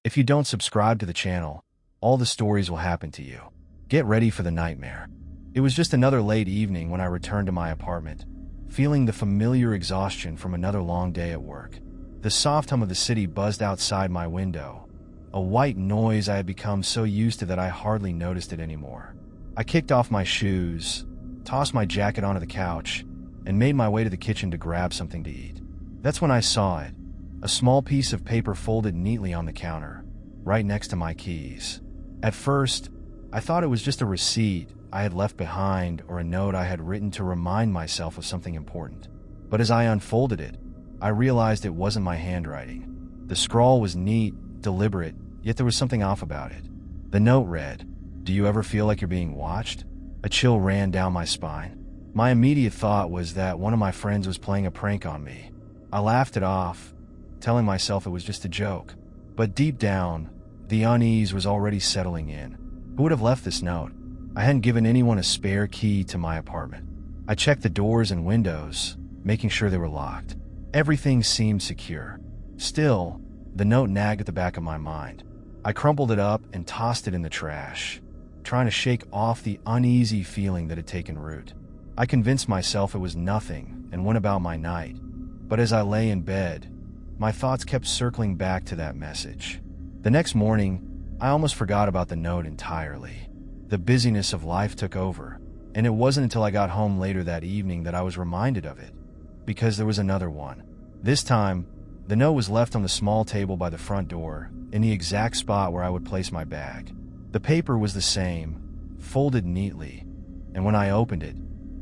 If you don't subscribe to the channel, all the stories will happen to you. Get ready for the nightmare. It was just another late evening when I returned to my apartment, feeling the familiar exhaustion from another long day at work. The soft hum of the city buzzed outside my window, a white noise I had become so used to that I hardly noticed it anymore. I kicked off my shoes, tossed my jacket onto the couch, and made my way to the kitchen to grab something to eat. That's when I saw it, a small piece of paper folded neatly on the counter, right next to my keys. At first, I thought it was just a receipt I had left behind or a note I had written to remind myself of something important. But as I unfolded it, I realized it wasn't my handwriting. The scrawl was neat, deliberate, yet there was something off about it. The note read, "Do you ever feel like you're being watched?" A chill ran down my spine. My immediate thought was that one of my friends was playing a prank on me. I laughed it off, telling myself it was just a joke. But deep down, the unease was already settling in. Who would have left this note? I hadn't given anyone a spare key to my apartment. I checked the doors and windows, making sure they were locked. Everything seemed secure. Still, the note nagged at the back of my mind. I crumpled it up and tossed it in the trash, trying to shake off the uneasy feeling that had taken root. I convinced myself it was nothing and went about my night. But as I lay in bed, my thoughts kept circling back to that message. The next morning, I almost forgot about the note entirely. The busyness of life took over, and it wasn't until I got home later that evening that I was reminded of it, because there was another one. This time, the note was left on the small table by the front door, in the exact spot where I would place my bag. The paper was the same, folded neatly, and when I opened it,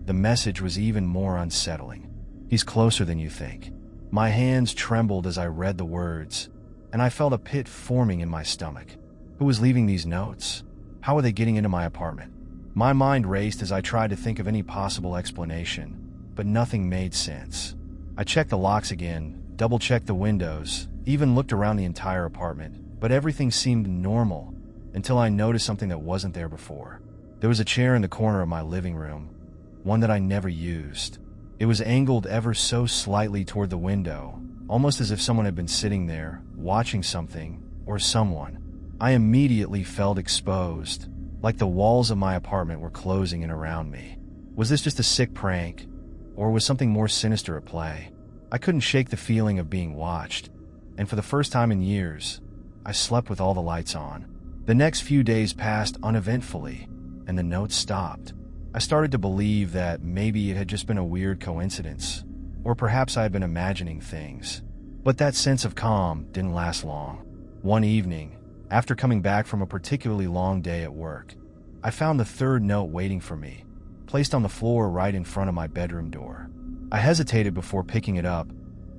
the message was even more unsettling. "He's closer than you think." My hands trembled as I read the words, and I felt a pit forming in my stomach. Who was leaving these notes? How were they getting into my apartment? My mind raced as I tried to think of any possible explanation, but nothing made sense. I checked the locks again, double-checked the windows, even looked around the entire apartment, but everything seemed normal until I noticed something that wasn't there before. There was a chair in the corner of my living room, one that I never used. It was angled ever so slightly toward the window, almost as if someone had been sitting there, watching something, or someone. I immediately felt exposed, like the walls of my apartment were closing in around me. Was this just a sick prank, or was something more sinister at play? I couldn't shake the feeling of being watched, and for the first time in years, I slept with all the lights on. The next few days passed uneventfully, and the notes stopped. I started to believe that maybe it had just been a weird coincidence, or perhaps I had been imagining things. But that sense of calm didn't last long. One evening, after coming back from a particularly long day at work, I found the third note waiting for me, placed on the floor right in front of my bedroom door. I hesitated before picking it up,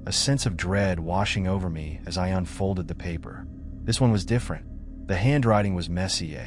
a sense of dread washing over me as I unfolded the paper. This one was different. The handwriting was messier,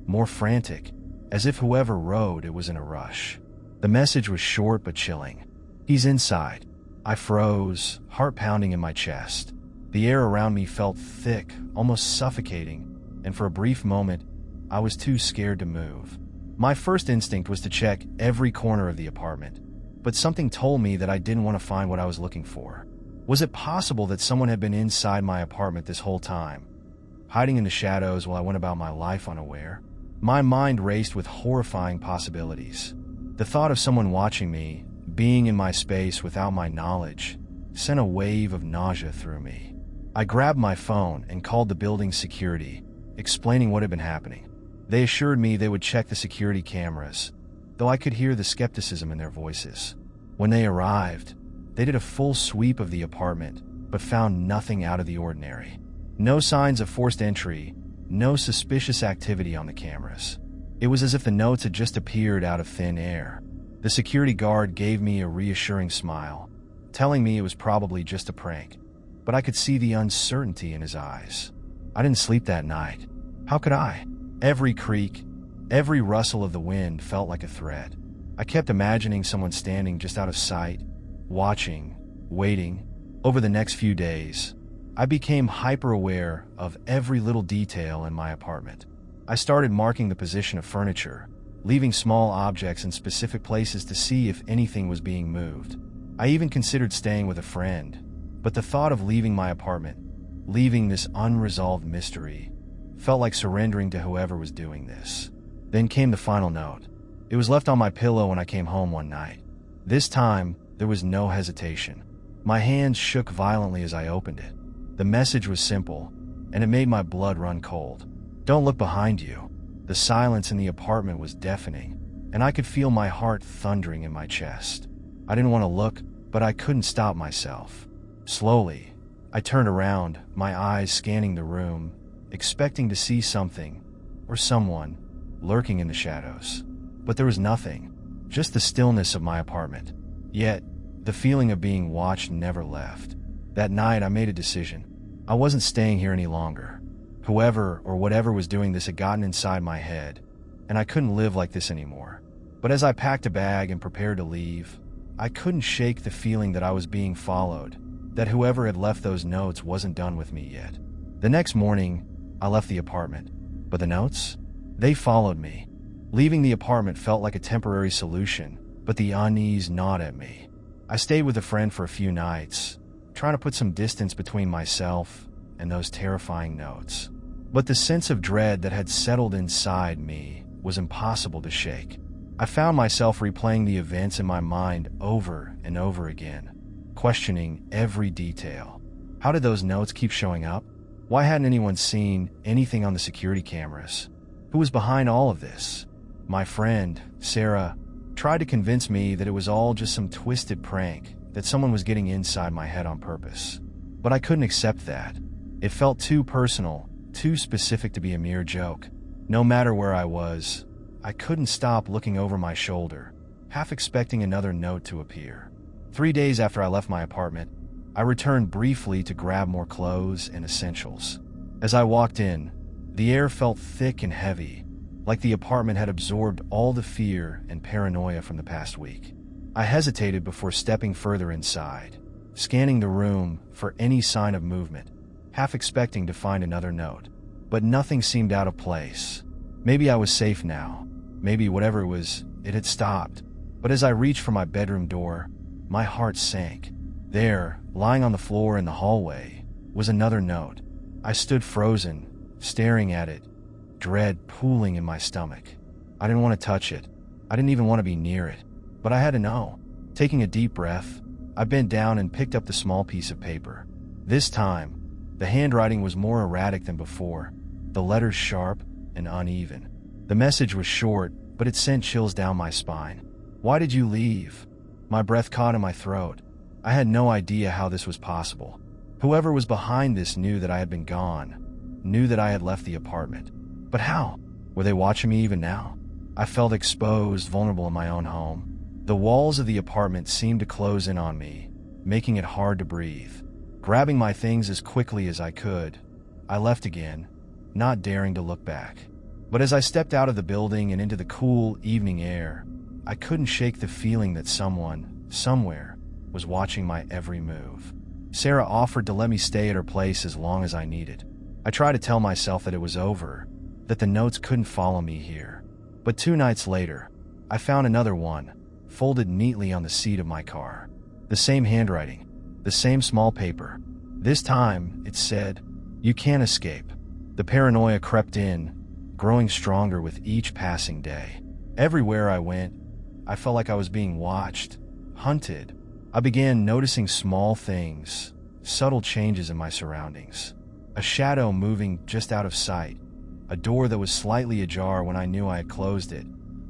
more frantic, as if whoever wrote it was in a rush. The message was short but chilling. "He's inside." I froze, heart pounding in my chest. The air around me felt thick, almost suffocating, and for a brief moment, I was too scared to move. My first instinct was to check every corner of the apartment, but something told me that I didn't want to find what I was looking for. Was it possible that someone had been inside my apartment this whole time, hiding in the shadows while I went about my life unaware? My mind raced with horrifying possibilities. The thought of someone watching me, being in my space without my knowledge, sent a wave of nausea through me. I grabbed my phone and called the building's security, explaining what had been happening. They assured me they would check the security cameras, though I could hear the skepticism in their voices. When they arrived, they did a full sweep of the apartment, but found nothing out of the ordinary. No signs of forced entry, no suspicious activity on the cameras. It was as if the notes had just appeared out of thin air. The security guard gave me a reassuring smile, telling me it was probably just a prank, but I could see the uncertainty in his eyes. I didn't sleep that night. How could I? Every creak, every rustle of the wind felt like a threat. I kept imagining someone standing just out of sight, watching, waiting. Over the next few days, I became hyper-aware of every little detail in my apartment. I started marking the position of furniture, leaving small objects in specific places to see if anything was being moved. I even considered staying with a friend, but the thought of leaving my apartment leaving this unresolved mystery. Felt like surrendering to whoever was doing this. Then came the final note. It was left on my pillow when I came home one night. This time, there was no hesitation. My hands shook violently as I opened it. The message was simple, and it made my blood run cold. Don't look behind you. The silence in the apartment was deafening, and I could feel my heart thundering in my chest. I didn't want to look, but I couldn't stop myself. Slowly, I turned around, my eyes scanning the room, expecting to see something, or someone, lurking in the shadows. But there was nothing, just the stillness of my apartment. Yet, the feeling of being watched never left. That night, I made a decision. I wasn't staying here any longer. Whoever or whatever was doing this had gotten inside my head, and I couldn't live like this anymore. But as I packed a bag and prepared to leave, I couldn't shake the feeling that I was being followed, that whoever had left those notes wasn't done with me yet. The next morning, I left the apartment. But the notes? They followed me. Leaving the apartment felt like a temporary solution, but the unease gnawed at me. I stayed with a friend for a few nights, trying to put some distance between myself and those terrifying notes. But the sense of dread that had settled inside me was impossible to shake. I found myself replaying the events in my mind over and over again, questioning every detail. How did those notes keep showing up? Why hadn't anyone seen anything on the security cameras? Who was behind all of this? My friend, Sarah, tried to convince me that it was all just some twisted prank, that someone was getting inside my head on purpose. But I couldn't accept that. It felt too personal, too specific to be a mere joke. No matter where I was, I couldn't stop looking over my shoulder, half expecting another note to appear. 3 days after I left my apartment, I returned briefly to grab more clothes and essentials. As I walked in, the air felt thick and heavy, like the apartment had absorbed all the fear and paranoia from the past week. I hesitated before stepping further inside, scanning the room for any sign of movement, half expecting to find another note. But nothing seemed out of place. Maybe I was safe now. Maybe whatever it was, it had stopped. But as I reached for my bedroom door, my heart sank. There, lying on the floor in the hallway, was another note. I stood frozen, staring at it, dread pooling in my stomach. I didn't want to touch it. I didn't even want to be near it. But I had to know. Taking a deep breath, I bent down and picked up the small piece of paper. This time, the handwriting was more erratic than before, the letters sharp and uneven. The message was short, but it sent chills down my spine. Why did you leave? My breath caught in my throat. I had no idea how this was possible. Whoever was behind this knew that I had been gone, knew that I had left the apartment. But how? Were they watching me even now? I felt exposed, vulnerable in my own home. The walls of the apartment seemed to close in on me, making it hard to breathe. Grabbing my things as quickly as I could, I left again, not daring to look back. But as I stepped out of the building and into the cool evening air, I couldn't shake the feeling that someone, somewhere, was watching my every move. Sarah offered to let me stay at her place as long as I needed. I tried to tell myself that it was over, that the notes couldn't follow me here. But 2 nights later, I found another one, folded neatly on the seat of my car. The same handwriting, the same small paper. This time, it said, "You can't escape." The paranoia crept in, growing stronger with each passing day. Everywhere I went, I felt like I was being watched, hunted. I began noticing small things, subtle changes in my surroundings. A shadow moving just out of sight, a door that was slightly ajar when I knew I had closed it,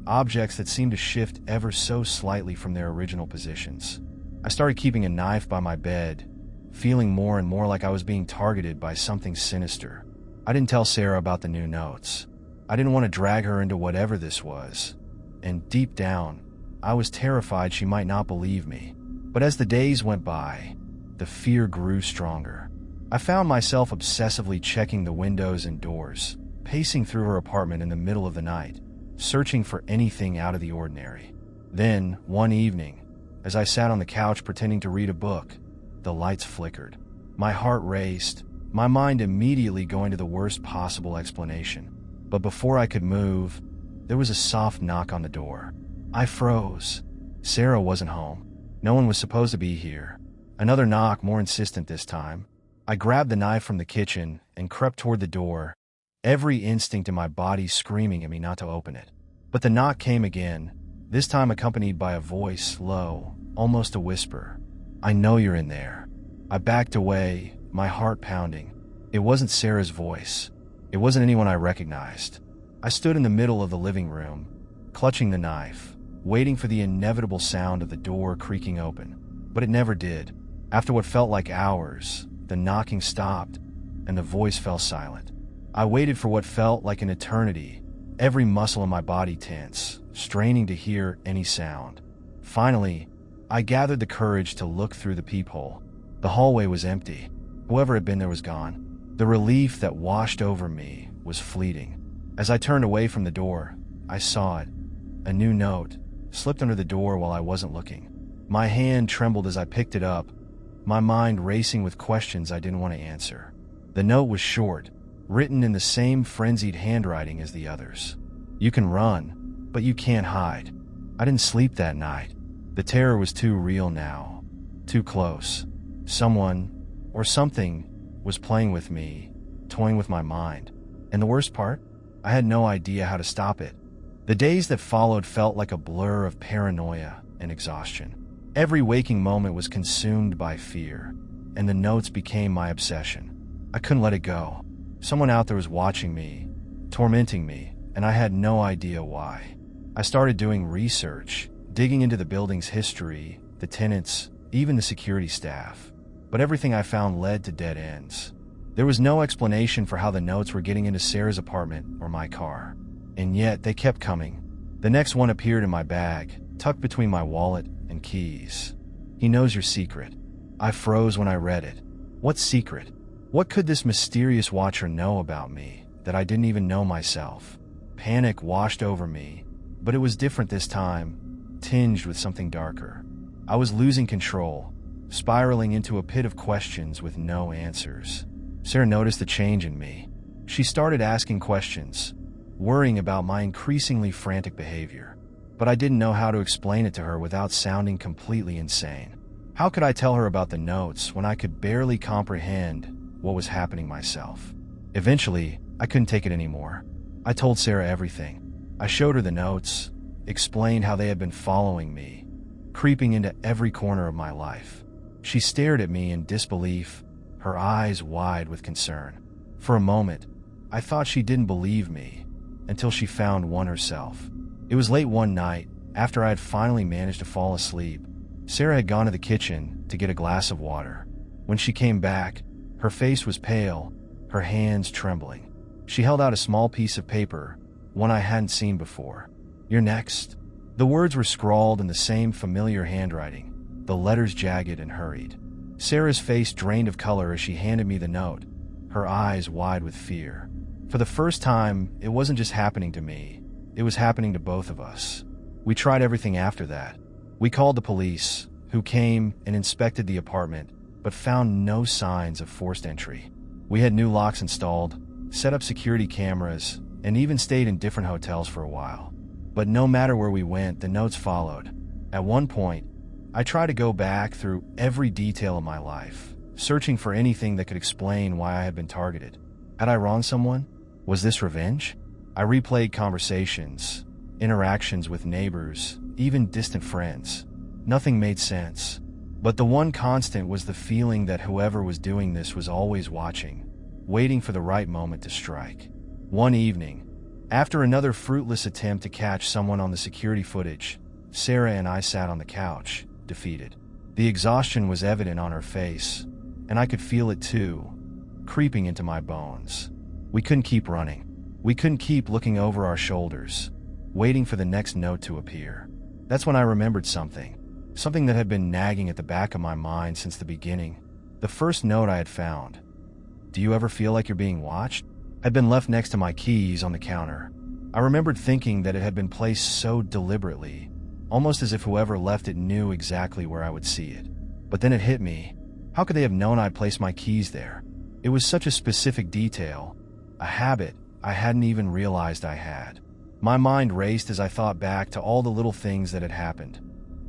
objects that seemed to shift ever so slightly from their original positions. I started keeping a knife by my bed, feeling more and more like I was being targeted by something sinister. I didn't tell Sarah about the new notes. I didn't want to drag her into whatever this was. And deep down, I was terrified she might not believe me. But as the days went by, the fear grew stronger. I found myself obsessively checking the windows and doors, pacing through her apartment in the middle of the night, searching for anything out of the ordinary. Then, one evening, as I sat on the couch pretending to read a book, the lights flickered. My heart raced, my mind immediately going to the worst possible explanation. But before I could move, there was a soft knock on the door. I froze. Sarah wasn't home. No one was supposed to be here. Another knock, more insistent this time. I grabbed the knife from the kitchen and crept toward the door, every instinct in my body screaming at me not to open it. But the knock came again, this time accompanied by a voice, low, almost a whisper. "I know you're in there." I backed away, my heart pounding. It wasn't Sarah's voice. It wasn't anyone I recognized. I stood in the middle of the living room, clutching the knife, waiting for the inevitable sound of the door creaking open. But it never did. After what felt like hours, the knocking stopped, and the voice fell silent. I waited for what felt like an eternity, every muscle in my body tense, straining to hear any sound. Finally, I gathered the courage to look through the peephole. The hallway was empty. Whoever had been there was gone. The relief that washed over me was fleeting. As I turned away from the door, I saw it. A new note slipped under the door while I wasn't looking. My hand trembled as I picked it up, my mind racing with questions I didn't want to answer. The note was short, written in the same frenzied handwriting as the others. "You can run, but you can't hide." I didn't sleep that night. The terror was too real now, too close. Someone, or something, was playing with me, toying with my mind. And the worst part? I had no idea how to stop it. The days that followed felt like a blur of paranoia and exhaustion. Every waking moment was consumed by fear, and the notes became my obsession. I couldn't let it go. Someone out there was watching me, tormenting me, and I had no idea why. I started doing research, digging into the building's history, the tenants, even the security staff. But everything I found led to dead ends. There was no explanation for how the notes were getting into Sarah's apartment or my car. And yet, they kept coming. The next one appeared in my bag, tucked between my wallet and keys. "He knows your secret." I froze when I read it. What secret? What could this mysterious watcher know about me that I didn't even know myself? Panic washed over me, but it was different this time, tinged with something darker. I was losing control, spiraling into a pit of questions with no answers. Sarah noticed the change in me. She started asking questions, worrying about my increasingly frantic behavior. But I didn't know how to explain it to her without sounding completely insane. How could I tell her about the notes when I could barely comprehend what was happening myself? Eventually, I couldn't take it anymore. I told Sarah everything. I showed her the notes, explained how they had been following me, creeping into every corner of my life. She stared at me in disbelief, her eyes wide with concern. For a moment, I thought she didn't believe me, until she found one herself. It was late one night, after I had finally managed to fall asleep. Sarah had gone to the kitchen to get a glass of water. When she came back, her face was pale, her hands trembling. She held out a small piece of paper, one I hadn't seen before. "You're next." The words were scrawled in the same familiar handwriting, the letters jagged and hurried. Sarah's face drained of color as she handed me the note, her eyes wide with fear. For the first time, it wasn't just happening to me, it was happening to both of us. We tried everything after that. We called the police, who came and inspected the apartment, but found no signs of forced entry. We had new locks installed, set up security cameras, and even stayed in different hotels for a while. But no matter where we went, the notes followed. At one point, I tried to go back through every detail of my life, searching for anything that could explain why I had been targeted. Had I wronged someone? Was this revenge? I replayed conversations, interactions with neighbors, even distant friends. Nothing made sense. But the one constant was the feeling that whoever was doing this was always watching, waiting for the right moment to strike. One evening, after another fruitless attempt to catch someone on the security footage, Sarah and I sat on the couch, defeated. The exhaustion was evident on her face, and I could feel it too, creeping into my bones. We couldn't keep running. We couldn't keep looking over our shoulders, waiting for the next note to appear. That's when I remembered something that had been nagging at the back of my mind since the beginning. The first note I had found. "Do you ever feel like you're being watched?" had been left next to my keys on the counter. I remembered thinking that it had been placed so deliberately, almost as if whoever left it knew exactly where I would see it. But then it hit me. How could they have known I'd placed my keys there? It was such a specific detail, a habit I hadn't even realized I had. My mind raced as I thought back to all the little things that had happened.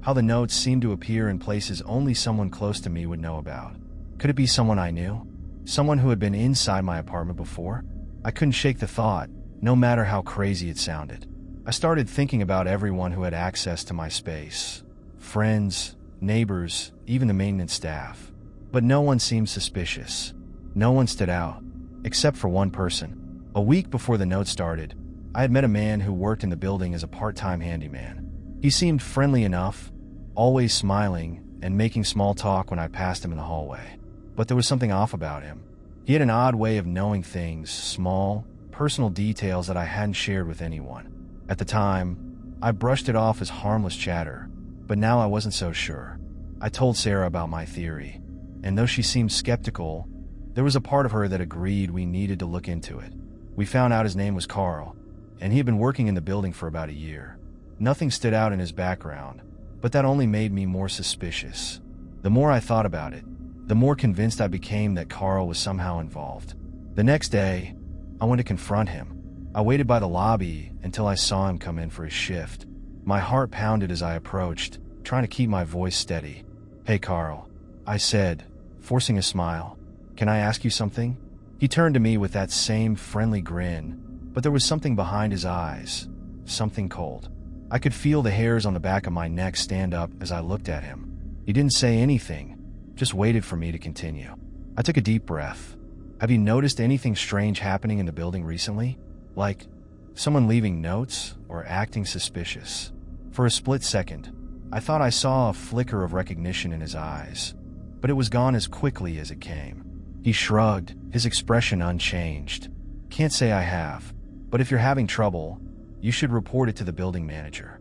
How the notes seemed to appear in places only someone close to me would know about. Could it be someone I knew? Someone who had been inside my apartment before? I couldn't shake the thought, no matter how crazy it sounded. I started thinking about everyone who had access to my space. Friends, neighbors, even the maintenance staff. But no one seemed suspicious. No one stood out, except for one person. A week before the note started, I had met a man who worked in the building as a part-time handyman. He seemed friendly enough, always smiling and making small talk when I passed him in the hallway. But there was something off about him. He had an odd way of knowing things, small, personal details that I hadn't shared with anyone. At the time, I brushed it off as harmless chatter, but now I wasn't so sure. I told Sarah about my theory, and though she seemed skeptical, there was a part of her that agreed we needed to look into it. We found out his name was Carl, and he had been working in the building for about a year. Nothing stood out in his background, but that only made me more suspicious. The more I thought about it, the more convinced I became that Carl was somehow involved. The next day, I went to confront him. I waited by the lobby until I saw him come in for his shift. My heart pounded as I approached, trying to keep my voice steady. "Hey, Carl," I said, forcing a smile. "Can I ask you something?" He turned to me with that same friendly grin, but there was something behind his eyes, something cold. I could feel the hairs on the back of my neck stand up as I looked at him. He didn't say anything, just waited for me to continue. I took a deep breath. "Have you noticed anything strange happening in the building recently? Like someone leaving notes or acting suspicious?" For a split second, I thought I saw a flicker of recognition in his eyes, but it was gone as quickly as it came. He shrugged, his expression unchanged. "Can't say I have, but if you're having trouble, you should report it to the building manager."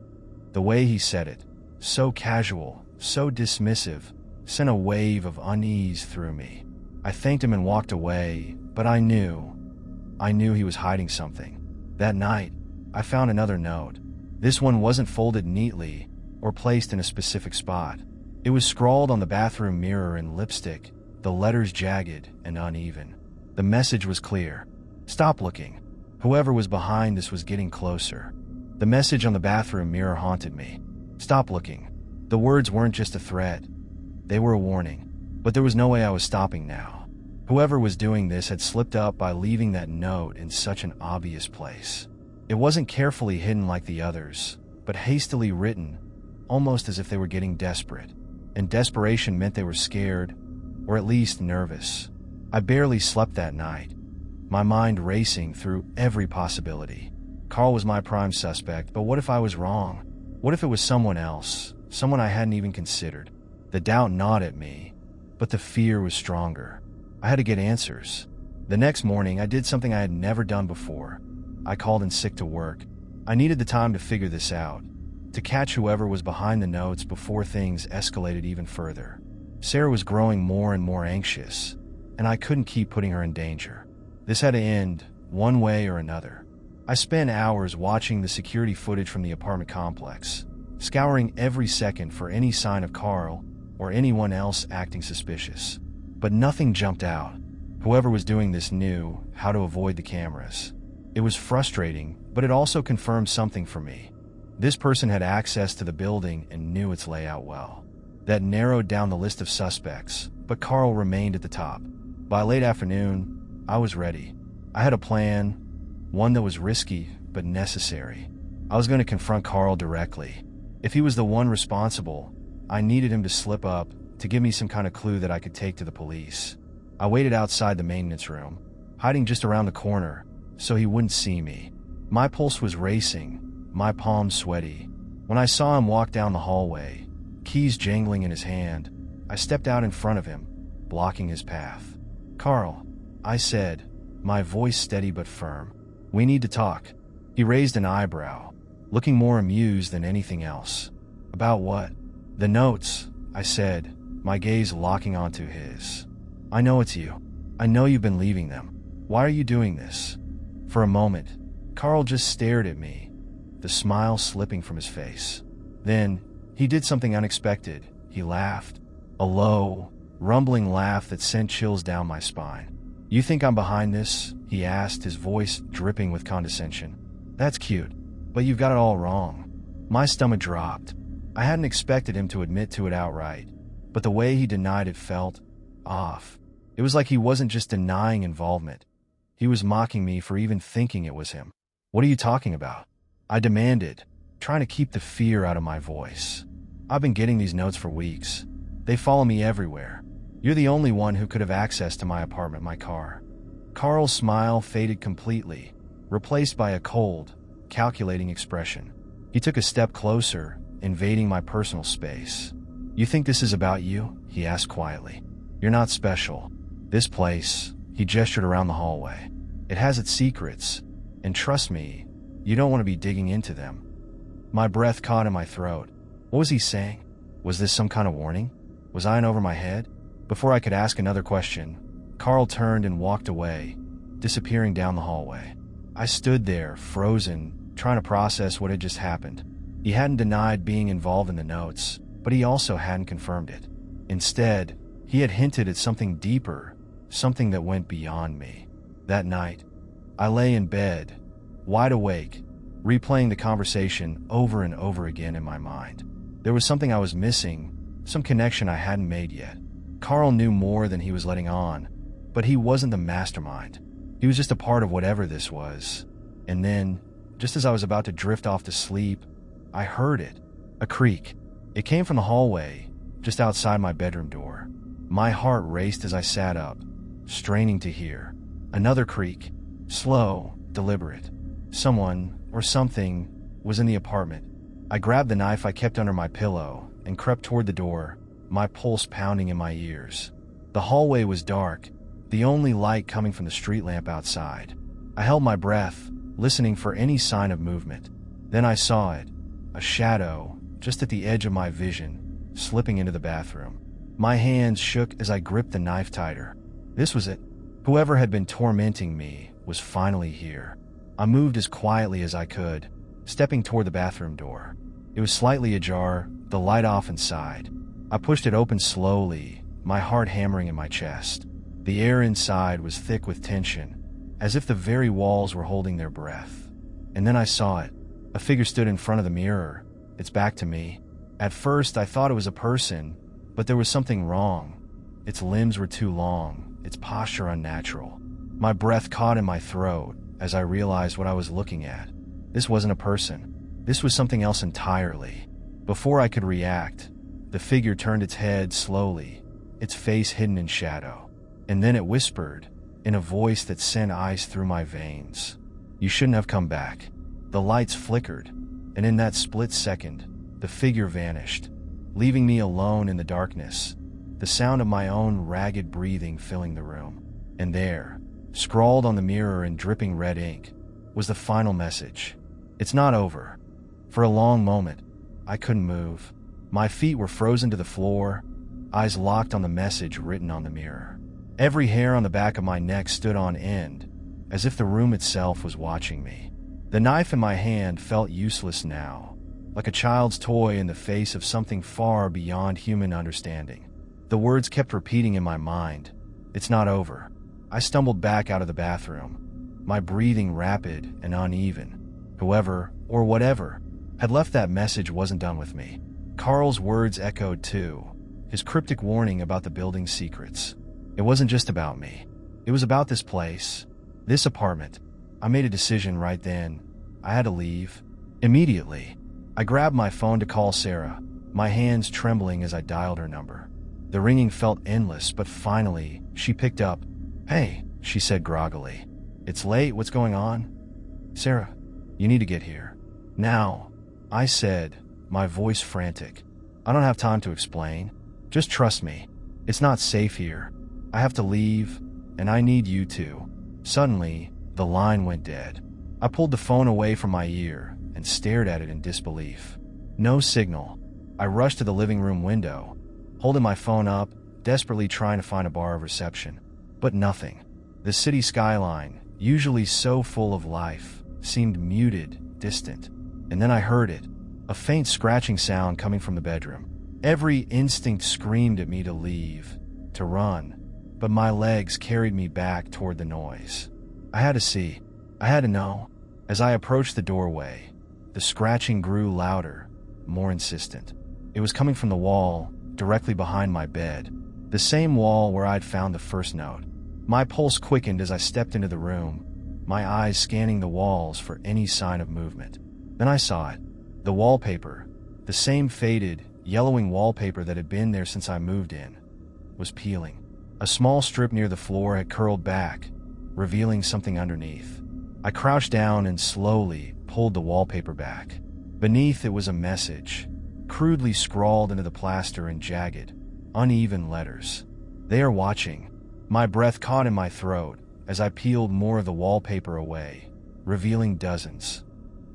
The way he said it, so casual, so dismissive, sent a wave of unease through me. I thanked him and walked away, but I knew he was hiding something. That night, I found another note. This one wasn't folded neatly or placed in a specific spot. It was scrawled on the bathroom mirror in lipstick, the letters jagged and uneven. The message was clear. "Stop looking. Whoever was behind this was getting closer." The message on the bathroom mirror haunted me. "Stop looking." The words weren't just a threat. They were a warning. But there was no way I was stopping now. Whoever was doing this had slipped up by leaving that note in such an obvious place. It wasn't carefully hidden like the others, but hastily written, almost as if they were getting desperate. And desperation meant they were scared, or at least nervous. I barely slept that night, my mind racing through every possibility. Carl was my prime suspect, but what if I was wrong? What if it was someone else, someone I hadn't even considered? The doubt gnawed at me, but the fear was stronger. I had to get answers. The next morning, I did something I had never done before. I called in sick to work. I needed the time to figure this out, to catch whoever was behind the notes before things escalated even further. Sarah was growing more and more anxious, and I couldn't keep putting her in danger. This had to end, one way or another. I spent hours watching the security footage from the apartment complex, scouring every second for any sign of Carl or anyone else acting suspicious. But nothing jumped out. Whoever was doing this knew how to avoid the cameras. It was frustrating, but it also confirmed something for me. This person had access to the building and knew its layout well. That narrowed down the list of suspects, but Carl remained at the top. By late afternoon, I was ready. I had a plan, one that was risky but necessary. I was going to confront Carl directly. If he was the one responsible, I needed him to slip up, to give me some kind of clue that I could take to the police. I waited outside the maintenance room, hiding just around the corner, so he wouldn't see me. My pulse was racing, my palms sweaty. When I saw him walk down the hallway, keys jangling in his hand, I stepped out in front of him, blocking his path. "Carl," I said, my voice steady but firm. "We need to talk." He raised an eyebrow, looking more amused than anything else. "About what?" "The notes," I said, my gaze locking onto his. "I know it's you. I know you've been leaving them. Why are you doing this?" For a moment, Carl just stared at me, the smile slipping from his face. Then, he did something unexpected. He laughed. A low, rumbling laugh that sent chills down my spine. "You think I'm behind this?" he asked, his voice dripping with condescension. "That's cute, but you've got it all wrong." My stomach dropped. I hadn't expected him to admit to it outright, but the way he denied it felt off. It was like he wasn't just denying involvement. He was mocking me for even thinking it was him. "What are you talking about?" I demanded, trying to keep the fear out of my voice. "I've been getting these notes for weeks. They follow me everywhere. You're the only one who could have access to my apartment, my car." Carl's smile faded completely, replaced by a cold, calculating expression. He took a step closer, invading my personal space. "You think this is about you?" he asked quietly. "You're not special. This place," he gestured around the hallway, "it has its secrets, and trust me, you don't want to be digging into them." My breath caught in my throat. What was he saying? Was this some kind of warning? Was I in over my head? Before I could ask another question, Carl turned and walked away, disappearing down the hallway. I stood there, frozen, trying to process what had just happened. He hadn't denied being involved in the notes, but he also hadn't confirmed it. Instead, he had hinted at something deeper, something that went beyond me. That night, I lay in bed, wide awake, replaying the conversation over and over again in my mind. There was something I was missing, some connection I hadn't made yet. Carl knew more than he was letting on, but he wasn't the mastermind. He was just a part of whatever this was. And then, just as I was about to drift off to sleep, I heard it. A creak. It came from the hallway, just outside my bedroom door. My heart raced as I sat up, straining to hear. Another creak. Slow, deliberate. Someone, or something, was in the apartment. I grabbed the knife I kept under my pillow and crept toward the door, my pulse pounding in my ears. The hallway was dark, the only light coming from the street lamp outside. I held my breath, listening for any sign of movement. Then I saw it, a shadow, just at the edge of my vision, slipping into the bathroom. My hands shook as I gripped the knife tighter. This was it. Whoever had been tormenting me was finally here. I moved as quietly as I could, stepping toward the bathroom door. It was slightly ajar, the light off inside. I pushed it open slowly, my heart hammering in my chest. The air inside was thick with tension, as if the very walls were holding their breath. And then I saw it. A figure stood in front of the mirror, its back to me. At first, I thought it was a person, but there was something wrong. Its limbs were too long, its posture unnatural. My breath caught in my throat as I realized what I was looking at. This wasn't a person. This was something else entirely. Before I could react, the figure turned its head slowly, its face hidden in shadow. And then it whispered, in a voice that sent ice through my veins, "You shouldn't have come back." The lights flickered, and in that split second, the figure vanished, leaving me alone in the darkness, the sound of my own ragged breathing filling the room. And there, scrawled on the mirror in dripping red ink, was the final message. "It's not over." For a long moment, I couldn't move. My feet were frozen to the floor, eyes locked on the message written on the mirror. Every hair on the back of my neck stood on end, as if the room itself was watching me. The knife in my hand felt useless now, like a child's toy in the face of something far beyond human understanding. The words kept repeating in my mind, "It's not over." I stumbled back out of the bathroom, my breathing rapid and uneven. Whoever, or whatever, had left that message wasn't done with me. Carl's words echoed too, his cryptic warning about the building's secrets. It wasn't just about me. It was about this place, this apartment. I made a decision right then. I had to leave. Immediately, I grabbed my phone to call Sarah, my hands trembling as I dialed her number. The ringing felt endless, but finally, she picked up. "Hey," she said groggily. "It's late, what's going on?" "Sarah, you need to get here. Now," I said, my voice frantic. "I don't have time to explain. Just trust me. It's not safe here. I have to leave, and I need you to." Suddenly, the line went dead. I pulled the phone away from my ear and stared at it in disbelief. No signal. I rushed to the living room window, holding my phone up, desperately trying to find a bar of reception. But nothing. The city skyline, usually so full of life, seemed muted, distant. And then I heard it, a faint scratching sound coming from the bedroom. Every instinct screamed at me to leave, to run, but my legs carried me back toward the noise. I had to see. I had to know. As I approached the doorway, the scratching grew louder, more insistent. It was coming from the wall, directly behind my bed. The same wall where I'd found the first note. My pulse quickened as I stepped into the room, my eyes scanning the walls for any sign of movement. Then I saw it. The wallpaper, the same faded, yellowing wallpaper that had been there since I moved in, was peeling. A small strip near the floor had curled back, revealing something underneath. I crouched down and slowly pulled the wallpaper back. Beneath it was a message, crudely scrawled into the plaster in jagged, uneven letters. "They are watching." My breath caught in my throat as I peeled more of the wallpaper away, revealing dozens,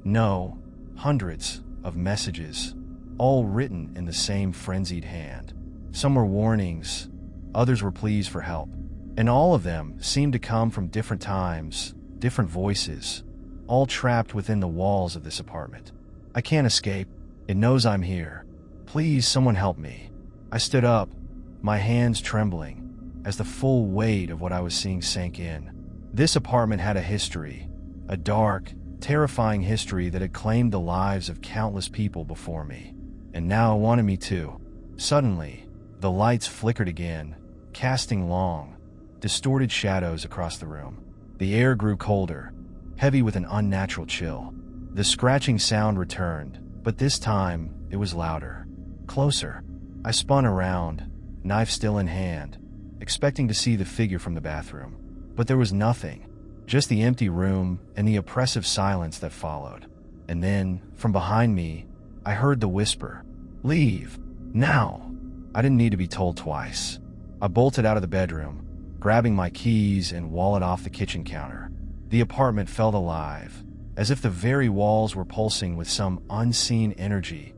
no, hundreds of messages, all written in the same frenzied hand. Some were warnings, others were pleas for help, and all of them seemed to come from different times, different voices, all trapped within the walls of this apartment. "I can't escape. It knows I'm here. Please, someone help me." I stood up, my hands trembling, as the full weight of what I was seeing sank in. This apartment had a history, a dark, terrifying history that had claimed the lives of countless people before me, and now it wanted me too. Suddenly, the lights flickered again, casting long, distorted shadows across the room. The air grew colder, heavy with an unnatural chill. The scratching sound returned, but this time it was louder, closer. I spun around, knife still in hand, expecting to see the figure from the bathroom. But there was nothing, just the empty room and the oppressive silence that followed. And then, from behind me, I heard the whisper, "Leave, now." I didn't need to be told twice. I bolted out of the bedroom, grabbing my keys and wallet off the kitchen counter. The apartment felt alive, as if the very walls were pulsing with some unseen energy,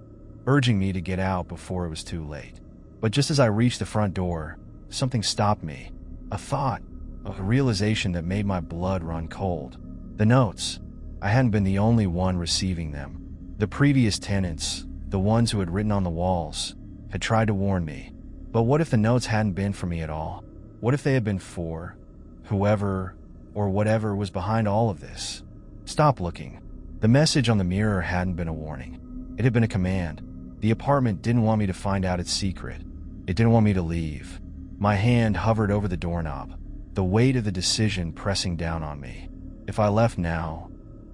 urging me to get out before it was too late. But just as I reached the front door, something stopped me. A thought, a realization that made my blood run cold. The notes. I hadn't been the only one receiving them. The previous tenants, the ones who had written on the walls, had tried to warn me. But what if the notes hadn't been for me at all? What if they had been for whoever or whatever was behind all of this? Stop looking. The message on the mirror hadn't been a warning. It had been a command. The apartment didn't want me to find out its secret. It didn't want me to leave. My hand hovered over the doorknob, the weight of the decision pressing down on me. If I left now,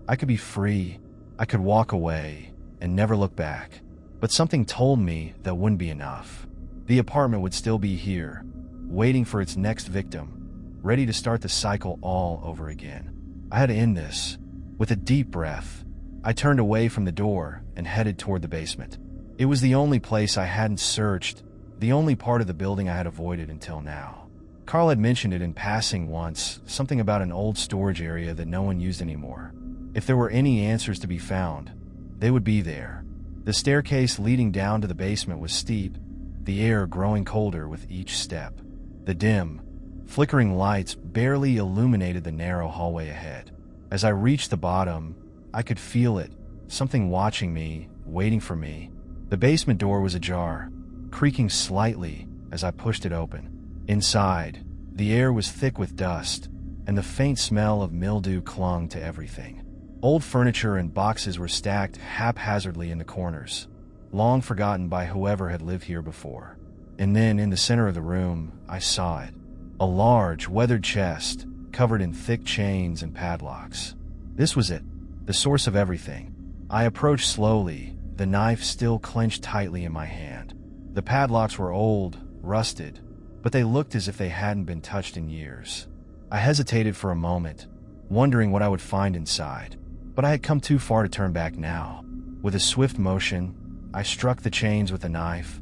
I could be free. I could walk away and never look back. But something told me that wouldn't be enough. The apartment would still be here, waiting for its next victim, ready to start the cycle all over again. I had to end this. With a deep breath, I turned away from the door and headed toward the basement. It was the only place I hadn't searched, the only part of the building I had avoided until now. Carl had mentioned it in passing once, something about an old storage area that no one used anymore. If there were any answers to be found, they would be there. The staircase leading down to the basement was steep, the air growing colder with each step. The dim, flickering lights barely illuminated the narrow hallway ahead. As I reached the bottom, I could feel it, something watching me, waiting for me. The basement door was ajar, creaking slightly as I pushed it open. Inside, the air was thick with dust, and the faint smell of mildew clung to everything. Old furniture and boxes were stacked haphazardly in the corners, long forgotten by whoever had lived here before. And then, in the center of the room, I saw it. A large, weathered chest, covered in thick chains and padlocks. This was it, the source of everything. I approached slowly, the knife still clenched tightly in my hand. The padlocks were old, rusted, but they looked as if they hadn't been touched in years. I hesitated for a moment, wondering what I would find inside, but I had come too far to turn back now. With a swift motion, I struck the chains with the knife,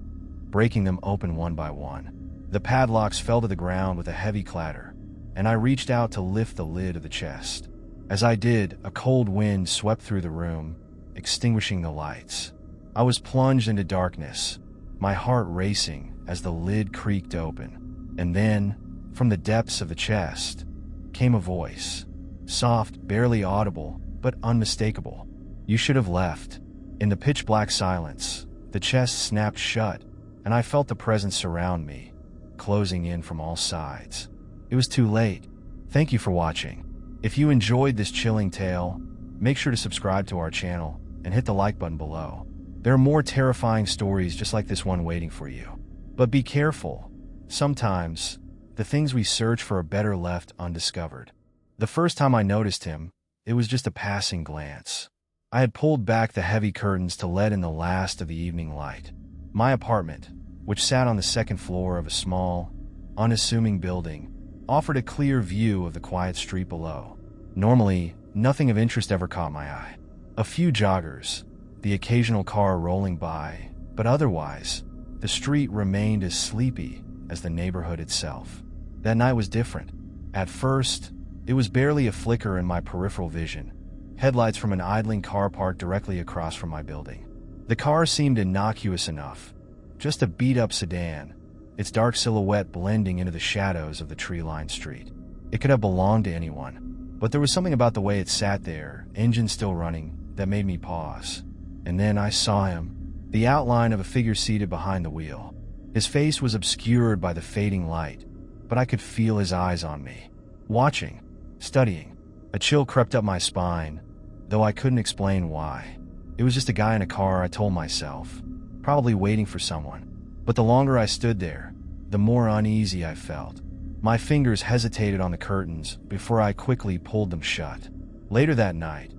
breaking them open one by one. The padlocks fell to the ground with a heavy clatter, and I reached out to lift the lid of the chest. As I did, a cold wind swept through the room, extinguishing the lights. I was plunged into darkness, my heart racing as the lid creaked open. And then, from the depths of the chest, came a voice. Soft, barely audible, but unmistakable. "You should have left." In the pitch-black silence, the chest snapped shut, and I felt the presence surround me, closing in from all sides. It was too late. Thank you for watching. If you enjoyed this chilling tale, make sure to subscribe to our channel and hit the like button below. There are more terrifying stories just like this one waiting for you. But be careful. Sometimes, the things we search for are better left undiscovered. The first time I noticed him, it was just a passing glance. I had pulled back the heavy curtains to let in the last of the evening light. My apartment, which sat on the second floor of a small, unassuming building, offered a clear view of the quiet street below. Normally, nothing of interest ever caught my eye. A few joggers, the occasional car rolling by, but otherwise, the street remained as sleepy as the neighborhood itself. That night was different. At first, it was barely a flicker in my peripheral vision, headlights from an idling car parked directly across from my building. The car seemed innocuous enough, just a beat-up sedan, its dark silhouette blending into the shadows of the tree-lined street. It could have belonged to anyone, but there was something about the way it sat there, engine still running, that made me pause. And then I saw him, the outline of a figure seated behind the wheel. His face was obscured by the fading light, but I could feel his eyes on me, watching, studying. A chill crept up my spine, though I couldn't explain why. It was just a guy in a car, I told myself, probably waiting for someone. But the longer I stood there, the more uneasy I felt. My fingers hesitated on the curtains before I quickly pulled them shut. Later that night,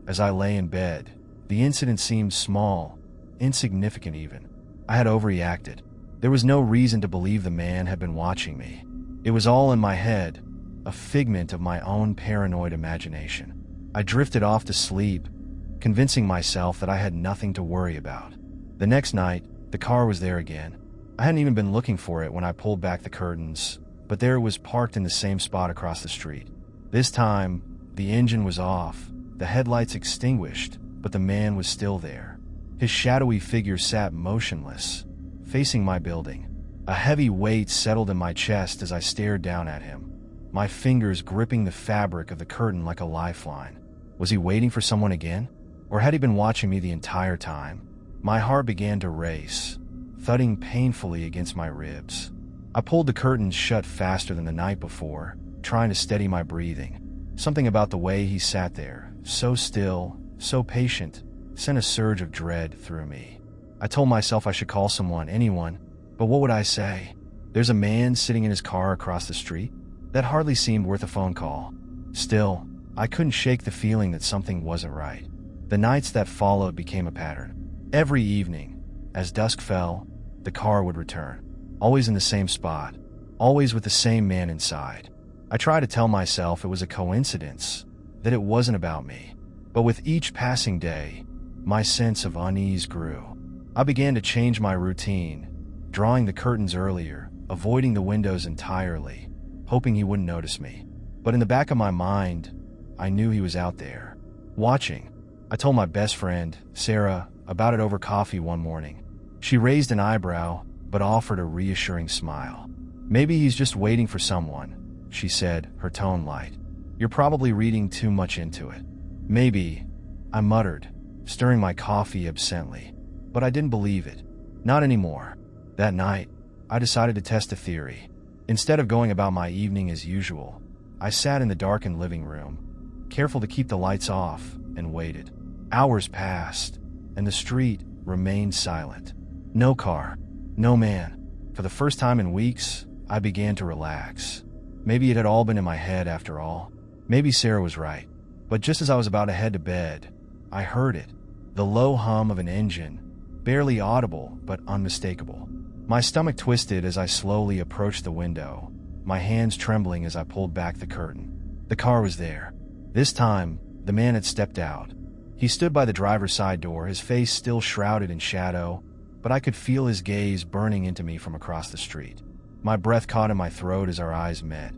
as I lay in bed, the incident seemed small, insignificant even. I had overreacted. There was no reason to believe the man had been watching me. It was all in my head, a figment of my own paranoid imagination. I drifted off to sleep, convincing myself that I had nothing to worry about. The next night, the car was there again. I hadn't even been looking for it when I pulled back the curtains, but there it was parked in the same spot across the street. This time, the engine was off, the headlights extinguished, but the man was still there. His shadowy figure sat motionless, facing my building. A heavy weight settled in my chest as I stared down at him, my fingers gripping the fabric of the curtain like a lifeline. Was he waiting for someone again? Or had he been watching me the entire time? My heart began to race, thudding painfully against my ribs. I pulled the curtains shut faster than the night before, trying to steady my breathing. Something about the way he sat there, so still, so patient, sent a surge of dread through me. I told myself I should call someone, anyone, but what would I say? There's a man sitting in his car across the street? That hardly seemed worth a phone call. Still, I couldn't shake the feeling that something wasn't right. The nights that followed became a pattern. Every evening, as dusk fell, the car would return, always in the same spot, always with the same man inside. I tried to tell myself it was a coincidence, that it wasn't about me. But with each passing day, my sense of unease grew. I began to change my routine, drawing the curtains earlier, avoiding the windows entirely, hoping he wouldn't notice me. But in the back of my mind, I knew he was out there, watching. I told my best friend, Sarah, about it over coffee one morning. She raised an eyebrow, but offered a reassuring smile. "Maybe he's just waiting for someone," she said, her tone light. "You're probably reading too much into it." "Maybe," I muttered, stirring my coffee absently. But I didn't believe it. Not anymore. That night, I decided to test a theory. Instead of going about my evening as usual, I sat in the darkened living room, careful to keep the lights off, and waited. Hours passed, and the street remained silent. No car, no man. For the first time in weeks, I began to relax. Maybe it had all been in my head after all. Maybe Sarah was right. But just as I was about to head to bed, I heard it. The low hum of an engine, barely audible but unmistakable. My stomach twisted as I slowly approached the window, my hands trembling as I pulled back the curtain. The car was there. This time, the man had stepped out. He stood by the driver's side door, his face still shrouded in shadow, but I could feel his gaze burning into me from across the street. My breath caught in my throat as our eyes met.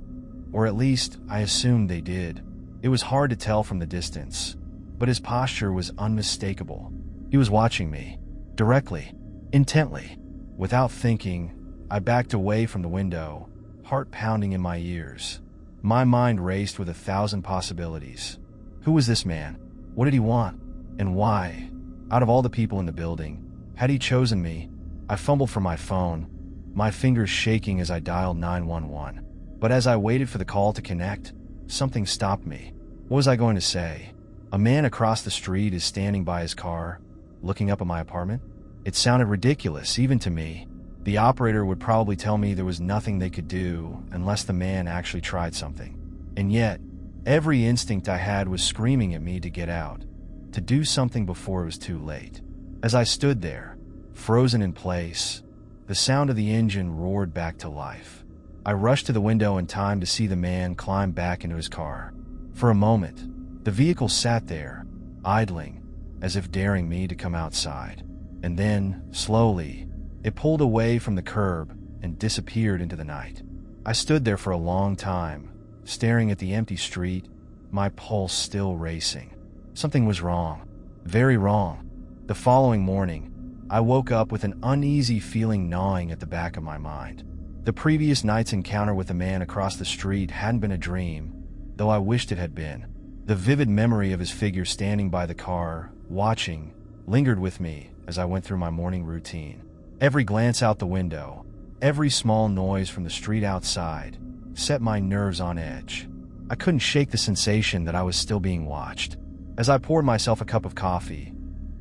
Or at least, I assumed they did. It was hard to tell from the distance, but his posture was unmistakable. He was watching me, directly, intently. Without thinking, I backed away from the window, heart pounding in my ears. My mind raced with 1,000 possibilities. Who was this man? What did he want? And why? Out of all the people in the building, had he chosen me? I fumbled for my phone, my fingers shaking as I dialed 911. But as I waited for the call to connect, something stopped me. What was I going to say? A man across the street is standing by his car, looking up at my apartment? It sounded ridiculous, even to me, The operator would probably tell me there was nothing they could do unless the man actually tried something. And yet, every instinct I had was screaming at me to get out, to do something before it was too late. As I stood there, frozen in place, the sound of the engine roared back to life. I rushed to the window in time to see the man climb back into his car. For a moment, the vehicle sat there, idling, as if daring me to come outside. And then, slowly, it pulled away from the curb and disappeared into the night. I stood there for a long time, staring at the empty street, my pulse still racing. Something was wrong, very wrong. The following morning, I woke up with an uneasy feeling gnawing at the back of my mind. The previous night's encounter with the man across the street hadn't been a dream, though I wished it had been. The vivid memory of his figure standing by the car, watching, lingered with me as I went through my morning routine. Every glance out the window, every small noise from the street outside, set my nerves on edge. I couldn't shake the sensation that I was still being watched. As I poured myself a cup of coffee,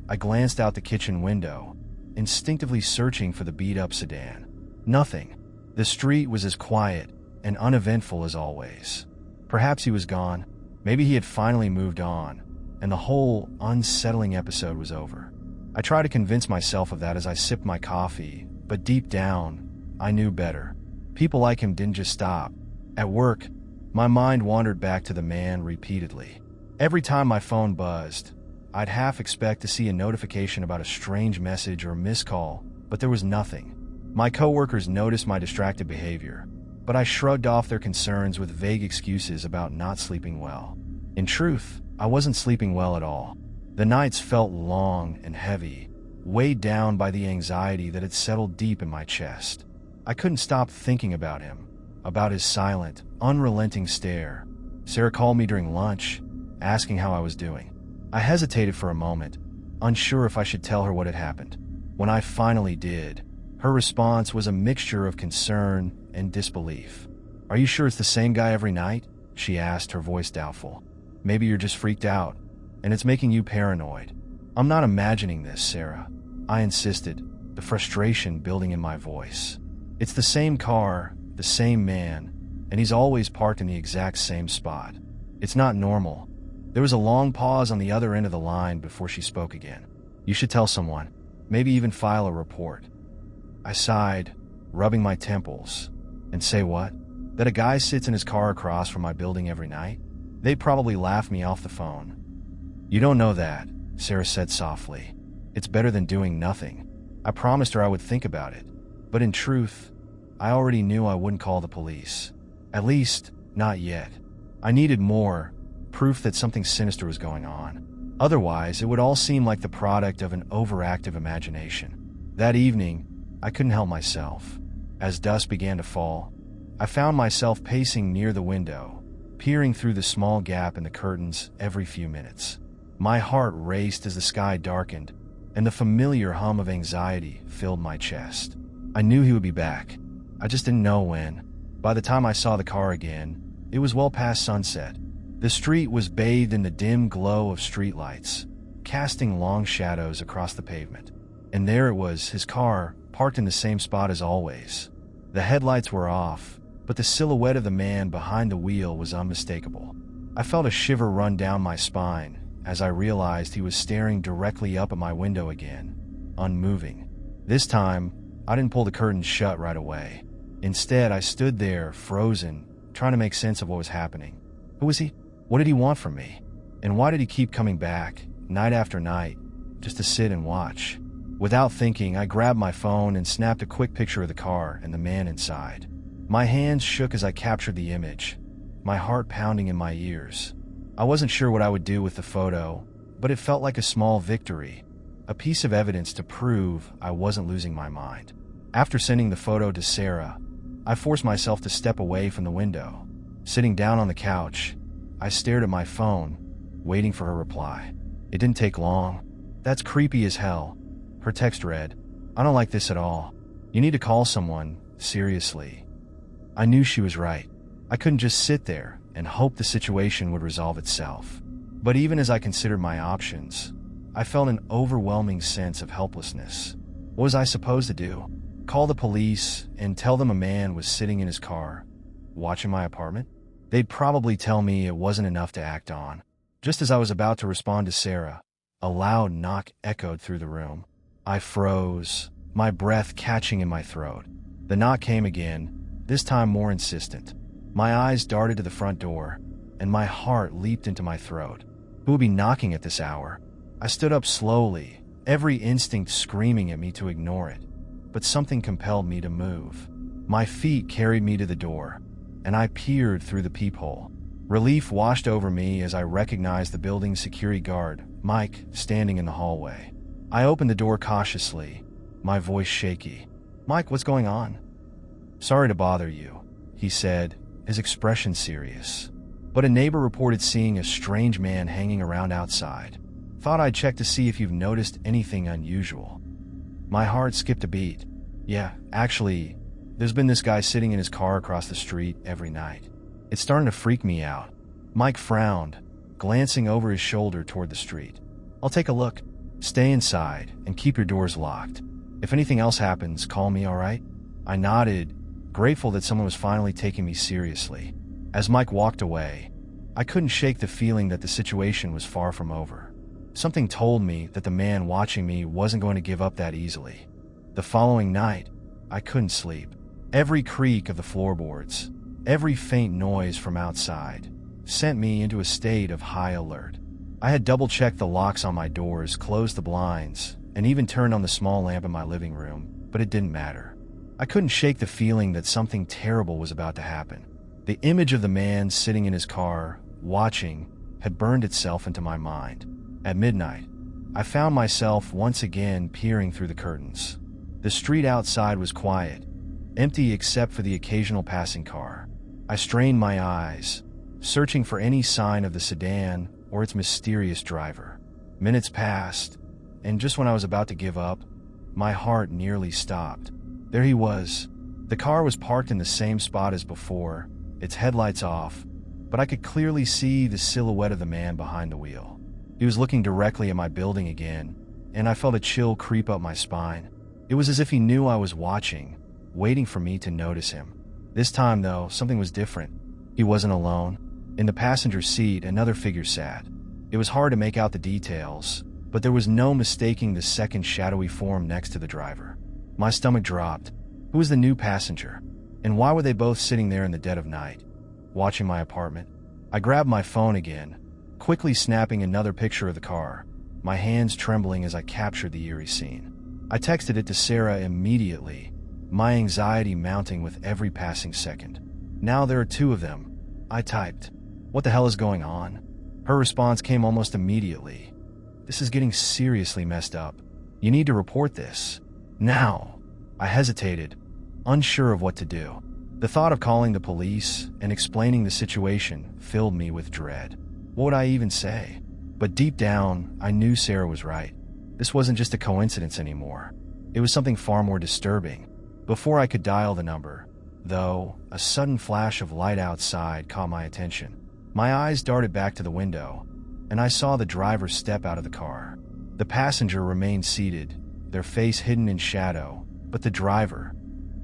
I glanced out the kitchen window, instinctively searching for the beat-up sedan. Nothing. The street was as quiet and uneventful as always. Perhaps he was gone. Maybe he had finally moved on, and the whole unsettling episode was over. I tried to convince myself of that as I sipped my coffee, but deep down, I knew better. People like him didn't just stop. At work, my mind wandered back to the man repeatedly. Every time my phone buzzed, I'd half expect to see a notification about a strange message or missed call, but there was nothing. My coworkers noticed my distracted behavior, but I shrugged off their concerns with vague excuses about not sleeping well. In truth, I wasn't sleeping well at all. The nights felt long and heavy, weighed down by the anxiety that had settled deep in my chest. I couldn't stop thinking about him, about his silent, unrelenting stare. Sarah called me during lunch, asking how I was doing. I hesitated for a moment, unsure if I should tell her what had happened. When I finally did, her response was a mixture of concern and disbelief. "Are you sure it's the same guy every night?" she asked, her voice doubtful. "Maybe you're just freaked out, and it's making you paranoid." "I'm not imagining this, Sarah," I insisted, the frustration building in my voice. "It's the same car, the same man, and he's always parked in the exact same spot. It's not normal." There was a long pause on the other end of the line before she spoke again. "You should tell someone, maybe even file a report." I sighed, rubbing my temples. "And say what? That a guy sits in his car across from my building every night? They'd probably laugh me off the phone." "You don't know that," Sarah said softly. "It's better than doing nothing." I promised her I would think about it, but in truth, I already knew I wouldn't call the police. At least, not yet. I needed more, proof that something sinister was going on. Otherwise, it would all seem like the product of an overactive imagination. That evening, I couldn't help myself. As dusk began to fall, I found myself pacing near the window, peering through the small gap in the curtains every few minutes. My heart raced as the sky darkened, and the familiar hum of anxiety filled my chest. I knew he would be back. I just didn't know when. By the time I saw the car again, it was well past sunset. The street was bathed in the dim glow of streetlights, casting long shadows across the pavement. And there it was, his car, parked in the same spot as always. The headlights were off, but the silhouette of the man behind the wheel was unmistakable. I felt a shiver run down my spine as I realized he was staring directly up at my window again, unmoving. This time, I didn't pull the curtains shut right away. Instead, I stood there, frozen, trying to make sense of what was happening. Who was he? What did he want from me? And why did he keep coming back, night after night, just to sit and watch? Without thinking, I grabbed my phone and snapped a quick picture of the car and the man inside. My hands shook as I captured the image, my heart pounding in my ears. I wasn't sure what I would do with the photo, but it felt like a small victory, a piece of evidence to prove I wasn't losing my mind. After sending the photo to Sarah, I forced myself to step away from the window. Sitting down on the couch, I stared at my phone, waiting for her reply. It didn't take long. "That's creepy as hell," her text read. "I don't like this at all. You need to call someone, seriously." I knew she was right. I couldn't just sit there and hope the situation would resolve itself. But even as I considered my options, I felt an overwhelming sense of helplessness. What was I supposed to do? Call the police and tell them a man was sitting in his car, watching my apartment? They'd probably tell me it wasn't enough to act on. Just as I was about to respond to Sarah, a loud knock echoed through the room. I froze, my breath catching in my throat. The knock came again, this time more insistent. My eyes darted to the front door, and my heart leaped into my throat. Who would be knocking at this hour? I stood up slowly, every instinct screaming at me to ignore it. But something compelled me to move. My feet carried me to the door, and I peered through the peephole. Relief washed over me as I recognized the building's security guard, Mike, standing in the hallway. I opened the door cautiously, my voice shaky. "Mike, what's going on?" "Sorry to bother you," he said, his expression serious. "But a neighbor reported seeing a strange man hanging around outside. Thought I'd check to see if you've noticed anything unusual." My heart skipped a beat. "Yeah, actually, there's been this guy sitting in his car across the street every night. It's starting to freak me out." Mike frowned, glancing over his shoulder toward the street. "I'll take a look. Stay inside and keep your doors locked. If anything else happens, call me, all right?" I nodded, grateful that someone was finally taking me seriously. As Mike walked away, I couldn't shake the feeling that the situation was far from over. Something told me that the man watching me wasn't going to give up that easily. The following night, I couldn't sleep. Every creak of the floorboards, every faint noise from outside, sent me into a state of high alert. I had double-checked the locks on my doors, closed the blinds, and even turned on the small lamp in my living room, but it didn't matter. I couldn't shake the feeling that something terrible was about to happen. The image of the man sitting in his car, watching, had burned itself into my mind. At midnight, I found myself once again peering through the curtains. The street outside was quiet, empty except for the occasional passing car. I strained my eyes, searching for any sign of the sedan or its mysterious driver. Minutes passed, and just when I was about to give up, my heart nearly stopped. There he was. The car was parked in the same spot as before, its headlights off, but I could clearly see the silhouette of the man behind the wheel. He was looking directly at my building again, and I felt a chill creep up my spine. It was as if he knew I was watching, waiting for me to notice him. This time, though, something was different. He wasn't alone. In the passenger seat, another figure sat. It was hard to make out the details, but there was no mistaking the second shadowy form next to the driver. My stomach dropped. Who was the new passenger? And why were they both sitting there in the dead of night, watching my apartment? I grabbed my phone again, quickly snapping another picture of the car, my hands trembling as I captured the eerie scene. I texted it to Sarah immediately, my anxiety mounting with every passing second. "Now there are two of them," I typed. "What the hell is going on?" Her response came almost immediately. "This is getting seriously messed up. You need to report this. Now." I hesitated, unsure of what to do. The thought of calling the police and explaining the situation filled me with dread. What would I even say? But deep down, I knew Sarah was right. This wasn't just a coincidence anymore. It was something far more disturbing. Before I could dial the number, though, a sudden flash of light outside caught my attention. My eyes darted back to the window, and I saw the driver step out of the car. The passenger remained seated, their face hidden in shadow, but the driver,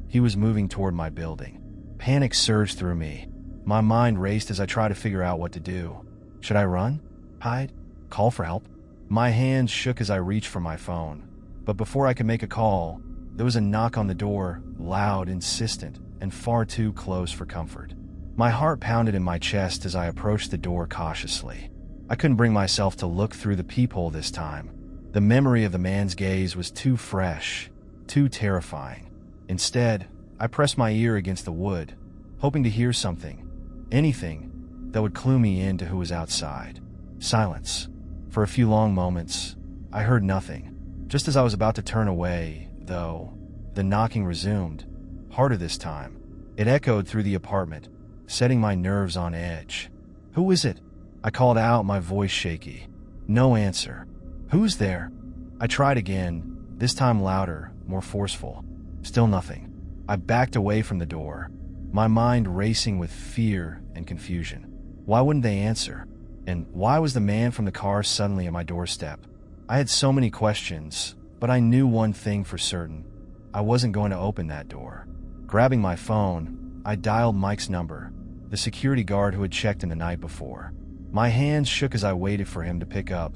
he was moving toward my building. Panic surged through me. My mind raced as I tried to figure out what to do. Should I run? Hide? Call for help? My hands shook as I reached for my phone, but before I could make a call, there was a knock on the door, loud, insistent, and far too close for comfort. My heart pounded in my chest as I approached the door cautiously. I couldn't bring myself to look through the peephole this time. The memory of the man's gaze was too fresh, too terrifying. Instead, I pressed my ear against the wood, hoping to hear something, anything, that would clue me in to who was outside. Silence. For a few long moments, I heard nothing. Just as I was about to turn away, though, the knocking resumed, harder this time. It echoed through the apartment, setting my nerves on edge. "Who is it?" I called out, my voice shaky. No answer. "Who's there?" I tried again, this time louder, more forceful. Still nothing. I backed away from the door, my mind racing with fear and confusion. Why wouldn't they answer? And why was the man from the car suddenly at my doorstep? I had so many questions, but I knew one thing for certain. I wasn't going to open that door. Grabbing my phone, I dialed Mike's number, the security guard who had checked in the night before. My hands shook as I waited for him to pick up,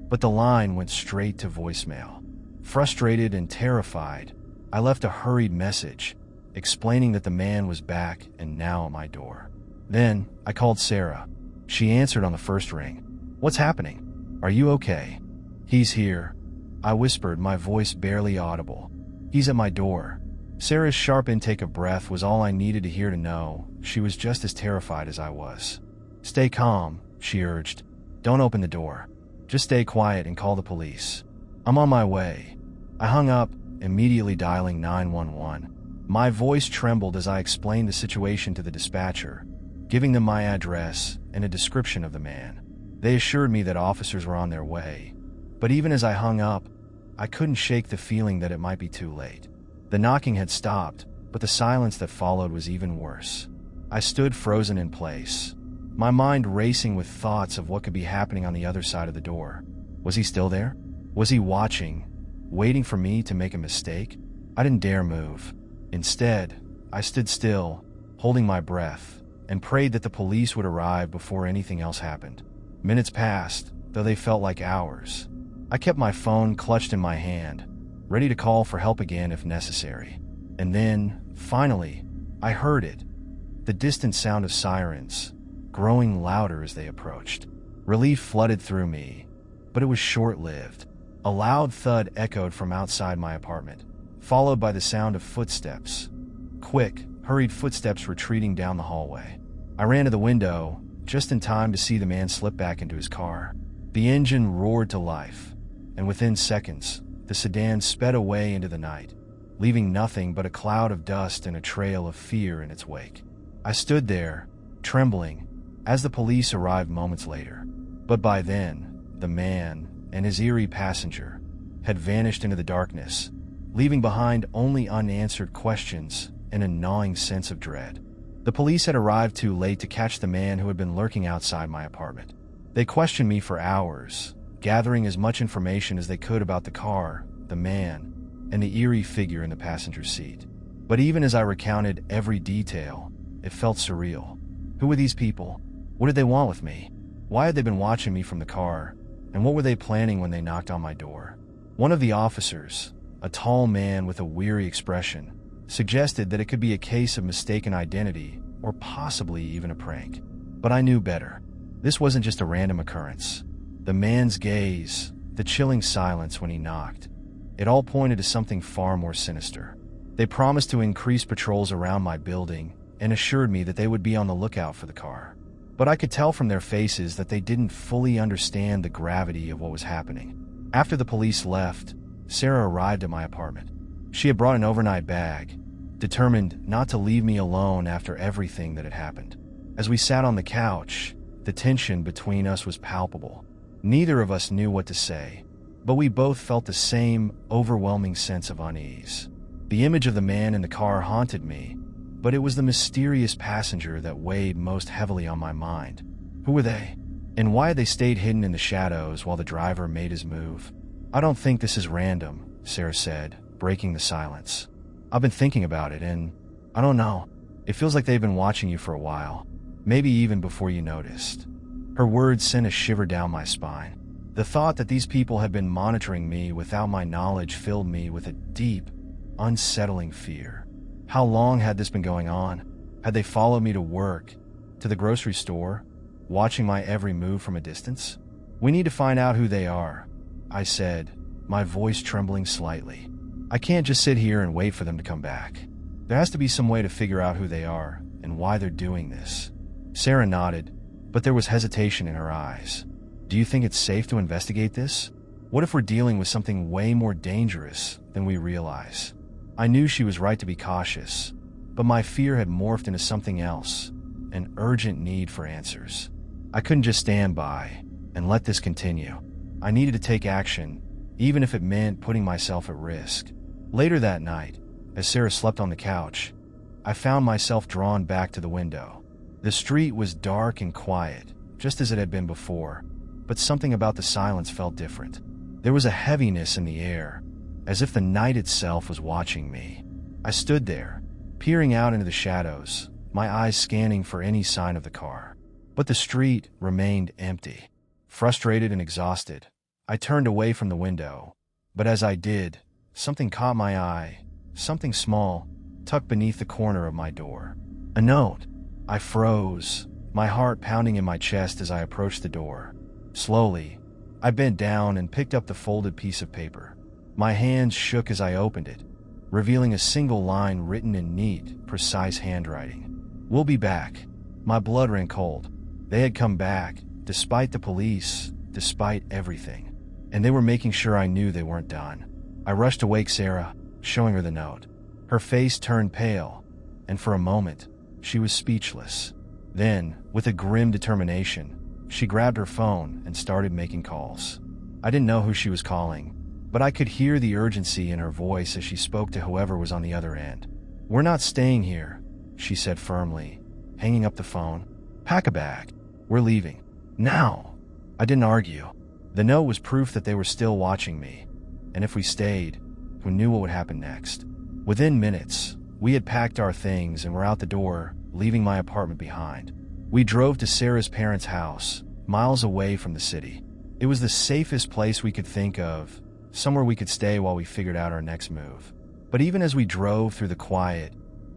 but the line went straight to voicemail. Frustrated and terrified, I left a hurried message, explaining that the man was back and now at my door. Then, I called Sarah. She answered on the first ring. "What's happening? Are you okay?" "He's here," I whispered, my voice barely audible. "He's at my door." Sarah's sharp intake of breath was all I needed to hear to know she was just as terrified as I was. "Stay calm," she urged. "Don't open the door. Just stay quiet and call the police." "I'm on my way." I hung up, immediately dialing 911. My voice trembled as I explained the situation to the dispatcher, giving them my address and a description of the man. They assured me that officers were on their way, but even as I hung up, I couldn't shake the feeling that it might be too late. The knocking had stopped, but the silence that followed was even worse. I stood frozen in place, my mind racing with thoughts of what could be happening on the other side of the door. Was he still there? Was he watching, waiting for me to make a mistake? I didn't dare move. Instead, I stood still, holding my breath, and prayed that the police would arrive before anything else happened. Minutes passed, though they felt like hours. I kept my phone clutched in my hand, ready to call for help again if necessary. And then, finally, I heard it. The distant sound of sirens, growing louder as they approached. Relief flooded through me, but it was short-lived. A loud thud echoed from outside my apartment, followed by the sound of footsteps. Quick, hurried footsteps retreating down the hallway. I ran to the window, just in time to see the man slip back into his car. The engine roared to life, and within seconds, the sedan sped away into the night, leaving nothing but a cloud of dust and a trail of fear in its wake. I stood there, trembling, as the police arrived moments later. But by then, the man and his eerie passenger had vanished into the darkness, leaving behind only unanswered questions and a gnawing sense of dread. The police had arrived too late to catch the man who had been lurking outside my apartment. They questioned me for hours, gathering as much information as they could about the car, the man, and the eerie figure in the passenger seat. But even as I recounted every detail, it felt surreal. Who were these people? What did they want with me? Why had they been watching me from the car? And what were they planning when they knocked on my door? One of the officers, a tall man with a weary expression, suggested that it could be a case of mistaken identity or possibly even a prank. But I knew better. This wasn't just a random occurrence. The man's gaze, the chilling silence when he knocked, it all pointed to something far more sinister. They promised to increase patrols around my building and assured me that they would be on the lookout for the car. But I could tell from their faces that they didn't fully understand the gravity of what was happening. After the police left, Sarah arrived at my apartment. She had brought an overnight bag, determined not to leave me alone after everything that had happened. As we sat on the couch, the tension between us was palpable. Neither of us knew what to say, but we both felt the same overwhelming sense of unease. The image of the man in the car haunted me, but it was the mysterious passenger that weighed most heavily on my mind. Who were they? And why had they stayed hidden in the shadows while the driver made his move? "I don't think this is random," Sarah said, breaking the silence. "I've been thinking about it, and I don't know. It feels like they've been watching you for a while, maybe even before you noticed." Her words sent a shiver down my spine. The thought that these people had been monitoring me without my knowledge filled me with a deep, unsettling fear. How long had this been going on? Had they followed me to work, to the grocery store, watching my every move from a distance? "We need to find out who they are," I said, my voice trembling slightly. "I can't just sit here and wait for them to come back. There has to be some way to figure out who they are and why they're doing this." Sarah nodded, but there was hesitation in her eyes. "Do you think it's safe to investigate this? What if we're dealing with something way more dangerous than we realize?" I knew she was right to be cautious, but my fear had morphed into something else, an urgent need for answers. I couldn't just stand by and let this continue. I needed to take action, even if it meant putting myself at risk. Later that night, as Sarah slept on the couch, I found myself drawn back to the window. The street was dark and quiet, just as it had been before, but something about the silence felt different. There was a heaviness in the air, as if the night itself was watching me. I stood there, peering out into the shadows, my eyes scanning for any sign of the car. But the street remained empty. Frustrated and exhausted, I turned away from the window. But as I did, something caught my eye, something small, tucked beneath the corner of my door. A note. I froze, my heart pounding in my chest as I approached the door. Slowly, I bent down and picked up the folded piece of paper. My hands shook as I opened it, revealing a single line written in neat, precise handwriting. "We'll be back." My blood ran cold. They had come back, despite the police, despite everything. And they were making sure I knew they weren't done. I rushed to wake Sarah, showing her the note. Her face turned pale, and for a moment, she was speechless. Then, with a grim determination, she grabbed her phone and started making calls. I didn't know who she was calling, but I could hear the urgency in her voice as she spoke to whoever was on the other end. "We're not staying here," she said firmly, hanging up the phone. "Pack a bag. We're leaving. Now." I didn't argue. The note was proof that they were still watching me, and if we stayed, who knew what would happen next? Within minutes, we had packed our things and were out the door, leaving my apartment behind. We drove to Sarah's parents' house, miles away from the city. It was the safest place we could think of, somewhere we could stay while we figured out our next move. But even as we drove through the quiet,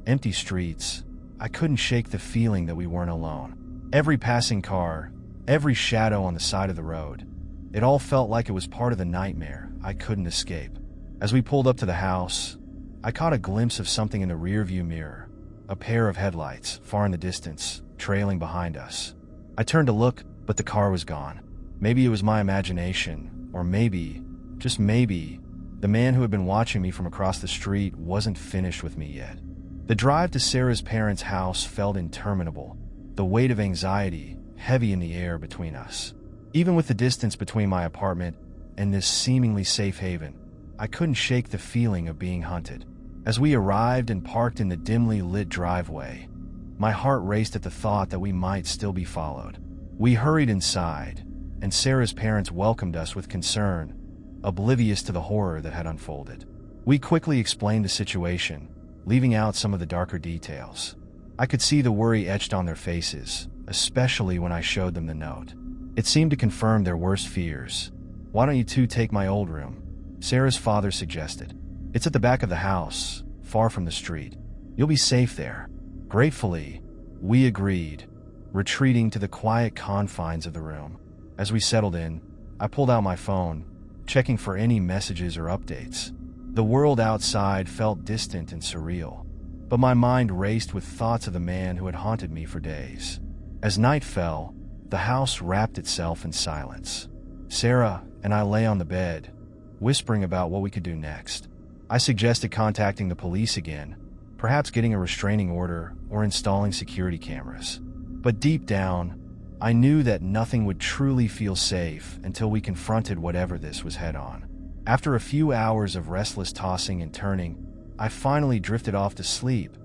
empty streets, I couldn't shake the feeling that we weren't alone. Every passing car, every shadow on the side of the road, it all felt like it was part of the nightmare I couldn't escape. As we pulled up to the house, I caught a glimpse of something in the rearview mirror, a pair of headlights far in the distance, trailing behind us. I turned to look, but the car was gone. Maybe it was my imagination, or maybe, just maybe, the man who had been watching me from across the street wasn't finished with me yet. The drive to Sarah's parents' house felt interminable, the weight of anxiety heavy in the air between us. Even with the distance between my apartment and this seemingly safe haven, I couldn't shake the feeling of being hunted. As we arrived and parked in the dimly lit driveway, my heart raced at the thought that we might still be followed. We hurried inside, and Sarah's parents welcomed us with concern, oblivious to the horror that had unfolded. We quickly explained the situation, leaving out some of the darker details. I could see the worry etched on their faces, especially when I showed them the note. It seemed to confirm their worst fears. "Why don't you two take my old room?" Sarah's father suggested. "It's at the back of the house, far from the street. You'll be safe there." Gratefully, we agreed, retreating to the quiet confines of the room. As we settled in, I pulled out my phone, checking for any messages or updates. The world outside felt distant and surreal, but my mind raced with thoughts of the man who had haunted me for days. As night fell, the house wrapped itself in silence. Sarah and I lay on the bed, whispering about what we could do next. I suggested contacting the police again, perhaps getting a restraining order or installing security cameras. But deep down, I knew that nothing would truly feel safe until we confronted whatever this was head-on. After a few hours of restless tossing and turning, I finally drifted off to sleep,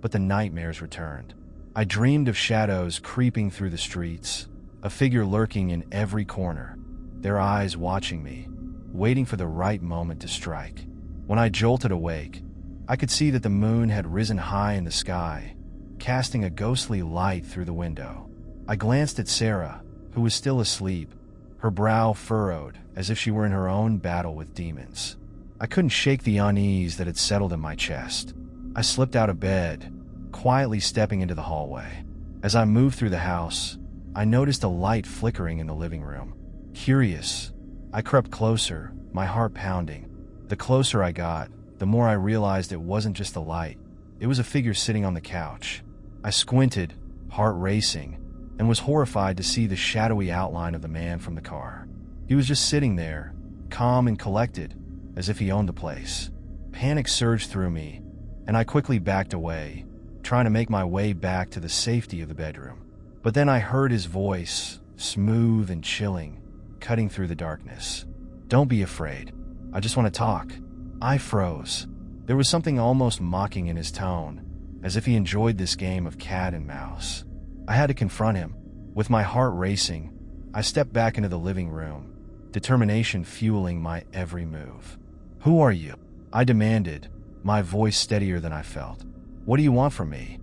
but the nightmares returned. I dreamed of shadows creeping through the streets, a figure lurking in every corner, their eyes watching me, waiting for the right moment to strike. When I jolted awake, I could see that the moon had risen high in the sky, casting a ghostly light through the window. I glanced at Sarah, who was still asleep, her brow furrowed as if she were in her own battle with demons. I couldn't shake the unease that had settled in my chest. I slipped out of bed, quietly stepping into the hallway. As I moved through the house, I noticed a light flickering in the living room. Curious, I crept closer, my heart pounding. The closer I got, the more I realized it wasn't just a light. It was a figure sitting on the couch. I squinted, heart racing, and was horrified to see the shadowy outline of the man from the car. He was just sitting there, calm and collected, as if he owned the place. Panic surged through me, and I quickly backed away, trying to make my way back to the safety of the bedroom. But then I heard his voice, smooth and chilling, cutting through the darkness. "Don't be afraid. I just want to talk." I froze. There was something almost mocking in his tone, as if he enjoyed this game of cat and mouse. I had to confront him. With my heart racing, I stepped back into the living room, determination fueling my every move. Who are you? I demanded, my voice steadier than I felt. What do you want from me?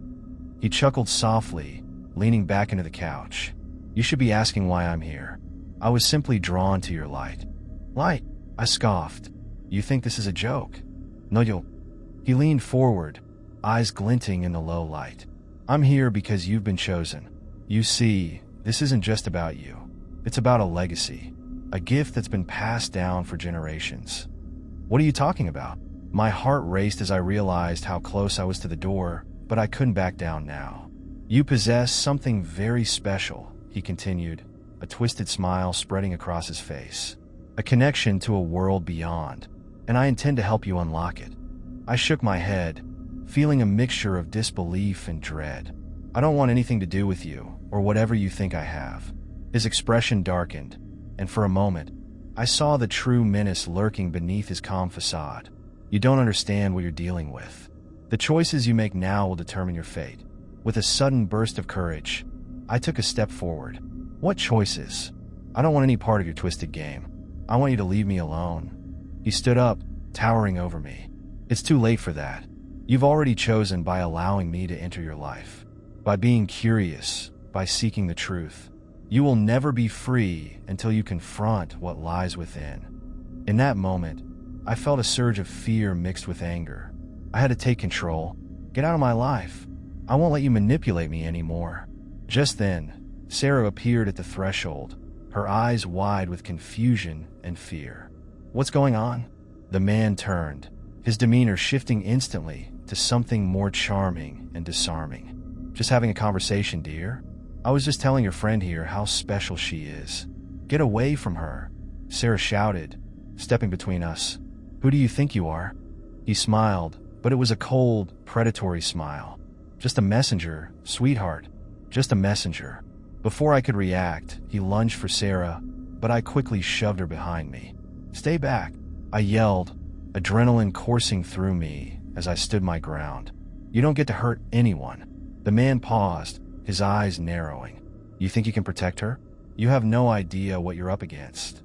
He chuckled softly, leaning back into the couch. You should be asking why I'm here. I was simply drawn to your light. Light? I scoffed. You think this is a joke? No, you'll... He leaned forward, eyes glinting in the low light. I'm here because you've been chosen. You see, this isn't just about you. It's about a legacy, a gift that's been passed down for generations. What are you talking about? My heart raced as I realized how close I was to the door, but I couldn't back down now. You possess something very special, he continued, a twisted smile spreading across his face. A connection to a world beyond, and I intend to help you unlock it. I shook my head, feeling a mixture of disbelief and dread. I don't want anything to do with you, or whatever you think I have. His expression darkened, and for a moment, I saw the true menace lurking beneath his calm facade. You don't understand what you're dealing with. The choices you make now will determine your fate. With a sudden burst of courage, I took a step forward. What choices? I don't want any part of your twisted game. I want you to leave me alone. He stood up, towering over me. It's too late for that. You've already chosen by allowing me to enter your life. By being curious, by seeking the truth. You will never be free until you confront what lies within. In that moment, I felt a surge of fear mixed with anger. I had to take control. Get out of my life. I won't let you manipulate me anymore. Just then, Sarah appeared at the threshold, her eyes wide with confusion and fear. What's going on? The man turned, his demeanor shifting instantly to something more charming and disarming. Just having a conversation, dear. I was just telling your friend here how special she is. Get away from her, Sarah shouted, stepping between us. Who do you think you are? He smiled, but it was a cold, predatory smile. Just a messenger, sweetheart. Just a messenger. Before I could react, he lunged for Sarah, but I quickly shoved her behind me. Stay back, I yelled, adrenaline coursing through me as I stood my ground. You don't get to hurt anyone. The man paused, his eyes narrowing. You think you can protect her? You have no idea what you're up against.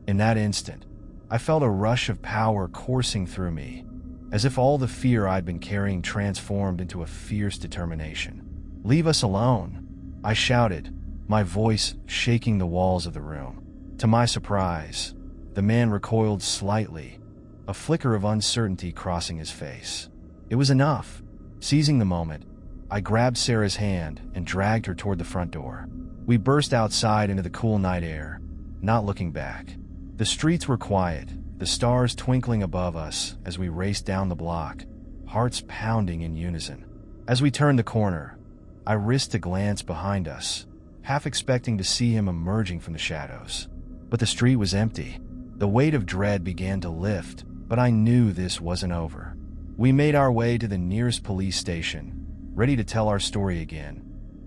In that instant, I felt a rush of power coursing through me, as if all the fear I'd been carrying transformed into a fierce determination. Leave us alone, I shouted, my voice shaking the walls of the room. To my surprise, the man recoiled slightly, a flicker of uncertainty crossing his face. It was enough. Seizing the moment, I grabbed Sarah's hand and dragged her toward the front door. We burst outside into the cool night air, not looking back. The streets were quiet, the stars twinkling above us as we raced down the block, hearts pounding in unison. As we turned the corner, I risked a glance behind us, half expecting to see him emerging from the shadows. But the street was empty. The weight of dread began to lift, but I knew this wasn't over. We made our way to the nearest police station, ready to tell our story again,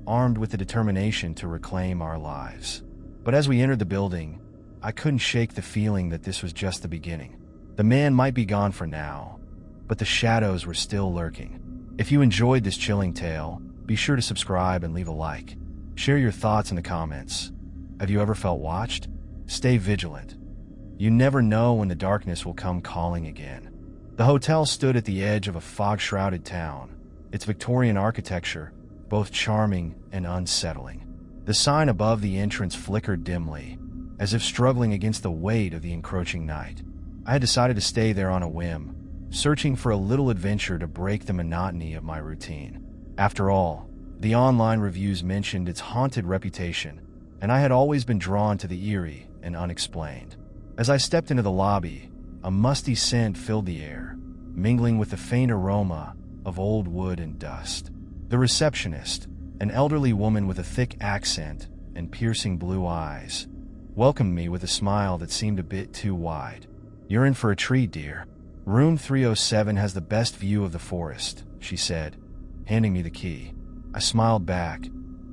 armed with the determination to reclaim our lives. But as we entered the building, I couldn't shake the feeling that this was just the beginning. The man might be gone for now, but the shadows were still lurking. If you enjoyed this chilling tale, be sure to subscribe and leave a like. Share your thoughts in the comments. Have you ever felt watched? Stay vigilant. You never know when the darkness will come calling again. The hotel stood at the edge of a fog-shrouded town, its Victorian architecture both charming and unsettling. The sign above the entrance flickered dimly, as if struggling against the weight of the encroaching night. I had decided to stay there on a whim, searching for a little adventure to break the monotony of my routine. After all, the online reviews mentioned its haunted reputation, and I had always been drawn to the eerie and unexplained. As I stepped into the lobby, a musty scent filled the air, mingling with the faint aroma of old wood and dust. The receptionist, an elderly woman with a thick accent and piercing blue eyes, welcomed me with a smile that seemed a bit too wide. You're in for a treat, dear. Room 307 has the best view of the forest, she said, handing me the key. I smiled back,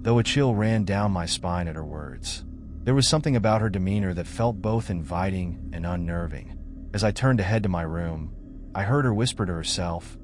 though a chill ran down my spine at her words. There was something about her demeanor that felt both inviting and unnerving. As I turned to head to my room, I heard her whisper to herself,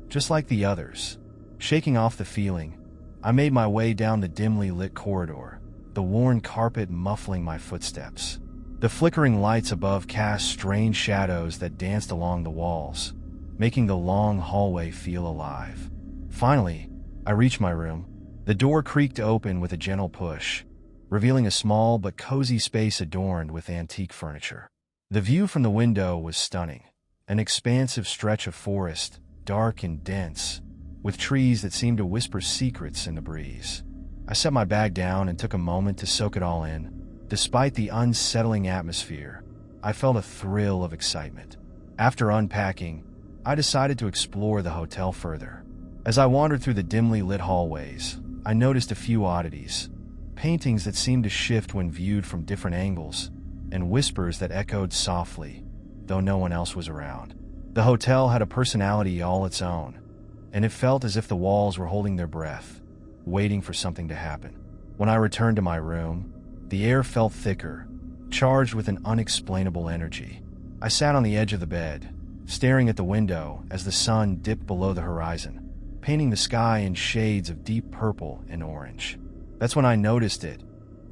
just like the others. Shaking off the feeling, I made my way down the dimly lit corridor, the worn carpet muffling my footsteps. The flickering lights above cast strange shadows that danced along the walls, making the long hallway feel alive. Finally, I reached my room. The door creaked open with a gentle push, revealing a small but cozy space adorned with antique furniture. The view from the window was stunning, an expansive stretch of forest, dark and dense, with trees that seemed to whisper secrets in the breeze. I set my bag down and took a moment to soak it all in. Despite the unsettling atmosphere, I felt a thrill of excitement. After unpacking, I decided to explore the hotel further. As I wandered through the dimly lit hallways, I noticed a few oddities, paintings that seemed to shift when viewed from different angles, and whispers that echoed softly, though no one else was around. The hotel had a personality all its own, and it felt as if the walls were holding their breath, waiting for something to happen. When I returned to my room, the air felt thicker, charged with an unexplainable energy. I sat on the edge of the bed, staring at the window as the sun dipped below the horizon, painting the sky in shades of deep purple and orange. That's when I noticed it,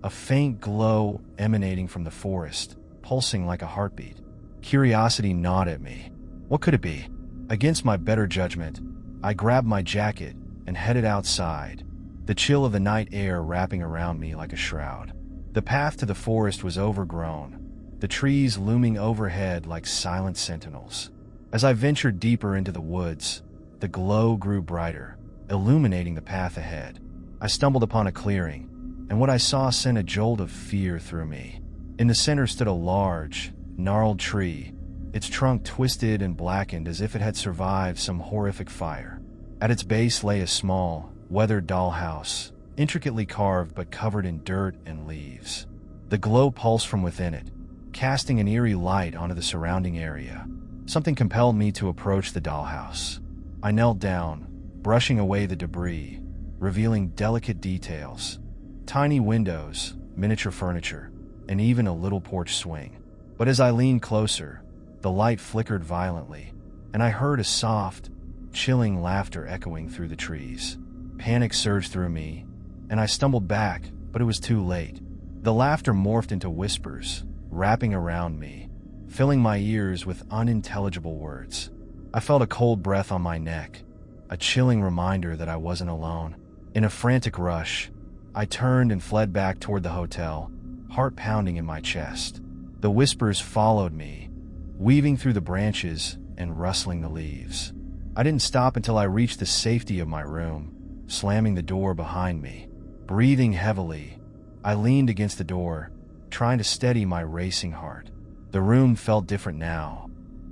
a faint glow emanating from the forest, pulsing like a heartbeat. Curiosity gnawed at me. What could it be? Against my better judgment, I grabbed my jacket and headed outside, the chill of the night air wrapping around me like a shroud. The path to the forest was overgrown, the trees looming overhead like silent sentinels. As I ventured deeper into the woods, the glow grew brighter, illuminating the path ahead. I stumbled upon a clearing, and what I saw sent a jolt of fear through me. In the center stood a large, gnarled tree, its trunk twisted and blackened as if it had survived some horrific fire. At its base lay a small, weathered dollhouse, intricately carved but covered in dirt and leaves. The glow pulsed from within it, casting an eerie light onto the surrounding area. Something compelled me to approach the dollhouse. I knelt down, brushing away the debris, revealing delicate details: tiny windows, miniature furniture, and even a little porch swing. But as I leaned closer, the light flickered violently, and I heard a soft, chilling laughter echoing through the trees. Panic surged through me, and I stumbled back, but it was too late. The laughter morphed into whispers, wrapping around me, filling my ears with unintelligible words. I felt a cold breath on my neck, a chilling reminder that I wasn't alone. In a frantic rush, I turned and fled back toward the hotel, heart pounding in my chest. The whispers followed me, weaving through the branches and rustling the leaves. I didn't stop until I reached the safety of my room, slamming the door behind me. Breathing heavily, I leaned against the door, trying to steady my racing heart. The room felt different now,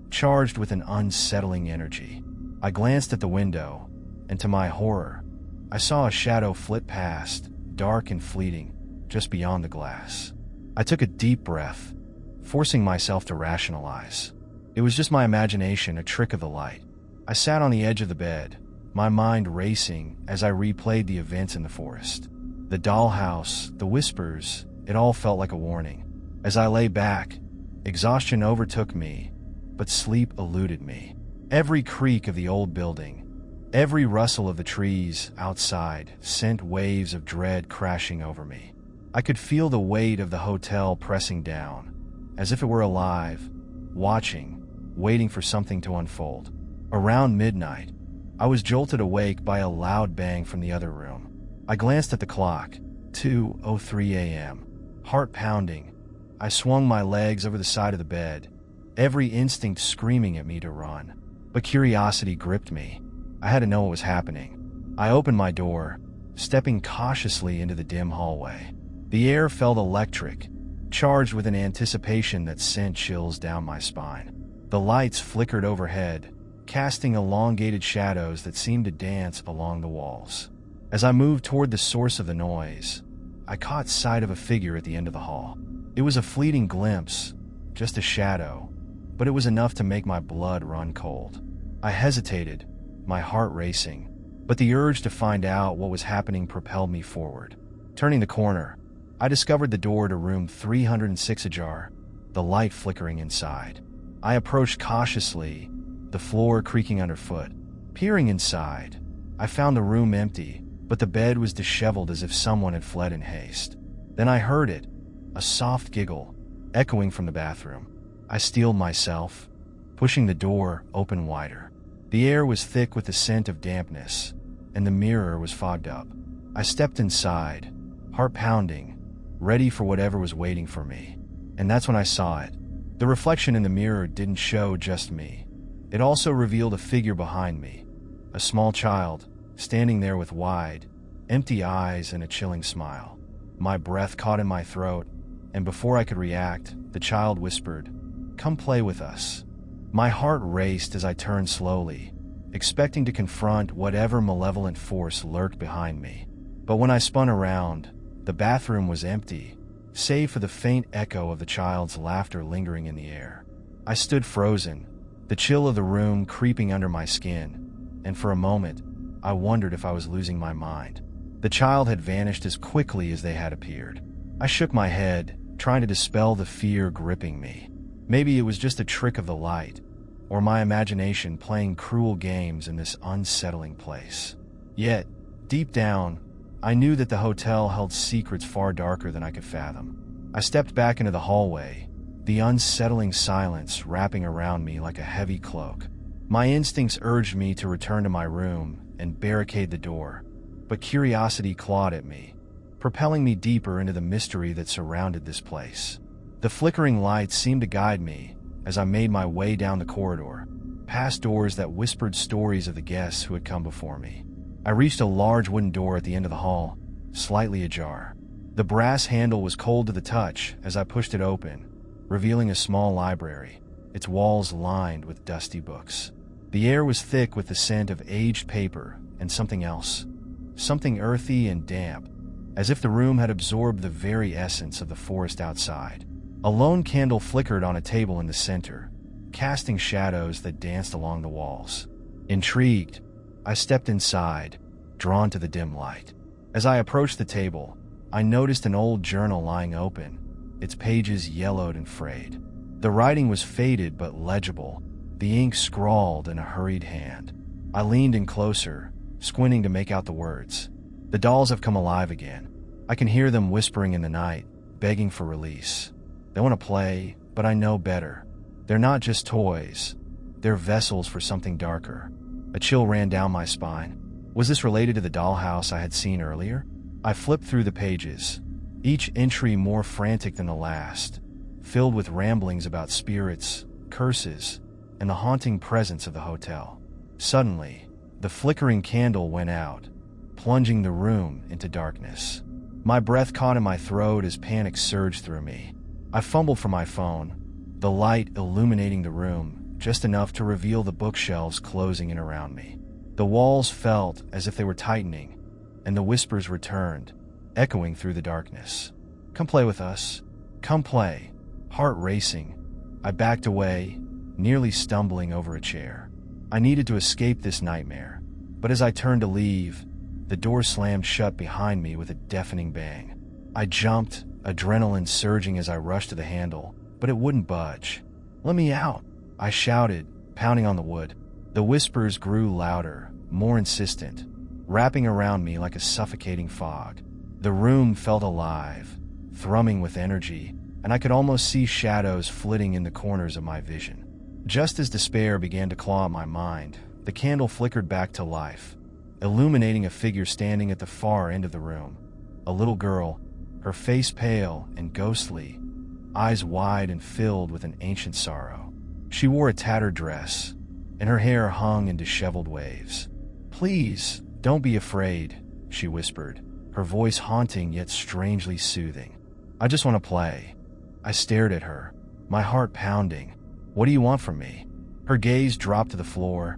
charged with an unsettling energy. I glanced at the window, and to my horror, I saw a shadow flit past, dark and fleeting, just beyond the glass. I took a deep breath, forcing myself to rationalize. It was just my imagination, a trick of the light. I sat on the edge of the bed, my mind racing as I replayed the events in the forest. The dollhouse, the whispers, it all felt like a warning. As I lay back, exhaustion overtook me, but sleep eluded me. Every creak of the old building, every rustle of the trees outside sent waves of dread crashing over me. I could feel the weight of the hotel pressing down, as if it were alive, watching, waiting for something to unfold. Around midnight, I was jolted awake by a loud bang from the other room. I glanced at the clock, 2:03 a.m. Heart pounding, I swung my legs over the side of the bed, every instinct screaming at me to run. But curiosity gripped me. I had to know what was happening. I opened my door, stepping cautiously into the dim hallway. The air felt electric, charged with an anticipation that sent chills down my spine. The lights flickered overhead, casting elongated shadows that seemed to dance along the walls. As I moved toward the source of the noise, I caught sight of a figure at the end of the hall. It was a fleeting glimpse, just a shadow, but it was enough to make my blood run cold. I hesitated, my heart racing, but the urge to find out what was happening propelled me forward. Turning the corner, I discovered the door to room 306 ajar, the light flickering inside. I approached cautiously, the floor creaking underfoot. Peering inside, I found the room empty, but the bed was disheveled as if someone had fled in haste. Then I heard it, a soft giggle, echoing from the bathroom. I steeled myself, pushing the door open wider. The air was thick with the scent of dampness, and the mirror was fogged up. I stepped inside, heart pounding, ready for whatever was waiting for me. And that's when I saw it. The reflection in the mirror didn't show just me. It also revealed a figure behind me, a small child, standing there with wide, empty eyes and a chilling smile. My breath caught in my throat, and before I could react, the child whispered, "Come play with us." My heart raced as I turned slowly, expecting to confront whatever malevolent force lurked behind me. But when I spun around, the bathroom was empty, save for the faint echo of the child's laughter lingering in the air. I stood frozen, the chill of the room creeping under my skin, and for a moment, I wondered if I was losing my mind. The child had vanished as quickly as they had appeared. I shook my head, trying to dispel the fear gripping me. Maybe it was just a trick of the light, or my imagination playing cruel games in this unsettling place. Yet, deep down, I knew that the hotel held secrets far darker than I could fathom. I stepped back into the hallway, the unsettling silence wrapping around me like a heavy cloak. My instincts urged me to return to my room and barricade the door, but curiosity clawed at me, propelling me deeper into the mystery that surrounded this place. The flickering lights seemed to guide me as I made my way down the corridor, past doors that whispered stories of the guests who had come before me. I reached a large wooden door at the end of the hall, slightly ajar. The brass handle was cold to the touch as I pushed it open, revealing a small library, its walls lined with dusty books. The air was thick with the scent of aged paper and something else, something earthy and damp, as if the room had absorbed the very essence of the forest outside. A lone candle flickered on a table in the center, casting shadows that danced along the walls. Intrigued, I stepped inside, drawn to the dim light. As I approached the table, I noticed an old journal lying open, its pages yellowed and frayed. The writing was faded but legible, the ink scrawled in a hurried hand. I leaned in closer, squinting to make out the words. "The dolls have come alive again. I can hear them whispering in the night, begging for release. They want to play, but I know better. They're not just toys. They're vessels for something darker." A chill ran down my spine. Was this related to the dollhouse I had seen earlier? I flipped through the pages, each entry more frantic than the last, filled with ramblings about spirits, curses, and the haunting presence of the hotel. Suddenly, the flickering candle went out, plunging the room into darkness. My breath caught in my throat as panic surged through me. I fumbled for my phone, the light illuminating the room just enough to reveal the bookshelves closing in around me. The walls felt as if they were tightening, and the whispers returned, echoing through the darkness. "Come play with us. Come play." Heart racing, I backed away, nearly stumbling over a chair. I needed to escape this nightmare, but as I turned to leave, the door slammed shut behind me with a deafening bang. I jumped, adrenaline surging as I rushed to the handle, but it wouldn't budge. "Let me out," I shouted, pounding on the wood. The whispers grew louder, more insistent, wrapping around me like a suffocating fog. The room felt alive, thrumming with energy, and I could almost see shadows flitting in the corners of my vision. Just as despair began to claw at my mind, the candle flickered back to life, illuminating a figure standing at the far end of the room. A little girl, her face pale and ghostly, eyes wide and filled with an ancient sorrow. She wore a tattered dress, and her hair hung in disheveled waves. "Please, don't be afraid," she whispered, her voice haunting yet strangely soothing. "I just want to play." I stared at her, my heart pounding. "What do you want from me?" Her gaze dropped to the floor,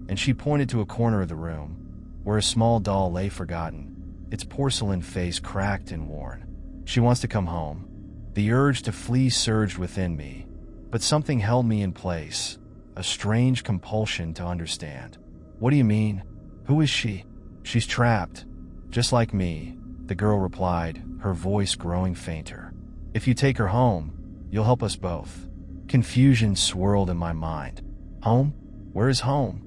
and she pointed to a corner of the room, where a small doll lay forgotten, its porcelain face cracked and worn. "She wants to come home." The urge to flee surged within me, but something held me in place, a strange compulsion to understand. "What do you mean? Who is she?" "She's trapped, just like me," the girl replied, her voice growing fainter. "If you take her home, you'll help us both." Confusion swirled in my mind. "Home? Where is home?"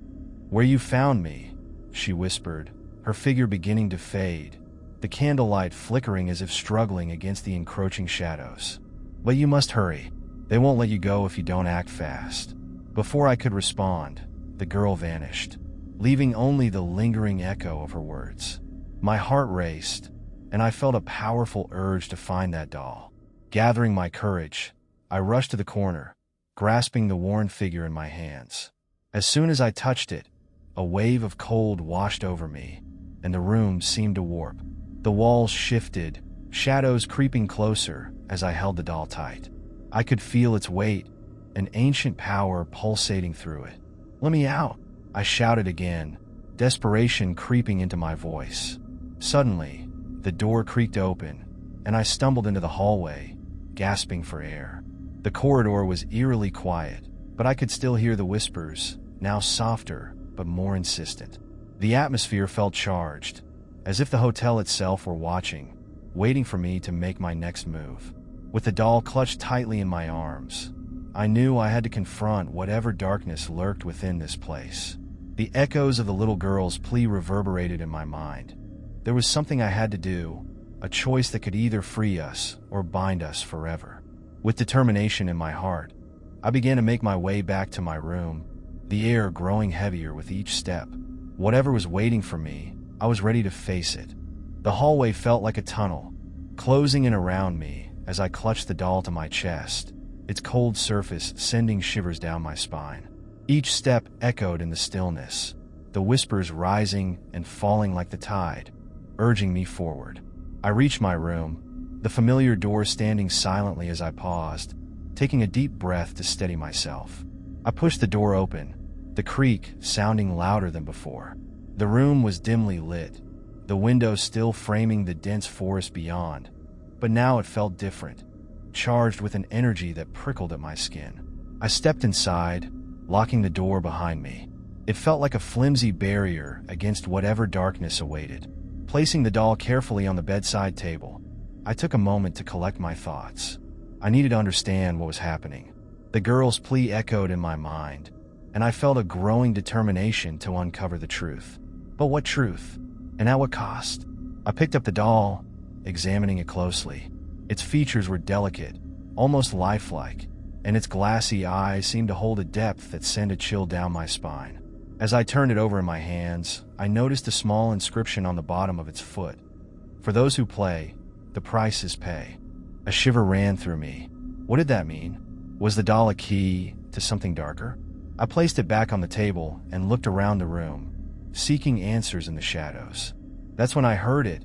"Where you found me," she whispered, her figure beginning to fade, the candlelight flickering as if struggling against the encroaching shadows. But you must hurry. They won't let you go if you don't act fast." Before I could respond, the girl vanished, leaving only the lingering echo of her words. My heart raced, and I felt a powerful urge to find that doll. Gathering my courage, I rushed to the corner, grasping the worn figure in my hands. As soon as I touched it, a wave of cold washed over me, and the room seemed to warp. The walls shifted, shadows creeping closer as I held the doll tight. I could feel its weight, an ancient power pulsating through it. "Let me out!" I shouted again, desperation creeping into my voice. Suddenly, the door creaked open, and I stumbled into the hallway, gasping for air. The corridor was eerily quiet, but I could still hear the whispers, now softer but more insistent. The atmosphere felt charged, as if the hotel itself were watching, waiting for me to make my next move. With the doll clutched tightly in my arms, I knew I had to confront whatever darkness lurked within this place. The echoes of the little girl's plea reverberated in my mind. There was something I had to do, a choice that could either free us or bind us forever. With determination in my heart, I began to make my way back to my room, the air growing heavier with each step. Whatever was waiting for me, I was ready to face it. The hallway felt like a tunnel, closing in around me as I clutched the doll to my chest, its cold surface sending shivers down my spine. Each step echoed in the stillness, the whispers rising and falling like the tide, urging me forward. I reached my room, the familiar door standing silently as I paused, taking a deep breath to steady myself. I pushed the door open, the creak sounding louder than before. The room was dimly lit, the window still framing the dense forest beyond, but now it felt different, charged with an energy that prickled at my skin. I stepped inside, locking the door behind me. It felt like a flimsy barrier against whatever darkness awaited. Placing the doll carefully on the bedside table, I took a moment to collect my thoughts. I needed to understand what was happening. The girl's plea echoed in my mind, and I felt a growing determination to uncover the truth. But what truth? And at what cost? I picked up the doll, examining it closely. Its features were delicate, almost lifelike, and its glassy eyes seemed to hold a depth that sent a chill down my spine. As I turned it over in my hands, I noticed a small inscription on the bottom of its foot. "For those who play, the price is pay." A shiver ran through me. What did that mean? Was the doll a key to something darker? I placed it back on the table and looked around the room, seeking answers in the shadows. That's when I heard it,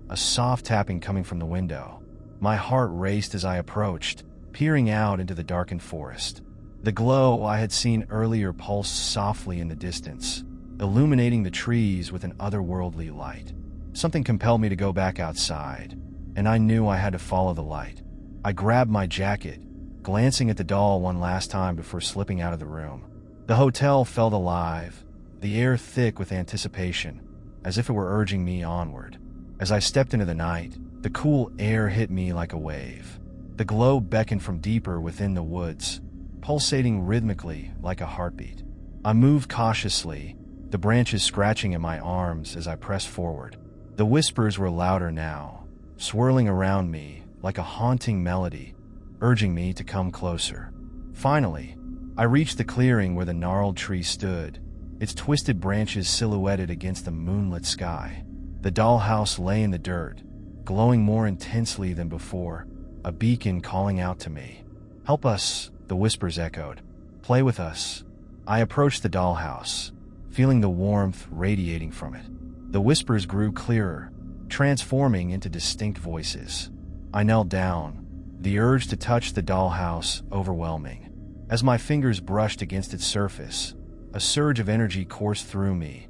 a soft tapping coming from the window. My heart raced as I approached, peering out into the darkened forest. The glow I had seen earlier pulsed softly in the distance, illuminating the trees with an otherworldly light. Something compelled me to go back outside, and I knew I had to follow the light. I grabbed my jacket, glancing at the doll one last time before slipping out of the room. The hotel felt alive, the air thick with anticipation, as if it were urging me onward. As I stepped into the night, the cool air hit me like a wave. The glow beckoned from deeper within the woods, pulsating rhythmically like a heartbeat. I moved cautiously, the branches scratching at my arms as I pressed forward. The whispers were louder now, swirling around me like a haunting melody, urging me to come closer. Finally, I reached the clearing where the gnarled tree stood, its twisted branches silhouetted against the moonlit sky. The dollhouse lay in the dirt, glowing more intensely than before, a beacon calling out to me. "Help us," the whispers echoed. "Play with us." I approached the dollhouse, feeling the warmth radiating from it. The whispers grew clearer, transforming into distinct voices. I knelt down, the urge to touch the dollhouse overwhelming. As my fingers brushed against its surface, a surge of energy coursed through me,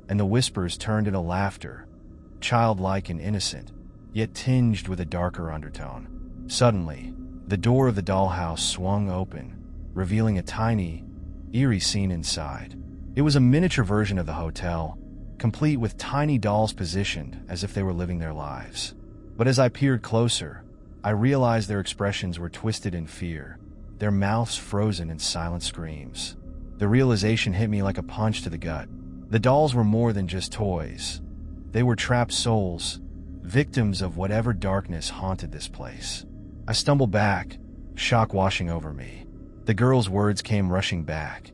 and the whispers turned into laughter, childlike and innocent, yet tinged with a darker undertone. Suddenly, the door of the dollhouse swung open, revealing a tiny, eerie scene inside. It was a miniature version of the hotel, complete with tiny dolls positioned as if they were living their lives. But as I peered closer, I realized their expressions were twisted in fear, their mouths frozen in silent screams. The realization hit me like a punch to the gut. The dolls were more than just toys. They were trapped souls, victims of whatever darkness haunted this place. I stumbled back, shock washing over me. The girl's words came rushing back.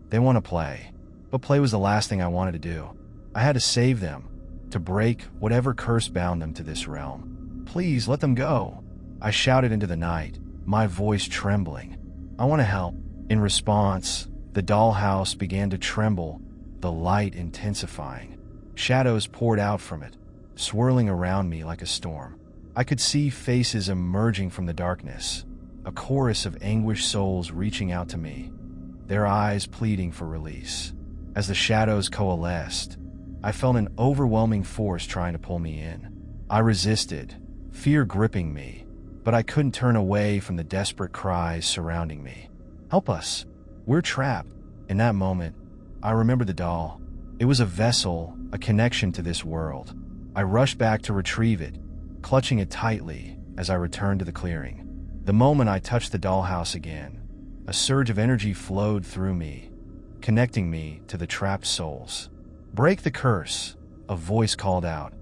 They want to play, but play was the last thing I wanted to do. I had to save them, to break whatever curse bound them to this realm. Please let them go. I shouted into the night, my voice trembling. I want to help. In response, the dollhouse began to tremble, the light intensifying. Shadows poured out from it, swirling around me like a storm. I could see faces emerging from the darkness, a chorus of anguished souls reaching out to me, their eyes pleading for release. As the shadows coalesced, I felt an overwhelming force trying to pull me in. I resisted, fear gripping me, but I couldn't turn away from the desperate cries surrounding me. Help us! We're trapped. In that moment, I remembered the doll. It was a vessel, a connection to this world. I rushed back to retrieve it, clutching it tightly as I returned to the clearing. The moment I touched the dollhouse again, a surge of energy flowed through me, connecting me to the trapped souls. Break the curse, a voice called out,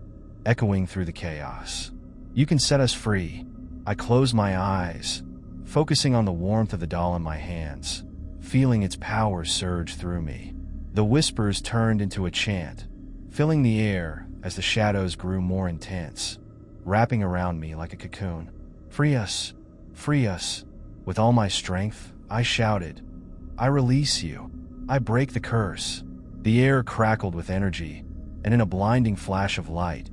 echoing through the chaos. You can set us free. I closed my eyes, focusing on the warmth of the doll in my hands, feeling its power surge through me. The whispers turned into a chant, filling the air as the shadows grew more intense, wrapping around me like a cocoon. Free us! Free us! With all my strength, I shouted. I release you. I break the curse. The air crackled with energy, and in a blinding flash of light,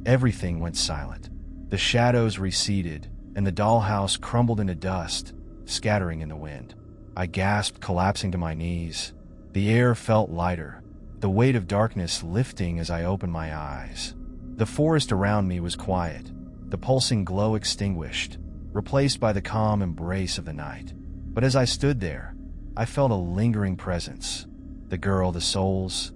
everything went silent. The shadows receded, and the dollhouse crumbled into dust, scattering in the wind. I gasped, collapsing to my knees. The air felt lighter, the weight of darkness lifting as I opened my eyes. The forest around me was quiet, the pulsing glow extinguished, replaced by the calm embrace of the night. But as I stood there, I felt a lingering presence. The girl, the souls,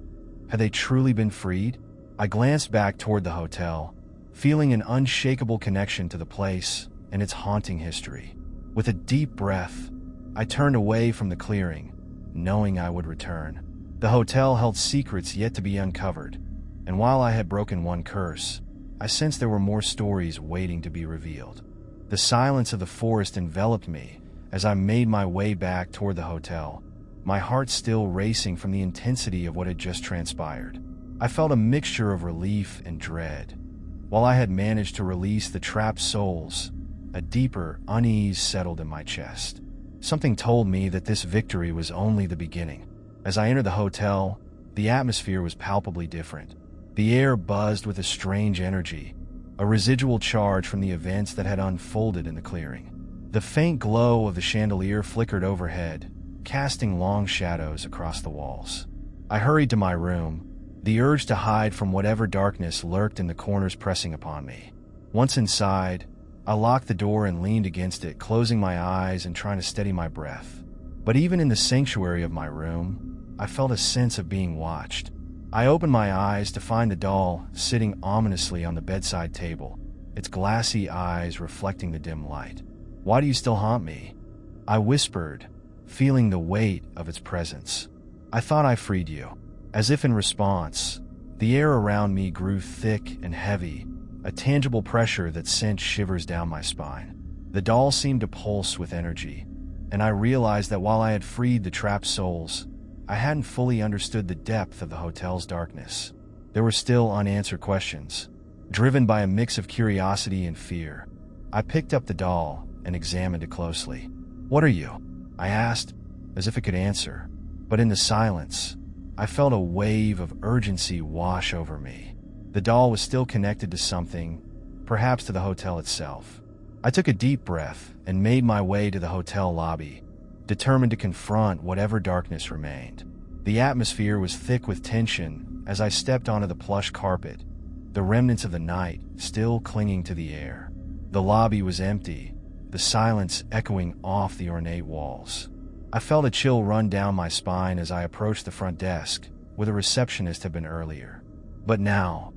had they truly been freed? I glanced back toward the hotel, feeling an unshakable connection to the place and its haunting history. With a deep breath, I turned away from the clearing, knowing I would return. The hotel held secrets yet to be uncovered, and while I had broken one curse, I sensed there were more stories waiting to be revealed. The silence of the forest enveloped me as I made my way back toward the hotel, my heart still racing from the intensity of what had just transpired. I felt a mixture of relief and dread. While I had managed to release the trapped souls, a deeper unease settled in my chest. Something told me that this victory was only the beginning. As I entered the hotel, the atmosphere was palpably different. The air buzzed with a strange energy, a residual charge from the events that had unfolded in the clearing. The faint glow of the chandelier flickered overhead, casting long shadows across the walls. I hurried to my room, the urge to hide from whatever darkness lurked in the corners pressing upon me. Once inside, I locked the door and leaned against it, closing my eyes and trying to steady my breath. But even in the sanctuary of my room, I felt a sense of being watched. I opened my eyes to find the doll sitting ominously on the bedside table, its glassy eyes reflecting the dim light. "Why do you still haunt me?" I whispered, feeling the weight of its presence. "I thought I freed you." As if in response, the air around me grew thick and heavy, a tangible pressure that sent shivers down my spine. The doll seemed to pulse with energy, and I realized that while I had freed the trapped souls, I hadn't fully understood the depth of the hotel's darkness. There were still unanswered questions, driven by a mix of curiosity and fear. I picked up the doll and examined it closely. "What are you?" I asked, as if it could answer. But in the silence, I felt a wave of urgency wash over me. The doll was still connected to something, perhaps to the hotel itself. I took a deep breath and made my way to the hotel lobby, determined to confront whatever darkness remained. The atmosphere was thick with tension as I stepped onto the plush carpet, the remnants of the night still clinging to the air. The lobby was empty, the silence echoing off the ornate walls. I felt a chill run down my spine as I approached the front desk, where the receptionist had been earlier. But now,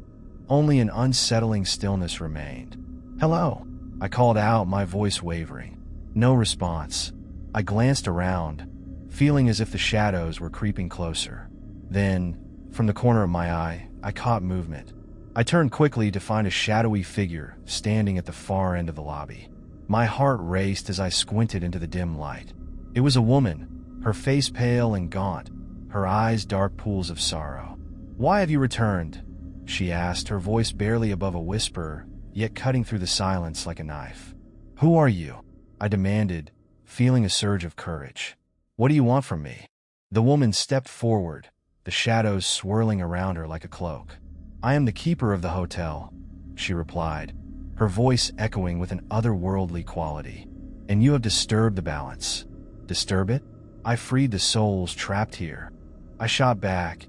only an unsettling stillness remained. "Hello," I called out, my voice wavering. No response. I glanced around, feeling as if the shadows were creeping closer. Then, from the corner of my eye, I caught movement. I turned quickly to find a shadowy figure standing at the far end of the lobby. My heart raced as I squinted into the dim light. It was a woman, her face pale and gaunt, her eyes dark pools of sorrow. "Why have you returned?" she asked, her voice barely above a whisper, yet cutting through the silence like a knife. "Who are you?" I demanded, feeling a surge of courage. "What do you want from me?" The woman stepped forward, the shadows swirling around her like a cloak. "I am the keeper of the hotel," she replied, her voice echoing with an otherworldly quality. "And you have disturbed the balance." "Disturb it? I freed the souls trapped here." I shot back,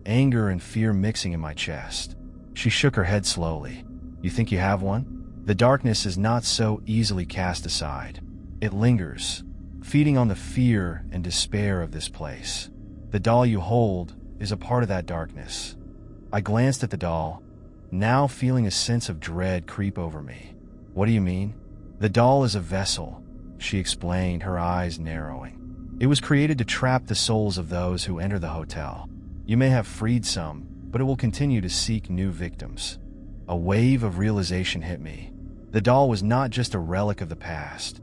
anger and fear mixing in my chest. She shook her head slowly. "You think you have one? The darkness is not so easily cast aside. It lingers, feeding on the fear and despair of this place. The doll you hold is a part of that darkness." I glanced at the doll, now feeling a sense of dread creep over me. "What do you mean?" "The doll is a vessel," she explained, her eyes narrowing. "It was created to trap the souls of those who enter the hotel. You may have freed some, but it will continue to seek new victims." A wave of realization hit me. The doll was not just a relic of the past.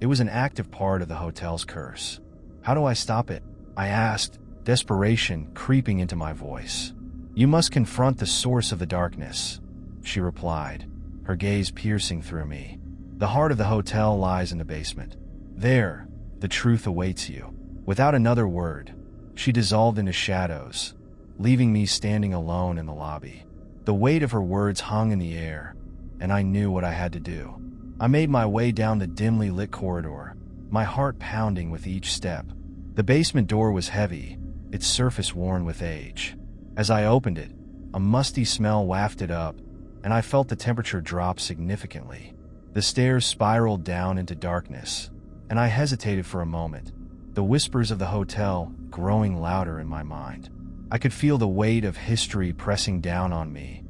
It was an active part of the hotel's curse. "How do I stop it?" I asked, desperation creeping into my voice. "You must confront the source of the darkness," she replied, her gaze piercing through me. "The heart of the hotel lies in the basement. There, the truth awaits you." Without another word, she dissolved into shadows, leaving me standing alone in the lobby. The weight of her words hung in the air, and I knew what I had to do. I made my way down the dimly lit corridor, my heart pounding with each step. The basement door was heavy, its surface worn with age. As I opened it, a musty smell wafted up, and I felt the temperature drop significantly. The stairs spiraled down into darkness, and I hesitated for a moment, the whispers of the hotel growing louder in my mind. I could feel the weight of history pressing down on me,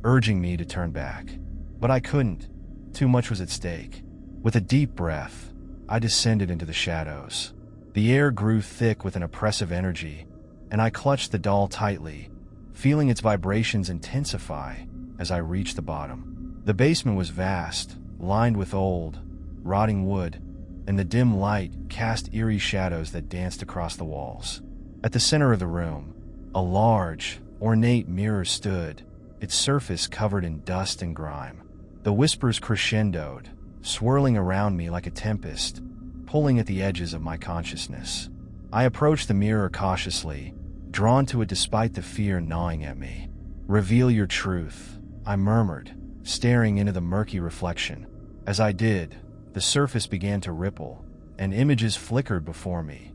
urging me to turn back. But I couldn't. Too much was at stake. With a deep breath, I descended into the shadows. The air grew thick with an oppressive energy, and I clutched the doll tightly, feeling its vibrations intensify as I reached the bottom. The basement was vast, lined with old, rotting wood, and the dim light cast eerie shadows that danced across the walls. At the center of the room, a large, ornate mirror stood, its surface covered in dust and grime. The whispers crescendoed, swirling around me like a tempest, pulling at the edges of my consciousness. I approached the mirror cautiously, drawn to it despite the fear gnawing at me. "Reveal your truth," I murmured, staring into the murky reflection. As I did, the surface began to ripple, and images flickered before me.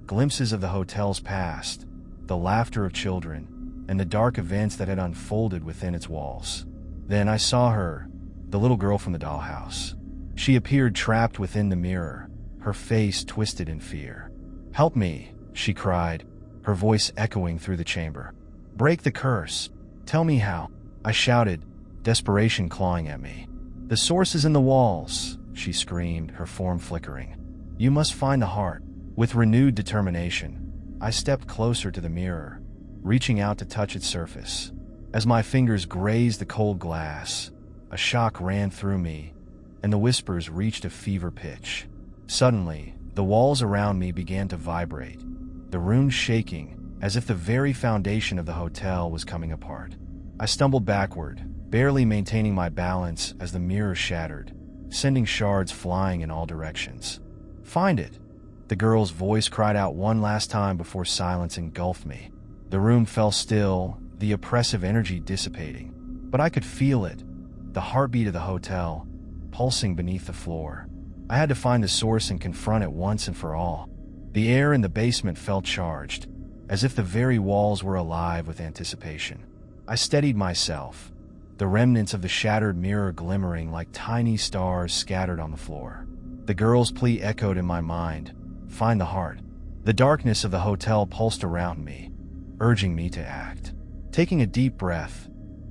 Glimpses of the hotel's past, the laughter of children, and the dark events that had unfolded within its walls. Then I saw her, the little girl from the dollhouse. She appeared trapped within the mirror, her face twisted in fear. "Help me," she cried, her voice echoing through the chamber. "Break the curse. Tell me how," I shouted, desperation clawing at me. "The source is in the walls," she screamed, her form flickering. "You must find the heart." With renewed determination, I stepped closer to the mirror, reaching out to touch its surface. As my fingers grazed the cold glass, a shock ran through me, and the whispers reached a fever pitch. Suddenly, the walls around me began to vibrate, the room shaking as if the very foundation of the hotel was coming apart. I stumbled backward, barely maintaining my balance as the mirror shattered, sending shards flying in all directions. "Find it!" The girl's voice cried out one last time before silence engulfed me. The room fell still, the oppressive energy dissipating. But I could feel it, the heartbeat of the hotel, pulsing beneath the floor. I had to find the source and confront it once and for all. The air in the basement felt charged, as if the very walls were alive with anticipation. I steadied myself, the remnants of the shattered mirror glimmering like tiny stars scattered on the floor. The girl's plea echoed in my mind, "Find the heart." The darkness of the hotel pulsed around me, urging me to act. Taking a deep breath,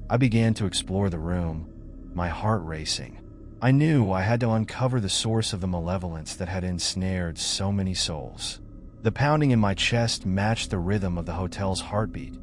I began to explore the room, my heart racing. I knew I had to uncover the source of the malevolence that had ensnared so many souls. The pounding in my chest matched the rhythm of the hotel's heartbeat,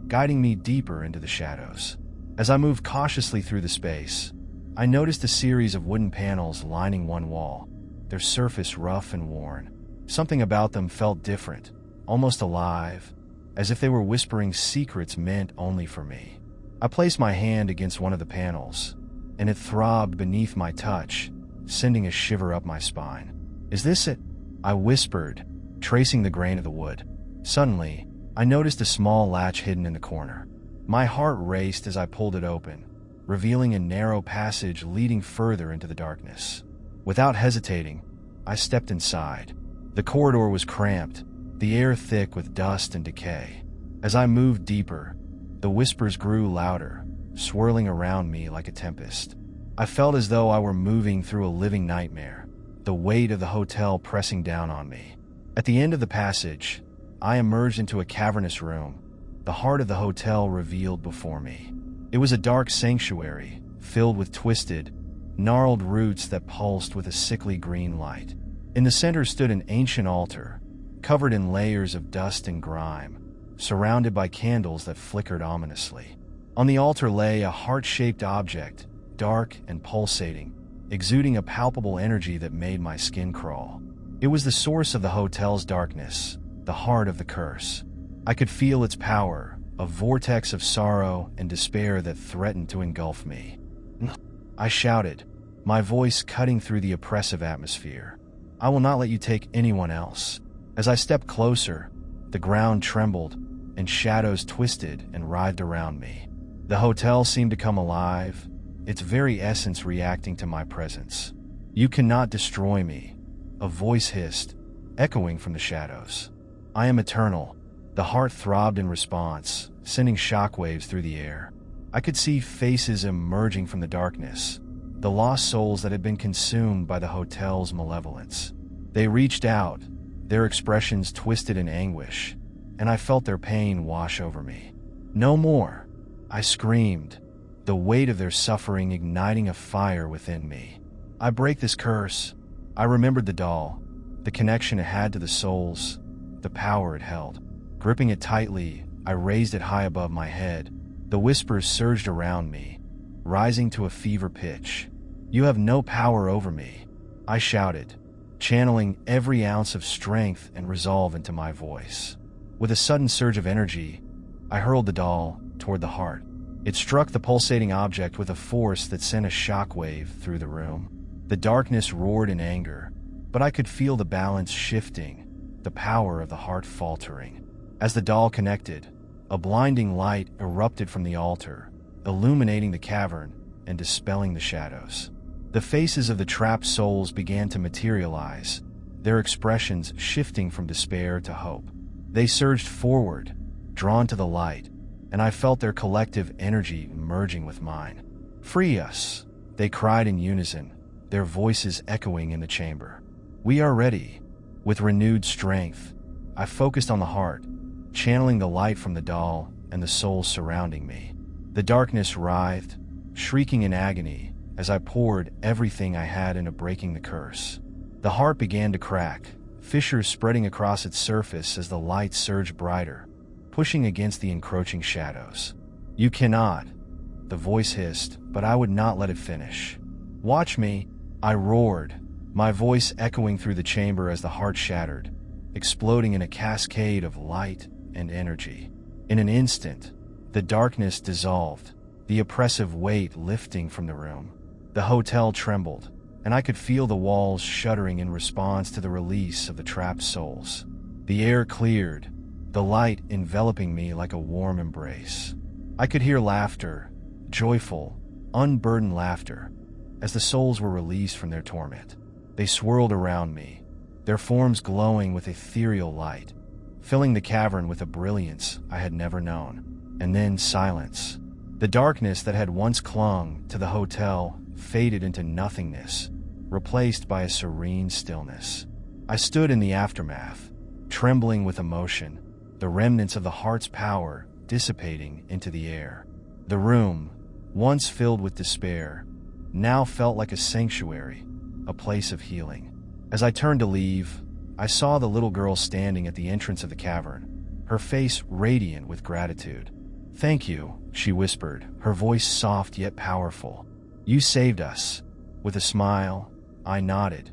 guiding me deeper into the shadows. As I moved cautiously through the space, I noticed a series of wooden panels lining one wall, their surface rough and worn. Something about them felt different, almost alive, as if they were whispering secrets meant only for me. I placed my hand against one of the panels, and it throbbed beneath my touch, sending a shiver up my spine. "Is this it?" I whispered, tracing the grain of the wood. Suddenly, I noticed a small latch hidden in the corner. My heart raced as I pulled it open, revealing a narrow passage leading further into the darkness. Without hesitating, I stepped inside. The corridor was cramped, the air thick with dust and decay. As I moved deeper, the whispers grew louder, swirling around me like a tempest. I felt as though I were moving through a living nightmare, the weight of the hotel pressing down on me. At the end of the passage, I emerged into a cavernous room, the heart of the hotel revealed before me. It was a dark sanctuary, filled with twisted, gnarled roots that pulsed with a sickly green light. In the center stood an ancient altar, covered in layers of dust and grime, surrounded by candles that flickered ominously. On the altar lay a heart-shaped object, dark and pulsating, exuding a palpable energy that made my skin crawl. It was the source of the hotel's darkness, the heart of the curse. I could feel its power, a vortex of sorrow and despair that threatened to engulf me. I shouted, my voice cutting through the oppressive atmosphere. "I will not let you take anyone else." As I stepped closer, the ground trembled, and shadows twisted and writhed around me. The hotel seemed to come alive, its very essence reacting to my presence. "You cannot destroy me," a voice hissed, echoing from the shadows. "I am eternal." The heart throbbed in response, sending shockwaves through the air. I could see faces emerging from the darkness, the lost souls that had been consumed by the hotel's malevolence. They reached out, their expressions twisted in anguish, and I felt their pain wash over me. "No more!" I screamed, the weight of their suffering igniting a fire within me. "I break this curse." I remembered the doll, the connection it had to the souls, the power it held. Gripping it tightly, I raised it high above my head. The whispers surged around me, rising to a fever pitch. "You have no power over me," I shouted, channeling every ounce of strength and resolve into my voice. With a sudden surge of energy, I hurled the doll toward the heart. It struck the pulsating object with a force that sent a shockwave through the room. The darkness roared in anger, but I could feel the balance shifting, the power of the heart faltering. As the doll connected, a blinding light erupted from the altar, illuminating the cavern and dispelling the shadows. The faces of the trapped souls began to materialize, their expressions shifting from despair to hope. They surged forward, drawn to the light, and I felt their collective energy merging with mine. "Free us," they cried in unison, their voices echoing in the chamber. "We are ready." With renewed strength, I focused on the heart, channeling the light from the doll and the souls surrounding me. The darkness writhed, shrieking in agony as I poured everything I had into breaking the curse. The heart began to crack, fissures spreading across its surface as the light surged brighter, pushing against the encroaching shadows. "You cannot," the voice hissed, but I would not let it finish. "Watch me," I roared, my voice echoing through the chamber as the heart shattered, exploding in a cascade of light and energy. In an instant, the darkness dissolved, the oppressive weight lifting from the room. The hotel trembled, and I could feel the walls shuddering in response to the release of the trapped souls. The air cleared, the light enveloping me like a warm embrace. I could hear laughter, joyful, unburdened laughter, as the souls were released from their torment. They swirled around me, their forms glowing with ethereal light, filling the cavern with a brilliance I had never known. And then silence. The darkness that had once clung to the hotel faded into nothingness, replaced by a serene stillness. I stood in the aftermath, trembling with emotion, the remnants of the heart's power dissipating into the air. The room, once filled with despair, now felt like a sanctuary, a place of healing. As I turned to leave, I saw the little girl standing at the entrance of the cavern, her face radiant with gratitude. "Thank you," she whispered, her voice soft yet powerful. "You saved us." With a smile, I nodded,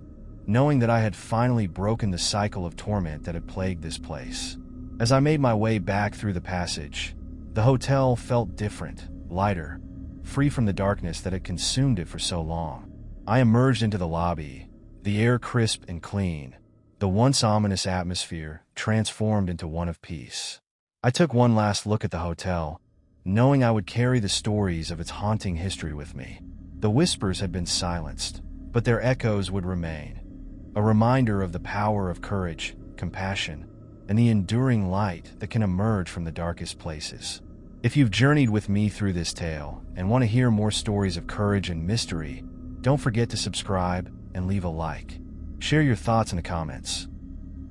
knowing that I had finally broken the cycle of torment that had plagued this place. As I made my way back through the passage, the hotel felt different, lighter, free from the darkness that had consumed it for so long. I emerged into the lobby, the air crisp and clean, the once ominous atmosphere transformed into one of peace. I took one last look at the hotel, knowing I would carry the stories of its haunting history with me. The whispers had been silenced, but their echoes would remain, a reminder of the power of courage, compassion, and the enduring light that can emerge from the darkest places. If you've journeyed with me through this tale and want to hear more stories of courage and mystery, don't forget to subscribe and leave a like. Share your thoughts in the comments.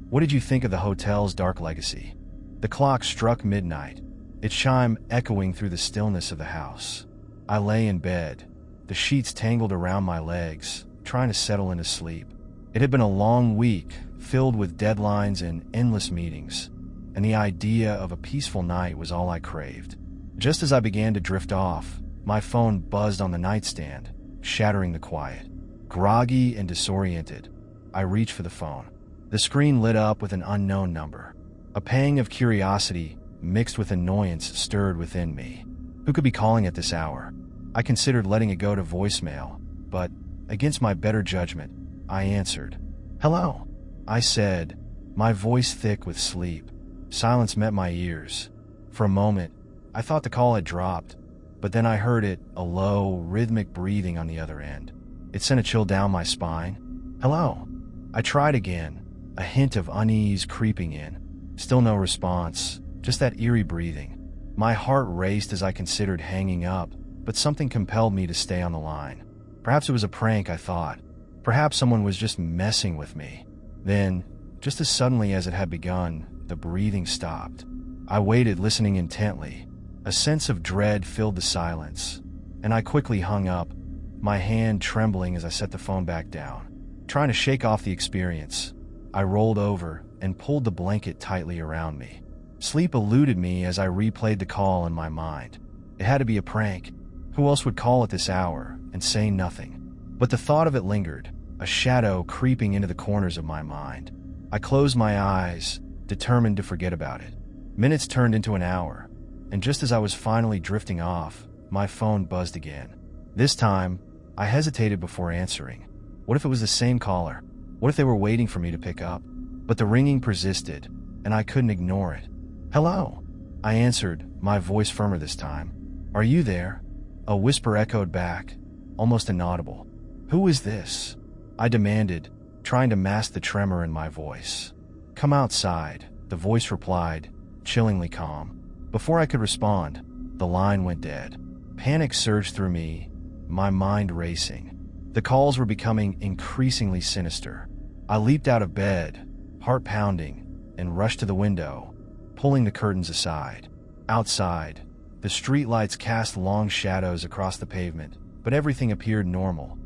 What did you think of the hotel's dark legacy? The clock struck midnight, its chime echoing through the stillness of the house. I lay in bed, the sheets tangled around my legs, trying to settle into sleep. It had been a long week, filled with deadlines and endless meetings, and the idea of a peaceful night was all I craved. Just as I began to drift off, my phone buzzed on the nightstand, shattering the quiet. Groggy and disoriented, I reached for the phone. The screen lit up with an unknown number. A pang of curiosity mixed with annoyance stirred within me. Who could be calling at this hour? I considered letting it go to voicemail, but, against my better judgment, I answered. "Hello," I said, my voice thick with sleep. Silence met my ears. For a moment, I thought the call had dropped, but then I heard it, a low, rhythmic breathing on the other end. It sent a chill down my spine. "Hello." I tried again, a hint of unease creeping in. Still no response, just that eerie breathing. My heart raced as I considered hanging up, but something compelled me to stay on the line. Perhaps it was a prank, I thought. Perhaps someone was just messing with me. Then, just as suddenly as it had begun, the breathing stopped. I waited, listening intently. A sense of dread filled the silence, and I quickly hung up, my hand trembling as I set the phone back down. Trying to shake off the experience, I rolled over and pulled the blanket tightly around me. Sleep eluded me as I replayed the call in my mind. It had to be a prank. Who else would call at this hour and say nothing? But the thought of it lingered, a shadow creeping into the corners of my mind. I closed my eyes, determined to forget about it. Minutes turned into an hour, and just as I was finally drifting off, my phone buzzed again. This time, I hesitated before answering. What if it was the same caller? What if they were waiting for me to pick up? But the ringing persisted, and I couldn't ignore it. "Hello," I answered, my voice firmer this time. "Are you there?" A whisper echoed back, almost inaudible. "Who is this?" I demanded, trying to mask the tremor in my voice. "Come outside," the voice replied, chillingly calm. Before I could respond, the line went dead. Panic surged through me, my mind racing. The calls were becoming increasingly sinister. I leaped out of bed, heart pounding, and rushed to the window, pulling the curtains aside. Outside, the streetlights cast long shadows across the pavement, but everything appeared normal.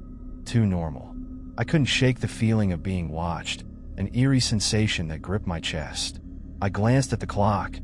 Too normal. I couldn't shake the feeling of being watched, an eerie sensation that gripped my chest. I glanced at the clock.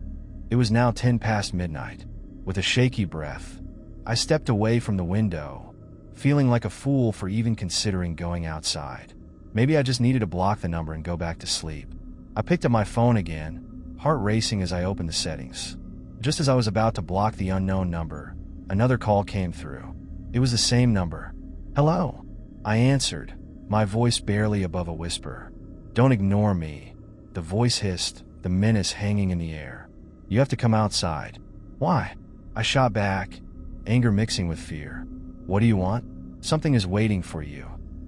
It was now 10 past midnight. With a shaky breath, I stepped away from the window, feeling like a fool for even considering going outside. Maybe I just needed to block the number and go back to sleep. I picked up my phone again, heart racing as I opened the settings. Just as I was about to block the unknown number, another call came through. It was the same number. "Hello," I answered, my voice barely above a whisper. "Don't ignore me," the voice hissed, the menace hanging in the air. "You have to come outside." "Why?" I shot back, anger mixing with fear. "What do you want?" "Something is waiting for you,"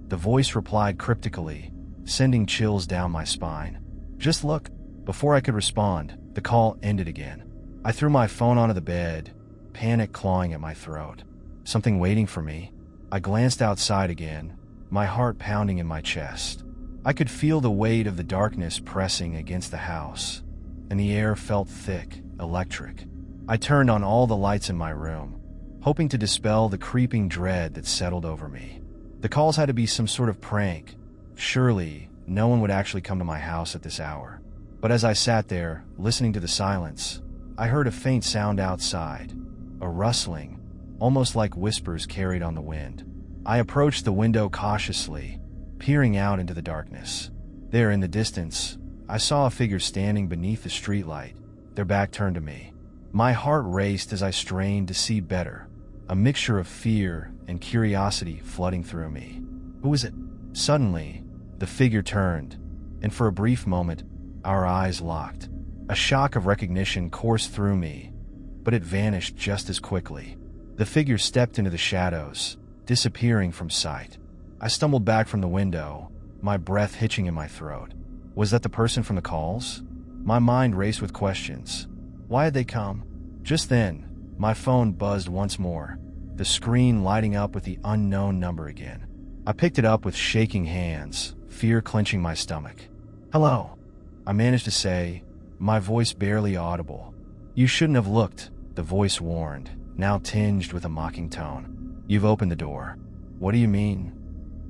the voice replied cryptically, sending chills down my spine. "Just look." Before I could respond, the call ended again. I threw my phone onto the bed, panic clawing at my throat. Something waiting for me? I glanced outside again, my heart pounding in my chest. I could feel the weight of the darkness pressing against the house, and the air felt thick, electric. I turned on all the lights in my room, hoping to dispel the creeping dread that settled over me. The calls had to be some sort of prank. Surely, no one would actually come to my house at this hour. But as I sat there, listening to the silence, I heard a faint sound outside, a rustling, almost like whispers carried on the wind. I approached the window cautiously, peering out into the darkness. There in the distance, I saw a figure standing beneath the streetlight, their back turned to me. My heart raced as I strained to see better, a mixture of fear and curiosity flooding through me. Who is it? Suddenly, the figure turned, and for a brief moment, our eyes locked. A shock of recognition coursed through me, but it vanished just as quickly. The figure stepped into the shadows, disappearing from sight. I stumbled back from the window, my breath hitching in my throat. Was that the person from the calls? My mind raced with questions. Why had they come? Just then, my phone buzzed once more, the screen lighting up with the unknown number again. I picked it up with shaking hands, fear clenching my stomach. "Hello," I managed to say, my voice barely audible. "You shouldn't have looked," the voice warned, now tinged with a mocking tone. "You've opened the door." "What do you mean?"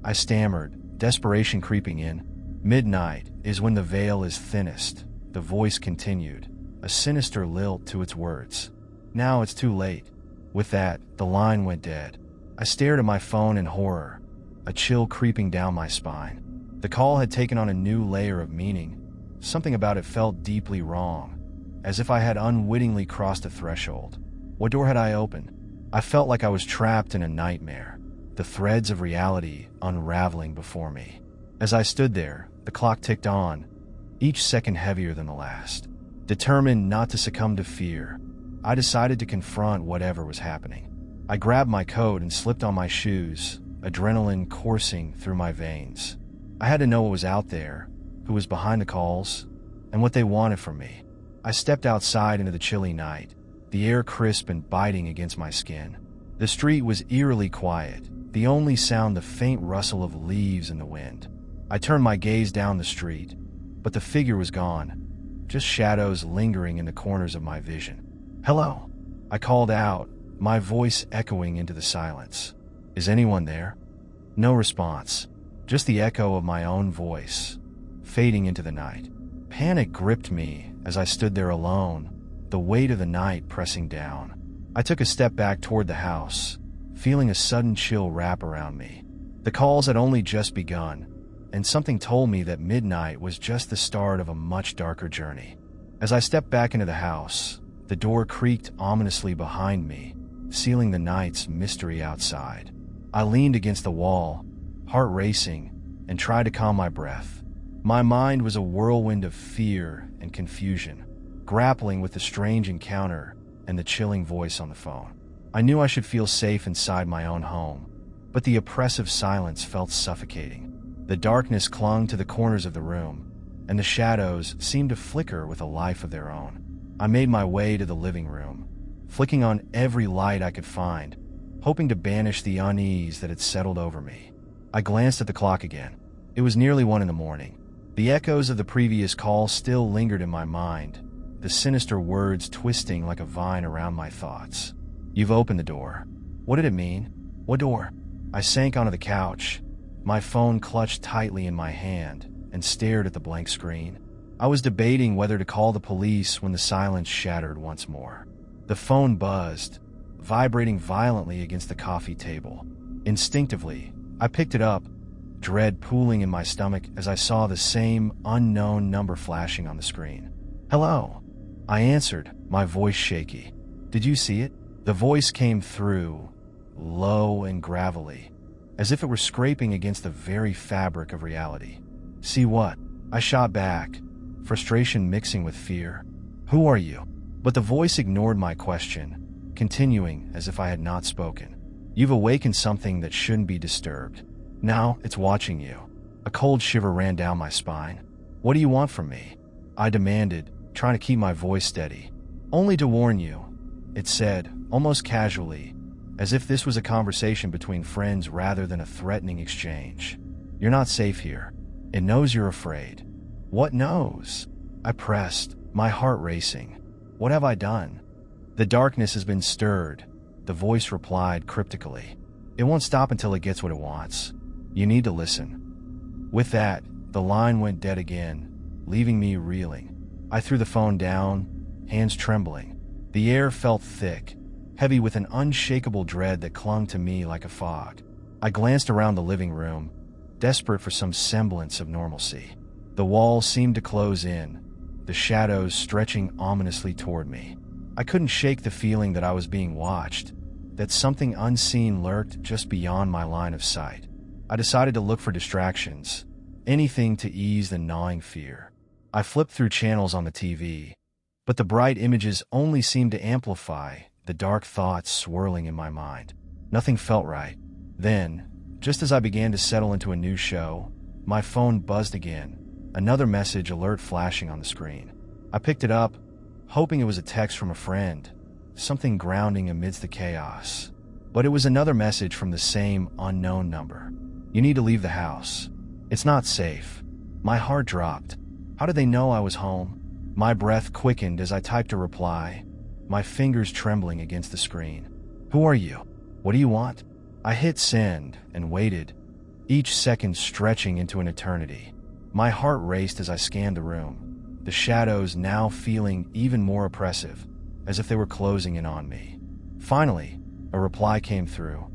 I stammered, desperation creeping in. "Midnight is when the veil is thinnest," the voice continued, a sinister lilt to its words. "Now it's too late." With that, the line went dead. I stared at my phone in horror, a chill creeping down my spine. The call had taken on a new layer of meaning. Something about it felt deeply wrong, as if I had unwittingly crossed a threshold. What door had I opened? I felt like I was trapped in a nightmare, the threads of reality unraveling before me. As I stood there, the clock ticked on, each second heavier than the last. Determined not to succumb to fear, I decided to confront whatever was happening. I grabbed my coat and slipped on my shoes, adrenaline coursing through my veins. I had to know what was out there, who was behind the calls, and what they wanted from me. I stepped outside into the chilly night, the air crisp and biting against my skin. The street was eerily quiet, the only sound the faint rustle of leaves in the wind. I turned my gaze down the street, but the figure was gone, just shadows lingering in the corners of my vision. "Hello," I called out, my voice echoing into the silence. "Is anyone there?" No response, just the echo of my own voice, fading into the night. Panic gripped me as I stood there alone, the weight of the night pressing down. I took a step back toward the house, feeling a sudden chill wrap around me. The calls had only just begun, and something told me that midnight was just the start of a much darker journey. As I stepped back into the house, the door creaked ominously behind me, sealing the night's mystery outside. I leaned against the wall, heart racing, and tried to calm my breath. My mind was a whirlwind of fear and confusion, grappling with the strange encounter and the chilling voice on the phone. I knew I should feel safe inside my own home, but the oppressive silence felt suffocating. The darkness clung to the corners of the room, and the shadows seemed to flicker with a life of their own. I made my way to the living room, flicking on every light I could find, hoping to banish the unease that had settled over me. I glanced at the clock again. It was nearly 1 a.m. The echoes of the previous call still lingered in my mind, the sinister words twisting like a vine around my thoughts. "You've opened the door." What did it mean? What door? I sank onto the couch, my phone clutched tightly in my hand, and stared at the blank screen. I was debating whether to call the police when the silence shattered once more. The phone buzzed, vibrating violently against the coffee table. Instinctively, I picked it up, dread pooling in my stomach as I saw the same unknown number flashing on the screen. "Hello," I answered, my voice shaky. "Did you see it?" The voice came through, low and gravelly, as if it were scraping against the very fabric of reality. "See what?" I shot back, frustration mixing with fear. "Who are you?" But the voice ignored my question, continuing as if I had not spoken. "You've awakened something that shouldn't be disturbed. Now it's watching you." A cold shiver ran down my spine. "What do you want from me?" I demanded, trying to keep my voice steady. "Only to warn you," it said, almost casually, as if this was a conversation between friends rather than a threatening exchange. "You're not safe here. It knows you're afraid." "What knows?" I pressed, my heart racing. "What have I done?" "The darkness has been stirred," the voice replied cryptically. "It won't stop until it gets what it wants. You need to listen." With that, the line went dead again, leaving me reeling. I threw the phone down, hands trembling. The air felt thick, heavy with an unshakable dread that clung to me like a fog. I glanced around the living room, desperate for some semblance of normalcy. The walls seemed to close in, the shadows stretching ominously toward me. I couldn't shake the feeling that I was being watched, that something unseen lurked just beyond my line of sight. I decided to look for distractions, anything to ease the gnawing fear. I flipped through channels on the TV, but the bright images only seemed to amplify the dark thoughts swirling in my mind. Nothing felt right. Then, just as I began to settle into a new show, my phone buzzed again, another message alert flashing on the screen. I picked it up, hoping it was a text from a friend, something grounding amidst the chaos. But it was another message from the same unknown number. You need to leave the house. It's not safe. My heart dropped. How did they know I was home? My breath quickened as I typed a reply, my fingers trembling against the screen. Who are you? What do you want? I hit send and waited, each second stretching into an eternity. My heart raced as I scanned the room, the shadows now feeling even more oppressive, as if they were closing in on me. Finally, a reply came through.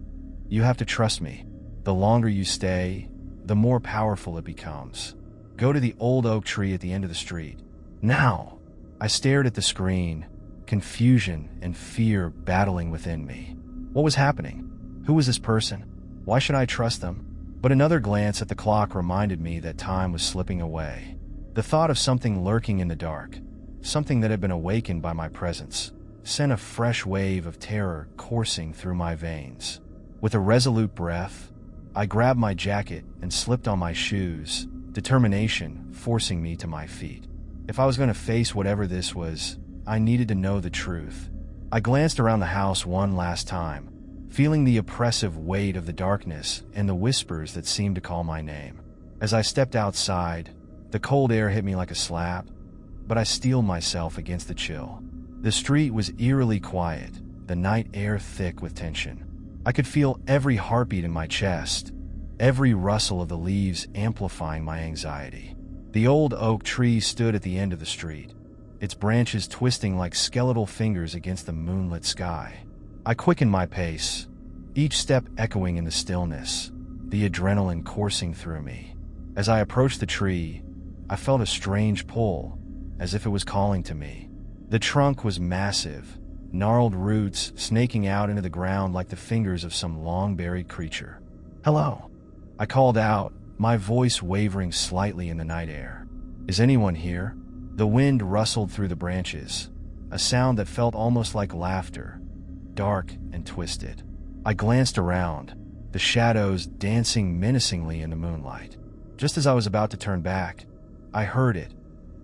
You have to trust me. The longer you stay, the more powerful it becomes. Go to the old oak tree at the end of the street. Now! I stared at the screen, confusion and fear battling within me. What was happening? Who was this person? Why should I trust them? But another glance at the clock reminded me that time was slipping away. The thought of something lurking in the dark, something that had been awakened by my presence, sent a fresh wave of terror coursing through my veins. With a resolute breath, I grabbed my jacket and slipped on my shoes, determination forcing me to my feet. If I was going to face whatever this was, I needed to know the truth. I glanced around the house one last time, feeling the oppressive weight of the darkness and the whispers that seemed to call my name. As I stepped outside, the cold air hit me like a slap, but I steeled myself against the chill. The street was eerily quiet, the night air thick with tension. I could feel every heartbeat in my chest, every rustle of the leaves amplifying my anxiety. The old oak tree stood at the end of the street, its branches twisting like skeletal fingers against the moonlit sky. I quickened my pace, each step echoing in the stillness, the adrenaline coursing through me. As I approached the tree, I felt a strange pull, as if it was calling to me. The trunk was massive, gnarled roots snaking out into the ground like the fingers of some long-buried creature. Hello, I called out, my voice wavering slightly in the night air. Is anyone here? The wind rustled through the branches, a sound that felt almost like laughter, dark and twisted. I glanced around, the shadows dancing menacingly in the moonlight. Just as I was about to turn back, I heard it,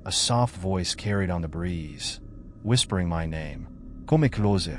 a soft voice carried on the breeze, whispering my name, Come closer.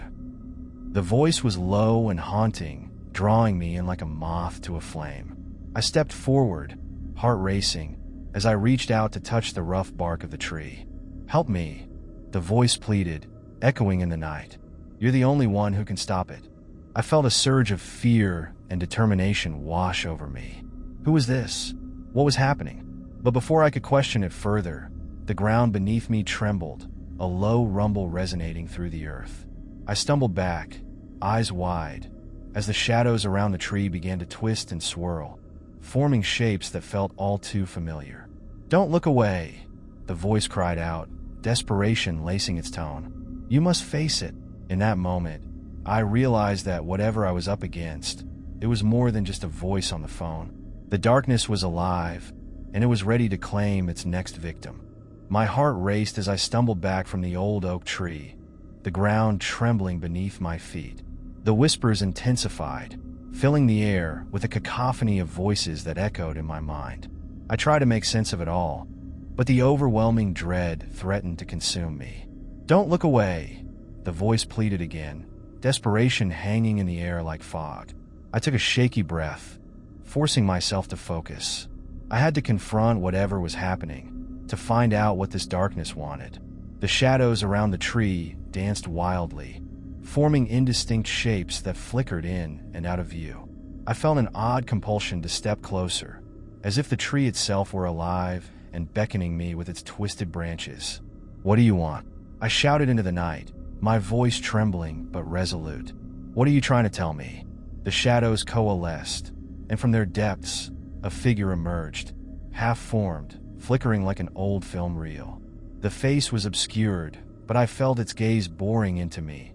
The voice was low and haunting, drawing me in like a moth to a flame. I stepped forward, heart racing, as I reached out to touch the rough bark of the tree. Help me, the voice pleaded, echoing in the night. You're the only one who can stop it. I felt a surge of fear and determination wash over me. Who was this? What was happening? But before I could question it further, the ground beneath me trembled, a low rumble resonating through the earth. I stumbled back, eyes wide, as the shadows around the tree began to twist and swirl, forming shapes that felt all too familiar. Don't look away, the voice cried out, desperation lacing its tone. You must face it. In that moment, I realized that whatever I was up against, it was more than just a voice on the phone. The darkness was alive, and it was ready to claim its next victim. My heart raced as I stumbled back from the old oak tree, the ground trembling beneath my feet. The whispers intensified, filling the air with a cacophony of voices that echoed in my mind. I tried to make sense of it all, but the overwhelming dread threatened to consume me. Don't look away, the voice pleaded again, desperation hanging in the air like fog. I took a shaky breath, forcing myself to focus. I had to confront whatever was happening, to find out what this darkness wanted. The shadows around the tree danced wildly, forming indistinct shapes that flickered in and out of view. I felt an odd compulsion to step closer, as if the tree itself were alive and beckoning me with its twisted branches. What do you want? I shouted into the night, my voice trembling but resolute. What are you trying to tell me? The shadows coalesced, and from their depths, a figure emerged, half-formed, flickering like an old film reel. The face was obscured, but I felt its gaze boring into me,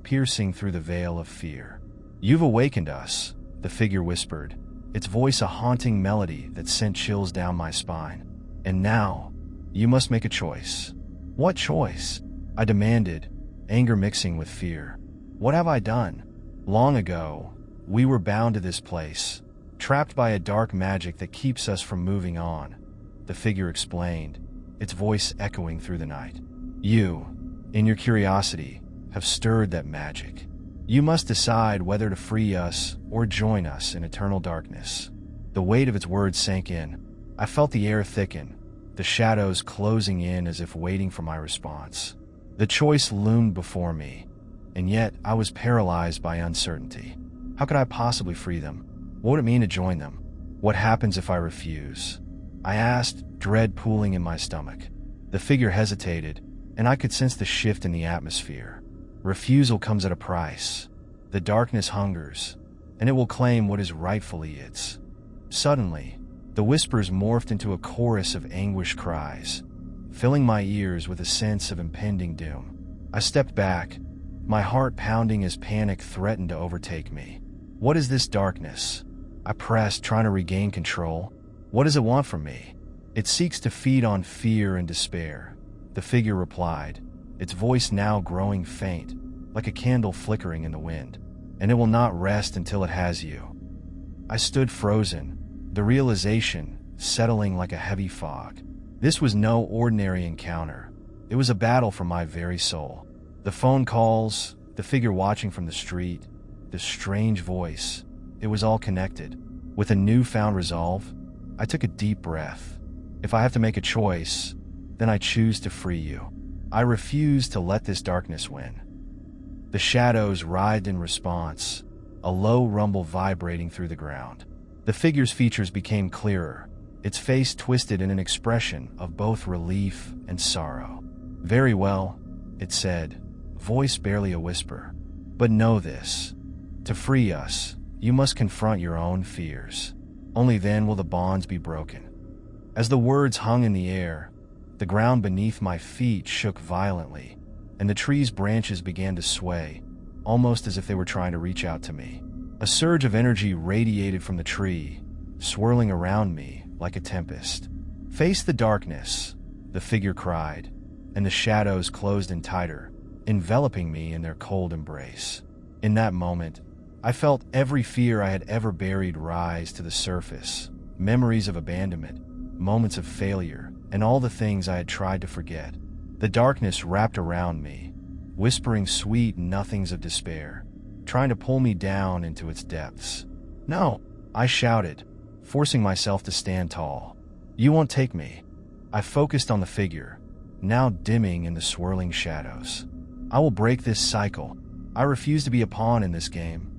piercing through the veil of fear. "You've awakened us," the figure whispered, its voice a haunting melody that sent chills down my spine. "And now, you must make a choice." "What choice?" I demanded, anger mixing with fear. "What have I done?" "Long ago, we were bound to this place, trapped by a dark magic that keeps us from moving on," the figure explained, its voice echoing through the night. "You, in your curiosity, have stirred that magic. You must decide whether to free us or join us in eternal darkness." The weight of its words sank in. I felt the air thicken, the shadows closing in as if waiting for my response. The choice loomed before me, and yet I was paralyzed by uncertainty. How could I possibly free them? What would it mean to join them? What happens if I refuse? I asked, dread pooling in my stomach. The figure hesitated, and I could sense the shift in the atmosphere. Refusal comes at a price. The darkness hungers, and it will claim what is rightfully its. Suddenly, the whispers morphed into a chorus of anguished cries, filling my ears with a sense of impending doom. I stepped back, my heart pounding as panic threatened to overtake me. "What is this darkness?" I pressed, trying to regain control. "What does it want from me?" "It seeks to feed on fear and despair," the figure replied, its voice now growing faint, like a candle flickering in the wind. "And it will not rest until it has you." I stood frozen, the realization settling like a heavy fog. This was no ordinary encounter. It was a battle for my very soul. The phone calls, the figure watching from the street, the strange voice, it was all connected. With a newfound resolve, I took a deep breath. If I have to make a choice, then I choose to free you. I refuse to let this darkness win. The shadows writhed in response, a low rumble vibrating through the ground. The figure's features became clearer, its face twisted in an expression of both relief and sorrow. "Very well," it said, voice barely a whisper. "But know this. To free us, you must confront your own fears. Only then will the bonds be broken." As the words hung in the air, the ground beneath my feet shook violently, and the tree's branches began to sway, almost as if they were trying to reach out to me. A surge of energy radiated from the tree, swirling around me like a tempest. "Face the darkness," the figure cried, and the shadows closed in tighter, enveloping me in their cold embrace. In that moment, I felt every fear I had ever buried rise to the surface, memories of abandonment, moments of failure, and all the things I had tried to forget. The darkness wrapped around me, whispering sweet nothings of despair, trying to pull me down into its depths. "No," I shouted, forcing myself to stand tall. "You won't take me." I focused on the figure, now dimming in the swirling shadows. "I will break this cycle. I refuse to be a pawn in this game."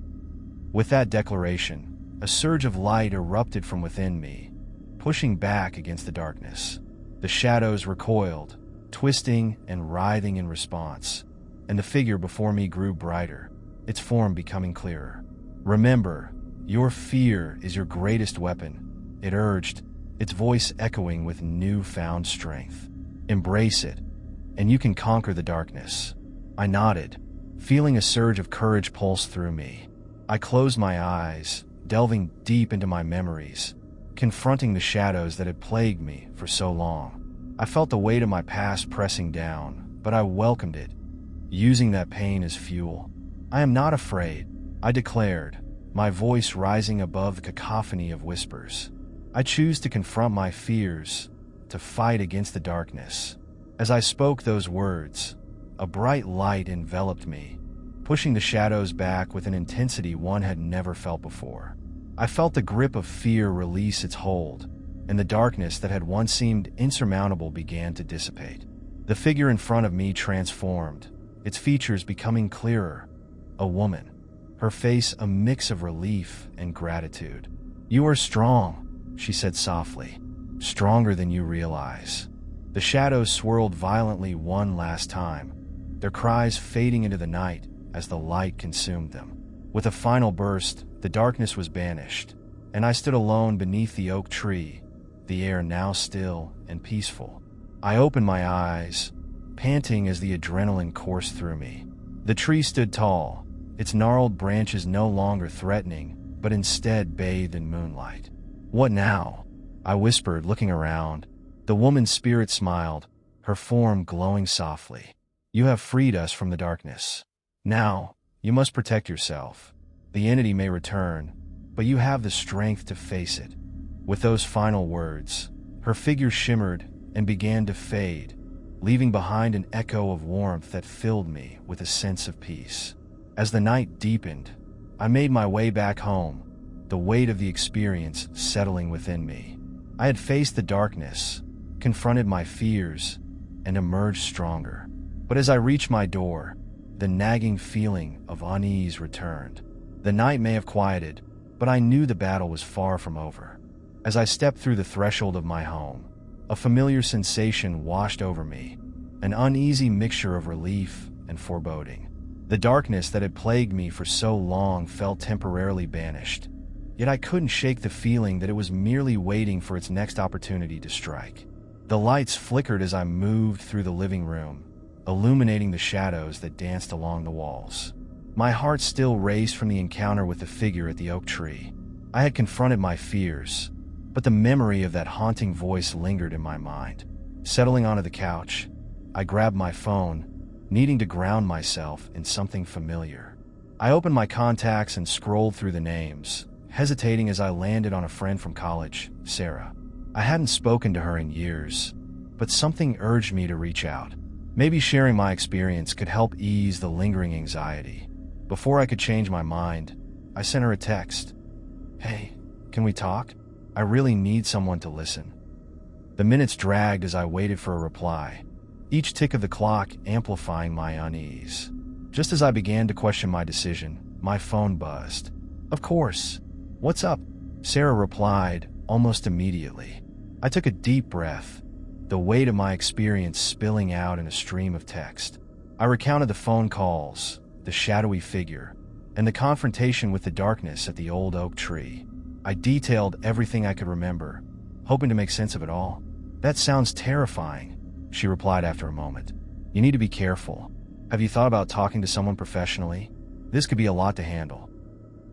With that declaration, a surge of light erupted from within me, pushing back against the darkness. The shadows recoiled, twisting and writhing in response, and the figure before me grew brighter, its form becoming clearer. "Remember, your fear is your greatest weapon," it urged, its voice echoing with newfound strength. "Embrace it, and you can conquer the darkness." I nodded, feeling a surge of courage pulse through me. I closed my eyes, delving deep into my memories, confronting the shadows that had plagued me for so long. I felt the weight of my past pressing down, but I welcomed it, using that pain as fuel. "I am not afraid," I declared, my voice rising above the cacophony of whispers. "I choose to confront my fears, to fight against the darkness." As I spoke those words, a bright light enveloped me, pushing the shadows back with an intensity one had never felt before. I felt the grip of fear release its hold, and the darkness that had once seemed insurmountable began to dissipate. The figure in front of me transformed, its features becoming clearer. A woman, her face a mix of relief and gratitude. "You are strong," she said softly, "stronger than you realize." The shadows swirled violently one last time, their cries fading into the night as the light consumed them. With a final burst, the darkness was banished, and I stood alone beneath the oak tree, the air now still and peaceful. I opened my eyes, panting as the adrenaline coursed through me. The tree stood tall, its gnarled branches no longer threatening, but instead bathed in moonlight. "What now?" I whispered, looking around. The woman's spirit smiled, her form glowing softly. "You have freed us from the darkness. Now, you must protect yourself. The entity may return, but you have the strength to face it." With those final words, her figure shimmered and began to fade, leaving behind an echo of warmth that filled me with a sense of peace. As the night deepened, I made my way back home, the weight of the experience settling within me. I had faced the darkness, confronted my fears, and emerged stronger. But as I reached my door, the nagging feeling of unease returned. The night may have quieted, but I knew the battle was far from over. As I stepped through the threshold of my home, a familiar sensation washed over me, an uneasy mixture of relief and foreboding. The darkness that had plagued me for so long felt temporarily banished, yet I couldn't shake the feeling that it was merely waiting for its next opportunity to strike. The lights flickered as I moved through the living room, illuminating the shadows that danced along the walls. My heart still raced from the encounter with the figure at the oak tree. I had confronted my fears, but the memory of that haunting voice lingered in my mind. Settling onto the couch, I grabbed my phone, needing to ground myself in something familiar. I opened my contacts and scrolled through the names, hesitating as I landed on a friend from college, Sarah. I hadn't spoken to her in years, but something urged me to reach out. Maybe sharing my experience could help ease the lingering anxiety. Before I could change my mind, I sent her a text. "Hey, can we talk? I really need someone to listen." The minutes dragged as I waited for a reply, each tick of the clock amplifying my unease. Just as I began to question my decision, my phone buzzed. "Of course. What's up?" Sarah replied almost immediately. I took a deep breath, the weight of my experience spilling out in a stream of text. I recounted the phone calls, the shadowy figure, and the confrontation with the darkness at the old oak tree. I detailed everything I could remember, hoping to make sense of it all. "That sounds terrifying," she replied after a moment. "You need to be careful. Have you thought about talking to someone professionally? This could be a lot to handle."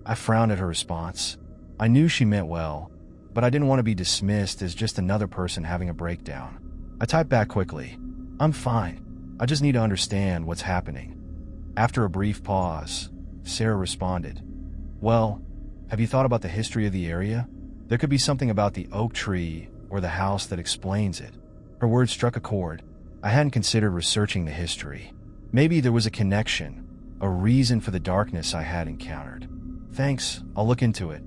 I frowned at her response. I knew she meant well, but I didn't want to be dismissed as just another person having a breakdown. I typed back quickly, "I'm fine. I just need to understand what's happening." After a brief pause, Sarah responded, "Well, have you thought about the history of the area? There could be something about the oak tree or the house that explains it." Her words struck a chord. I hadn't considered researching the history. Maybe there was a connection, a reason for the darkness I had encountered. "Thanks, I'll look into it."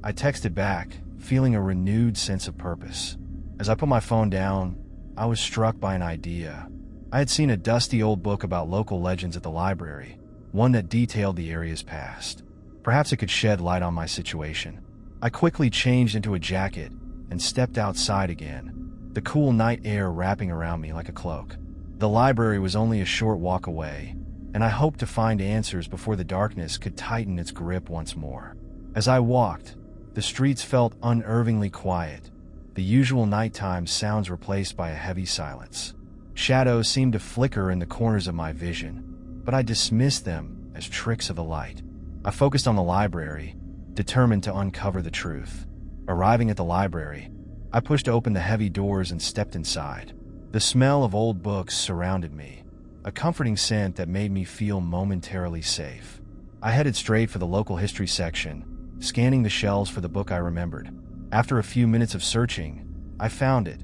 I texted back, feeling a renewed sense of purpose. As I put my phone down, I was struck by an idea. I had seen a dusty old book about local legends at the library, one that detailed the area's past. Perhaps it could shed light on my situation. I quickly changed into a jacket and stepped outside again, the cool night air wrapping around me like a cloak. The library was only a short walk away, and I hoped to find answers before the darkness could tighten its grip once more. As I walked, the streets felt unnervingly quiet, the usual nighttime sounds replaced by a heavy silence. Shadows seemed to flicker in the corners of my vision, but I dismissed them as tricks of the light. I focused on the library, determined to uncover the truth. Arriving at the library, I pushed open the heavy doors and stepped inside. The smell of old books surrounded me, a comforting scent that made me feel momentarily safe. I headed straight for the local history section, scanning the shelves for the book I remembered. After a few minutes of searching, I found it,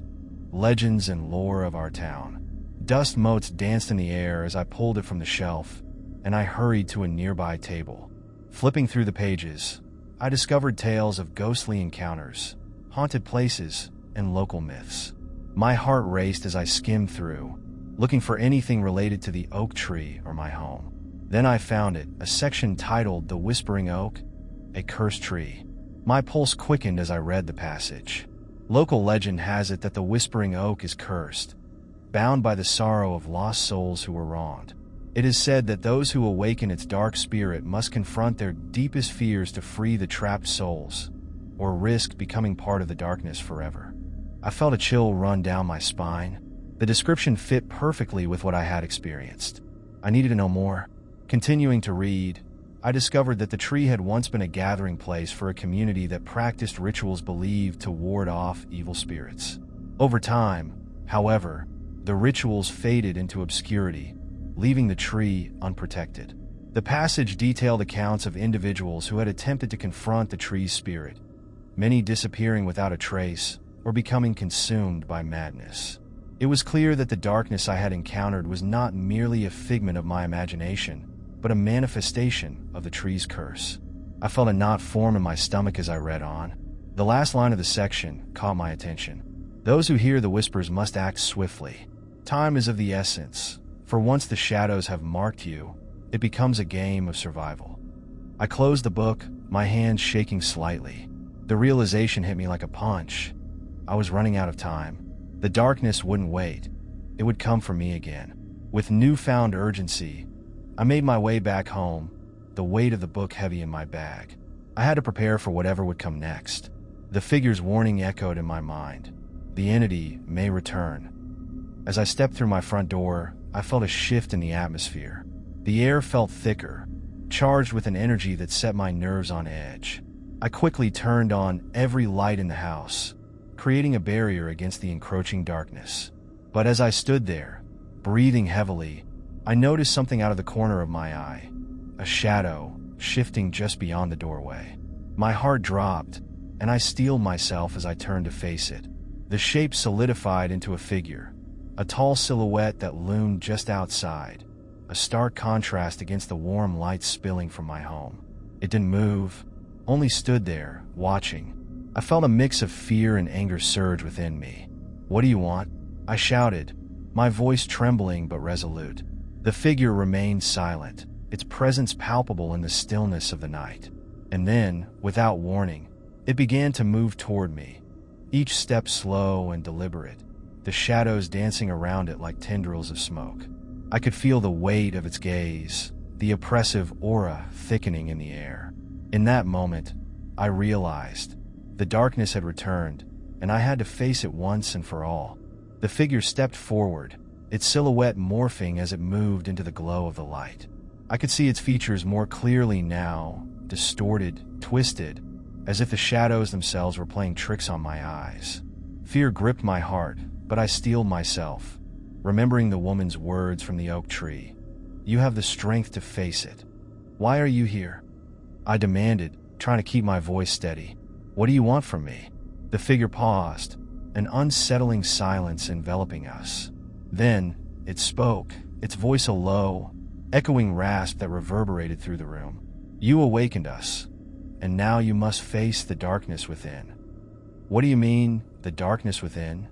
Legends and Lore of Our Town. Dust motes danced in the air as I pulled it from the shelf, and I hurried to a nearby table. Flipping through the pages, I discovered tales of ghostly encounters, haunted places, and local myths. My heart raced as I skimmed through, looking for anything related to the oak tree or my home. Then I found it, a section titled The Whispering Oak, a Cursed Tree. My pulse quickened as I read the passage. Local legend has it that the Whispering Oak is cursed, bound by the sorrow of lost souls who were wronged. It is said that those who awaken its dark spirit must confront their deepest fears to free the trapped souls, or risk becoming part of the darkness forever. I felt a chill run down my spine. The description fit perfectly with what I had experienced. I needed to know more. Continuing to read, I discovered that the tree had once been a gathering place for a community that practiced rituals believed to ward off evil spirits. Over time, however, the rituals faded into obscurity, leaving the tree unprotected. The passage detailed accounts of individuals who had attempted to confront the tree's spirit, many disappearing without a trace or becoming consumed by madness. It was clear that the darkness I had encountered was not merely a figment of my imagination, but a manifestation of the tree's curse. I felt a knot form in my stomach as I read on. The last line of the section caught my attention. Those who hear the whispers must act swiftly. Time is of the essence, for once the shadows have marked you, it becomes a game of survival. I closed the book, my hands shaking slightly. The realization hit me like a punch. I was running out of time. The darkness wouldn't wait. It would come for me again. With newfound urgency, I made my way back home, the weight of the book heavy in my bag. I had to prepare for whatever would come next. The figure's warning echoed in my mind. The entity may return. As I stepped through my front door, I felt a shift in the atmosphere. The air felt thicker, charged with an energy that set my nerves on edge. I quickly turned on every light in the house, creating a barrier against the encroaching darkness. But as I stood there, breathing heavily, I noticed something out of the corner of my eye, a shadow shifting just beyond the doorway. My heart dropped, and I steeled myself as I turned to face it. The shape solidified into a figure, a tall silhouette that loomed just outside, a stark contrast against the warm light spilling from my home. It didn't move, only stood there, watching. I felt a mix of fear and anger surge within me. "What do you want?" I shouted, my voice trembling but resolute. The figure remained silent, its presence palpable in the stillness of the night. And then, without warning, it began to move toward me, each step slow and deliberate, the shadows dancing around it like tendrils of smoke. I could feel the weight of its gaze, the oppressive aura thickening in the air. In that moment, I realized the darkness had returned, and I had to face it once and for all. The figure stepped forward, its silhouette morphing as it moved into the glow of the light. I could see its features more clearly now, distorted, twisted, as if the shadows themselves were playing tricks on my eyes. Fear gripped my heart, but I steeled myself, remembering the woman's words from the oak tree. "You have the strength to face it. Why are you here?" I demanded, trying to keep my voice steady. "What do you want from me?" The figure paused, an unsettling silence enveloping us. Then, it spoke, its voice a low, echoing rasp that reverberated through the room. "You awakened us, and now you must face the darkness within." "What do you mean, the darkness within?"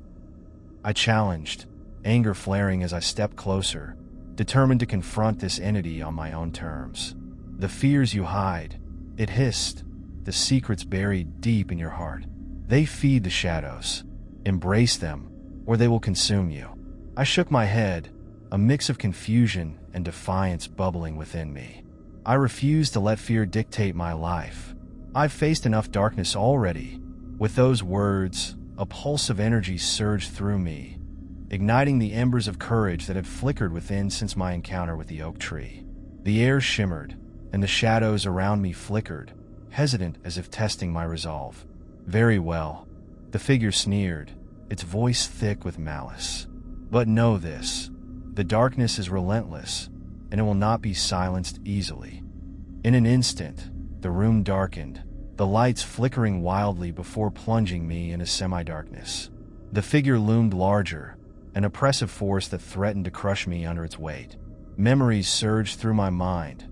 I challenged, anger flaring as I stepped closer, determined to confront this entity on my own terms. "The fears you hide," it hissed, "the secrets buried deep in your heart. They feed the shadows. Embrace them, or they will consume you." I shook my head, a mix of confusion and defiance bubbling within me. I refused to let fear dictate my life. I've faced enough darkness already. With those words, a pulse of energy surged through me, igniting the embers of courage that had flickered within since my encounter with the oak tree. The air shimmered, and the shadows around me flickered, hesitant as if testing my resolve. "Very well," the figure sneered, its voice thick with malice. "But know this, the darkness is relentless, and it will not be silenced easily." In an instant, the room darkened, the lights flickering wildly before plunging me into semi-darkness. The figure loomed larger, an oppressive force that threatened to crush me under its weight. Memories surged through my mind,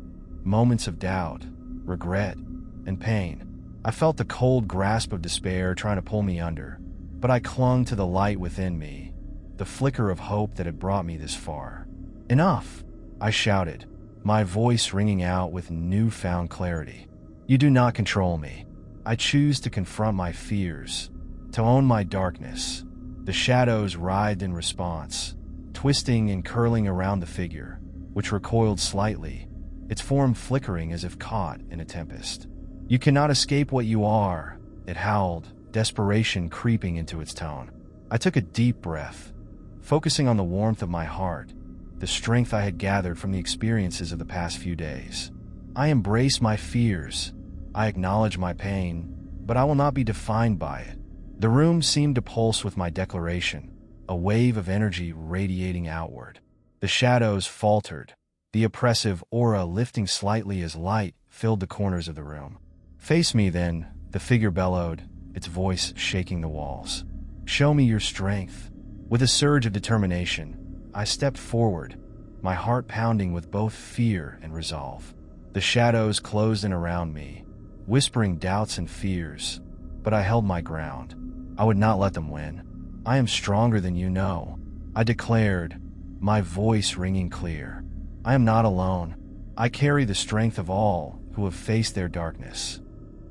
moments of doubt, regret, and pain. I felt the cold grasp of despair trying to pull me under, but I clung to the light within me, the flicker of hope that had brought me this far. "Enough!" I shouted, my voice ringing out with newfound clarity. "You do not control me. I choose to confront my fears, to own my darkness." The shadows writhed in response, twisting and curling around the figure, which recoiled slightly, its form flickering as if caught in a tempest. "You cannot escape what you are," it howled, desperation creeping into its tone. I took a deep breath, focusing on the warmth of my heart, the strength I had gathered from the experiences of the past few days. I embrace my fears. I acknowledge my pain, but I will not be defined by it. The room seemed to pulse with my declaration, a wave of energy radiating outward. The shadows faltered, the oppressive aura lifting slightly as light filled the corners of the room. "Face me, then," the figure bellowed, its voice shaking the walls. "Show me your strength." With a surge of determination, I stepped forward, my heart pounding with both fear and resolve. The shadows closed in around me, whispering doubts and fears, but I held my ground. I would not let them win. "I am stronger than you know," I declared, my voice ringing clear. "I am not alone. I carry the strength of all who have faced their darkness."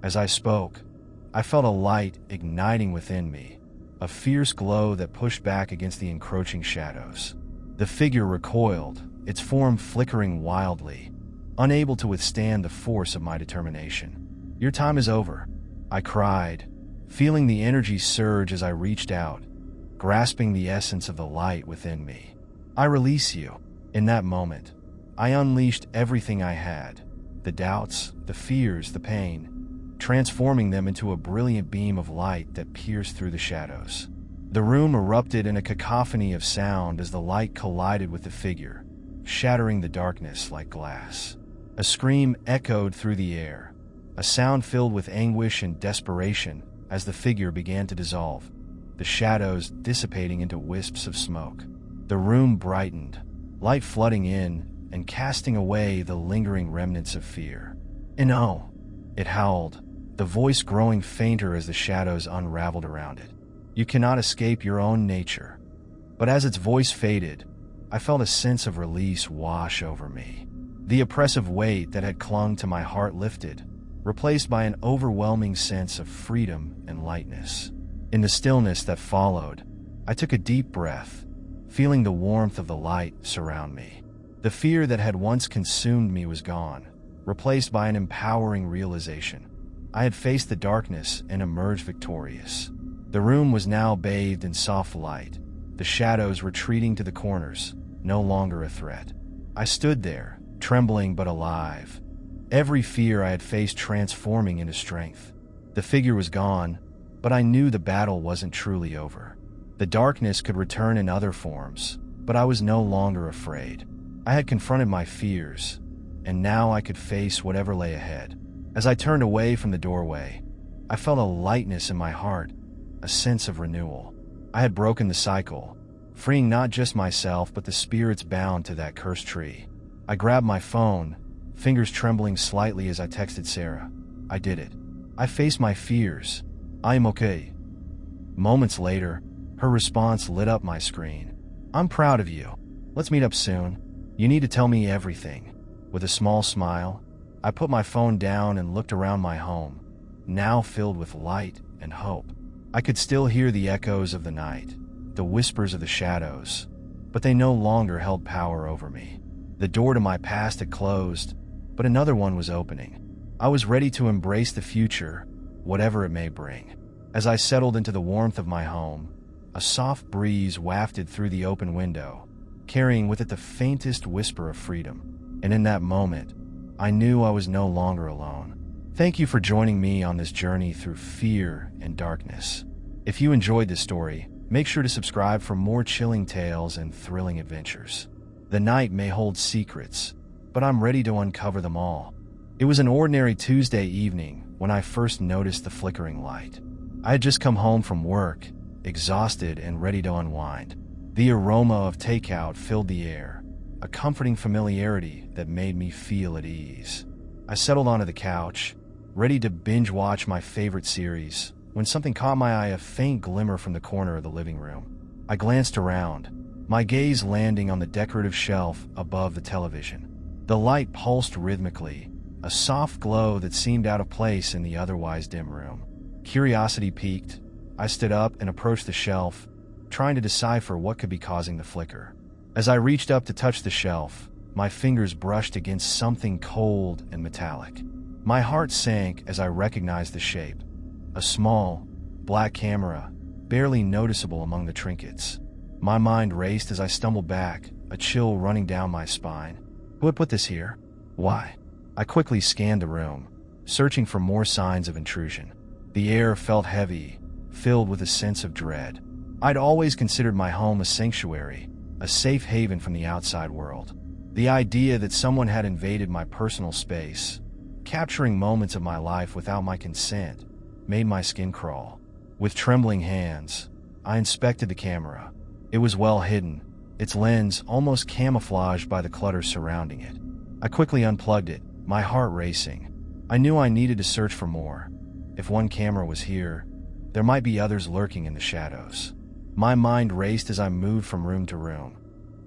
As I spoke, I felt a light igniting within me, a fierce glow that pushed back against the encroaching shadows. The figure recoiled, its form flickering wildly, unable to withstand the force of my determination. "Your time is over," I cried, feeling the energy surge as I reached out, grasping the essence of the light within me. "I release you." In that moment, I unleashed everything I had, the doubts, the fears, the pain, transforming them into a brilliant beam of light that pierced through the shadows. The room erupted in a cacophony of sound as the light collided with the figure, shattering the darkness like glass. A scream echoed through the air, a sound filled with anguish and desperation as the figure began to dissolve, the shadows dissipating into wisps of smoke. The room brightened, light flooding in and casting away the lingering remnants of fear. "No!" it howled, the voice growing fainter as the shadows unraveled around it. "You cannot escape your own nature." But as its voice faded, I felt a sense of release wash over me. The oppressive weight that had clung to my heart lifted, replaced by an overwhelming sense of freedom and lightness. In the stillness that followed, I took a deep breath, feeling the warmth of the light surround me. The fear that had once consumed me was gone, replaced by an empowering realization. I had faced the darkness and emerged victorious. The room was now bathed in soft light, the shadows retreating to the corners, no longer a threat. I stood there, trembling but alive, every fear I had faced transforming into strength. The figure was gone, but I knew the battle wasn't truly over. The darkness could return in other forms, but I was no longer afraid. I had confronted my fears, and now I could face whatever lay ahead. As I turned away from the doorway, I felt a lightness in my heart, a sense of renewal. I had broken the cycle, freeing not just myself but the spirits bound to that cursed tree. I grabbed my phone, fingers trembling slightly as I texted Sarah. I did it. I faced my fears. I am okay. Moments later, her response lit up my screen. "I'm proud of you. Let's meet up soon. You need to tell me everything." With a small smile, I put my phone down and looked around my home, now filled with light and hope. I could still hear the echoes of the night, the whispers of the shadows, but they no longer held power over me. The door to my past had closed, but another one was opening. I was ready to embrace the future, whatever it may bring. As I settled into the warmth of my home, a soft breeze wafted through the open window, carrying with it the faintest whisper of freedom. And in that moment, I knew I was no longer alone. Thank you for joining me on this journey through fear and darkness. If you enjoyed this story, make sure to subscribe for more chilling tales and thrilling adventures. The night may hold secrets, but I'm ready to uncover them all. It was an ordinary Tuesday evening when I first noticed the flickering light. I had just come home from work, exhausted and ready to unwind. The aroma of takeout filled the air, a comforting familiarity that made me feel at ease. I settled onto the couch, ready to binge watch my favorite series, when something caught my eye, a faint glimmer from the corner of the living room. I glanced around, my gaze landing on the decorative shelf above the television. The light pulsed rhythmically, a soft glow that seemed out of place in the otherwise dim room. Curiosity piqued, I stood up and approached the shelf, trying to decipher what could be causing the flicker. As I reached up to touch the shelf, my fingers brushed against something cold and metallic. My heart sank as I recognized the shape. A small, black camera, barely noticeable among the trinkets. My mind raced as I stumbled back, a chill running down my spine. Who had put this here? Why? I quickly scanned the room, searching for more signs of intrusion. The air felt heavy, filled with a sense of dread. I'd always considered my home a sanctuary, a safe haven from the outside world. The idea that someone had invaded my personal space, capturing moments of my life without my consent, made my skin crawl. With trembling hands, I inspected the camera. It was well hidden, its lens almost camouflaged by the clutter surrounding it. I quickly unplugged it, my heart racing. I knew I needed to search for more. If one camera was here, there might be others lurking in the shadows. My mind raced as I moved from room to room,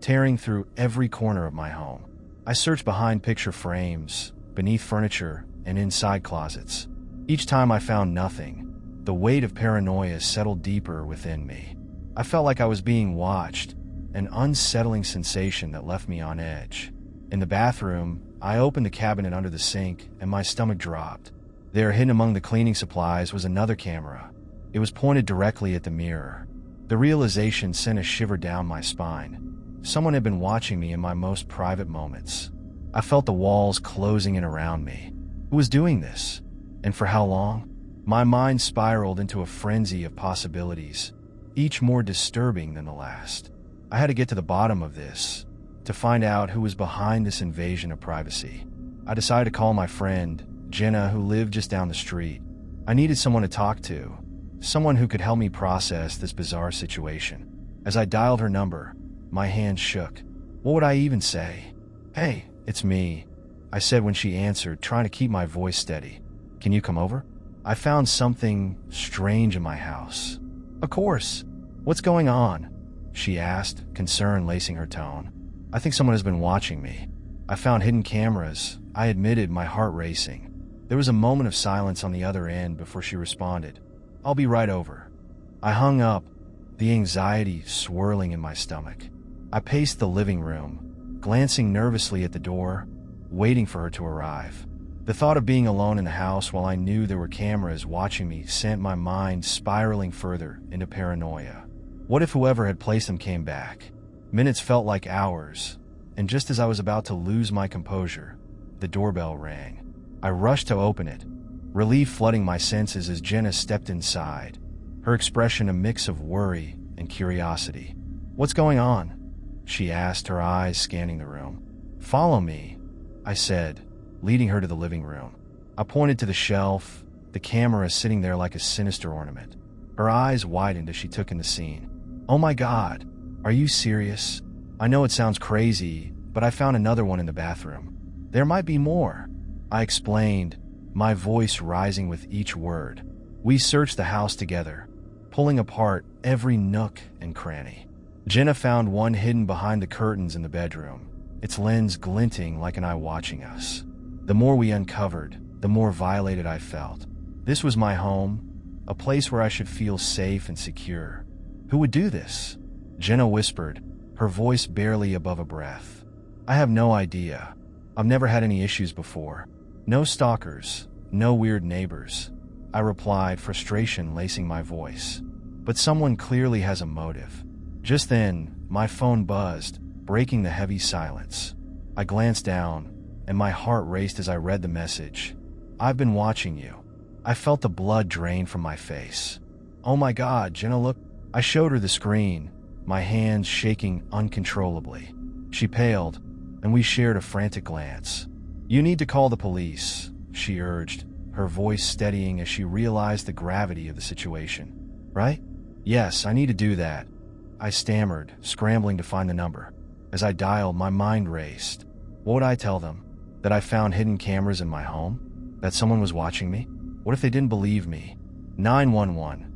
tearing through every corner of my home. I searched behind picture frames, beneath furniture, and inside closets. Each time I found nothing, the weight of paranoia settled deeper within me. I felt like I was being watched, an unsettling sensation that left me on edge. In the bathroom, I opened the cabinet under the sink, and my stomach dropped. There, hidden among the cleaning supplies, was another camera. It was pointed directly at the mirror. The realization sent a shiver down my spine. Someone had been watching me in my most private moments. I felt the walls closing in around me. Who was doing this? And for how long? My mind spiraled into a frenzy of possibilities, each more disturbing than the last. I had to get to the bottom of this, to find out who was behind this invasion of privacy. I decided to call my friend, Jenna, who lived just down the street. I needed someone to talk to, someone who could help me process this bizarre situation. As I dialed her number, my hands shook. What would I even say? "Hey, it's me," I said when she answered, trying to keep my voice steady. "Can you come over? I found something strange in my house." "Of course. What's going on?" she asked, concern lacing her tone. "I think someone has been watching me. I found hidden cameras," I admitted, my heart racing. There was a moment of silence on the other end before she responded, "I'll be right over." I hung up, the anxiety swirling in my stomach. I paced the living room, glancing nervously at the door, waiting for her to arrive. The thought of being alone in the house while I knew there were cameras watching me sent my mind spiraling further into paranoia. What if whoever had placed them came back? Minutes felt like hours, and just as I was about to lose my composure, the doorbell rang. I rushed to open it, relief flooding my senses as Jenna stepped inside, her expression a mix of worry and curiosity. "What's going on?" she asked, her eyes scanning the room. "Follow me," I said, leading her to the living room. I pointed to the shelf, the camera sitting there like a sinister ornament. Her eyes widened as she took in the scene. "Oh my God, are you serious? I know it sounds crazy, but I found another one in the bathroom. There might be more," I explained, my voice rising with each word. We searched the house together, pulling apart every nook and cranny. Jenna found one hidden behind the curtains in the bedroom, its lens glinting like an eye watching us. The more we uncovered, the more violated I felt. This was my home, a place where I should feel safe and secure. Who would do this? Jenna whispered, her voice barely above a breath. "I have no idea. I've never had any issues before. No stalkers, no weird neighbors," I replied, frustration lacing my voice. "But someone clearly has a motive." Just then, my phone buzzed, breaking the heavy silence. I glanced down, and my heart raced as I read the message. "I've been watching you." I felt the blood drain from my face. "Oh my God, Jenna, look." I showed her the screen, my hands shaking uncontrollably. She paled, and we shared a frantic glance. "You need to call the police," she urged, her voice steadying as she realized the gravity of the situation. "Right? Yes, I need to do that," I stammered, scrambling to find the number. As I dialed, my mind raced. What would I tell them? That I found hidden cameras in my home? That someone was watching me? What if they didn't believe me? 911.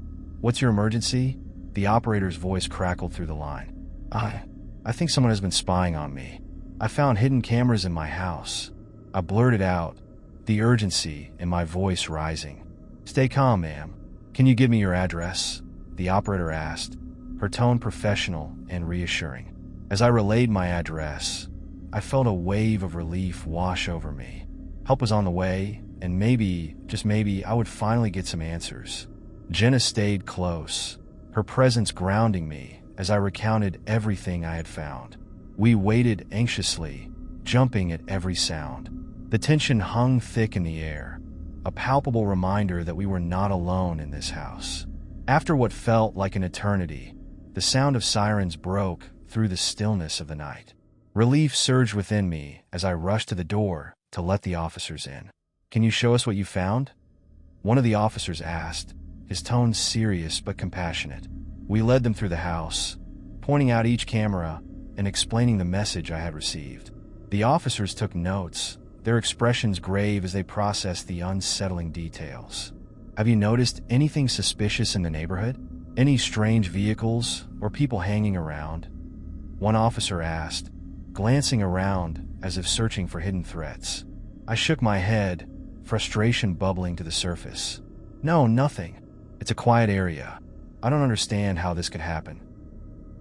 "What's your emergency?" The operator's voice crackled through the line. I think someone has been spying on me. I found hidden cameras in my house." I blurted out, the urgency in my voice rising. "Stay calm, ma'am. Can you give me your address?" the operator asked, her tone professional and reassuring. As I relayed my address, I felt a wave of relief wash over me. Help was on the way, and maybe, just maybe, I would finally get some answers. Jenna stayed close, her presence grounding me as I recounted everything I had found. We waited anxiously, jumping at every sound. The tension hung thick in the air, a palpable reminder that we were not alone in this house. After what felt like an eternity, the sound of sirens broke through the stillness of the night. Relief surged within me as I rushed to the door to let the officers in. "Can you show us what you found?" one of the officers asked, his tone serious but compassionate. We led them through the house, pointing out each camera and explaining the message I had received. The officers took notes, their expressions grave as they processed the unsettling details. "Have you noticed anything suspicious in the neighborhood? Any strange vehicles or people hanging around?" one officer asked, glancing around as if searching for hidden threats. I shook my head, frustration bubbling to the surface. "No, nothing. It's a quiet area. I don't understand how this could happen."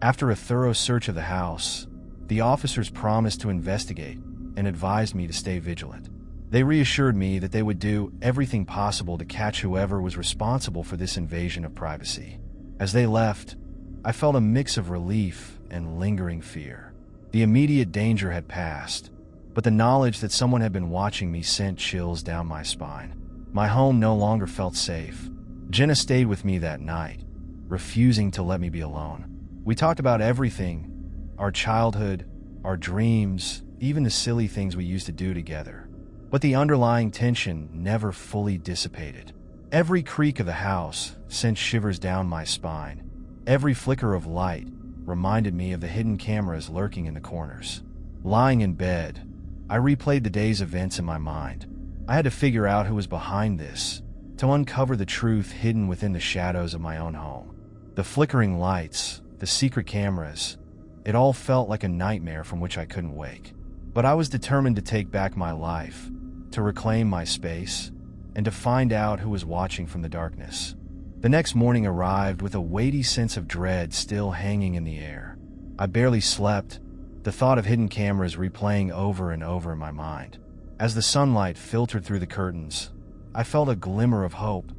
After a thorough search of the house, the officers promised to investigate and advised me to stay vigilant. They reassured me that they would do everything possible to catch whoever was responsible for this invasion of privacy. As they left, I felt a mix of relief and lingering fear. The immediate danger had passed, but the knowledge that someone had been watching me sent chills down my spine. My home no longer felt safe. Jenna stayed with me that night, refusing to let me be alone. We talked about everything, our childhood, our dreams, even the silly things we used to do together. But the underlying tension never fully dissipated. Every creak of the house sent shivers down my spine. Every flicker of light reminded me of the hidden cameras lurking in the corners. Lying in bed, I replayed the day's events in my mind. I had to figure out who was behind this, to uncover the truth hidden within the shadows of my own home. The flickering lights, the secret cameras, it all felt like a nightmare from which I couldn't wake. But I was determined to take back my life, to reclaim my space, and to find out who was watching from the darkness. The next morning arrived with a weighty sense of dread still hanging in the air. I barely slept, the thought of hidden cameras replaying over and over in my mind. As the sunlight filtered through the curtains, I felt a glimmer of hope.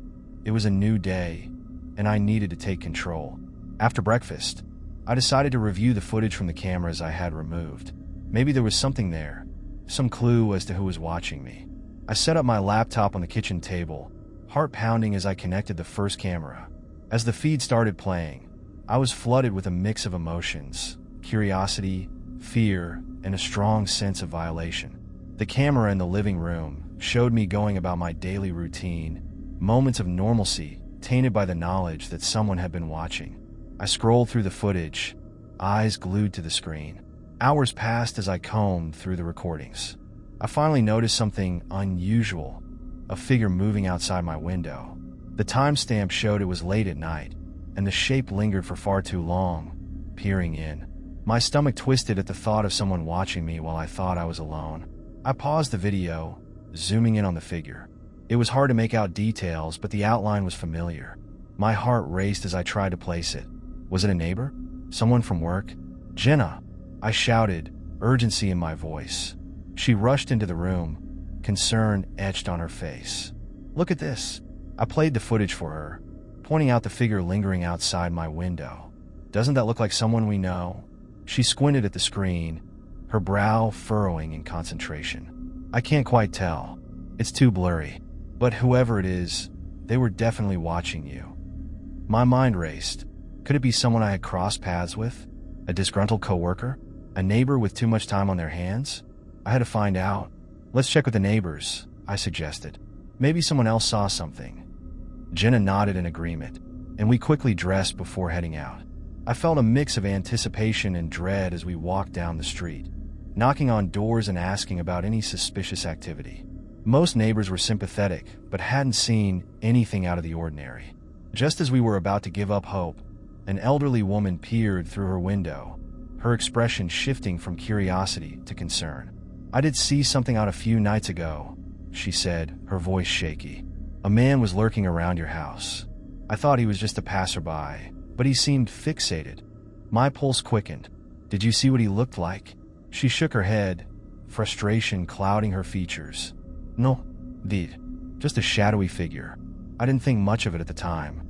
It was a new day, and I needed to take control. After breakfast, I decided to review the footage from the cameras I had removed. Maybe there was something there, some clue as to who was watching me. I set up my laptop on the kitchen table, heart pounding as I connected the first camera. As the feed started playing, I was flooded with a mix of emotions, curiosity, fear, and a strong sense of violation. The camera in the living room showed me going about my daily routine, moments of normalcy tainted by the knowledge that someone had been watching. I scrolled through the footage, eyes glued to the screen. Hours passed as I combed through the recordings. I finally noticed something unusual, a figure moving outside my window. The timestamp showed it was late at night, and the shape lingered for far too long, peering in. My stomach twisted at the thought of someone watching me while I thought I was alone. I paused the video, zooming in on the figure. It was hard to make out details, but the outline was familiar. My heart raced as I tried to place it. Was it a neighbor? Someone from work? "Jenna!" I shouted, urgency in my voice. She rushed into the room, concern etched on her face. "Look at this." I played the footage for her, pointing out the figure lingering outside my window. "Doesn't that look like someone we know?" She squinted at the screen, her brow furrowing in concentration. "I can't quite tell. It's too blurry. But whoever it is, they were definitely watching you." My mind raced. Could it be someone I had crossed paths with? A disgruntled coworker? A neighbor with too much time on their hands? I had to find out. "Let's check with the neighbors," I suggested. "Maybe someone else saw something." Jenna nodded in agreement, and we quickly dressed before heading out. I felt a mix of anticipation and dread as we walked down the street, knocking on doors and asking about any suspicious activity. Most neighbors were sympathetic, but hadn't seen anything out of the ordinary. Just as we were about to give up hope, an elderly woman peered through her window, her expression shifting from curiosity to concern. "I did see something out a few nights ago," she said, her voice shaky. "A man was lurking around your house. I thought he was just a passerby, but he seemed fixated." My pulse quickened. "Did you see what he looked like?" She shook her head, frustration clouding her features. "No, did. just a shadowy figure. I didn't think much of it at the time.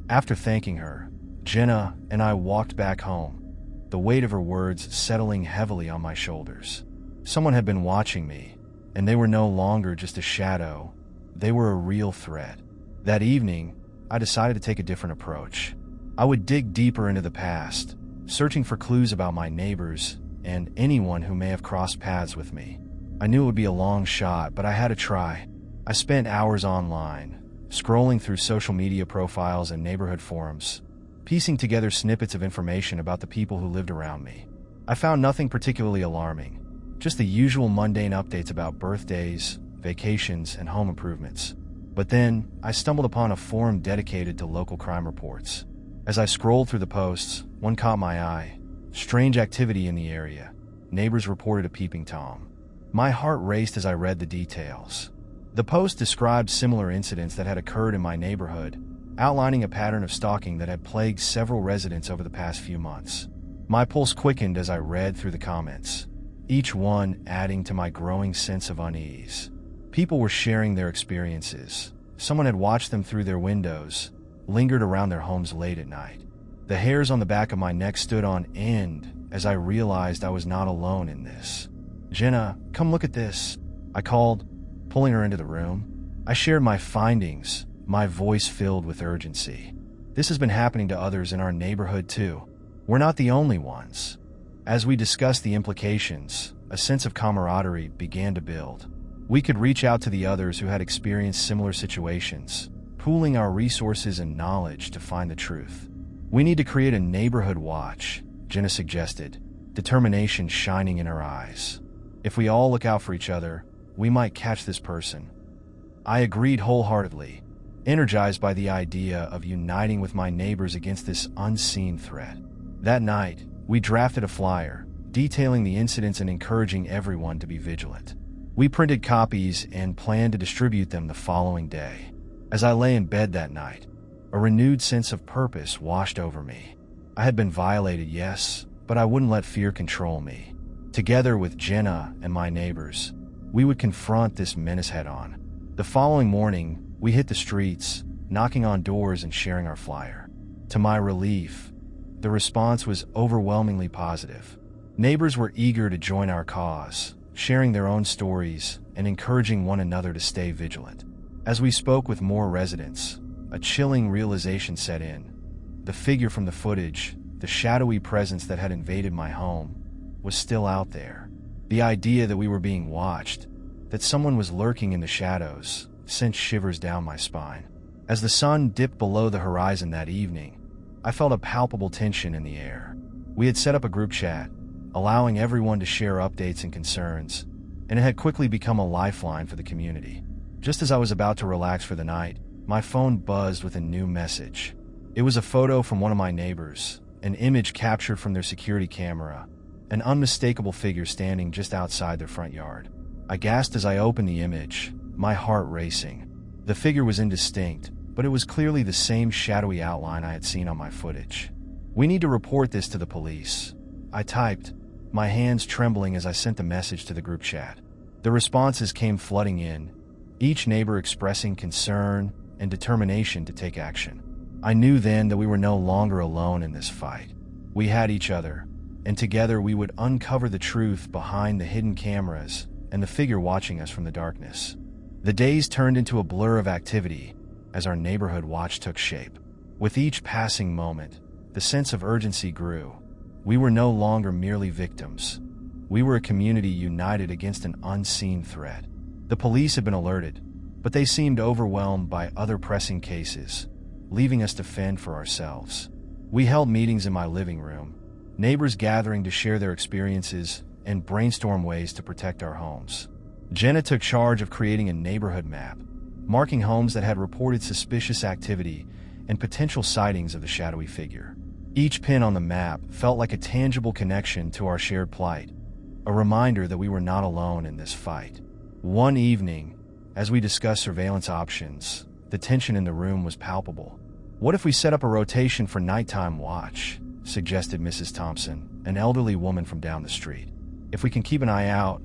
After thanking her, Jenna and I walked back home, the weight of her words settling heavily on my shoulders. Someone had been watching me, and they were no longer just a shadow. They were a real threat. That evening, I decided to take a different approach. I would dig deeper into the past, searching for clues about my neighbors and anyone who may have crossed paths with me. I knew it would be a long shot, but I had to try. I spent hours online, scrolling through social media profiles and neighborhood forums, piecing together snippets of information about the people who lived around me. I found nothing particularly alarming, just the usual mundane updates about birthdays, vacations, and home improvements. But then, I stumbled upon a forum dedicated to local crime reports. As I scrolled through the posts, one caught my eye. Strange activity in the area. Neighbors reported a peeping Tom. My heart raced as I read the details. The post described similar incidents that had occurred in my neighborhood, outlining a pattern of stalking that had plagued several residents over the past few months. My pulse quickened as I read through the comments, each one adding to my growing sense of unease. People were sharing their experiences. Someone had watched them through their windows, lingered around their homes late at night. The hairs on the back of my neck stood on end as I realized I was not alone in this. "Jenna, come look at this," I called, pulling her into the room. I shared my findings, my voice filled with urgency. This has been happening to others in our neighborhood too. We're not the only ones. As we discussed the implications, a sense of camaraderie began to build. We could reach out to the others who had experienced similar situations, pooling our resources and knowledge to find the truth. "We need to create a neighborhood watch," Jenna suggested, determination shining in her eyes. "If we all look out for each other, we might catch this person." I agreed wholeheartedly, energized by the idea of uniting with my neighbors against this unseen threat. That night, we drafted a flyer, detailing the incidents and encouraging everyone to be vigilant. We printed copies and planned to distribute them the following day. As I lay in bed that night, a renewed sense of purpose washed over me. I had been violated, yes, but I wouldn't let fear control me. Together with Jenna and my neighbors, we would confront this menace head-on. The following morning, we hit the streets, knocking on doors and sharing our flyer. To my relief, the response was overwhelmingly positive. Neighbors were eager to join our cause, sharing their own stories and encouraging one another to stay vigilant. As we spoke with more residents, a chilling realization set in. The figure from the footage, the shadowy presence that had invaded my home, was still out there. The idea that we were being watched, that someone was lurking in the shadows, sent shivers down my spine. As the sun dipped below the horizon that evening, I felt a palpable tension in the air. We had set up a group chat, allowing everyone to share updates and concerns, and it had quickly become a lifeline for the community. Just as I was about to relax for the night, my phone buzzed with a new message. It was a photo from one of my neighbors, an image captured from their security camera, an unmistakable figure standing just outside their front yard. I gasped as I opened the image, my heart racing. The figure was indistinct, but it was clearly the same shadowy outline I had seen on my footage. "We need to report this to the police," I typed, my hands trembling as I sent the message to the group chat. The responses came flooding in, each neighbor expressing concern and determination to take action. I knew then that we were no longer alone in this fight. We had each other, and together we would uncover the truth behind the hidden cameras and the figure watching us from the darkness. The days turned into a blur of activity as our neighborhood watch took shape. With each passing moment, the sense of urgency grew. We were no longer merely victims. We were a community united against an unseen threat. The police had been alerted, but they seemed overwhelmed by other pressing cases, leaving us to fend for ourselves. We held meetings in my living room, neighbors gathering to share their experiences and brainstorm ways to protect our homes. Jenna took charge of creating a neighborhood map, marking homes that had reported suspicious activity and potential sightings of the shadowy figure. Each pin on the map felt like a tangible connection to our shared plight, a reminder that we were not alone in this fight. One evening, as we discussed surveillance options, the tension in the room was palpable. "What if we set up a rotation for nighttime watch?" suggested Mrs. Thompson, an elderly woman from down the street. "If we can keep an eye out,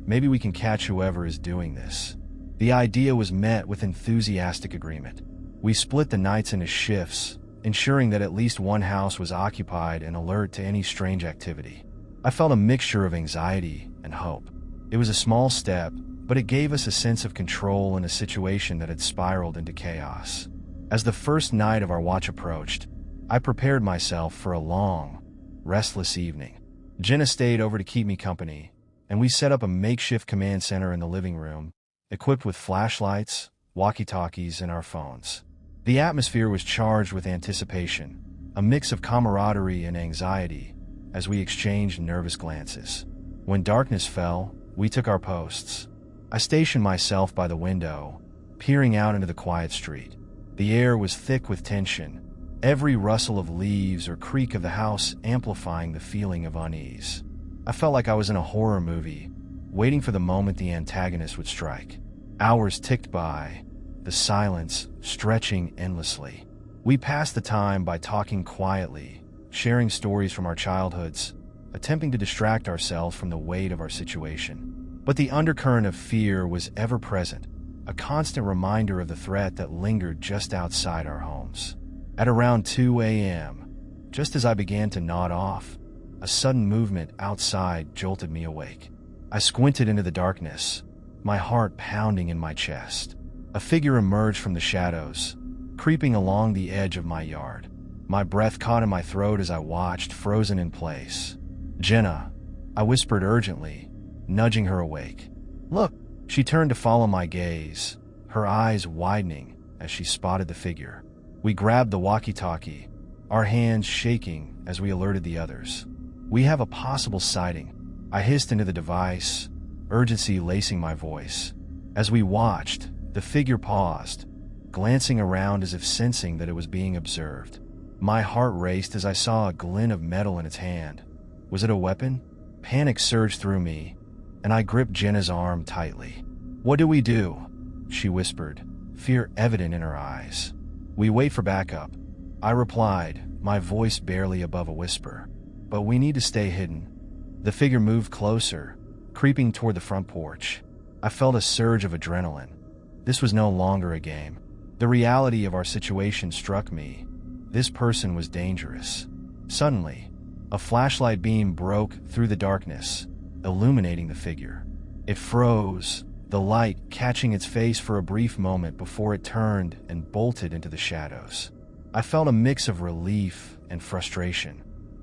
maybe we can catch whoever is doing this." The idea was met with enthusiastic agreement. We split the nights into shifts, ensuring that at least one house was occupied and alert to any strange activity. I felt a mixture of anxiety and hope. It was a small step, but it gave us a sense of control in a situation that had spiraled into chaos. As the first night of our watch approached, I prepared myself for a long, restless evening. Jenna stayed over to keep me company, and we set up a makeshift command center in the living room, equipped with flashlights, walkie-talkies, and our phones. The atmosphere was charged with anticipation, a mix of camaraderie and anxiety, as we exchanged nervous glances. When darkness fell, we took our posts. I stationed myself by the window, peering out into the quiet street. The air was thick with tension, every rustle of leaves or creak of the house amplifying the feeling of unease. I felt like I was in a horror movie, waiting for the moment the antagonist would strike. Hours ticked by, the silence stretching endlessly. We passed the time by talking quietly, sharing stories from our childhoods, attempting to distract ourselves from the weight of our situation. But the undercurrent of fear was ever present, a constant reminder of the threat that lingered just outside our homes. At around 2 a.m., just as I began to nod off, a sudden movement outside jolted me awake. I squinted into the darkness, my heart pounding in my chest. A figure emerged from the shadows, creeping along the edge of my yard. My breath caught in my throat as I watched, frozen in place. "Jenna," I whispered urgently, nudging her awake. "Look!" She turned to follow my gaze, her eyes widening as she spotted the figure. We grabbed the walkie-talkie, our hands shaking as we alerted the others. "We have a possible sighting," I hissed into the device, urgency lacing my voice. As we watched, the figure paused, glancing around as if sensing that it was being observed. My heart raced as I saw a glint of metal in its hand. Was it a weapon? Panic surged through me, and I gripped Jenna's arm tightly. "What do we do?" she whispered, fear evident in her eyes. "We wait for backup," I replied, my voice barely above a whisper. "But we need to stay hidden." The figure moved closer, creeping toward the front porch. I felt a surge of adrenaline. This was no longer a game. The reality of our situation struck me. This person was dangerous. Suddenly, a flashlight beam broke through the darkness, illuminating the figure. It froze, the light catching its face for a brief moment before it turned and bolted into the shadows. I felt a mix of relief and frustration.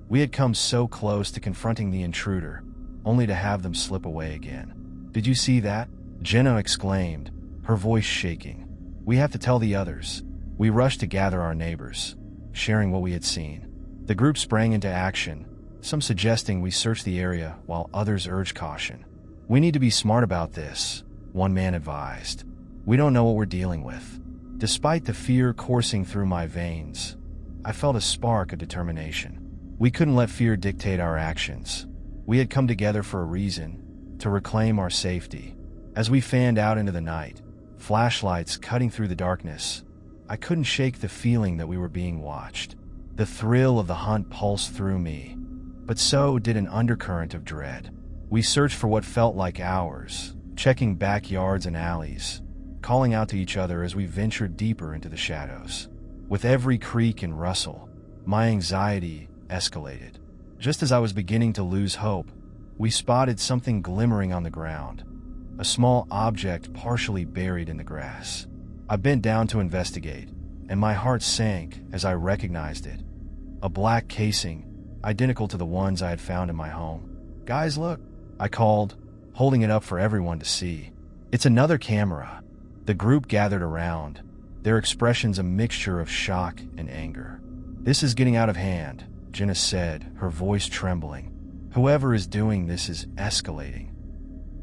We had come so close to confronting the intruder, only to have them slip away again. "Did you see that?" Jenna exclaimed, her voice shaking. "We have to tell the others." We rushed to gather our neighbors, sharing what we had seen. The group sprang into action, some suggesting we search the area while others urged caution. "We need to be smart about this," one man advised. "We don't know what we're dealing with." Despite the fear coursing through my veins, I felt a spark of determination. We couldn't let fear dictate our actions. We had come together for a reason, to reclaim our safety. As we fanned out into the night, flashlights cutting through the darkness, I couldn't shake the feeling that we were being watched. The thrill of the hunt pulsed through me, but so did an undercurrent of dread. We searched for what felt like hours, checking backyards and alleys, calling out to each other as we ventured deeper into the shadows. With every creak and rustle, my anxiety escalated. Just as I was beginning to lose hope, we spotted something glimmering on the ground, a small object partially buried in the grass. I bent down to investigate, and my heart sank as I recognized it. A black casing, identical to the ones I had found in my home. "Guys, look," I called, holding it up for everyone to see. "It's another camera." The group gathered around, their expressions a mixture of shock and anger. "This is getting out of hand," Jenna said, her voice trembling. "Whoever is doing this is escalating."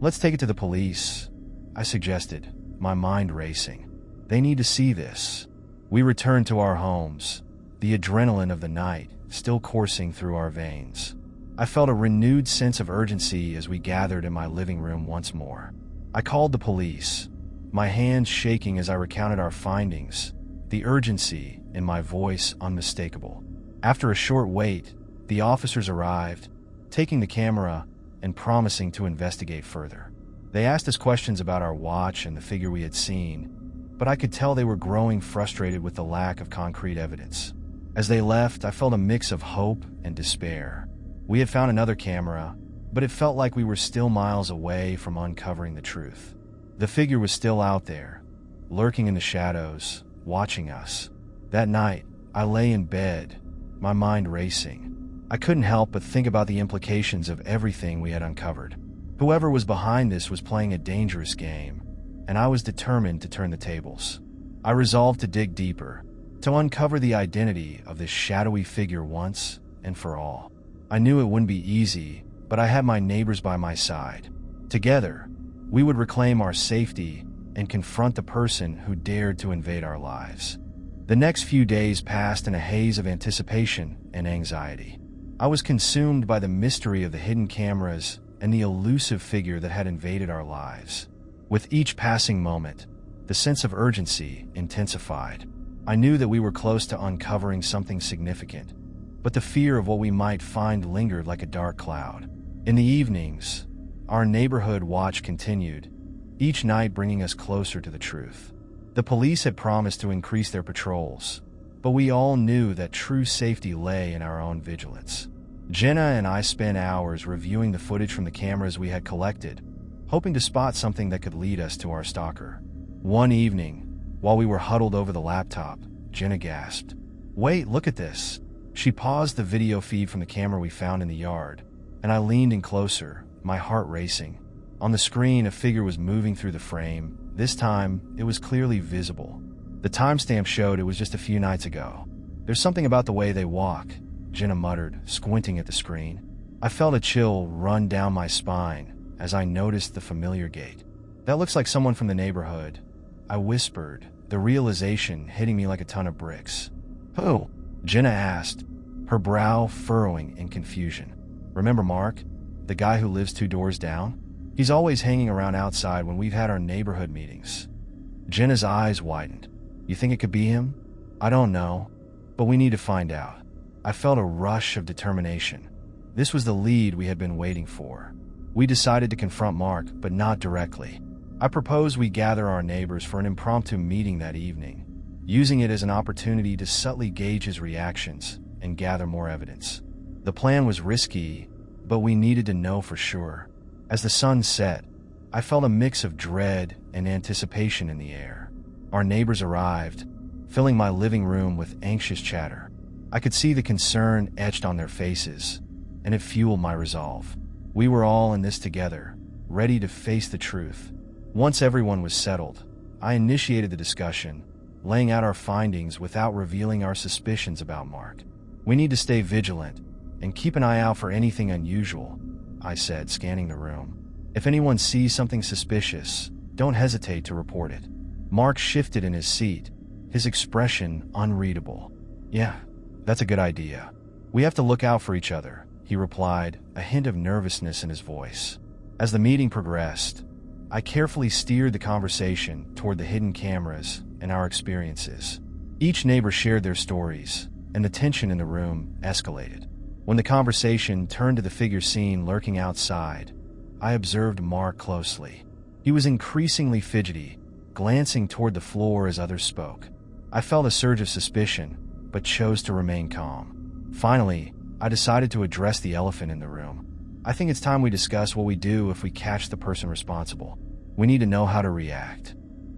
"Let's take it to the police," I suggested, my mind racing. "They need to see this." We returned to our homes, the adrenaline of the night still coursing through our veins. I felt a renewed sense of urgency as we gathered in my living room once more. I called the police, my hands shaking as I recounted our findings, the urgency in my voice unmistakable. After a short wait, the officers arrived, taking the camera and promising to investigate further. They asked us questions about our watch and the figure we had seen, but I could tell they were growing frustrated with the lack of concrete evidence. As they left, I felt a mix of hope and despair. We had found another camera, but it felt like we were still miles away from uncovering the truth. The figure was still out there, lurking in the shadows, watching us. That night, I lay in bed, my mind racing. I couldn't help but think about the implications of everything we had uncovered. Whoever was behind this was playing a dangerous game, and I was determined to turn the tables. I resolved to dig deeper, to uncover the identity of this shadowy figure once and for all. I knew it wouldn't be easy, but I had my neighbors by my side. Together, we would reclaim our safety and confront the person who dared to invade our lives. The next few days passed in a haze of anticipation and anxiety. I was consumed by the mystery of the hidden cameras and the elusive figure that had invaded our lives. With each passing moment, the sense of urgency intensified. I knew that we were close to uncovering something significant, but the fear of what we might find lingered like a dark cloud. In the evenings, our neighborhood watch continued, each night bringing us closer to the truth. The police had promised to increase their patrols, but we all knew that true safety lay in our own vigilance. Jenna and I spent hours reviewing the footage from the cameras we had collected, hoping to spot something that could lead us to our stalker. One evening, while we were huddled over the laptop, Jenna gasped, "Wait, look at this." She paused the video feed from the camera we found in the yard, and I leaned in closer, my heart racing. On the screen, a figure was moving through the frame. This time, it was clearly visible. The timestamp showed it was just a few nights ago. "There's something about the way they walk," Jenna muttered, squinting at the screen. I felt a chill run down my spine as I noticed the familiar gait. "That looks like someone from the neighborhood," I whispered, the realization hitting me like a ton of bricks. "Who?" Jenna asked, her brow furrowing in confusion. "Remember Mark, the guy who lives 2 doors down? He's always hanging around outside when we've had our neighborhood meetings." Jenna's eyes widened. "You think it could be him?" "I don't know, but we need to find out." I felt a rush of determination. This was the lead we had been waiting for. We decided to confront Mark, but not directly. I proposed we gather our neighbors for an impromptu meeting that evening, using it as an opportunity to subtly gauge his reactions and gather more evidence. The plan was risky, but we needed to know for sure. As the sun set, I felt a mix of dread and anticipation in the air. Our neighbors arrived, filling my living room with anxious chatter. I could see the concern etched on their faces, and it fueled my resolve. We were all in this together, ready to face the truth. Once everyone was settled, I initiated the discussion, laying out our findings without revealing our suspicions about Mark. "We need to stay vigilant and keep an eye out for anything unusual," I said, scanning the room. "If anyone sees something suspicious, don't hesitate to report it." Mark shifted in his seat, his expression unreadable. "Yeah, that's a good idea. We have to look out for each other," he replied, a hint of nervousness in his voice. As the meeting progressed, I carefully steered the conversation toward the hidden cameras and our experiences. Each neighbor shared their stories, and the tension in the room escalated. When the conversation turned to the figure seen lurking outside, I observed Mark closely. He was increasingly fidgety, glancing toward the floor as others spoke. I felt a surge of suspicion, but chose to remain calm. Finally, I decided to address the elephant in the room. "I think it's time we discuss what we do if we catch the person responsible. We need to know how to react."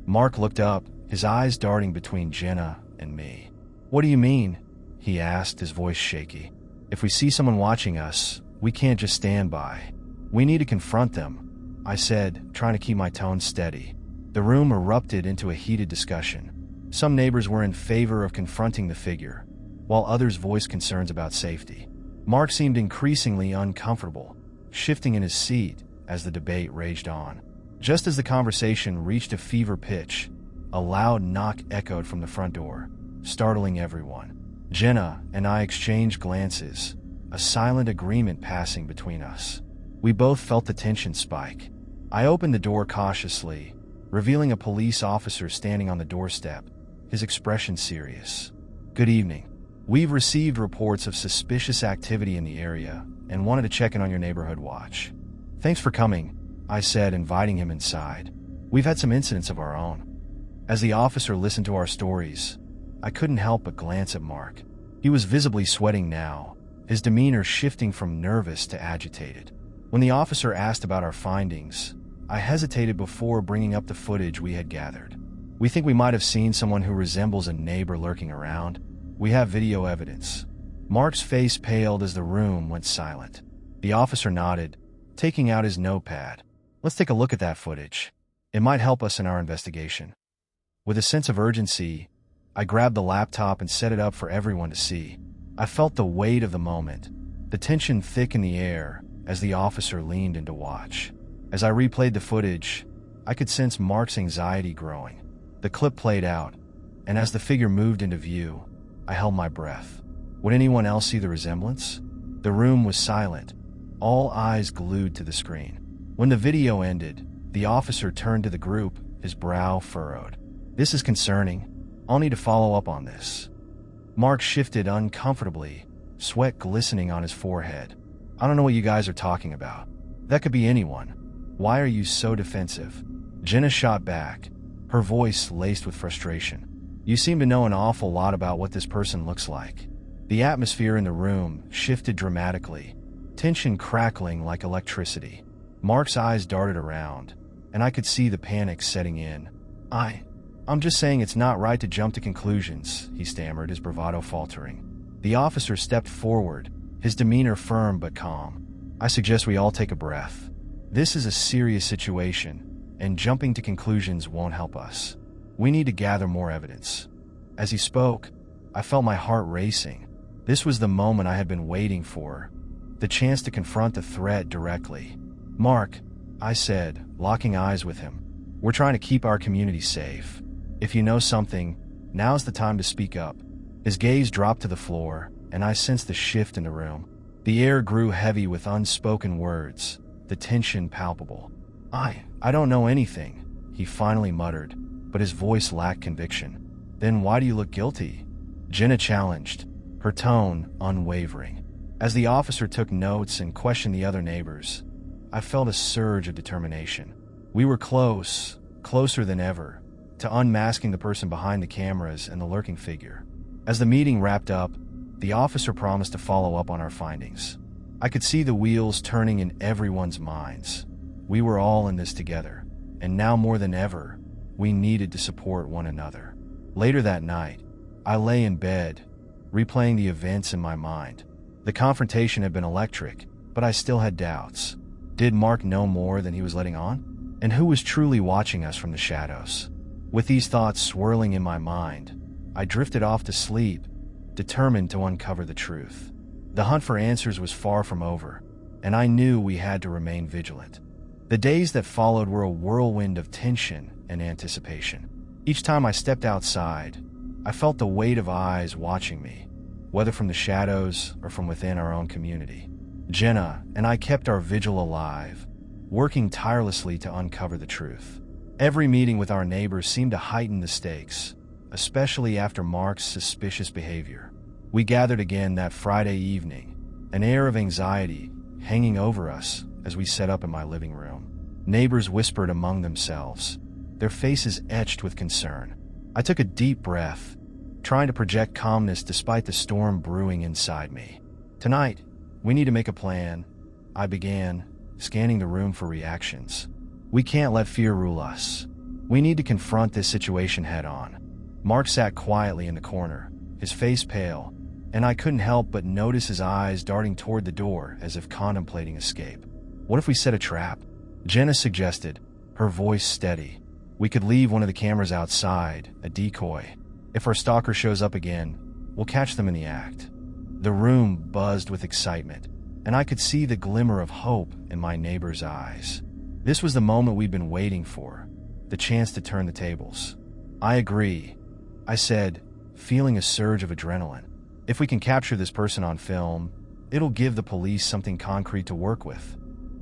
Mark looked up, his eyes darting between Jenna and me. "What do you mean?" he asked, his voice shaky. "If we see someone watching us, we can't just stand by. We need to confront them," I said, trying to keep my tone steady. The room erupted into a heated discussion. Some neighbors were in favor of confronting the figure, while others voiced concerns about safety. Mark seemed increasingly uncomfortable, shifting in his seat as the debate raged on. Just as the conversation reached a fever pitch, a loud knock echoed from the front door, startling everyone. Jenna and I exchanged glances, a silent agreement passing between us. We both felt the tension spike. I opened the door cautiously, revealing a police officer standing on the doorstep, his expression serious. "Good evening. We've received reports of suspicious activity in the area and wanted to check in on your neighborhood watch." "Thanks for coming," I said, inviting him inside. We've had some incidents of our own. As the officer listened to our stories, I couldn't help but glance at Mark. He was visibly sweating now, his demeanor shifting from nervous to agitated. When the officer asked about our findings, I hesitated before bringing up the footage we had gathered. We think we might have seen someone who resembles a neighbor lurking around. We have video evidence. Mark's face paled as the room went silent. The officer nodded, taking out his notepad. Let's take a look at that footage. It might help us in our investigation. With a sense of urgency, I grabbed the laptop and set it up for everyone to see. I felt the weight of the moment, the tension thick in the air as the officer leaned in to watch. As I replayed the footage, I could sense Mark's anxiety growing. The clip played out, and as the figure moved into view, I held my breath. Would anyone else see the resemblance? The room was silent, all eyes glued to the screen. When the video ended, the officer turned to the group, his brow furrowed. This is concerning. I'll need to follow up on this. Mark shifted uncomfortably, sweat glistening on his forehead. I don't know what you guys are talking about. That could be anyone. Why are you so defensive? Jenna shot back, her voice laced with frustration. You seem to know an awful lot about what this person looks like. The atmosphere in the room shifted dramatically, tension crackling like electricity. Mark's eyes darted around, and I could see the panic setting in. I'm just saying it's not right to jump to conclusions, he stammered, his bravado faltering. The officer stepped forward, his demeanor firm but calm. I suggest we all take a breath. This is a serious situation, and jumping to conclusions won't help us. We need to gather more evidence. As he spoke, I felt my heart racing. This was the moment I had been waiting for, the chance to confront the threat directly. Mark, I said, locking eyes with him, we're trying to keep our community safe. If you know something, now's the time to speak up. His gaze dropped to the floor, and I sensed a shift in the room. The air grew heavy with unspoken words, the tension palpable. I don't know anything, he finally muttered, but his voice lacked conviction. Then why do you look guilty? Jenna challenged, her tone unwavering. As the officer took notes and questioned the other neighbors, I felt a surge of determination. We were closer than ever, to unmasking the person behind the cameras and the lurking figure. As the meeting wrapped up, the officer promised to follow up on our findings. I could see the wheels turning in everyone's minds. We were all in this together, and now more than ever, we needed to support one another. Later that night, I lay in bed, replaying the events in my mind. The confrontation had been electric, but I still had doubts. Did Mark know more than he was letting on? And who was truly watching us from the shadows? With these thoughts swirling in my mind, I drifted off to sleep, determined to uncover the truth. The hunt for answers was far from over, and I knew we had to remain vigilant. The days that followed were a whirlwind of tension and anticipation. Each time I stepped outside, I felt the weight of eyes watching me, whether from the shadows or from within our own community. Jenna and I kept our vigil alive, working tirelessly to uncover the truth. Every meeting with our neighbors seemed to heighten the stakes, especially after Mark's suspicious behavior. We gathered again that Friday evening, an air of anxiety hanging over us as we sat up in my living room. Neighbors whispered among themselves, their faces etched with concern. I took a deep breath, trying to project calmness despite the storm brewing inside me. Tonight, we need to make a plan, I began, scanning the room for reactions. We can't let fear rule us. We need to confront this situation head on. Mark sat quietly in the corner, his face pale, and I couldn't help but notice his eyes darting toward the door as if contemplating escape. What if we set a trap? Jenna suggested, her voice steady. We could leave one of the cameras outside, a decoy. If our stalker shows up again, we'll catch them in the act. The room buzzed with excitement, and I could see the glimmer of hope in my neighbor's eyes. This was the moment we'd been waiting for, the chance to turn the tables. I agree, I said, feeling a surge of adrenaline. If we can capture this person on film, it'll give the police something concrete to work with.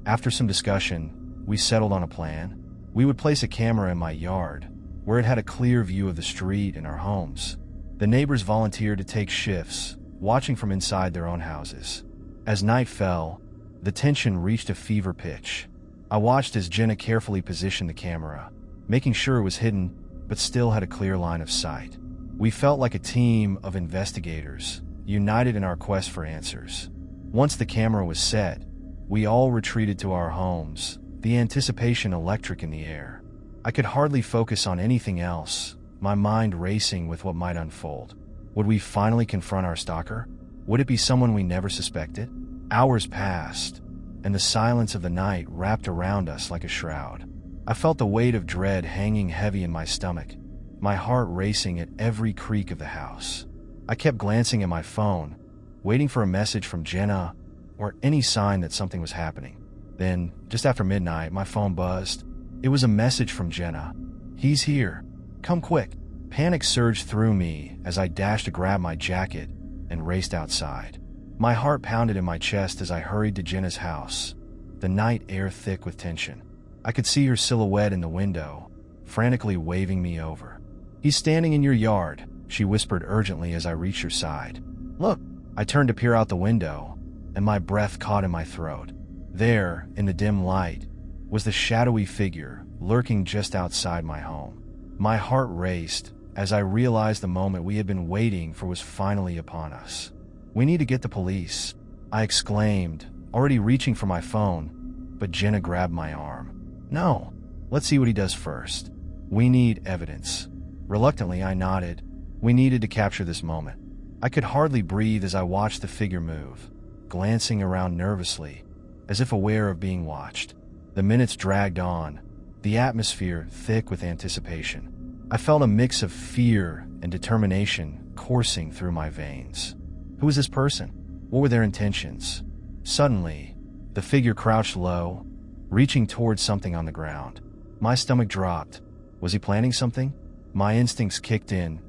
After some discussion, we settled on a plan. We would place a camera in my yard, where it had a clear view of the street and our homes. The neighbors volunteered to take shifts, watching from inside their own houses. As night fell, the tension reached a fever pitch. I watched as Jenna carefully positioned the camera, making sure it was hidden, but still had a clear line of sight. We felt like a team of investigators, united in our quest for answers. Once the camera was set, we all retreated to our homes, the anticipation electric in the air. I could hardly focus on anything else, my mind racing with what might unfold. Would we finally confront our stalker? Would it be someone we never suspected? Hours passed, and the silence of the night wrapped around us like a shroud. I felt the weight of dread hanging heavy in my stomach, my heart racing at every creak of the house. I kept glancing at my phone, waiting for a message from Jenna or any sign that something was happening. Then, just after midnight, my phone buzzed. It was a message from Jenna. "He's here. Come quick." Panic surged through me as I dashed to grab my jacket and raced outside. My heart pounded in my chest as I hurried to Jenna's house, the night air thick with tension. I could see her silhouette in the window, frantically waving me over. "He's standing in your yard," she whispered urgently as I reached her side. "Look." I turned to peer out the window, and my breath caught in my throat. There, in the dim light, was the shadowy figure lurking just outside my home. My heart raced as I realized the moment we had been waiting for was finally upon us. "We need to get the police," I exclaimed, already reaching for my phone, but Jenna grabbed my arm. "No, let's see what he does first. We need evidence." Reluctantly, I nodded. We needed to capture this moment. I could hardly breathe as I watched the figure move, glancing around nervously, as if aware of being watched. The minutes dragged on, the atmosphere thick with anticipation. I felt a mix of fear and determination coursing through my veins. Who was this person? What were their intentions? Suddenly, the figure crouched low, reaching towards something on the ground. My stomach dropped. Was he planning something? My instincts kicked in,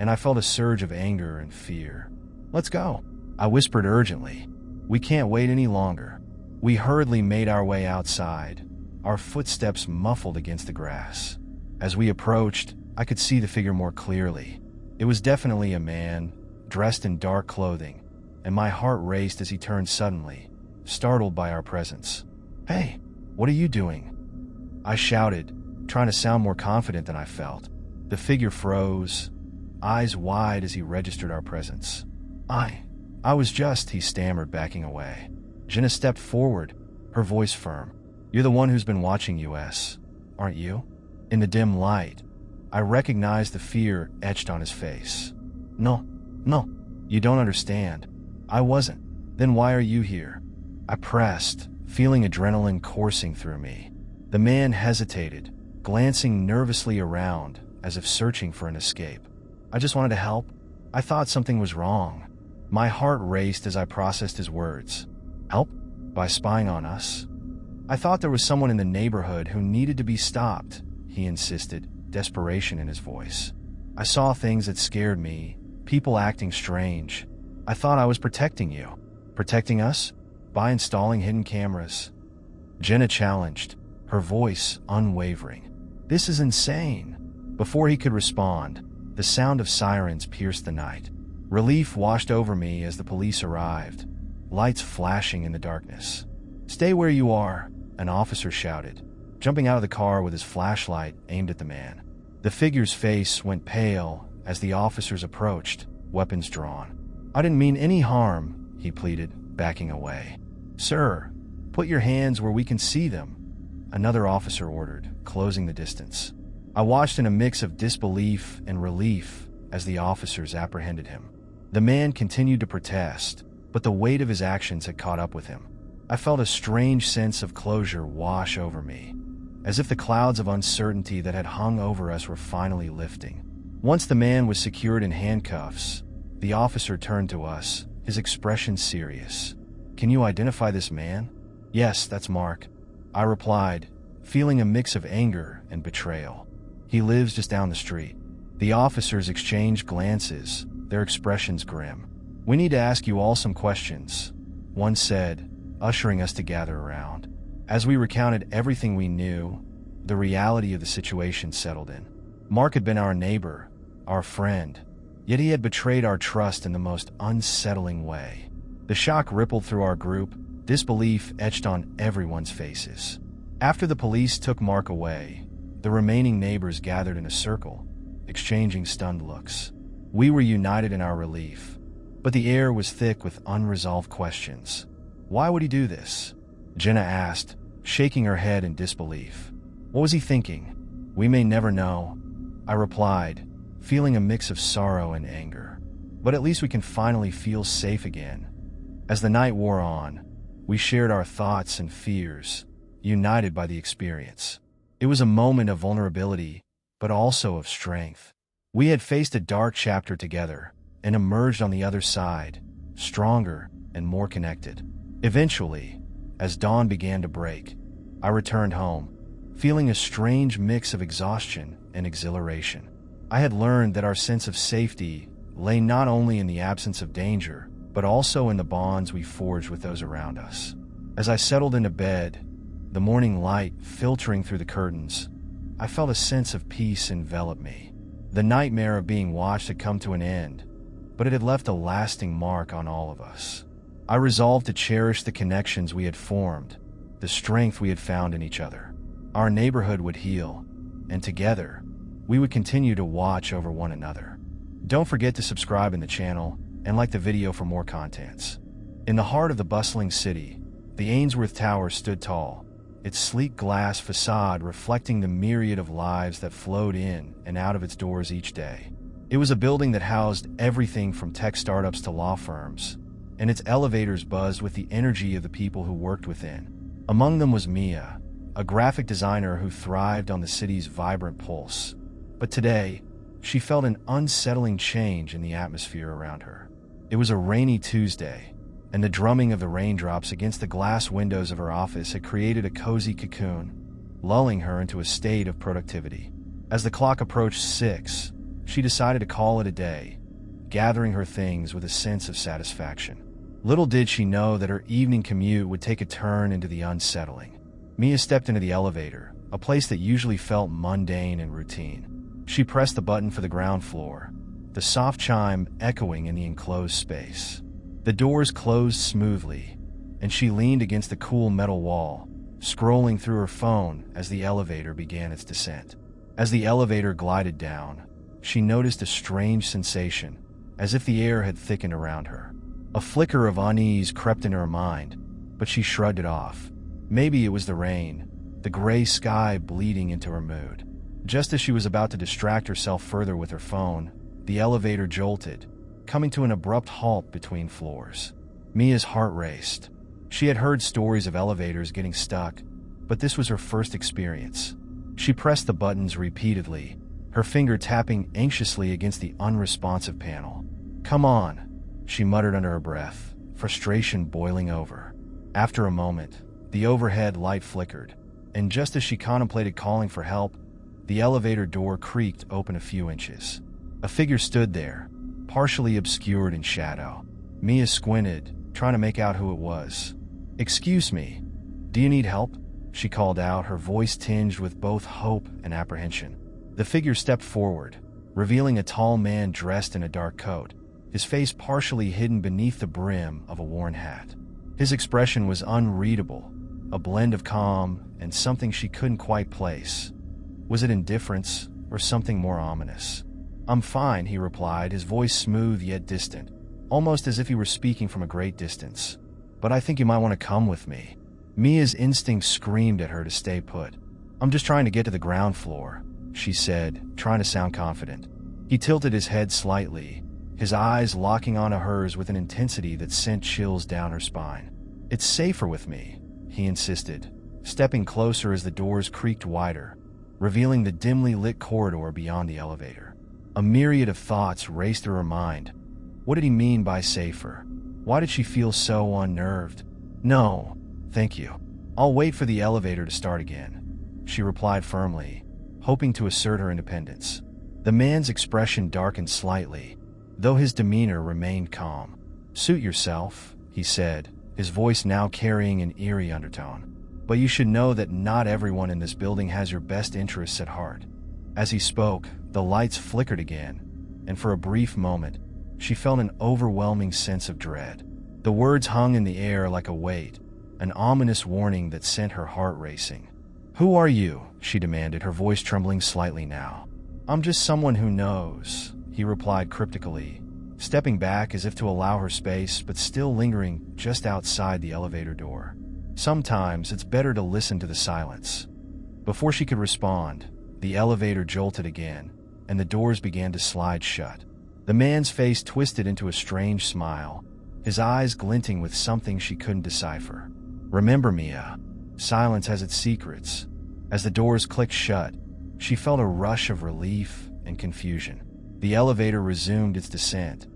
and I felt a surge of anger and fear. "Let's go," I whispered urgently. "We can't wait any longer." We hurriedly made our way outside, our footsteps muffled against the grass. As we approached, I could see the figure more clearly. It was definitely a man, dressed in dark clothing, and my heart raced as he turned suddenly, startled by our presence. "Hey, what are you doing?" I shouted, trying to sound more confident than I felt. The figure froze, eyes wide as he registered our presence. I was just," he stammered, backing away. Jenna stepped forward, her voice firm. "You're the one who's been watching us, aren't you?" In the dim light, I recognized the fear etched on his face. No, you don't understand. I wasn't." "Then why are you here?" I pressed, feeling adrenaline coursing through me. The man hesitated, glancing nervously around as if searching for an escape. "I just wanted to help. I thought something was wrong." My heart raced as I processed his words. "Help? By spying on us?" "I thought there was someone in the neighborhood who needed to be stopped," he insisted, desperation in his voice. "I saw things that scared me, people acting strange. I thought I was protecting you." "Protecting us? By installing hidden cameras?" Jenna challenged, her voice unwavering. "This is insane." Before he could respond, the sound of sirens pierced the night. Relief washed over me as the police arrived, lights flashing in the darkness. "Stay where you are," an officer shouted, jumping out of the car with his flashlight aimed at the man. The figure's face went pale as the officers approached, weapons drawn. "I didn't mean any harm," he pleaded, backing away. "Sir, put your hands where we can see them," another officer ordered, closing the distance. I watched in a mix of disbelief and relief as the officers apprehended him. The man continued to protest, but the weight of his actions had caught up with him. I felt a strange sense of closure wash over me, as if the clouds of uncertainty that had hung over us were finally lifting. Once the man was secured in handcuffs, the officer turned to us, his expression serious. "Can you identify this man?" "Yes, that's Mark," I replied, feeling a mix of anger and betrayal. "He lives just down the street." The officers exchanged glances, their expressions grim. "We need to ask you all some questions," one said, ushering us to gather around. As we recounted everything we knew, the reality of the situation settled in. Mark had been our neighbor, our friend, yet he had betrayed our trust in the most unsettling way. The shock rippled through our group, disbelief etched on everyone's faces. After the police took Mark away, the remaining neighbors gathered in a circle, exchanging stunned looks. We were united in our relief, but the air was thick with unresolved questions. Why would he do this? Jenna asked, shaking her head in disbelief. What was he thinking? We may never know, I replied, feeling a mix of sorrow and anger. But at least we can finally feel safe again. As the night wore on, we shared our thoughts and fears, united by the experience. It was a moment of vulnerability, but also of strength. We had faced a dark chapter together and emerged on the other side, stronger and more connected. Eventually, as dawn began to break, I returned home, feeling a strange mix of exhaustion and exhilaration. I had learned that our sense of safety lay not only in the absence of danger, but also in the bonds we forged with those around us. As I settled into bed, the morning light filtering through the curtains, I felt a sense of peace envelop me. The nightmare of being watched had come to an end, but it had left a lasting mark on all of us. I resolved to cherish the connections we had formed, the strength we had found in each other. Our neighborhood would heal, and together, we would continue to watch over one another. Don't forget to subscribe in the channel and like the video for more contents. In the heart of the bustling city, the Ainsworth Tower stood tall, its sleek glass facade reflecting the myriad of lives that flowed in and out of its doors each day. It was a building that housed everything from tech startups to law firms, and its elevators buzzed with the energy of the people who worked within. Among them was Mia, a graphic designer who thrived on the city's vibrant pulse. But today, she felt an unsettling change in the atmosphere around her. It was a rainy Tuesday, and the drumming of the raindrops against the glass windows of her office had created a cozy cocoon, lulling her into a state of productivity. As the clock approached 6, she decided to call it a day, gathering her things with a sense of satisfaction. Little did she know that her evening commute would take a turn into the unsettling. Mia stepped into the elevator, a place that usually felt mundane and routine. She pressed the button for the ground floor, the soft chime echoing in the enclosed space. The doors closed smoothly, and she leaned against the cool metal wall, scrolling through her phone as the elevator began its descent. As the elevator glided down, she noticed a strange sensation, as if the air had thickened around her. A flicker of unease crept into her mind, but she shrugged it off. Maybe it was the rain, the gray sky bleeding into her mood. Just as she was about to distract herself further with her phone, the elevator jolted, coming to an abrupt halt between floors. Mia's heart raced. She had heard stories of elevators getting stuck, but this was her first experience. She pressed the buttons repeatedly, her finger tapping anxiously against the unresponsive panel. "Come on," she muttered under her breath, frustration boiling over. After a moment, the overhead light flickered, and just as she contemplated calling for help, the elevator door creaked open a few inches. A figure stood there, partially obscured in shadow. Mia squinted, trying to make out who it was. "Excuse me, do you need help?" she called out, her voice tinged with both hope and apprehension. The figure stepped forward, revealing a tall man dressed in a dark coat, his face partially hidden beneath the brim of a worn hat. His expression was unreadable, a blend of calm and something she couldn't quite place. Was it indifference or something more ominous? "I'm fine," he replied, his voice smooth yet distant, almost as if he were speaking from a great distance. "But I think you might want to come with me." Mia's instinct screamed at her to stay put. "I'm just trying to get to the ground floor," she said, trying to sound confident. He tilted his head slightly, his eyes locking onto hers with an intensity that sent chills down her spine. "It's safer with me," he insisted, stepping closer as the doors creaked wider, revealing the dimly lit corridor beyond the elevator. A myriad of thoughts raced through her mind. What did he mean by safer? Why did she feel so unnerved? "No, thank you. I'll wait for the elevator to start again," she replied firmly, hoping to assert her independence. The man's expression darkened slightly, though his demeanor remained calm. "Suit yourself," he said, his voice now carrying an eerie undertone. "But you should know that not everyone in this building has your best interests at heart." As he spoke, the lights flickered again, and for a brief moment, she felt an overwhelming sense of dread. The words hung in the air like a weight, an ominous warning that sent her heart racing. "Who are you?" she demanded, her voice trembling slightly now. "I'm just someone who knows," he replied cryptically, stepping back as if to allow her space, but still lingering just outside the elevator door. Sometimes it's better to listen to the silence. Before she could respond, the elevator jolted again, and the doors began to slide shut. The man's face twisted into a strange smile, his eyes glinting with something she couldn't decipher. "Remember, Mia, silence has its secrets." As the doors clicked shut, she felt a rush of relief and confusion. The elevator resumed its descent,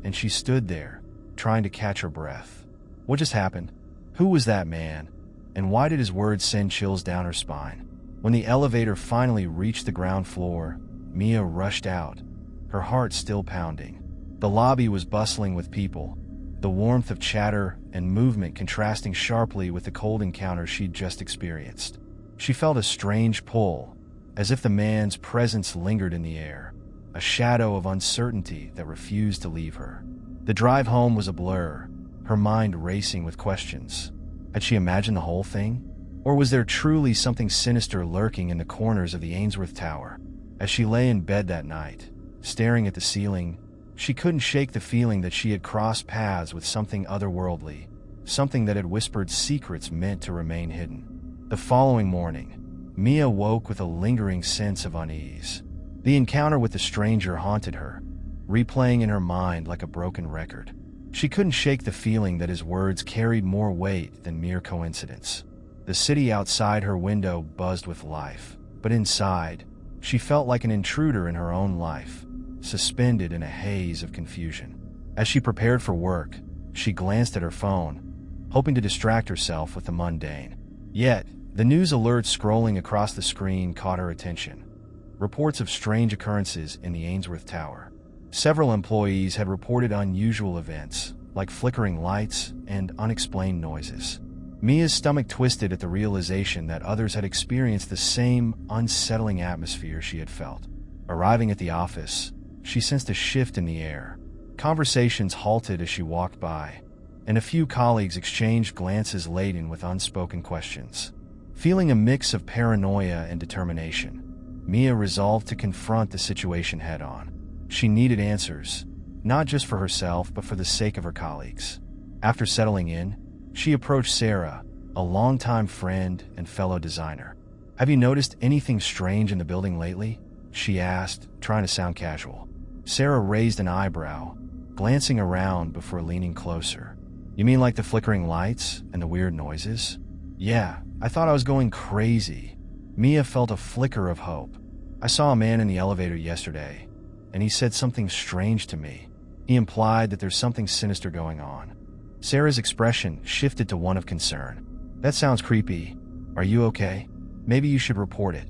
and she stood there, trying to catch her breath. What just happened? Who was that man? And why did his words send chills down her spine? When the elevator finally reached the ground floor, Mia rushed out, her heart still pounding. The lobby was bustling with people, the warmth of chatter and movement contrasting sharply with the cold encounter she'd just experienced. She felt a strange pull, as if the man's presence lingered in the air, a shadow of uncertainty that refused to leave her. The drive home was a blur, her mind racing with questions. Had she imagined the whole thing? Or was there truly something sinister lurking in the corners of the Ainsworth Tower? As she lay in bed that night, staring at the ceiling, she couldn't shake the feeling that she had crossed paths with something otherworldly, something that had whispered secrets meant to remain hidden. The following morning, Mia woke with a lingering sense of unease. The encounter with the stranger haunted her, replaying in her mind like a broken record. She couldn't shake the feeling that his words carried more weight than mere coincidence. The city outside her window buzzed with life, but inside, she felt like an intruder in her own life, suspended in a haze of confusion. As she prepared for work, she glanced at her phone, hoping to distract herself with the mundane. Yet, the news alerts scrolling across the screen caught her attention. Reports of strange occurrences in the Ainsworth Tower. Several employees had reported unusual events, like flickering lights and unexplained noises. Mia's stomach twisted at the realization that others had experienced the same unsettling atmosphere she had felt. Arriving at the office, she sensed a shift in the air. Conversations halted as she walked by, and a few colleagues exchanged glances laden with unspoken questions. Feeling a mix of paranoia and determination, Mia resolved to confront the situation head-on. She needed answers, not just for herself but for the sake of her colleagues. After settling in, she approached Sarah, a longtime friend and fellow designer. "Have you noticed anything strange in the building lately?" she asked, trying to sound casual. Sarah raised an eyebrow, glancing around before leaning closer. "You mean like the flickering lights and the weird noises?" "Yeah, I thought I was going crazy." Mia felt a flicker of hope. "I saw a man in the elevator yesterday, and he said something strange to me. He implied that there's something sinister going on." Sarah's expression shifted to one of concern. "That sounds creepy. Are you okay? Maybe you should report it."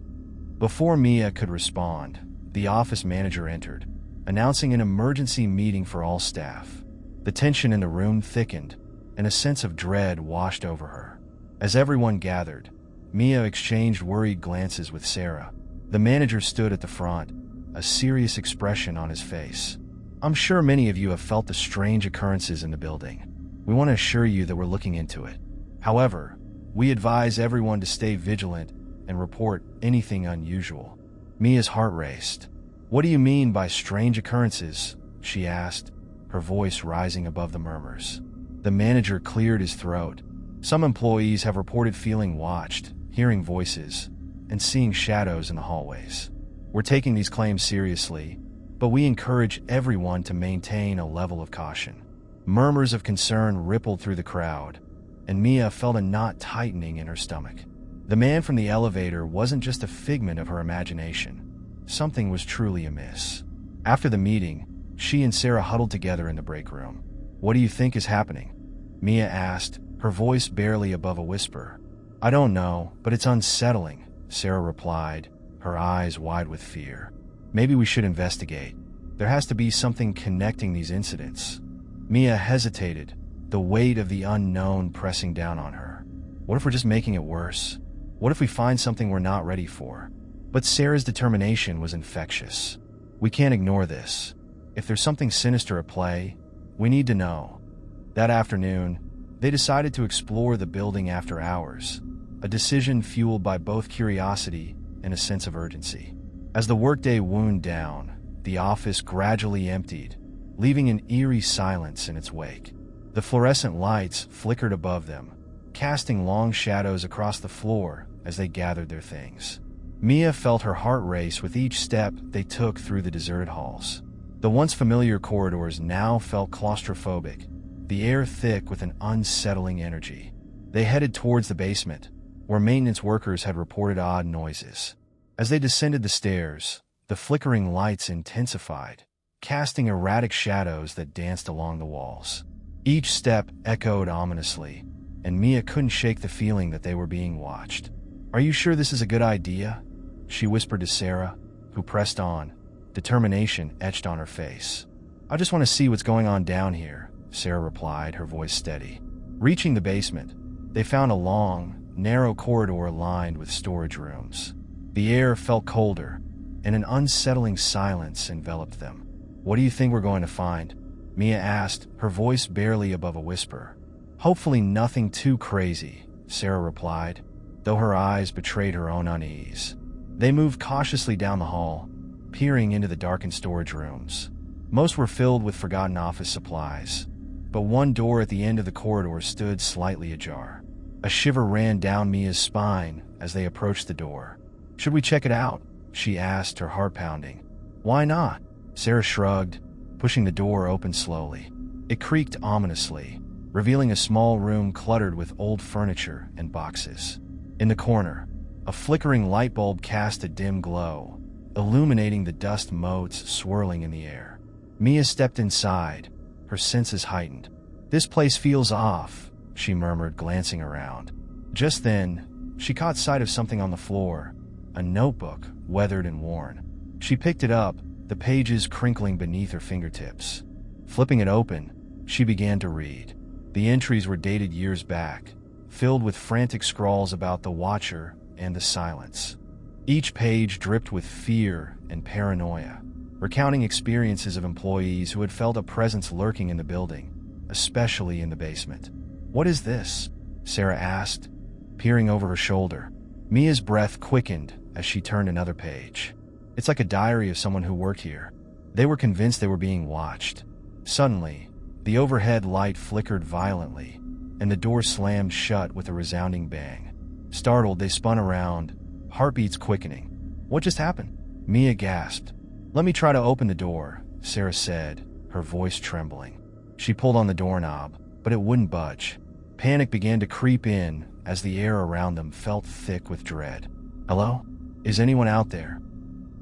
Before Mia could respond, the office manager entered, announcing an emergency meeting for all staff. The tension in the room thickened, and a sense of dread washed over her. As everyone gathered, Mia exchanged worried glances with Sarah. The manager stood at the front, a serious expression on his face. "I'm sure many of you have felt the strange occurrences in the building. We want to assure you that we're looking into it. However, we advise everyone to stay vigilant and report anything unusual." Mia's heart raced. "What do you mean by strange occurrences?" she asked, her voice rising above the murmurs. The manager cleared his throat. "Some employees have reported feeling watched, hearing voices, and seeing shadows in the hallways. We're taking these claims seriously, but we encourage everyone to maintain a level of caution." Murmurs of concern rippled through the crowd, and Mia felt a knot tightening in her stomach. The man from the elevator wasn't just a figment of her imagination. Something was truly amiss. After the meeting, she and Sarah huddled together in the break room. "What do you think is happening?" Mia asked, her voice barely above a whisper. "I don't know, but it's unsettling," Sarah replied, her eyes wide with fear. "Maybe we should investigate. There has to be something connecting these incidents." Mia hesitated, the weight of the unknown pressing down on her. What if we're just making it worse? What if we find something we're not ready for? But Sarah's determination was infectious. "We can't ignore this. If there's something sinister at play, we need to know." That afternoon, they decided to explore the building after hours, a decision fueled by both curiosity and a sense of urgency. As the workday wound down, the office gradually emptied, leaving an eerie silence in its wake. The fluorescent lights flickered above them, casting long shadows across the floor as they gathered their things. Mia felt her heart race with each step they took through the deserted halls. The once familiar corridors now felt claustrophobic, the air thick with an unsettling energy. They headed towards the basement, where maintenance workers had reported odd noises. As they descended the stairs, the flickering lights intensified, casting erratic shadows that danced along the walls. Each step echoed ominously, and Mia couldn't shake the feeling that they were being watched. "Are you sure this is a good idea?" she whispered to Sarah, who pressed on, determination etched on her face. "I just want to see what's going on down here," Sarah replied, her voice steady. Reaching the basement, they found a long, narrow corridor lined with storage rooms. The air felt colder, and an unsettling silence enveloped them. "What do you think we're going to find?" Mia asked, her voice barely above a whisper. "Hopefully nothing too crazy," Sarah replied, though her eyes betrayed her own unease. They moved cautiously down the hall, peering into the darkened storage rooms. Most were filled with forgotten office supplies, but one door at the end of the corridor stood slightly ajar. A shiver ran down Mia's spine as they approached the door. "Should we check it out?" she asked, her heart pounding. "Why not?" Sarah shrugged, pushing the door open slowly. It creaked ominously, revealing a small room cluttered with old furniture and boxes. In the corner, a flickering light bulb cast a dim glow, illuminating the dust motes swirling in the air. Mia stepped inside, her senses heightened. "This place feels off," she murmured, glancing around. Just then, she caught sight of something on the floor, a notebook, weathered and worn. She picked it up, the pages crinkling beneath her fingertips. Flipping it open, she began to read. The entries were dated years back, filled with frantic scrawls about the Watcher and the silence. Each page dripped with fear and paranoia, recounting experiences of employees who had felt a presence lurking in the building, especially in the basement. "What is this?" Sarah asked, peering over her shoulder. Mia's breath quickened as she turned another page. "It's like a diary of someone who worked here." They were convinced they were being watched. Suddenly, the overhead light flickered violently, and the door slammed shut with a resounding bang. Startled, they spun around, heartbeats quickening. "What just happened?" Mia gasped. "Let me try to open the door," Sarah said, her voice trembling. She pulled on the doorknob, but it wouldn't budge. Panic began to creep in as the air around them felt thick with dread. "Hello? Is anyone out there?"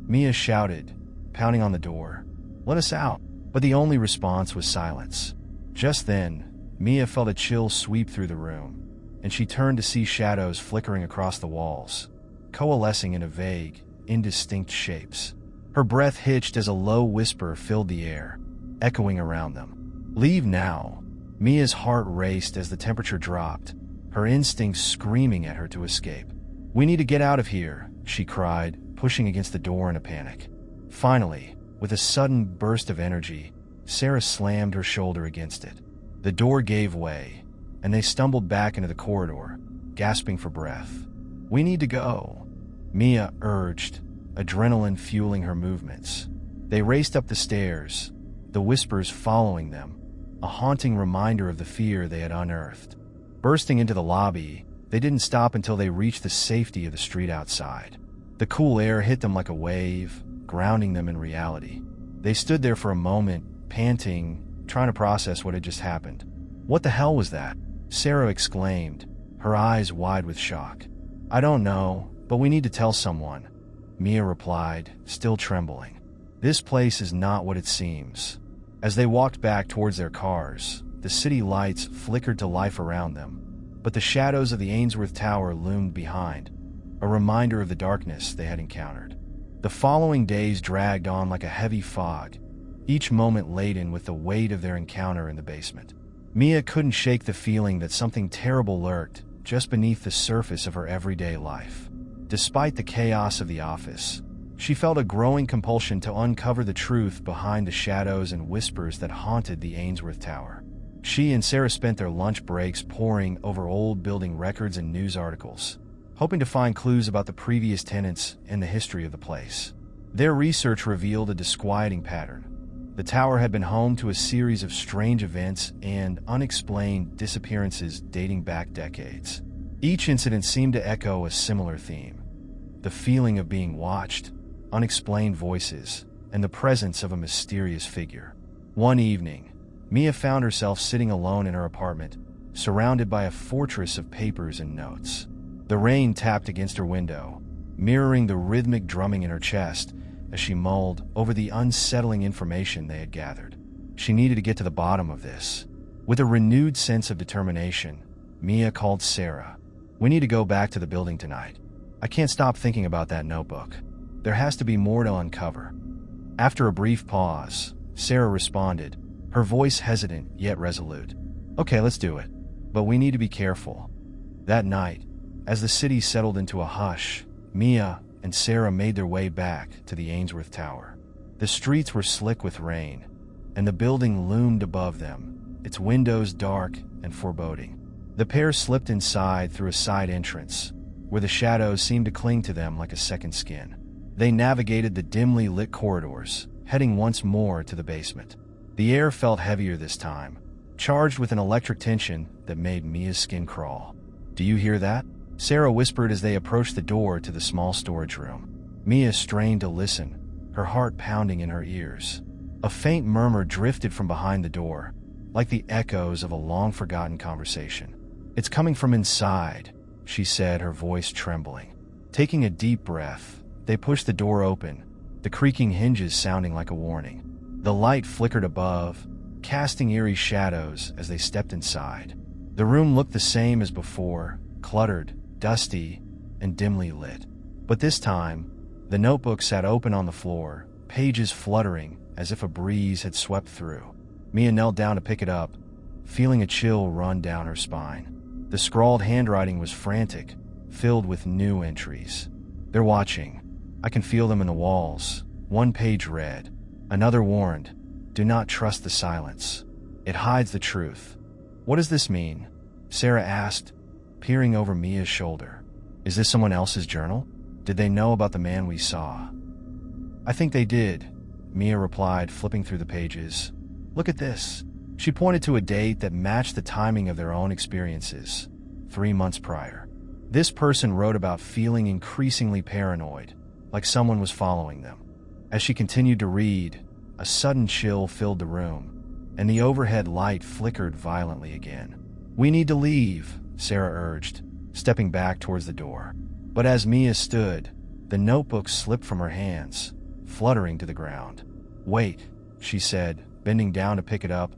Mia shouted, pounding on the door. "Let us out." But the only response was silence. Just then, Mia felt a chill sweep through the room, and she turned to see shadows flickering across the walls, coalescing into vague, indistinct shapes. Her breath hitched as a low whisper filled the air, echoing around them. "Leave now." Mia's heart raced as the temperature dropped, her instincts screaming at her to escape. "We need to get out of here," she cried, pushing against the door in a panic. Finally, with a sudden burst of energy, Sarah slammed her shoulder against it. The door gave way, and they stumbled back into the corridor, gasping for breath. "We need to go," Mia urged, adrenaline fueling her movements. They raced up the stairs, the whispers following them, a haunting reminder of the fear they had unearthed. Bursting into the lobby, they didn't stop until they reached the safety of the street outside. The cool air hit them like a wave, grounding them in reality. They stood there for a moment, panting, trying to process what had just happened. "What the hell was that?" Sarah exclaimed, her eyes wide with shock. "I don't know, but we need to tell someone," Mia replied, still trembling. "This place is not what it seems." As they walked back towards their cars, the city lights flickered to life around them, but the shadows of the Ainsworth Tower loomed behind, a reminder of the darkness they had encountered. The following days dragged on like a heavy fog, each moment laden with the weight of their encounter in the basement. Mia couldn't shake the feeling that something terrible lurked just beneath the surface of her everyday life. Despite the chaos of the office, she felt a growing compulsion to uncover the truth behind the shadows and whispers that haunted the Ainsworth Tower. She and Sarah spent their lunch breaks poring over old building records and news articles, hoping to find clues about the previous tenants and the history of the place. Their research revealed a disquieting pattern. The tower had been home to a series of strange events and unexplained disappearances dating back decades. Each incident seemed to echo a similar theme: the feeling of being watched, unexplained voices, and the presence of a mysterious figure. One evening, Mia found herself sitting alone in her apartment, surrounded by a fortress of papers and notes. The rain tapped against her window, mirroring the rhythmic drumming in her chest as she mulled over the unsettling information they had gathered. She needed to get to the bottom of this. With a renewed sense of determination, Mia called Sarah. "We need to go back to the building tonight. I can't stop thinking about that notebook. There has to be more to uncover." After a brief pause, Sarah responded, her voice hesitant yet resolute. "Okay, let's do it. But we need to be careful." That night, as the city settled into a hush, Mia and Sarah made their way back to the Ainsworth Tower. The streets were slick with rain, and the building loomed above them, its windows dark and foreboding. The pair slipped inside through a side entrance, where the shadows seemed to cling to them like a second skin. They navigated the dimly lit corridors, heading once more to the basement. The air felt heavier this time, charged with an electric tension that made Mia's skin crawl. "Do you hear that?" Sarah whispered as they approached the door to the small storage room. Mia strained to listen, her heart pounding in her ears. A faint murmur drifted from behind the door, like the echoes of a long-forgotten conversation. "It's coming from inside," she said, her voice trembling. Taking a deep breath, they pushed the door open, the creaking hinges sounding like a warning. The light flickered above, casting eerie shadows as they stepped inside. The room looked the same as before, cluttered, dusty, and dimly lit. But this time, the notebook sat open on the floor, pages fluttering as if a breeze had swept through. Mia knelt down to pick it up, feeling a chill run down her spine. The scrawled handwriting was frantic, filled with new entries. "They're watching. I can feel them in the walls." One page read. Another warned, "Do not trust the silence. It hides the truth." "What does this mean?" Sarah asked, peering over Mia's shoulder. "Is this someone else's journal? Did they know about the man we saw?" "I think they did," Mia replied, flipping through the pages. "Look at this." She pointed to a date that matched the timing of their own experiences, 3 months prior. This person wrote about feeling increasingly paranoid, like someone was following them. As she continued to read, a sudden chill filled the room, and the overhead light flickered violently again. "We need to leave," Sarah urged, stepping back towards the door. But as Mia stood, the notebook slipped from her hands, fluttering to the ground. "Wait," she said, bending down to pick it up,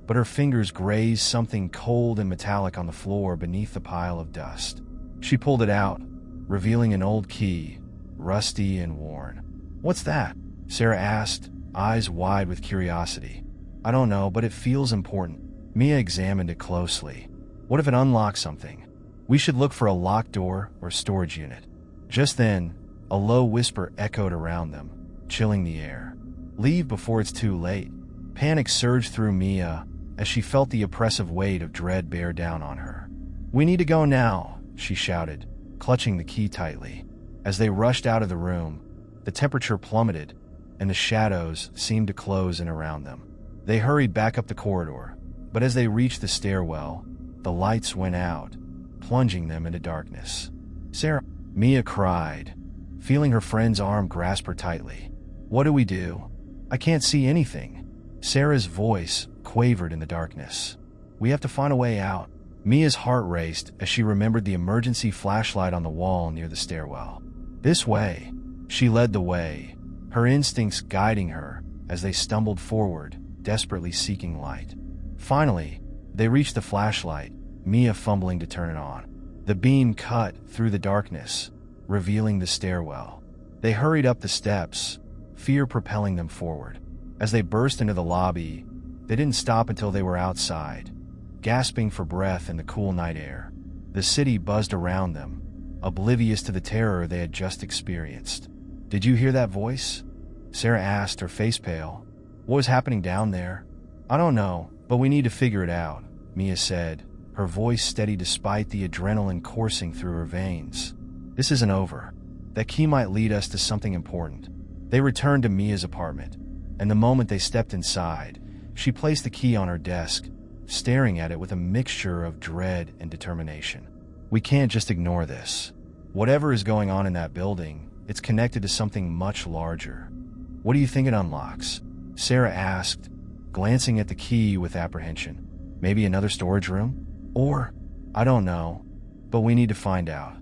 but her fingers grazed something cold and metallic on the floor beneath the pile of dust. She pulled it out, revealing an old key, rusty and worn. "What's that?" Sarah asked, eyes wide with curiosity. "I don't know, but it feels important." Mia examined it closely. "What if it unlocks something? We should look for a locked door or storage unit." Just then, a low whisper echoed around them, chilling the air. "Leave before it's too late." Panic surged through Mia as she felt the oppressive weight of dread bear down on her. "We need to go now," she shouted, clutching the key tightly. As they rushed out of the room, the temperature plummeted, and the shadows seemed to close in around them. They hurried back up the corridor, but as they reached the stairwell, the lights went out, plunging them into darkness. "Sarah," Mia cried, feeling her friend's arm grasp her tightly. "What do we do? I can't see anything." Sarah's voice quavered in the darkness. "We have to find a way out." Mia's heart raced as she remembered the emergency flashlight on the wall near the stairwell. "This way." She led the way, her instincts guiding her as they stumbled forward, desperately seeking light. Finally, they reached the flashlight, Mia fumbling to turn it on. The beam cut through the darkness, revealing the stairwell. They hurried up the steps, fear propelling them forward. As they burst into the lobby, they didn't stop until they were outside, gasping for breath in the cool night air. The city buzzed around them, oblivious to the terror they had just experienced. "Did you hear that voice?" Sarah asked, her face pale. "What was happening down there?" "I don't know, but we need to figure it out," Mia said, her voice steady despite the adrenaline coursing through her veins. This isn't over. That key might lead us to something important. They returned to Mia's apartment, and the moment they stepped inside, she placed the key on her desk, staring at it with a mixture of dread and determination. We can't just ignore this. Whatever is going on in that building, it's connected to something much larger. What do you think it unlocks? Sarah asked, glancing at the key with apprehension. Maybe another storage room? Or, I don't know, but we need to find out.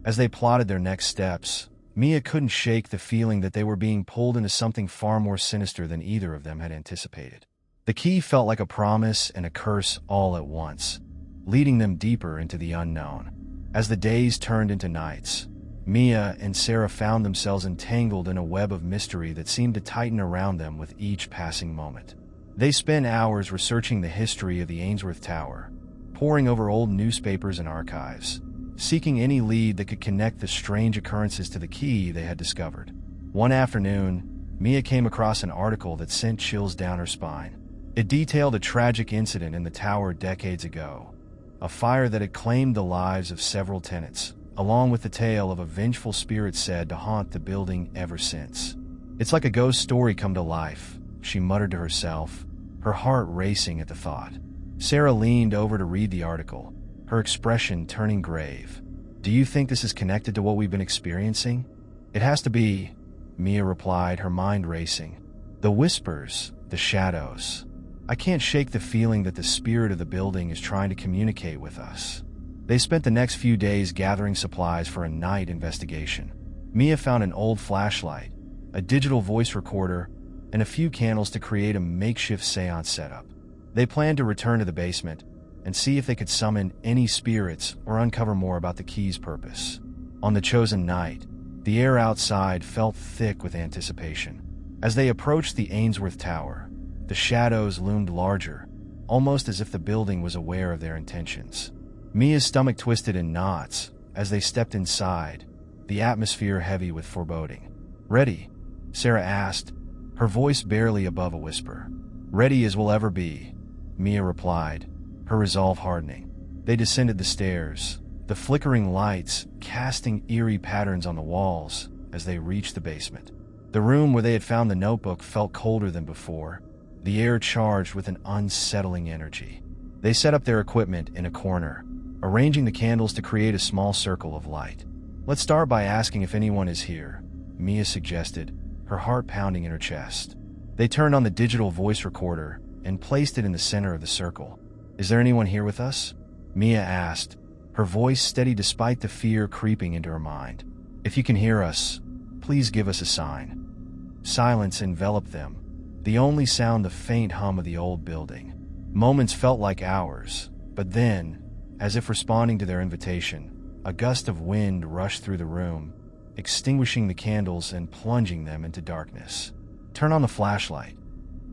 As they plotted their next steps, Mia couldn't shake the feeling that they were being pulled into something far more sinister than either of them had anticipated. The key felt like a promise and a curse all at once, leading them deeper into the unknown. As the days turned into nights, Mia and Sarah found themselves entangled in a web of mystery that seemed to tighten around them with each passing moment. They spent hours researching the history of the Ainsworth Tower, poring over old newspapers and archives, seeking any lead that could connect the strange occurrences to the key they had discovered. One afternoon, Mia came across an article that sent chills down her spine. It detailed a tragic incident in the tower decades ago, a fire that had claimed the lives of several tenants, along with the tale of a vengeful spirit said to haunt the building ever since. It's like a ghost story come to life, she muttered to herself, her heart racing at the thought. Sarah leaned over to read the article, her expression turning grave. Do you think this is connected to what we've been experiencing? It has to be, Mia replied, her mind racing. The whispers, the shadows. I can't shake the feeling that the spirit of the building is trying to communicate with us. They spent the next few days gathering supplies for a night investigation. Mia found an old flashlight, a digital voice recorder, and a few candles to create a makeshift seance setup. They planned to return to the basement and see if they could summon any spirits or uncover more about the key's purpose. On the chosen night, the air outside felt thick with anticipation. As they approached the Ainsworth Tower, the shadows loomed larger, almost as if the building was aware of their intentions. Mia's stomach twisted in knots as they stepped inside, the atmosphere heavy with foreboding. Ready? Sarah asked, her voice barely above a whisper. Ready as we'll ever be, Mia replied, her resolve hardening. They descended the stairs, the flickering lights casting eerie patterns on the walls as they reached the basement. The room where they had found the notebook felt colder than before, the air charged with an unsettling energy. They set up their equipment in a corner, arranging the candles to create a small circle of light. Let's start by asking if anyone is here, Mia suggested, her heart pounding in her chest. They turned on the digital voice recorder and placed it in the center of the circle. Is there anyone here with us? Mia asked, her voice steady despite the fear creeping into her mind. If you can hear us, please give us a sign. Silence enveloped them, the only sound the faint hum of the old building. Moments felt like hours, but then, as if responding to their invitation, a gust of wind rushed through the room, extinguishing the candles and plunging them into darkness. Turn on the flashlight,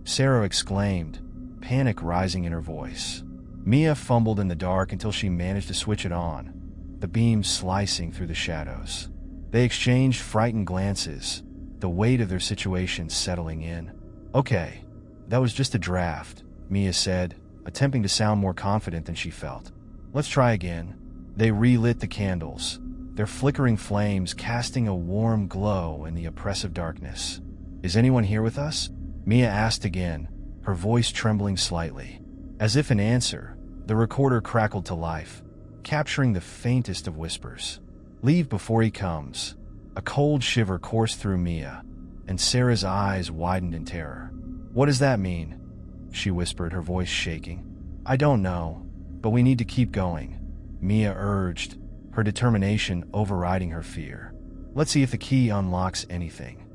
Sarah exclaimed, panic rising in her voice. Mia fumbled in the dark until she managed to switch it on, the beam slicing through the shadows. They exchanged frightened glances, the weight of their situation settling in. Okay, that was just a draft, Mia said, attempting to sound more confident than she felt. Let's try again. They relit the candles, their flickering flames casting a warm glow in the oppressive darkness. Is anyone here with us? Mia asked again, her voice trembling slightly. As if in answer, the recorder crackled to life, capturing the faintest of whispers. Leave before he comes. A cold shiver coursed through Mia, and Sarah's eyes widened in terror. What does that mean? She whispered, her voice shaking. I don't know, but we need to keep going, Mia urged, her determination overriding her fear. Let's see if the key unlocks anything.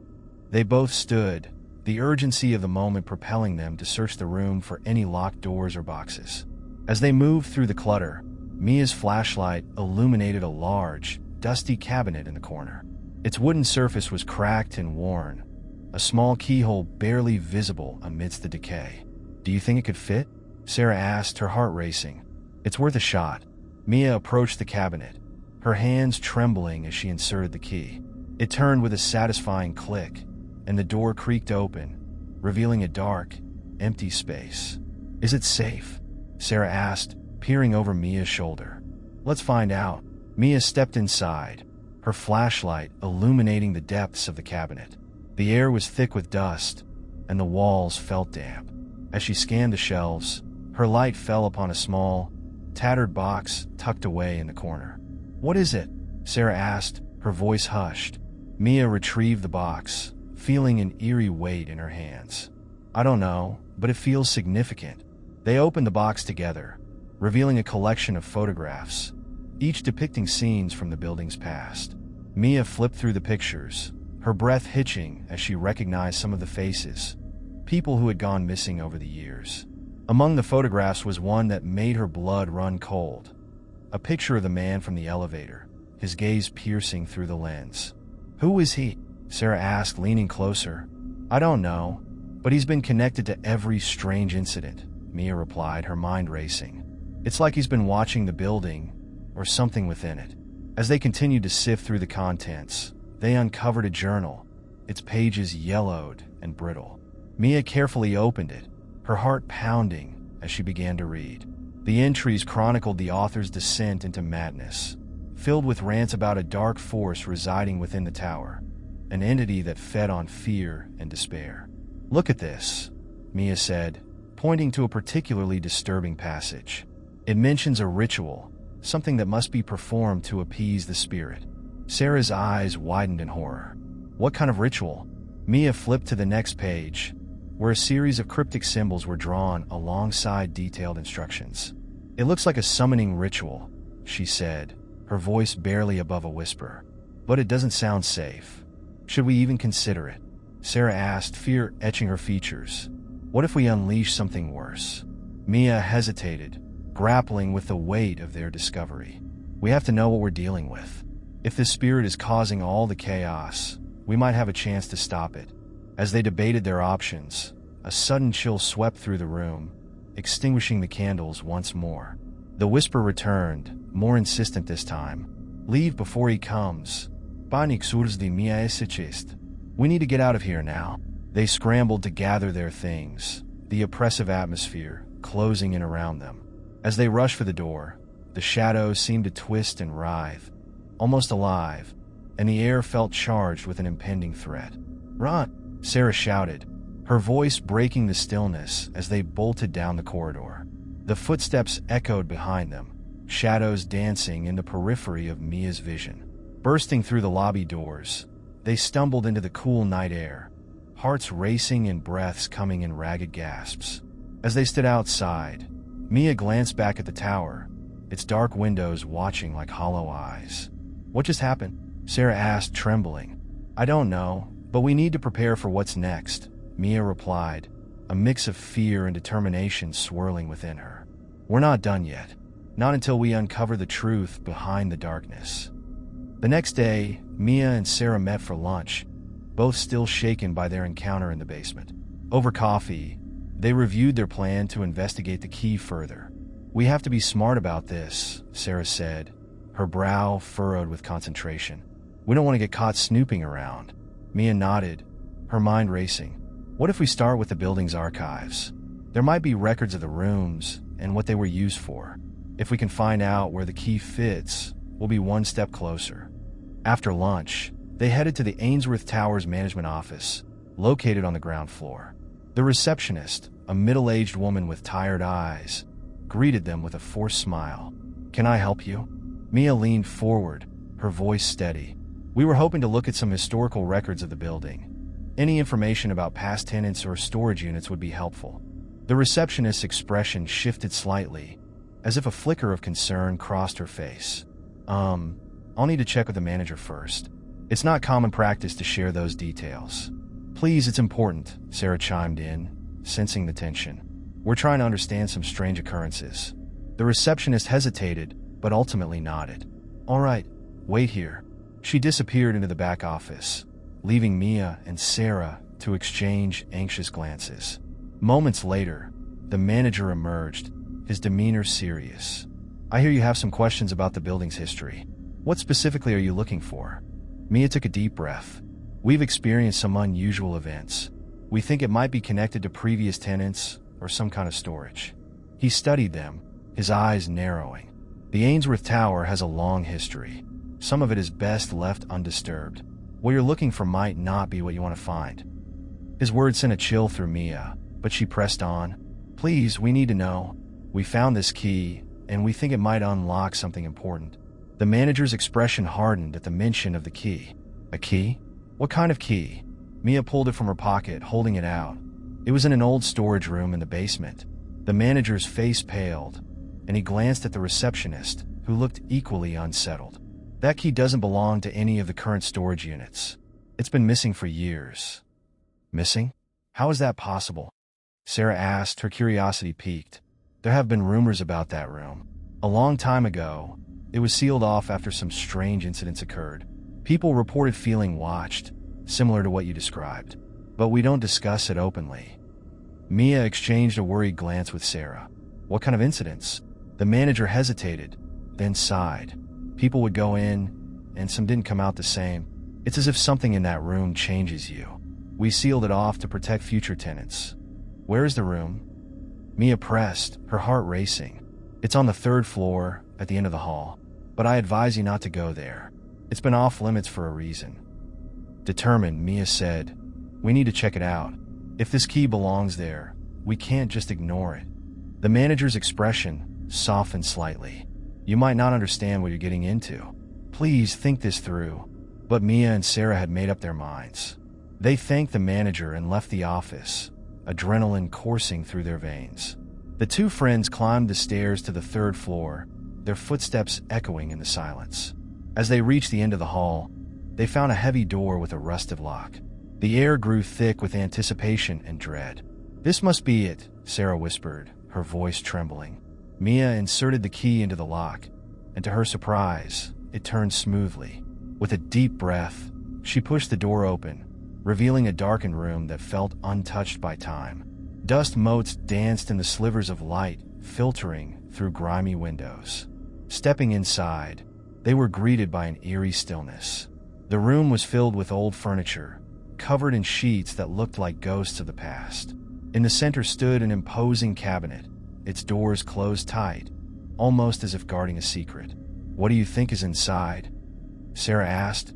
They both stood, the urgency of the moment propelling them to search the room for any locked doors or boxes. As they moved through the clutter, Mia's flashlight illuminated a large, dusty cabinet in the corner. Its wooden surface was cracked and worn, a small keyhole barely visible amidst the decay. Do you think it could fit? Sarah asked, her heart racing. It's worth a shot. Mia approached the cabinet, her hands trembling as she inserted the key. It turned with a satisfying click, and the door creaked open, revealing a dark, empty space. Is it safe? Sarah asked, peering over Mia's shoulder. Let's find out. Mia stepped inside, her flashlight illuminating the depths of the cabinet. The air was thick with dust, and the walls felt damp. As she scanned the shelves, her light fell upon a small, tattered box tucked away in the corner. "What is it?" Sarah asked, her voice hushed. Mia retrieved the box, feeling an eerie weight in her hands. "I don't know, but it feels significant." They opened the box together, revealing a collection of photographs, each depicting scenes from the building's past. Mia flipped through the pictures, her breath hitching as she recognized some of the faces, people who had gone missing over the years. Among the photographs was one that made her blood run cold. A picture of the man from the elevator, his gaze piercing through the lens. "Who is he?" Sarah asked, leaning closer. "I don't know, but he's been connected to every strange incident," Mia replied, her mind racing. "It's like he's been watching the building, or something within it." As they continued to sift through the contents, they uncovered a journal, its pages yellowed and brittle. Mia carefully opened it, her heart pounding as she began to read. The entries chronicled the author's descent into madness, filled with rants about a dark force residing within the tower, an entity that fed on fear and despair. "Look at this," Mia said, pointing to a particularly disturbing passage. "It mentions a ritual, something that must be performed to appease the spirit." Sarah's eyes widened in horror. "What kind of ritual?" Mia flipped to the next page, where a series of cryptic symbols were drawn alongside detailed instructions. "It looks like a summoning ritual," she said, her voice barely above a whisper. "But it doesn't sound safe. Should we even consider it?" Sarah asked, fear etching her features. "What if we unleash something worse?" Mia hesitated, grappling with the weight of their discovery. "We have to know what we're dealing with. If this spirit is causing all the chaos, we might have a chance to stop it." As they debated their options, a sudden chill swept through the room, extinguishing the candles once more. The whisper returned, more insistent this time. "Leave before he comes. Panik surdi mia chest." "We need to get out of here now." They scrambled to gather their things, the oppressive atmosphere closing in around them. As they rushed for the door, the shadows seemed to twist and writhe, almost alive, and the air felt charged with an impending threat. "Run!" Sarah shouted, her voice breaking the stillness as they bolted down the corridor. The footsteps echoed behind them, shadows dancing in the periphery of Mia's vision. Bursting through the lobby doors, they stumbled into the cool night air, hearts racing and breaths coming in ragged gasps. As they stood outside, Mia glanced back at the tower, its dark windows watching like hollow eyes. "What just happened?" Sarah asked, trembling. "I don't know, but we need to prepare for what's next," Mia replied, a mix of fear and determination swirling within her. "We're not done yet. Not until we uncover the truth behind the darkness." The next day, Mia and Sarah met for lunch, both still shaken by their encounter in the basement. Over coffee, they reviewed their plan to investigate the key further. "We have to be smart about this," Sarah said, her brow furrowed with concentration. "We don't want to get caught snooping around." Mia nodded, her mind racing. "What if we start with the building's archives? There might be records of the rooms and what they were used for. If we can find out where the key fits, we'll be one step closer." After lunch, they headed to the Ainsworth Towers management office, located on the ground floor. The receptionist, a middle-aged woman with tired eyes, greeted them with a forced smile. "Can I help you?" Mia leaned forward, her voice steady. "We were hoping to look at some historical records of the building. Any information about past tenants or storage units would be helpful." The receptionist's expression shifted slightly, as if a flicker of concern crossed her face. I'll need to check with the manager first. It's not common practice to share those details." "Please, it's important," Sarah chimed in, sensing the tension. "We're trying to understand some strange occurrences." The receptionist hesitated, but ultimately nodded. "All right, wait here." She disappeared into the back office, leaving Mia and Sarah to exchange anxious glances. Moments later, the manager emerged, his demeanor serious. "I hear you have some questions about the building's history. What specifically are you looking for?" Mia took a deep breath. "We've experienced some unusual events. We think it might be connected to previous tenants or some kind of storage." He studied them, his eyes narrowing. "The Ainsworth Tower has a long history. Some of it is best left undisturbed. What you're looking for might not be what you want to find." His words sent a chill through Mia, but she pressed on. "Please, we need to know. We found this key, and we think it might unlock something important." The manager's expression hardened at the mention of the key. "A key? What kind of key?" Mia pulled it from her pocket, holding it out. It was in an old storage room in the basement. The manager's face paled, and he glanced at the receptionist, who looked equally unsettled. "That key doesn't belong to any of the current storage units. It's been missing for years." "Missing? How is that possible?" Sarah asked, her curiosity piqued. "There have been rumors about that room. A long time ago, it was sealed off after some strange incidents occurred. People reported feeling watched, similar to what you described. But we don't discuss it openly." Mia exchanged a worried glance with Sarah. "What kind of incidents?" The manager hesitated, then sighed. "People would go in, and some didn't come out the same. It's as if something in that room changes you. We sealed it off to protect future tenants." "Where is the room?" Mia pressed, her heart racing. "It's on the 3rd floor, at the end of the hall. But I advise you not to go there. It's been off limits for a reason." Determined, Mia said, "We need to check it out. If this key belongs there, we can't just ignore it." The manager's expression softened slightly. "You might not understand what you're getting into. Please think this through." But Mia and Sarah had made up their minds. They thanked the manager and left the office, adrenaline coursing through their veins. The two friends climbed the stairs to the 3rd floor, their footsteps echoing in the silence. As they reached the end of the hall, they found a heavy door with a rusted lock. The air grew thick with anticipation and dread. "This must be it," Sarah whispered, her voice trembling. Mia inserted the key into the lock, and to her surprise, it turned smoothly. With a deep breath, she pushed the door open, revealing a darkened room that felt untouched by time. Dust motes danced in the slivers of light filtering through grimy windows. Stepping inside, they were greeted by an eerie stillness. The room was filled with old furniture, covered in sheets that looked like ghosts of the past. In the center stood an imposing cabinet, its doors closed tight, almost as if guarding a secret. "What do you think is inside?" Sarah asked,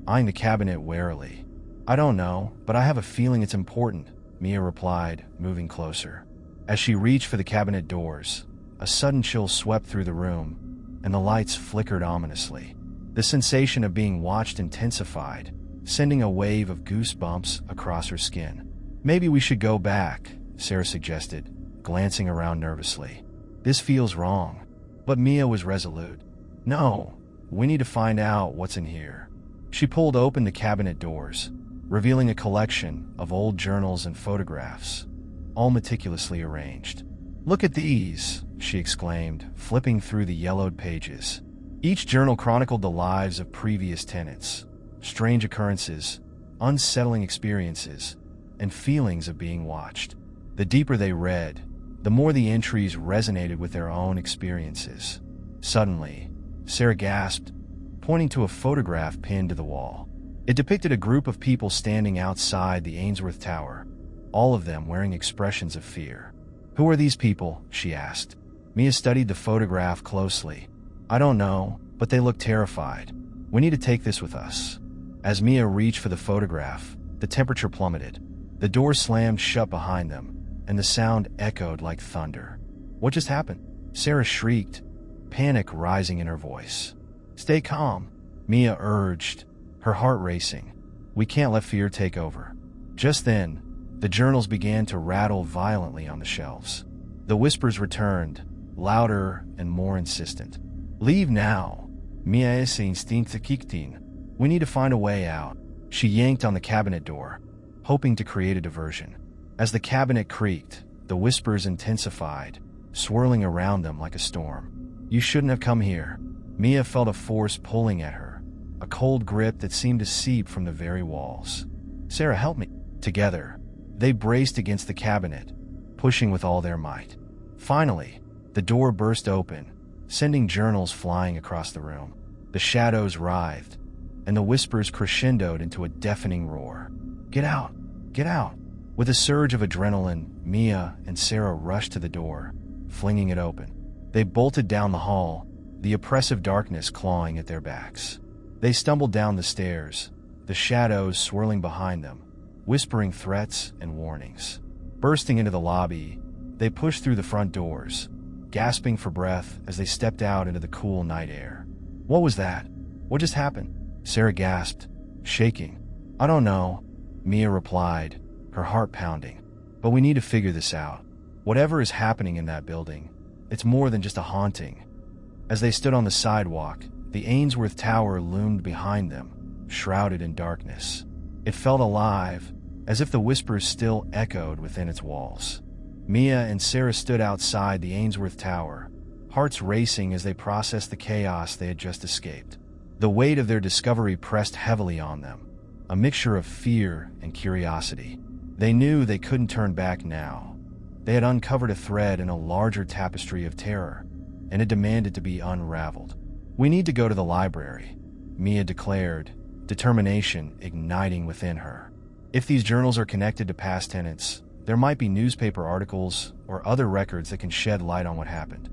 eyeing the cabinet warily. "I don't know, but I have a feeling it's important," Mia replied, moving closer. As she reached for the cabinet doors, a sudden chill swept through the room, and the lights flickered ominously. The sensation of being watched intensified, sending a wave of goosebumps across her skin. "Maybe we should go back," Sarah suggested, glancing around nervously. "This feels wrong." But Mia was resolute. "No, we need to find out what's in here." She pulled open the cabinet doors, revealing a collection of old journals and photographs, all meticulously arranged. "Look at these," she exclaimed, flipping through the yellowed pages. Each journal chronicled the lives of previous tenants, strange occurrences, unsettling experiences, and feelings of being watched. The deeper they read, the more the entries resonated with their own experiences. Suddenly, Sarah gasped, pointing to a photograph pinned to the wall. It depicted a group of people standing outside the Ainsworth Tower, all of them wearing expressions of fear. "Who are these people?" she asked. Mia studied the photograph closely. "I don't know, but they look terrified. We need to take this with us." As Mia reached for the photograph, the temperature plummeted. The door slammed shut behind them, and the sound echoed like thunder. "What just happened?" Sarah shrieked, panic rising in her voice. "Stay calm," Mia urged, her heart racing. "We can't let fear take over." Just then, the journals began to rattle violently on the shelves. The whispers returned, louder and more insistent. "Leave now. Mia ese instinct kiktin. We need to find a way out." She yanked on the cabinet door, hoping to create a diversion. As the cabinet creaked, the whispers intensified, swirling around them like a storm. "You shouldn't have come here." Mia felt a force pulling at her, a cold grip that seemed to seep from the very walls. "Sarah, help me." Together, they braced against the cabinet, pushing with all their might. Finally, the door burst open, sending journals flying across the room. The shadows writhed, and the whispers crescendoed into a deafening roar. "Get out! Get out!" With a surge of adrenaline, Mia and Sarah rushed to the door, flinging it open. They bolted down the hall, the oppressive darkness clawing at their backs. They stumbled down the stairs, the shadows swirling behind them, whispering threats and warnings. Bursting into the lobby, they pushed through the front doors, gasping for breath as they stepped out into the cool night air. "What was that? What just happened?" Sarah gasped, shaking. "I don't know," Mia replied, her heart pounding. "But we need to figure this out. Whatever is happening in that building, it's more than just a haunting." As they stood on the sidewalk, the Ainsworth Tower loomed behind them, shrouded in darkness. It felt alive, as if the whispers still echoed within its walls. Mia and Sarah stood outside the Ainsworth Tower, hearts racing as they processed the chaos they had just escaped. The weight of their discovery pressed heavily on them, a mixture of fear and curiosity. They knew they couldn't turn back now. They had uncovered a thread in a larger tapestry of terror, and it demanded to be unraveled. "We need to go to the library," Mia declared, determination igniting within her. "If these journals are connected to past tenants, there might be newspaper articles or other records that can shed light on what happened."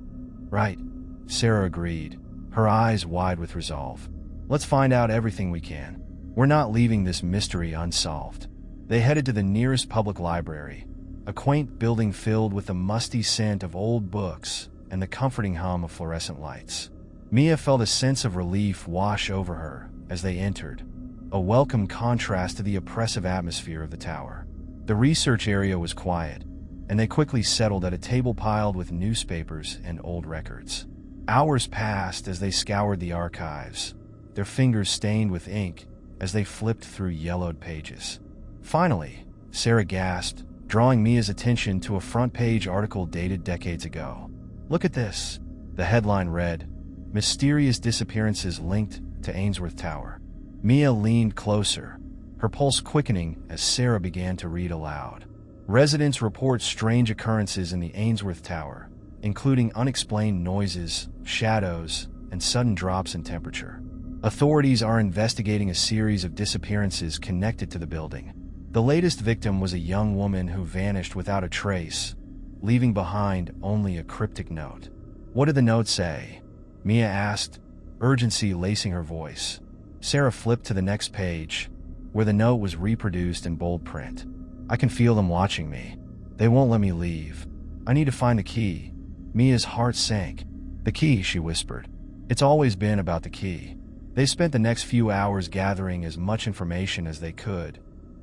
"Right," Sarah agreed, her eyes wide with resolve. "Let's find out everything we can. We're not leaving this mystery unsolved." They headed to the nearest public library, a quaint building filled with the musty scent of old books and the comforting hum of fluorescent lights. Mia felt a sense of relief wash over her as they entered, a welcome contrast to the oppressive atmosphere of the tower. The research area was quiet, and they quickly settled at a table piled with newspapers and old records. Hours passed as they scoured the archives, their fingers stained with ink as they flipped through yellowed pages. Finally, Sarah gasped, drawing Mia's attention to a front-page article dated decades ago. "Look at this," the headline read, "Mysterious Disappearances Linked to Ainsworth Tower." Mia leaned closer, her pulse quickening as Sarah began to read aloud. "Residents report strange occurrences in the Ainsworth Tower, including unexplained noises, shadows, and sudden drops in temperature. Authorities are investigating a series of disappearances connected to the building. The latest victim was a young woman who vanished without a trace, leaving behind only a cryptic note." "What did the note say?" Mia asked, urgency lacing her voice. Sarah flipped to the next page, where the note was reproduced in bold print. "I can feel them watching me. They won't let me leave. I need to find the key." Mia's heart sank. "The key," she whispered. "It's always been about the key." They spent the next few hours gathering as much information as they could,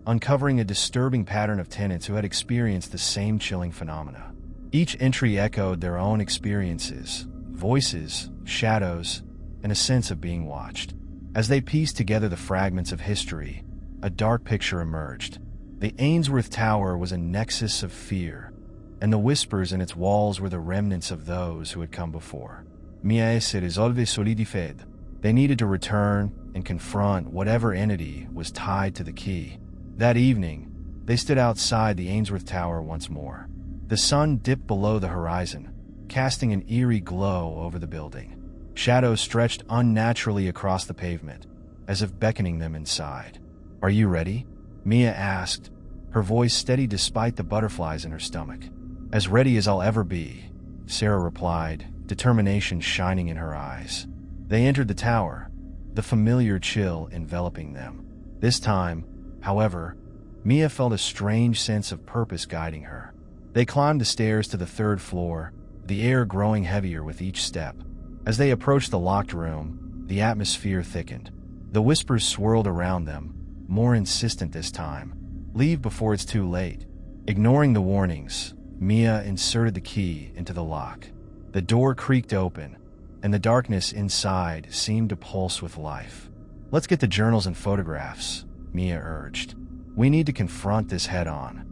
uncovering a disturbing pattern of tenants who had experienced the same chilling phenomena. Each entry echoed their own experiences, voices, shadows, and a sense of being watched. As they pieced together the fragments of history, a dark picture emerged. The Ainsworth Tower was a nexus of fear, and the whispers in its walls were the remnants of those who had come before. Mia se risolve solidifed. They needed to return and confront whatever entity was tied to the key. That evening, they stood outside the Ainsworth Tower once more. The sun dipped below the horizon, casting an eerie glow over the building. Shadows stretched unnaturally across the pavement, as if beckoning them inside. "Are you ready?" Mia asked, her voice steady despite the butterflies in her stomach. "As ready as I'll ever be," Sarah replied, determination shining in her eyes. They entered the tower, the familiar chill enveloping them. This time, however, Mia felt a strange sense of purpose guiding her. They climbed the stairs to the third floor, the air growing heavier with each step. As they approached the locked room, the atmosphere thickened. The whispers swirled around them, more insistent this time. "Leave before it's too late." Ignoring the warnings, Mia inserted the key into the lock. The door creaked open, and the darkness inside seemed to pulse with life. "Let's get the journals and photographs," Mia urged. "We need to confront this head-on."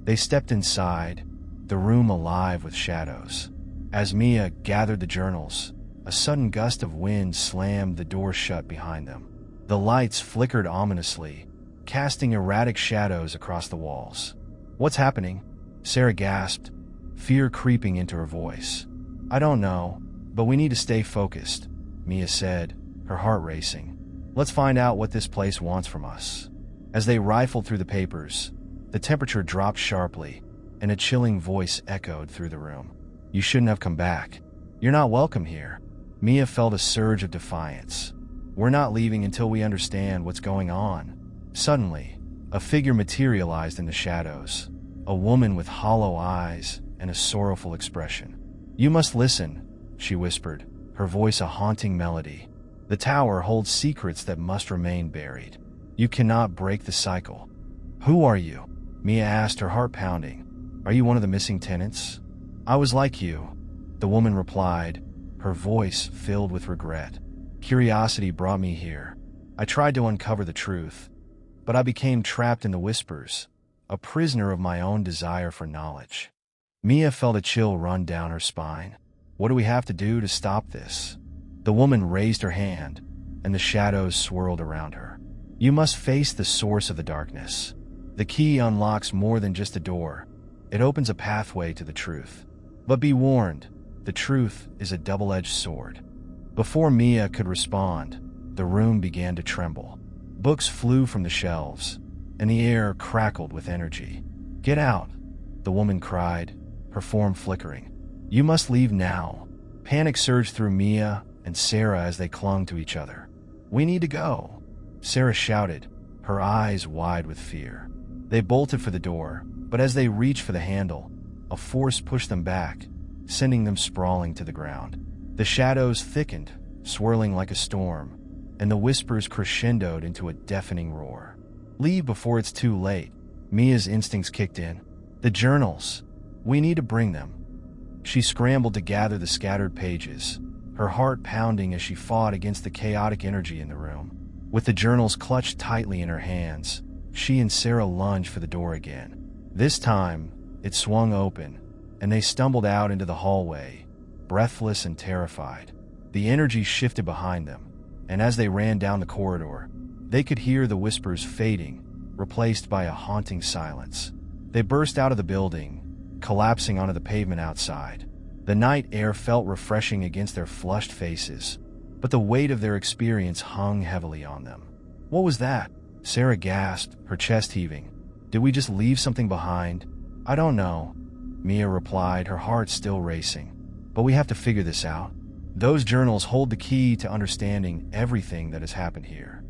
They stepped inside, the room alive with shadows. As Mia gathered the journals, a sudden gust of wind slammed the door shut behind them. The lights flickered ominously, casting erratic shadows across the walls. "What's happening?" Sarah gasped, fear creeping into her voice. "I don't know, but we need to stay focused," Mia said, her heart racing. "Let's find out what this place wants from us." As they rifled through the papers, the temperature dropped sharply, and a chilling voice echoed through the room. "You shouldn't have come back. You're not welcome here." Mia felt a surge of defiance. We're not leaving until we understand what's going on." Suddenly, a figure materialized in the shadows, a woman with hollow eyes and a sorrowful expression. "You must listen," she whispered, her voice a haunting melody. "The tower holds secrets that must remain buried. You cannot break the cycle." "Who are you?" Mia asked, her heart pounding. "Are you one of the missing tenants?" "I was like you," the woman replied, her voice filled with regret. "Curiosity brought me here. I tried to uncover the truth, but I became trapped in the whispers, a prisoner of my own desire for knowledge." Mia felt a chill run down her spine. "What do we have to do to stop this?" The woman raised her hand, and the shadows swirled around her. "You must face the source of the darkness. The key unlocks more than just a door. It opens a pathway to the truth. But be warned, the truth is a double-edged sword." Before Mia could respond, the room began to tremble. Books flew from the shelves, and the air crackled with energy. "Get out," the woman cried, her form flickering. "You must leave now." Panic surged through Mia and Sarah as they clung to each other. "We need to go," Sarah shouted, her eyes wide with fear. They bolted for the door, but as they reached for the handle, a force pushed them back, sending them sprawling to the ground. The shadows thickened, swirling like a storm, and the whispers crescendoed into a deafening roar. "Leave before it's too late." Mia's instincts kicked in. "The journals. We need to bring them." She scrambled to gather the scattered pages, her heart pounding as she fought against the chaotic energy in the room. With the journals clutched tightly in her hands, she and Sarah lunged for the door again. This time, it swung open, and they stumbled out into the hallway, breathless and terrified. The energy shifted behind them, and as they ran down the corridor, they could hear the whispers fading, replaced by a haunting silence. They burst out of the building, collapsing onto the pavement outside. The night air felt refreshing against their flushed faces, but the weight of their experience hung heavily on them. "What was that?" Sarah gasped, her chest heaving. "Did we just leave something behind?" "I don't know," Mia replied, her heart still racing. "But we have to figure this out. Those journals hold the key to understanding everything that has happened here."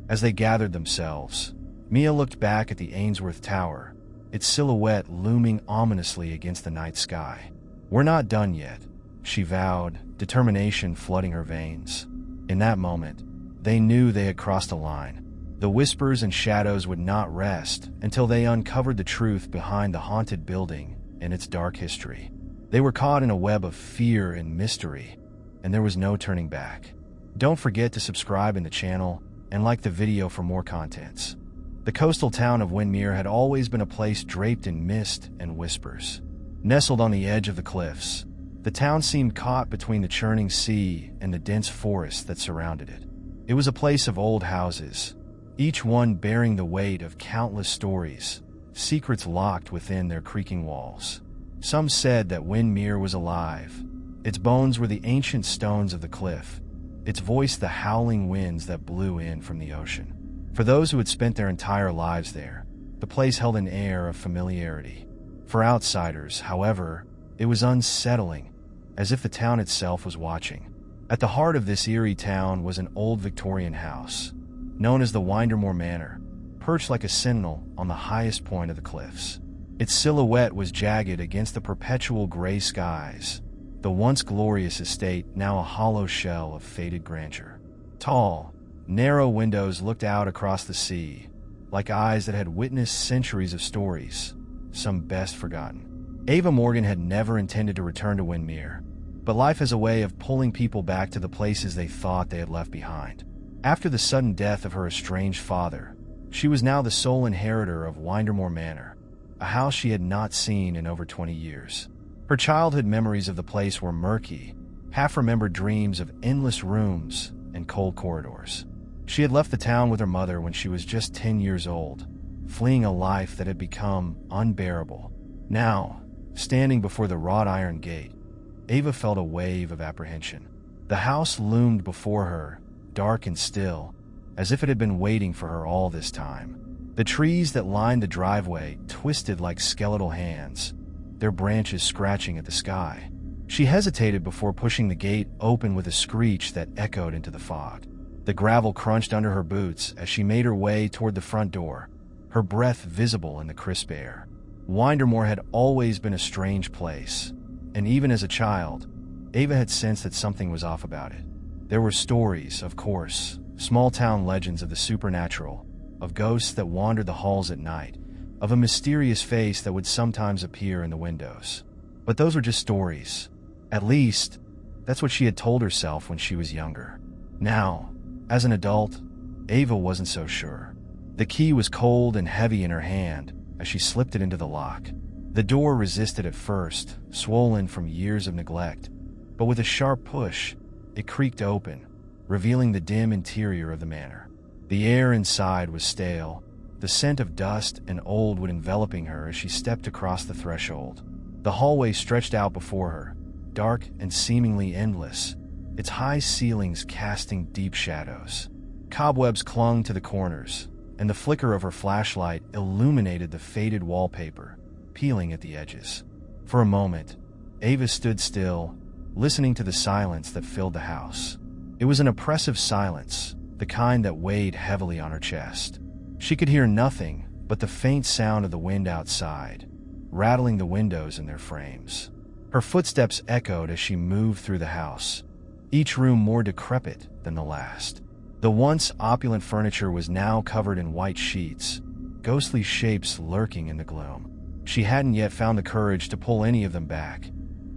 As they gathered themselves, Mia looked back at the Ainsworth Tower, its silhouette looming ominously against the night sky. "We're not done yet," she vowed, determination flooding her veins. In that moment, they knew they had crossed a line. The whispers and shadows would not rest until they uncovered the truth behind the haunted building and its dark history. They were caught in a web of fear and mystery, and there was no turning back. Don't forget to subscribe in the channel and like the video for more contents. The coastal town of Windermere had always been a place draped in mist and whispers. Nestled on the edge of the cliffs, the town seemed caught between the churning sea and the dense forest that surrounded it. It was a place of old houses, each one bearing the weight of countless stories, secrets locked within their creaking walls. Some said that Windermere was alive. Its bones were the ancient stones of the cliff, its voice the howling winds that blew in from the ocean. For those who had spent their entire lives there, the place held an air of familiarity. For outsiders, however, it was unsettling, as if the town itself was watching. At the heart of this eerie town was an old Victorian house, known as the Windermere Manor, perched like a sentinel on the highest point of the cliffs. Its silhouette was jagged against the perpetual gray skies, the once glorious estate now a hollow shell of faded grandeur. Tall, narrow windows looked out across the sea, like eyes that had witnessed centuries of stories, some best forgotten. Ava Morgan had never intended to return to Windermere, but life has a way of pulling people back to the places they thought they had left behind. After the sudden death of her estranged father, she was now the sole inheritor of Windermere Manor, a house she had not seen in over 20 years. Her childhood memories of the place were murky, half-remembered dreams of endless rooms and cold corridors. She had left the town with her mother when she was just 10 years old, fleeing a life that had become unbearable. Now, standing before the wrought iron gate, Ava felt a wave of apprehension. The house loomed before her, dark and still, as if it had been waiting for her all this time. The trees that lined the driveway twisted like skeletal hands, their branches scratching at the sky. She hesitated before pushing the gate open with a screech that echoed into the fog. The gravel crunched under her boots as she made her way toward the front door, her breath visible in the crisp air. Windermore had always been a strange place, and even as a child, Ava had sensed that something was off about it. There were stories, of course, small-town legends of the supernatural, of ghosts that wandered the halls at night, of a mysterious face that would sometimes appear in the windows. But those were just stories. At least, that's what she had told herself when she was younger. Now, as an adult, Ava wasn't so sure. The key was cold and heavy in her hand as she slipped it into the lock. The door resisted at first, swollen from years of neglect, but with a sharp push, it creaked open, revealing the dim interior of the manor. The air inside was stale, the scent of dust and old wood enveloping her as she stepped across the threshold. The hallway stretched out before her, dark and seemingly endless, its high ceilings casting deep shadows. Cobwebs clung to the corners, and the flicker of her flashlight illuminated the faded wallpaper, peeling at the edges. For a moment, Ava stood still, listening to the silence that filled the house. It was an oppressive silence, the kind that weighed heavily on her chest. She could hear nothing but the faint sound of the wind outside, rattling the windows in their frames. Her footsteps echoed as she moved through the house, each room more decrepit than the last. The once opulent furniture was now covered in white sheets, ghostly shapes lurking in the gloom. She hadn't yet found the courage to pull any of them back,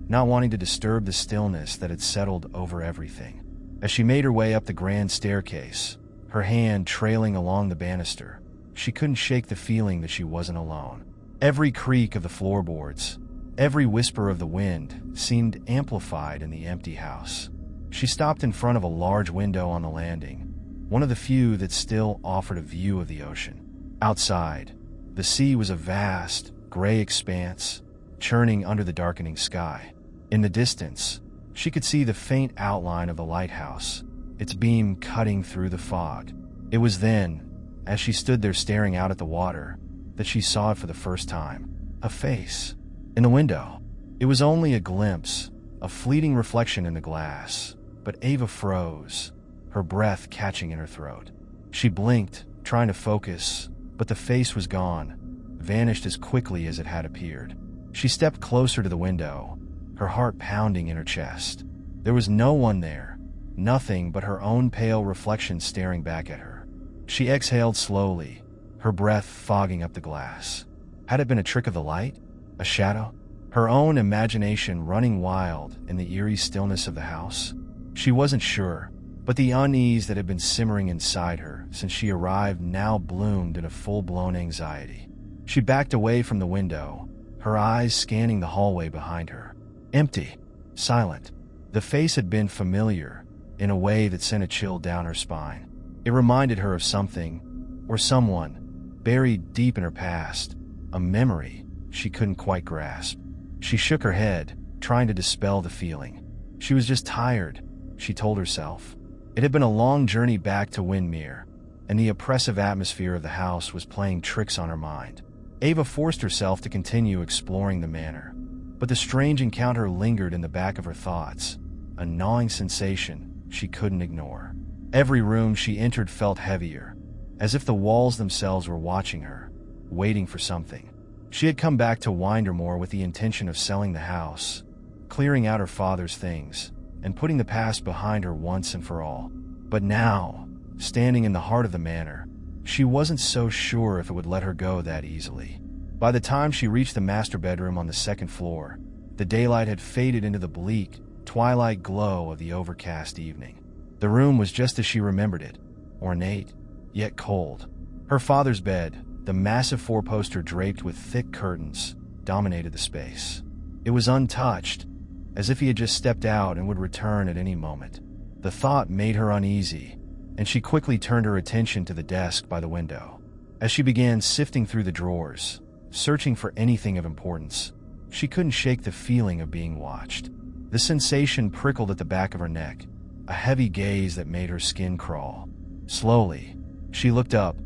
not wanting to disturb the stillness that had settled over everything. As she made her way up the grand staircase, her hand trailing along the banister, she couldn't shake the feeling that she wasn't alone. Every creak of the floorboards, every whisper of the wind seemed amplified in the empty house. She stopped in front of a large window on the landing, one of the few that still offered a view of the ocean. Outside, the sea was a vast, gray expanse, churning under the darkening sky. In the distance, she could see the faint outline of the lighthouse, its beam cutting through the fog. It was then, as she stood there staring out at the water, that she saw it for the first time. A face. In the window. It was only a glimpse, a fleeting reflection in the glass, but Ava froze, her breath catching in her throat. She blinked, trying to focus, but the face was gone, vanished as quickly as it had appeared. She stepped closer to the window, her heart pounding in her chest. There was no one there, nothing but her own pale reflection staring back at her. She exhaled slowly, her breath fogging up the glass. Had it been a trick of the light? A shadow? Her own imagination running wild in the eerie stillness of the house? She wasn't sure, but the unease that had been simmering inside her since she arrived now bloomed in a full-blown anxiety. She backed away from the window, her eyes scanning the hallway behind her. Empty, silent. The face had been familiar, in a way that sent a chill down her spine. It reminded her of something, or someone, buried deep in her past, a memory she couldn't quite grasp. She shook her head, trying to dispel the feeling. She was just tired, she told herself. It had been a long journey back to Windmere, and the oppressive atmosphere of the house was playing tricks on her mind. Ava forced herself to continue exploring the manor, but the strange encounter lingered in the back of her thoughts, a gnawing sensation she couldn't ignore. Every room she entered felt heavier, as if the walls themselves were watching her, waiting for something. She had come back to Windermore with the intention of selling the house, clearing out her father's things, and putting the past behind her once and for all. But now, standing in the heart of the manor, she wasn't so sure if it would let her go that easily. By the time she reached the master bedroom on the second floor, the daylight had faded into the bleak, twilight glow of the overcast evening. The room was just as she remembered it, ornate, yet cold. Her father's bed, the massive four-poster draped with thick curtains, dominated the space. It was untouched, as if he had just stepped out and would return at any moment. The thought made her uneasy, and she quickly turned her attention to the desk by the window. As she began sifting through the drawers, searching for anything of importance, she couldn't shake the feeling of being watched. The sensation prickled at the back of her neck, a heavy gaze that made her skin crawl. Slowly, she looked up,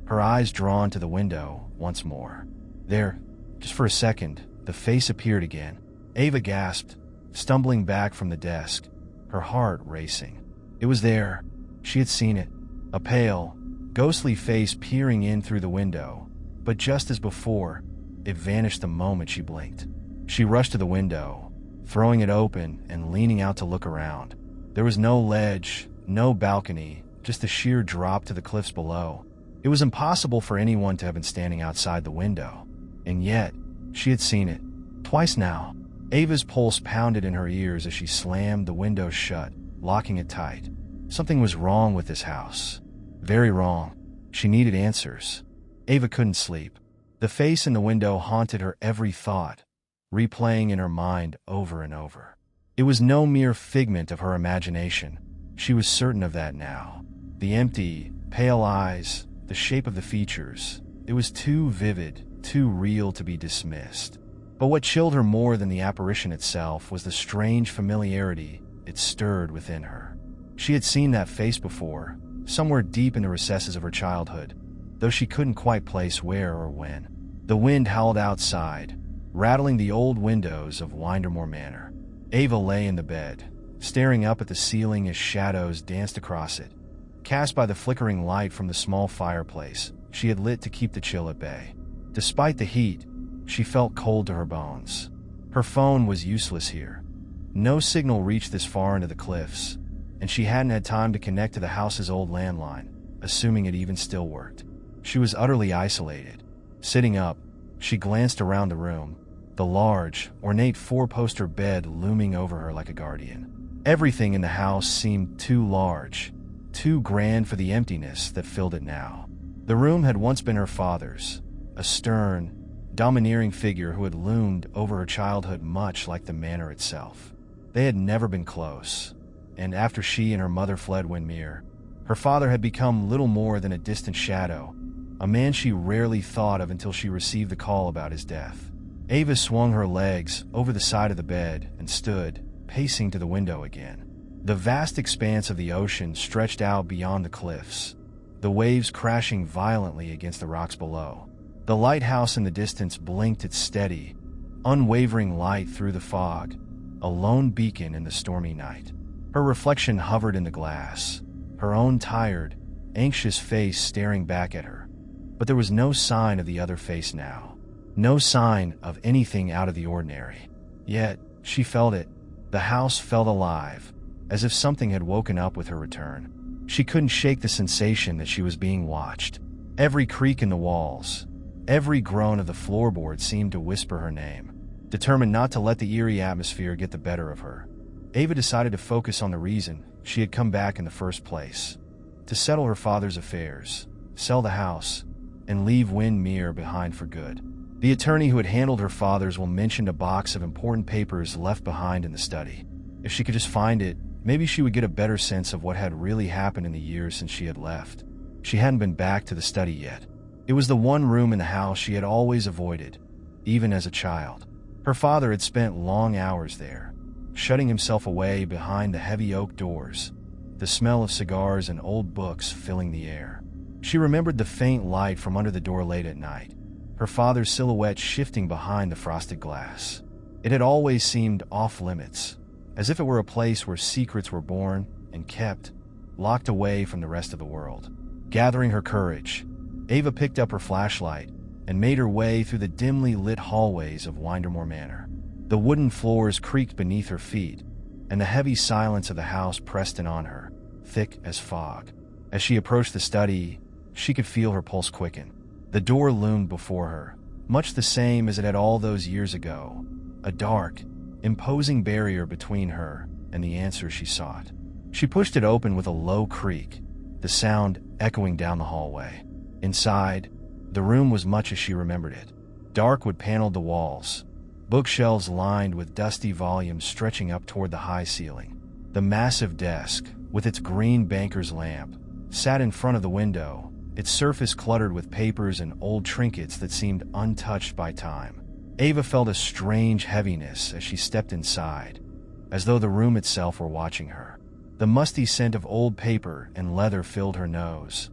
her eyes drawn to the window once more. There, just for a second, the face appeared again. Ava gasped, stumbling back from the desk, her heart racing. It was there, She had seen it, a pale, ghostly face peering in through the window, but just as before, it vanished the moment she blinked. She rushed to the window, throwing it open and leaning out to look around. There was no ledge, no balcony, just a sheer drop to the cliffs below. It was impossible for anyone to have been standing outside the window, and yet, she had seen it. Twice now. Ava's pulse pounded in her ears as she slammed the window shut, locking it tight. Something was wrong with this house. Very wrong. She needed answers. Ava couldn't sleep. The face in the window haunted her every thought, replaying in her mind over and over. It was no mere figment of her imagination. She was certain of that now. The empty, pale eyes, the shape of the features. It was too vivid, too real to be dismissed. But what chilled her more than the apparition itself was the strange familiarity it stirred within her. She had seen that face before, somewhere deep in the recesses of her childhood, though she couldn't quite place where or when. The wind howled outside, rattling the old windows of Windermere Manor. Ava lay in the bed, staring up at the ceiling as shadows danced across it, cast by the flickering light from the small fireplace she had lit to keep the chill at bay. Despite the heat, she felt cold to her bones. Her phone was useless here. No signal reached this far into the cliffs, and she hadn't had time to connect to the house's old landline, assuming it even still worked. She was utterly isolated. Sitting up, she glanced around the room, the large, ornate four-poster bed looming over her like a guardian. Everything in the house seemed too large, too grand for the emptiness that filled it now. The room had once been her father's, a stern, domineering figure who had loomed over her childhood much like the manor itself. They had never been close, and after she and her mother fled Windermere, her father had become little more than a distant shadow, a man she rarely thought of until she received the call about his death. Ava swung her legs over the side of the bed and stood, pacing to the window again. The vast expanse of the ocean stretched out beyond the cliffs, the waves crashing violently against the rocks below. The lighthouse in the distance blinked its steady, unwavering light through the fog, a lone beacon in the stormy night. Her reflection hovered in the glass, her own tired, anxious face staring back at her. But there was no sign of the other face now, no sign of anything out of the ordinary. Yet, she felt it. The house felt alive, as if something had woken up with her return. She couldn't shake the sensation that she was being watched. Every creak in the walls, every groan of the floorboard seemed to whisper her name. Determined not to let the eerie atmosphere get the better of her, Ava decided to focus on the reason she had come back in the first place: to settle her father's affairs, sell the house, and leave Windermere behind for good. The attorney who had handled her father's will mentioned a box of important papers left behind in the study. If she could just find it, maybe she would get a better sense of what had really happened in the years since she had left. She hadn't been back to the study yet. It was the one room in the house she had always avoided, even as a child. Her father had spent long hours there, shutting himself away behind the heavy oak doors, the smell of cigars and old books filling the air. She remembered the faint light from under the door late at night, her father's silhouette shifting behind the frosted glass. It had always seemed off-limits, as if it were a place where secrets were born and kept, locked away from the rest of the world. Gathering her courage, Ava picked up her flashlight and made her way through the dimly lit hallways of Windermere Manor. The wooden floors creaked beneath her feet, and the heavy silence of the house pressed in on her, thick as fog. As she approached the study, she could feel her pulse quicken. The door loomed before her, much the same as it had all those years ago, a dark, imposing barrier between her and the answer she sought. She pushed it open with a low creak, the sound echoing down the hallway. Inside, the room was much as she remembered it. Dark wood paneled the walls, bookshelves lined with dusty volumes stretching up toward the high ceiling. The massive desk, with its green banker's lamp, sat in front of the window, its surface cluttered with papers and old trinkets that seemed untouched by time. Ava felt a strange heaviness as she stepped inside, as though the room itself were watching her. The musty scent of old paper and leather filled her nose,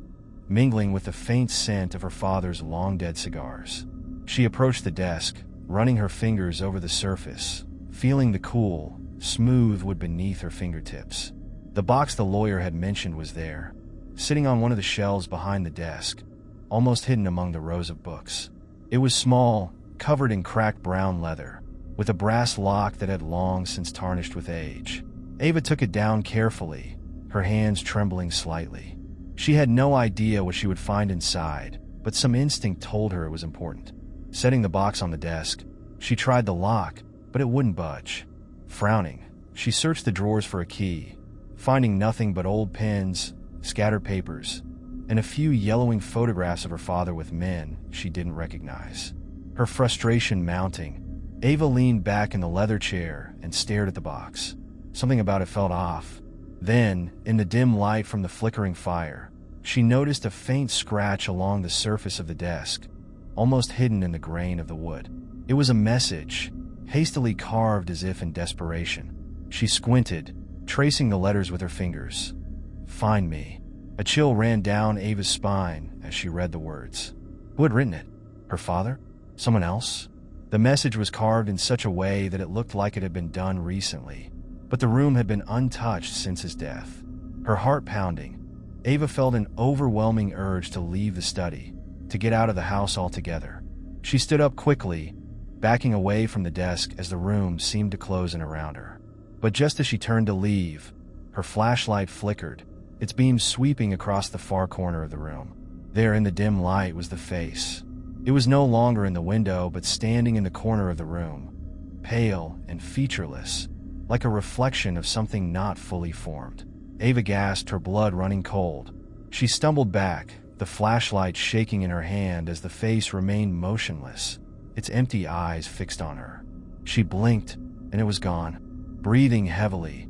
mingling with the faint scent of her father's long-dead cigars. She approached the desk, running her fingers over the surface, feeling the cool, smooth wood beneath her fingertips. The box the lawyer had mentioned was there, sitting on one of the shelves behind the desk, almost hidden among the rows of books. It was small, covered in cracked brown leather, with a brass lock that had long since tarnished with age. Ava took it down carefully, her hands trembling slightly. She had no idea what she would find inside, but some instinct told her it was important. Setting the box on the desk, she tried the lock, but it wouldn't budge. Frowning, she searched the drawers for a key, finding nothing but old pens, scattered papers, and a few yellowing photographs of her father with men she didn't recognize. Her frustration mounting, Ava leaned back in the leather chair and stared at the box. Something about it felt off. Then, in the dim light from the flickering fire, she noticed a faint scratch along the surface of the desk, almost hidden in the grain of the wood. It was a message, hastily carved as if in desperation. She squinted, tracing the letters with her fingers. "Find me." A chill ran down Ava's spine as she read the words. Who had written it? Her father? Someone else? The message was carved in such a way that it looked like it had been done recently, but the room had been untouched since his death. Her heart pounding, Ava felt an overwhelming urge to leave the study, to get out of the house altogether. She stood up quickly, backing away from the desk as the room seemed to close in around her. But just as she turned to leave, her flashlight flickered, its beam sweeping across the far corner of the room. There in the dim light was the face. It was no longer in the window, but standing in the corner of the room, pale and featureless, like a reflection of something not fully formed. Ava gasped, her blood running cold. She stumbled back, the flashlight shaking in her hand as the face remained motionless, its empty eyes fixed on her. She blinked, and it was gone. Breathing heavily,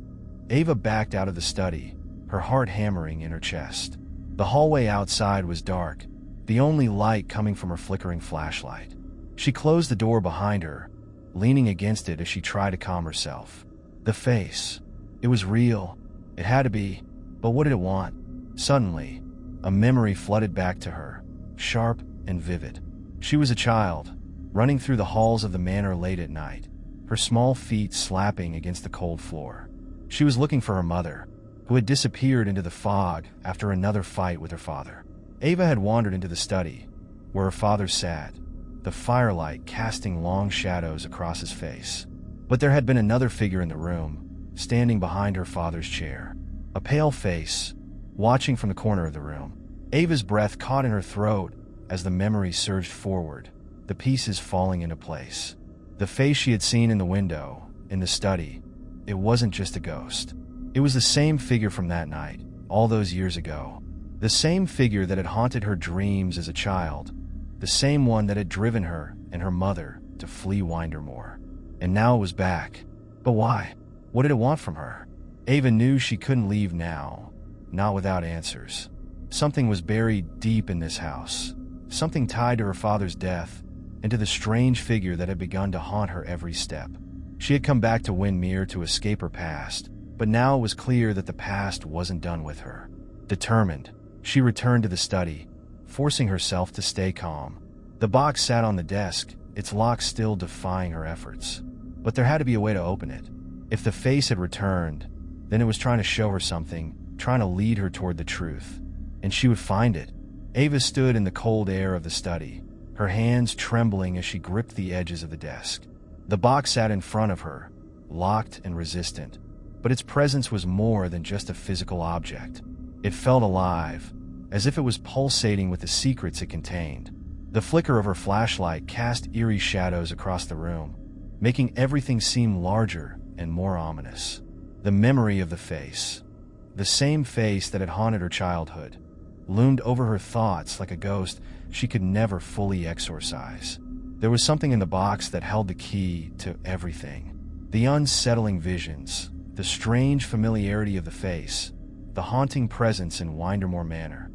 Ava backed out of the study, her heart hammering in her chest. The hallway outside was dark, the only light coming from her flickering flashlight. She closed the door behind her, leaning against it as she tried to calm herself. The face. It was real. It had to be. But what did it want? Suddenly, a memory flooded back to her, sharp and vivid. She was a child, running through the halls of the manor late at night, her small feet slapping against the cold floor. She was looking for her mother, who had disappeared into the fog after another fight with her father. Ava had wandered into the study, where her father sat, the firelight casting long shadows across his face. But there had been another figure in the room, standing behind her father's chair. A pale face, watching from the corner of the room. Ava's breath caught in her throat as the memory surged forward, the pieces falling into place. The face she had seen in the window, in the study, it wasn't just a ghost. It was the same figure from that night, all those years ago. The same figure that had haunted her dreams as a child. The same one that had driven her and her mother to flee Windermore. And now it was back. But why? What did it want from her? Ava knew she couldn't leave now, not without answers. Something was buried deep in this house. Something tied to her father's death and to the strange figure that had begun to haunt her every step. She had come back to Windmere to escape her past, but now it was clear that the past wasn't done with her. Determined, she returned to the study, forcing herself to stay calm. The box sat on the desk, its lock still defying her efforts. But there had to be a way to open it. If the face had returned, then it was trying to show her something, trying to lead her toward the truth. And she would find it. Ava stood in the cold air of the study, her hands trembling as she gripped the edges of the desk. The box sat in front of her, locked and resistant, but its presence was more than just a physical object. It felt alive, as if it was pulsating with the secrets it contained. The flicker of her flashlight cast eerie shadows across the room, making everything seem larger and more ominous. The memory of the face, the same face that had haunted her childhood, loomed over her thoughts like a ghost she could never fully exorcise. There was something in the box that held the key to everything. The unsettling visions, the strange familiarity of the face, the haunting presence in Windermore Manor.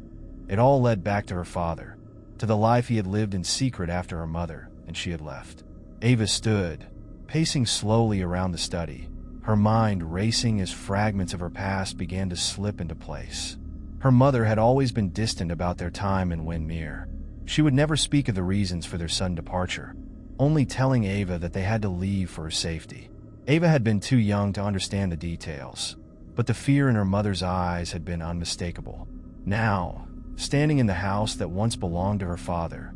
It all led back to her father, to the life he had lived in secret after her mother and she had left. Ava stood, pacing slowly around the study, her mind racing as fragments of her past began to slip into place. Her mother had always been distant about their time in Windmere. She would never speak of the reasons for their sudden departure, only telling Ava that they had to leave for her safety. Ava had been too young to understand the details, but the fear in her mother's eyes had been unmistakable. Now, standing in the house that once belonged to her father,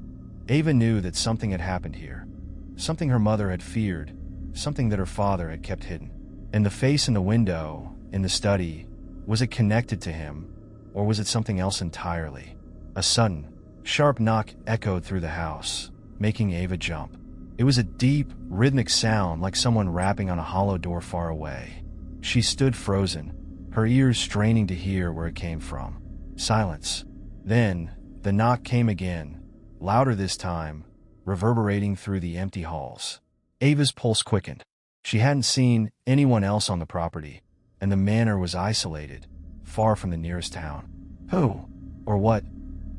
Ava knew that something had happened here. Something her mother had feared, something that her father had kept hidden. And the face in the window, in the study, was it connected to him, or was it something else entirely? A sudden, sharp knock echoed through the house, making Ava jump. It was a deep, rhythmic sound like someone rapping on a hollow door far away. She stood frozen, her ears straining to hear where it came from. Silence. Then, the knock came again, louder this time, reverberating through the empty halls. Ava's pulse quickened. She hadn't seen anyone else on the property, and the manor was isolated, far from the nearest town. Who, or what,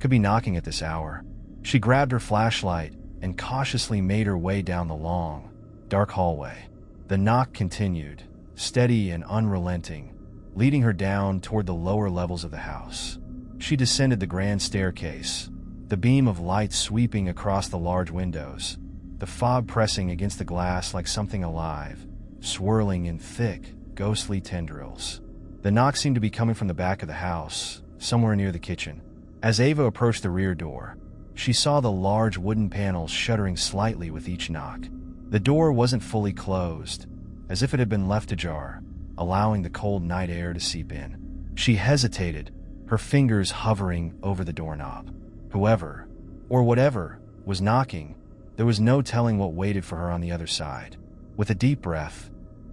could be knocking at this hour? She grabbed her flashlight and cautiously made her way down the long, dark hallway. The knock continued, steady and unrelenting, leading her down toward the lower levels of the house. She descended the grand staircase, the beam of light sweeping across the large windows, the fog pressing against the glass like something alive, swirling in thick, ghostly tendrils. The knock seemed to be coming from the back of the house, somewhere near the kitchen. As Ava approached the rear door, she saw the large wooden panels shuddering slightly with each knock. The door wasn't fully closed, as if it had been left ajar, allowing the cold night air to seep in. She hesitated, her fingers hovering over the doorknob. Whoever, or whatever, was knocking, there was no telling what waited for her on the other side. With a deep breath,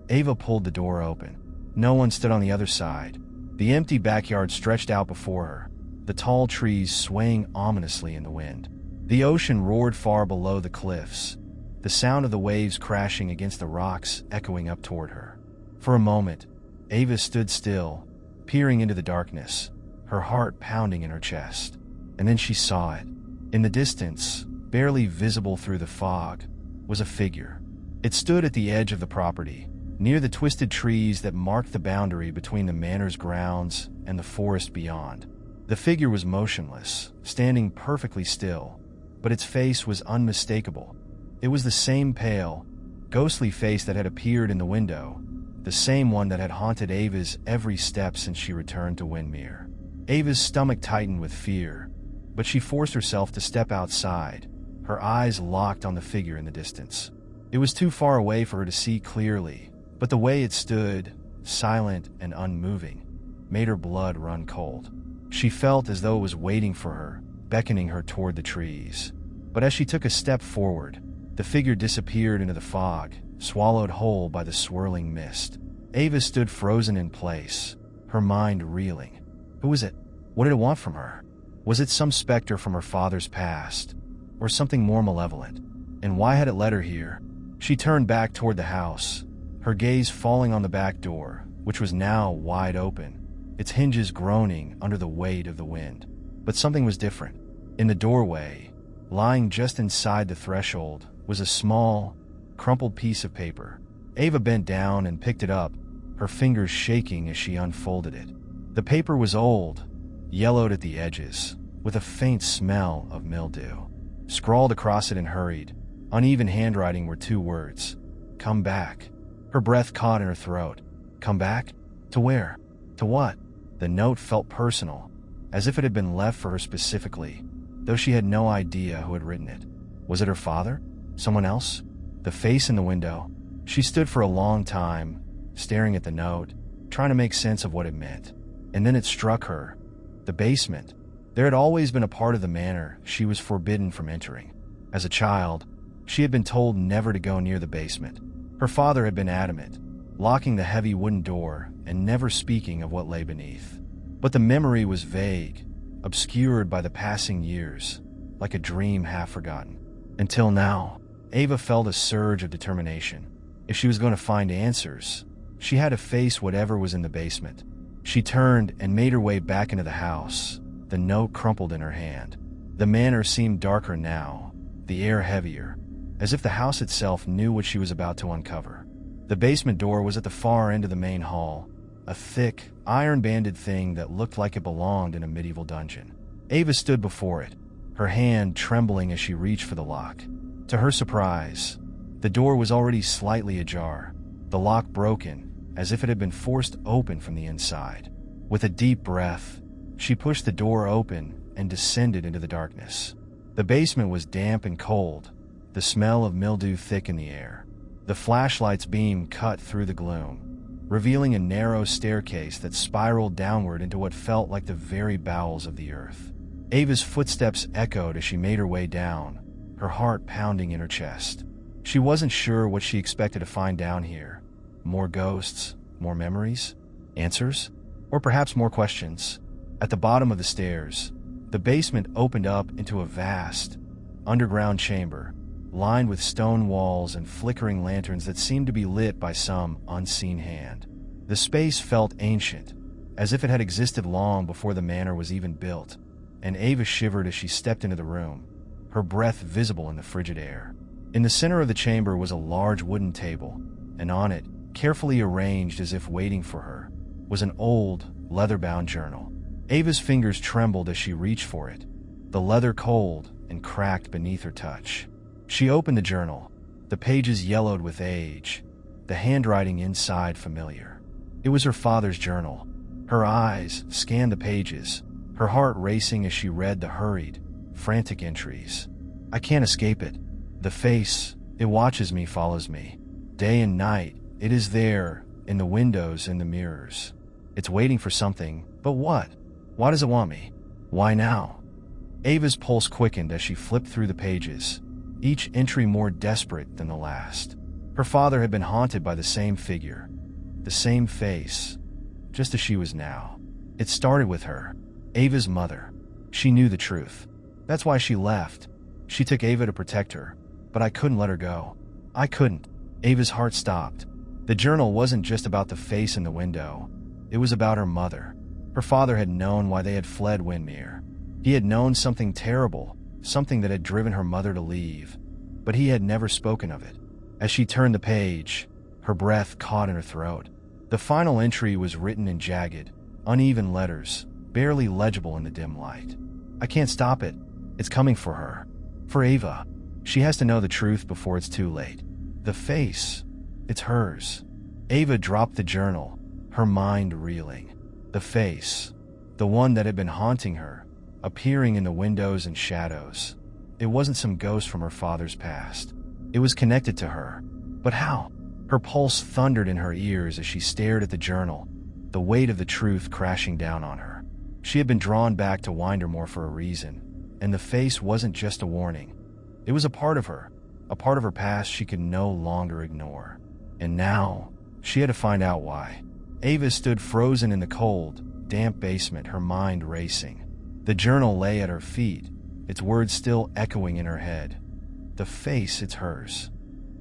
Ava pulled the door open. No one stood on the other side. The empty backyard stretched out before her, the tall trees swaying ominously in the wind. The ocean roared far below the cliffs, the sound of the waves crashing against the rocks echoing up toward her. For a moment, Ava stood still, peering into the darkness, her heart pounding in her chest. And then she saw it. In the distance, barely visible through the fog, was a figure. It stood at the edge of the property, near the twisted trees that marked the boundary between the manor's grounds and the forest beyond. The figure was motionless, standing perfectly still, but its face was unmistakable. It was the same pale, ghostly face that had appeared in the window, the same one that had haunted Ava's every step since she returned to Windmere. Ava's stomach tightened with fear, but she forced herself to step outside, her eyes locked on the figure in the distance. It was too far away for her to see clearly, but the way it stood, silent and unmoving, made her blood run cold. She felt as though it was waiting for her, beckoning her toward the trees. But as she took a step forward, the figure disappeared into the fog, swallowed whole by the swirling mist. Ava stood frozen in place, her mind reeling. Who was it? What did it want from her? Was it some specter from her father's past, or something more malevolent? And why had it led her here? She turned back toward the house, her gaze falling on the back door, which was now wide open, its hinges groaning under the weight of the wind. But something was different. In the doorway, lying just inside the threshold, was a small, crumpled piece of paper. Ava bent down and picked it up, her fingers shaking as she unfolded it. The paper was old, yellowed at the edges, with a faint smell of mildew. Scrawled across it in hurried, uneven handwriting were two words: "Come back." Her breath caught in her throat. Come back? To where? To what? The note felt personal, as if it had been left for her specifically, though she had no idea who had written it. Was it her father? Someone else? The face in the window. She stood for a long time, staring at the note, trying to make sense of what it meant. And then it struck her. The basement. There had always been a part of the manor she was forbidden from entering. As a child, she had been told never to go near the basement. Her father had been adamant, locking the heavy wooden door and never speaking of what lay beneath. But the memory was vague, obscured by the passing years, like a dream half forgotten. Until now, Ava felt a surge of determination. If she was going to find answers, she had to face whatever was in the basement. She turned and made her way back into the house, the note crumpled in her hand. The manor seemed darker now, the air heavier, as if the house itself knew what she was about to uncover. The basement door was at the far end of the main hall, a thick, iron-banded thing that looked like it belonged in a medieval dungeon. Ava stood before it, her hand trembling as she reached for the lock. To her surprise, the door was already slightly ajar, the lock broken, as if it had been forced open from the inside. With a deep breath, she pushed the door open and descended into the darkness. The basement was damp and cold, the smell of mildew thick in the air. The flashlight's beam cut through the gloom, revealing a narrow staircase that spiraled downward into what felt like the very bowels of the earth. Ava's footsteps echoed as she made her way down, her heart pounding in her chest. She wasn't sure what she expected to find down here. More ghosts, more memories, answers, or perhaps more questions. At the bottom of the stairs, the basement opened up into a vast, underground chamber, lined with stone walls and flickering lanterns that seemed to be lit by some unseen hand. The space felt ancient, as if it had existed long before the manor was even built, and Ava shivered as she stepped into the room, her breath visible in the frigid air. In the center of the chamber was a large wooden table, and on it, carefully arranged as if waiting for her, was an old, leather-bound journal. Ava's fingers trembled as she reached for it, the leather cold and cracked beneath her touch. She opened the journal, the pages yellowed with age, the handwriting inside familiar. It was her father's journal. Her eyes scanned the pages, her heart racing as she read the hurried, frantic entries. I can't escape it. The face, it watches me, follows me. Day and night, it is there, in the windows and the mirrors. It's waiting for something, but what? Why does it want me? Why now? Ava's pulse quickened as she flipped through the pages, each entry more desperate than the last. Her father had been haunted by the same figure, the same face, just as she was now. It started with her, Ava's mother. She knew the truth. That's why she left. She took Ava to protect her, but I couldn't let her go. I couldn't. Ava's heart stopped. The journal wasn't just about the face in the window. It was about her mother. Her father had known why they had fled Windmere. He had known something terrible, something that had driven her mother to leave, but he had never spoken of it. As she turned the page, her breath caught in her throat. The final entry was written in jagged, uneven letters, barely legible in the dim light. I can't stop it. It's coming for her. For Ava. She has to know the truth before it's too late. The face, it's hers. Ava dropped the journal, her mind reeling. The face, the one that had been haunting her, appearing in the windows and shadows. It wasn't some ghost from her father's past. It was connected to her. But how? Her pulse thundered in her ears as she stared at the journal, the weight of the truth crashing down on her. She had been drawn back to Windermore for a reason, and the face wasn't just a warning. It was a part of her past she could no longer ignore. And now, she had to find out why. Ava stood frozen in the cold, damp basement, her mind racing. The journal lay at her feet, its words still echoing in her head. The face, it's hers.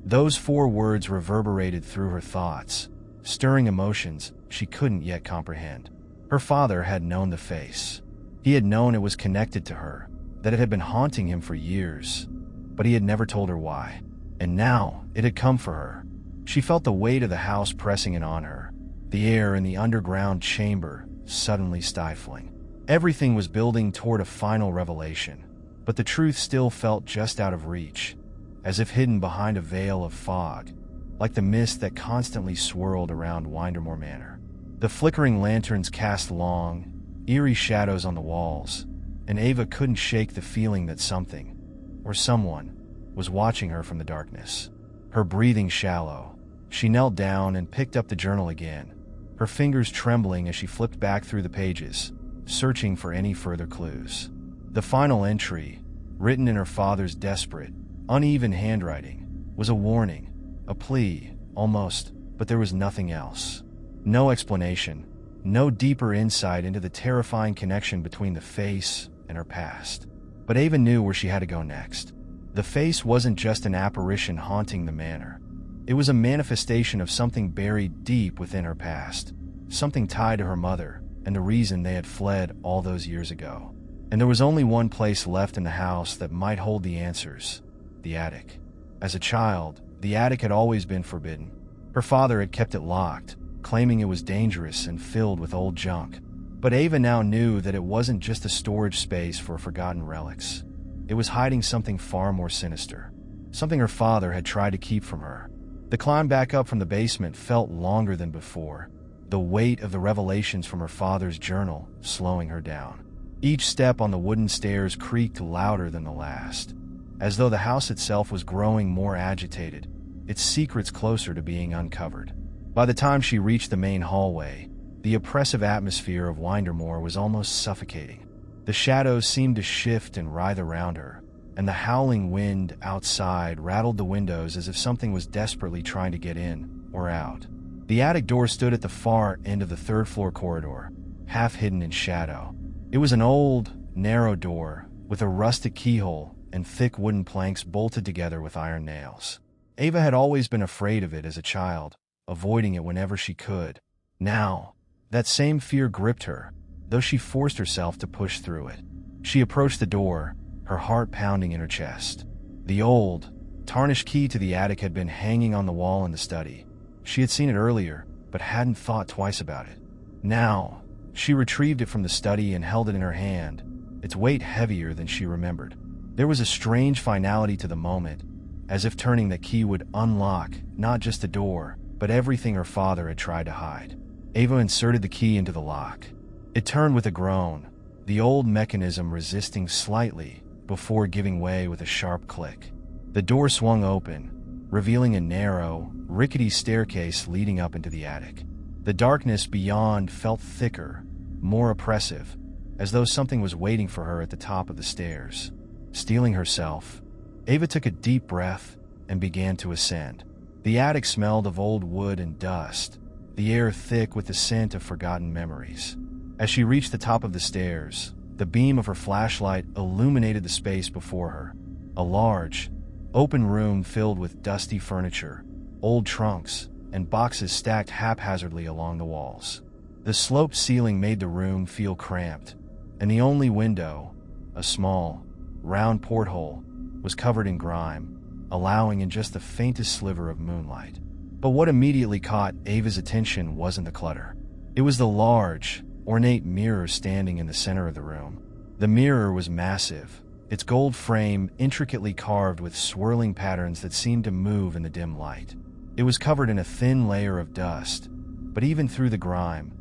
Those 4 words reverberated through her thoughts, stirring emotions she couldn't yet comprehend. Her father had known the face. He had known it was connected to her, that it had been haunting him for years, but he had never told her why. And now, it had come for her. She felt the weight of the house pressing in on her, the air in the underground chamber suddenly stifling. Everything was building toward a final revelation, but the truth still felt just out of reach, as if hidden behind a veil of fog, like the mist that constantly swirled around Windermore Manor. The flickering lanterns cast long, eerie shadows on the walls, and Ava couldn't shake the feeling that something, or someone, was watching her from the darkness. Her breathing shallow, she knelt down and picked up the journal again, her fingers trembling as she flipped back through the pages, searching for any further clues. The final entry, written in her father's desperate, uneven handwriting, was a warning, a plea, almost, but there was nothing else. No explanation, no deeper insight into the terrifying connection between the face and her past. But Ava knew where she had to go next. The face wasn't just an apparition haunting the manor. It was a manifestation of something buried deep within her past, something tied to her mother and the reason they had fled all those years ago. And there was only one place left in the house that might hold the answers: the attic. As a child, the attic had always been forbidden. Her father had kept it locked, claiming it was dangerous and filled with old junk. But Ava now knew that it wasn't just a storage space for forgotten relics. It was hiding something far more sinister, something her father had tried to keep from her. The climb back up from the basement felt longer than before, the weight of the revelations from her father's journal slowing her down. Each step on the wooden stairs creaked louder than the last, as though the house itself was growing more agitated, its secrets closer to being uncovered. By the time she reached the main hallway, the oppressive atmosphere of Windermore was almost suffocating. The shadows seemed to shift and writhe around her, and the howling wind outside rattled the windows as if something was desperately trying to get in or out. The attic door stood at the far end of the third-floor corridor, half hidden in shadow. It was an old, narrow door with a rustic keyhole and thick wooden planks bolted together with iron nails. Ava had always been afraid of it as a child, avoiding it whenever she could. Now, that same fear gripped her, though she forced herself to push through it. She approached the door, her heart pounding in her chest. The old, tarnished key to the attic had been hanging on the wall in the study. She had seen it earlier, but hadn't thought twice about it. Now, she retrieved it from the study and held it in her hand, its weight heavier than she remembered. There was a strange finality to the moment, as if turning the key would unlock not just the door, but everything her father had tried to hide. Ava inserted the key into the lock. It turned with a groan, the old mechanism resisting slightly before giving way with a sharp click. The door swung open, revealing a narrow, rickety staircase leading up into the attic. The darkness beyond felt thicker, more oppressive, as though something was waiting for her at the top of the stairs. Steeling herself, Ava took a deep breath and began to ascend. The attic smelled of old wood and dust, the air thick with the scent of forgotten memories. As she reached the top of the stairs, the beam of her flashlight illuminated the space before her. A large, open room filled with dusty furniture, old trunks, and boxes stacked haphazardly along the walls. The sloped ceiling made the room feel cramped, and the only window, a small, round porthole, was covered in grime, allowing in just the faintest sliver of moonlight. But what immediately caught Ava's attention wasn't the clutter. It was the large, ornate mirror standing in the center of the room. The mirror was massive, its gold frame intricately carved with swirling patterns that seemed to move in the dim light. It was covered in a thin layer of dust, but even through the grime,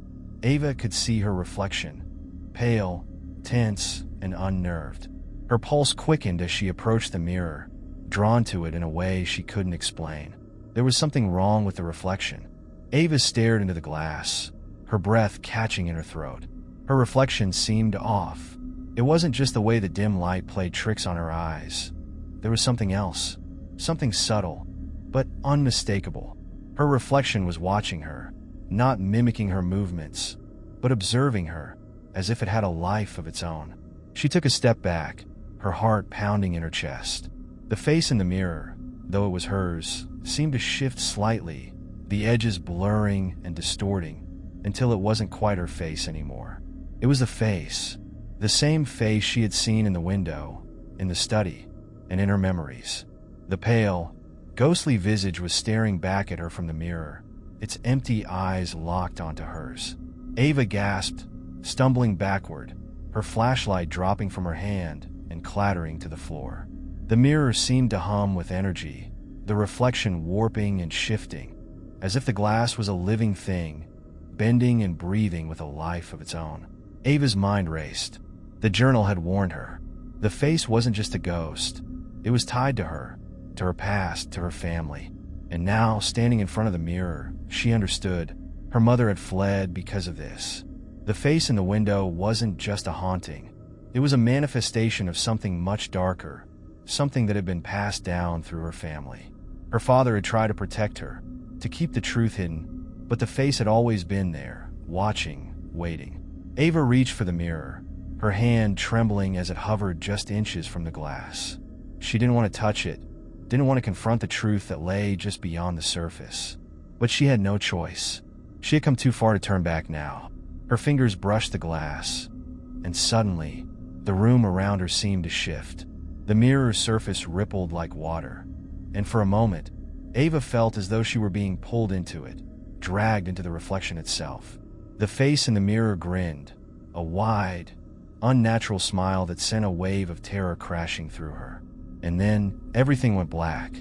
Ava could see her reflection, pale, tense, and unnerved. Her pulse quickened as she approached the mirror, drawn to it in a way she couldn't explain. There was something wrong with the reflection. Ava stared into the glass, her breath catching in her throat. Her reflection seemed off. It wasn't just the way the dim light played tricks on her eyes. There was something else, something subtle, but unmistakable. Her reflection was watching her, not mimicking her movements, but observing her, as if it had a life of its own. She took a step back, her heart pounding in her chest. The face in the mirror, though it was hers, seemed to shift slightly, the edges blurring and distorting, until it wasn't quite her face anymore. It was the face, the same face she had seen in the window, in the study, and in her memories. The pale, ghostly visage was staring back at her from the mirror, its empty eyes locked onto hers. Ava gasped, stumbling backward, her flashlight dropping from her hand and clattering to the floor. The mirror seemed to hum with energy, the reflection warping and shifting, as if the glass was a living thing, bending and breathing with a life of its own. Ava's mind raced. The journal had warned her. The face wasn't just a ghost. It was tied to her past, to her family. And now, standing in front of the mirror, she understood. Her mother had fled because of this. The face in the window wasn't just a haunting. It was a manifestation of something much darker, something that had been passed down through her family. Her father had tried to protect her, to keep the truth hidden, but the face had always been there, watching, waiting. Ava reached for the mirror, her hand trembling as it hovered just inches from the glass. She didn't want to touch it, didn't want to confront the truth that lay just beyond the surface. But she had no choice. She had come too far to turn back now. Her fingers brushed the glass, and suddenly, the room around her seemed to shift. The mirror's surface rippled like water, and for a moment, Ava felt as though she were being pulled into it, dragged into the reflection itself. The face in the mirror grinned, a wide, unnatural smile that sent a wave of terror crashing through her. And then, everything went black.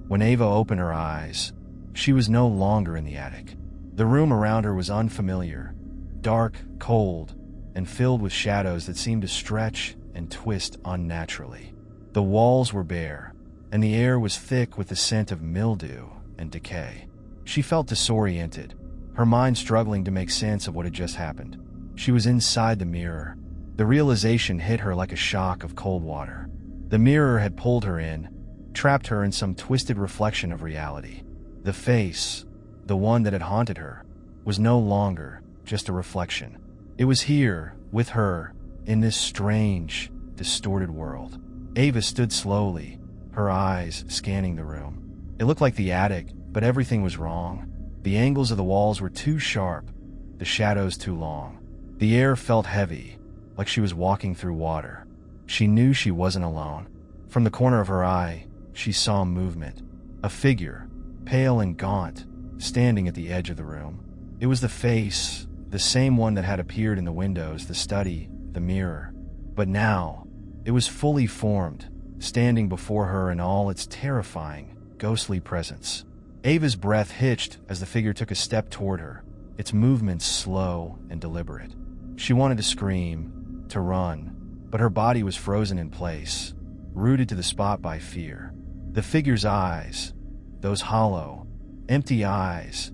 When Ava opened her eyes, She was no longer in the attic. The room around her was unfamiliar, dark, cold, and filled with shadows that seemed to stretch and twist unnaturally. The walls were bare, and the air was thick with the scent of mildew and decay. She felt disoriented, her mind struggling to make sense of what had just happened. She was inside the mirror. The realization hit her like a shock of cold water. The mirror had pulled her in, trapped her in some twisted reflection of reality. The face, the one that had haunted her, was no longer just a reflection. It was here, with her, in this strange, distorted world. Ava stood slowly, her eyes scanning the room. It looked like the attic, but everything was wrong. The angles of the walls were too sharp, the shadows too long. The air felt heavy, like she was walking through water. She knew she wasn't alone. From the corner of her eye, she saw movement. A figure, pale and gaunt, standing at the edge of the room. It was the face, the same one that had appeared in the windows, the study, the mirror. But now, it was fully formed, standing before her in all its terrifying, ghostly presence. Ava's breath hitched as the figure took a step toward her, its movements slow and deliberate. She wanted to scream, to run, but her body was frozen in place, rooted to the spot by fear. The figure's eyes, those hollow, empty eyes,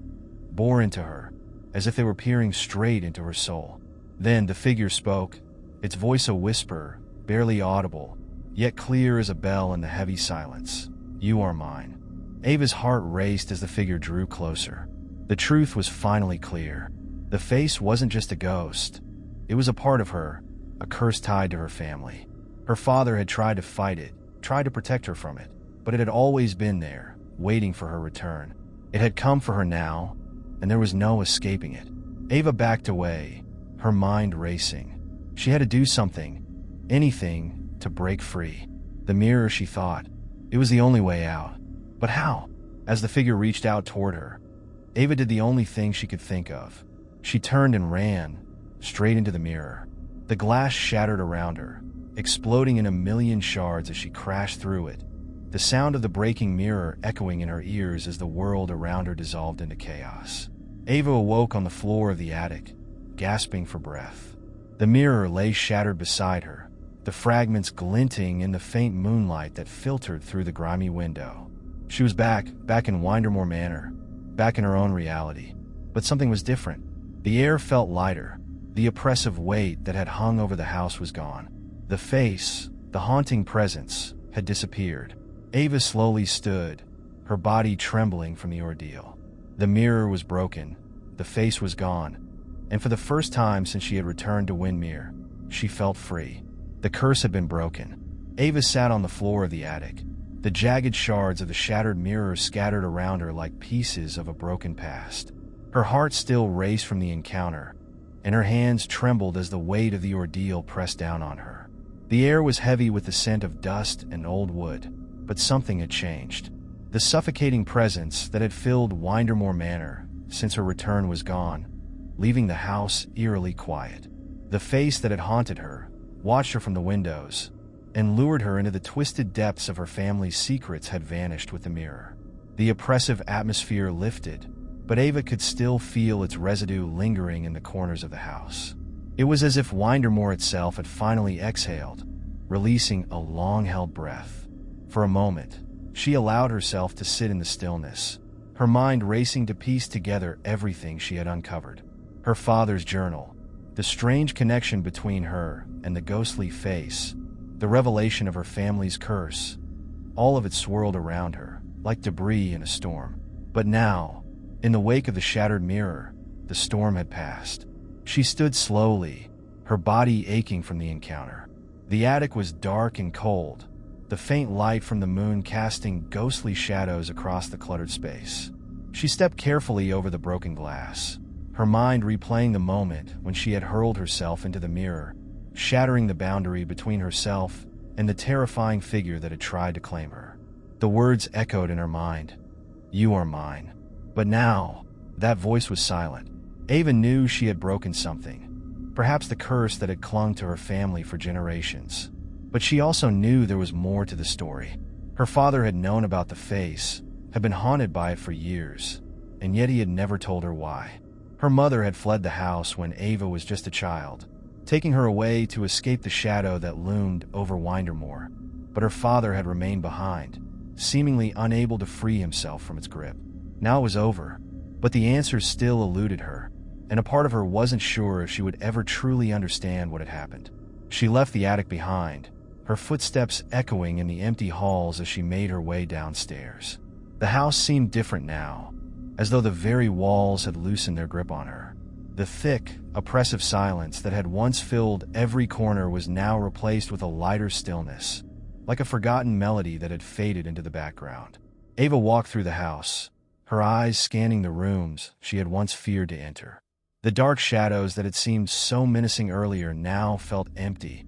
bore into her, as if they were peering straight into her soul. Then the figure spoke, its voice a whisper, barely audible, yet clear as a bell in the heavy silence. "You are mine." Ava's heart raced as the figure drew closer. The truth was finally clear. The face wasn't just a ghost. It was a part of her, a curse tied to her family. Her father had tried to fight it, tried to protect her from it, but it had always been there, waiting for her return. It had come for her now, and there was no escaping it. Ava backed away, her mind racing. She had to do something, anything, to break free. The mirror, she thought. It was the only way out. But how? As the figure reached out toward her, Ava did the only thing she could think of. She turned and ran, straight into the mirror. The glass shattered around her, exploding in a million shards as she crashed through it, the sound of the breaking mirror echoing in her ears as the world around her dissolved into chaos. Ava awoke on the floor of the attic, gasping for breath. The mirror lay shattered beside her, the fragments glinting in the faint moonlight that filtered through the grimy window. She was back in Windermore Manor, back in her own reality. But something was different. The air felt lighter. The oppressive weight that had hung over the house was gone. The face, the haunting presence, had disappeared. Ava slowly stood, her body trembling from the ordeal. The mirror was broken, the face was gone, and for the first time since she had returned to Windmere, she felt free. The curse had been broken. Ava sat on the floor of the attic, the jagged shards of the shattered mirror scattered around her like pieces of a broken past. Her heart still raced from the encounter, and her hands trembled as the weight of the ordeal pressed down on her. The air was heavy with the scent of dust and old wood, but something had changed. The suffocating presence that had filled Windermore Manor since her return was gone, leaving the house eerily quiet. The face that had haunted her, watched her from the windows, and lured her into the twisted depths of her family's secrets had vanished with the mirror. The oppressive atmosphere lifted, but Ava could still feel its residue lingering in the corners of the house. It was as if Windermore itself had finally exhaled, releasing a long-held breath. For a moment, she allowed herself to sit in the stillness, her mind racing to piece together everything she had uncovered. Her father's journal, the strange connection between her and the ghostly face, the revelation of her family's curse, all of it swirled around her, like debris in a storm. But now, in the wake of the shattered mirror, the storm had passed. She stood slowly, her body aching from the encounter. The attic was dark and cold, the faint light from the moon casting ghostly shadows across the cluttered space. She stepped carefully over the broken glass, her mind replaying the moment when she had hurled herself into the mirror, shattering the boundary between herself and the terrifying figure that had tried to claim her. The words echoed in her mind, "You are mine." But now, that voice was silent. Ava knew she had broken something, perhaps the curse that had clung to her family for generations. But she also knew there was more to the story. Her father had known about the face, had been haunted by it for years, and yet he had never told her why. Her mother had fled the house when Ava was just a child, taking her away to escape the shadow that loomed over Windermore, but her father had remained behind, seemingly unable to free himself from its grip. Now it was over, but the answers still eluded her, and a part of her wasn't sure if she would ever truly understand what had happened. She left the attic behind, her footsteps echoing in the empty halls as she made her way downstairs. The house seemed different now, as though the very walls had loosened their grip on her. The thick, oppressive silence that had once filled every corner was now replaced with a lighter stillness, like a forgotten melody that had faded into the background. Ava walked through the house, her eyes scanning the rooms she had once feared to enter. The dark shadows that had seemed so menacing earlier now felt empty,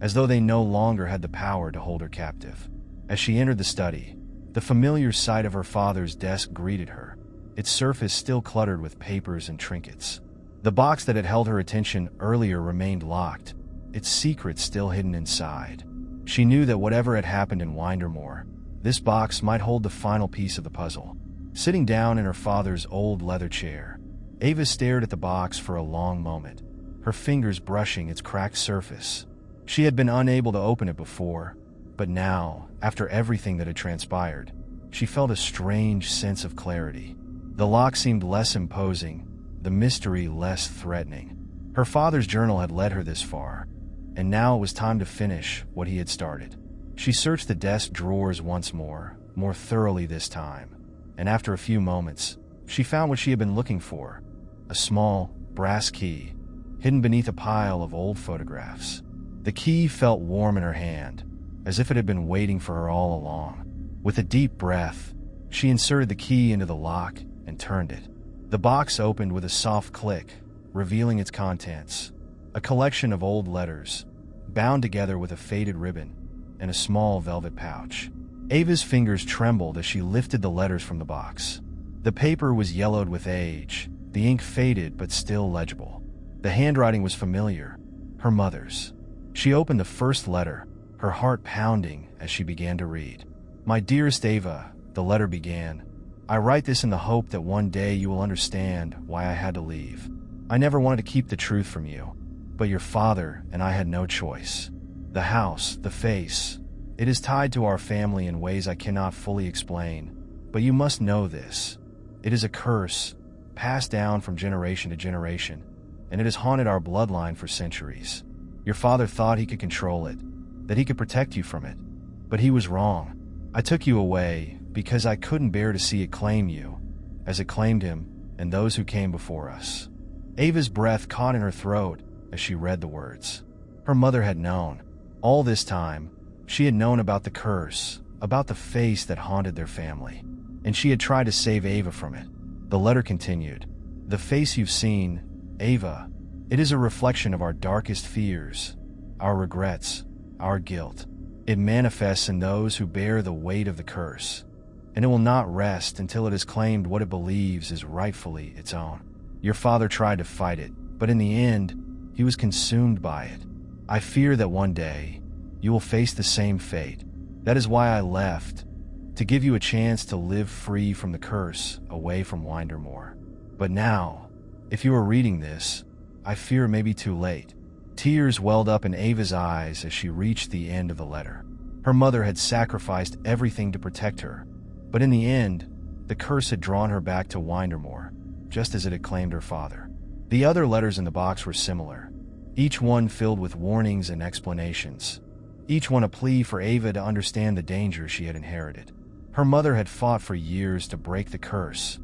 as though they no longer had the power to hold her captive. As she entered the study, the familiar sight of her father's desk greeted her, its surface still cluttered with papers and trinkets. The box that had held her attention earlier remained locked, its secret still hidden inside. She knew that whatever had happened in Windermore, this box might hold the final piece of the puzzle. Sitting down in her father's old leather chair, Ava stared at the box for a long moment, her fingers brushing its cracked surface. She had been unable to open it before, but now, after everything that had transpired, she felt a strange sense of clarity. The lock seemed less imposing, the mystery less threatening. Her father's journal had led her this far, and now it was time to finish what he had started. She searched the desk drawers once more thoroughly this time, and after a few moments, she found what she had been looking for, a small, brass key, hidden beneath a pile of old photographs. The key felt warm in her hand, as if it had been waiting for her all along. With a deep breath, she inserted the key into the lock and turned it. The box opened with a soft click, revealing its contents, a collection of old letters, bound together with a faded ribbon, and a small velvet pouch. Ava's fingers trembled as she lifted the letters from the box. The paper was yellowed with age, the ink faded but still legible. The handwriting was familiar, her mother's. She opened the first letter, her heart pounding as she began to read. "My dearest Ava," the letter began, "I write this in the hope that one day you will understand why I had to leave. I never wanted to keep the truth from you, but your father and I had no choice. The house, the face, it is tied to our family in ways I cannot fully explain, but you must know this. It is a curse, passed down from generation to generation, and it has haunted our bloodline for centuries. Your father thought he could control it, that he could protect you from it, but he was wrong. I took you away because I couldn't bear to see it claim you, as it claimed him and those who came before us." Ava's breath caught in her throat as she read the words. Her mother had known. All this time, she had known about the curse, about the face that haunted their family, and she had tried to save Ava from it. The letter continued, "The face you've seen, Ava, it is a reflection of our darkest fears, our regrets, our guilt. It manifests in those who bear the weight of the curse, and it will not rest until it has claimed what it believes is rightfully its own. Your father tried to fight it, but in the end, he was consumed by it. I fear that one day, you will face the same fate. That is why I left, to give you a chance to live free from the curse, away from Windermore. But now, if you are reading this, I fear it may be too late." Tears welled up in Ava's eyes as she reached the end of the letter. Her mother had sacrificed everything to protect her, but in the end, the curse had drawn her back to Windermore, just as it had claimed her father. The other letters in the box were similar, each one filled with warnings and explanations, each one a plea for Ava to understand the danger she had inherited. Her mother had fought for years to break the curse,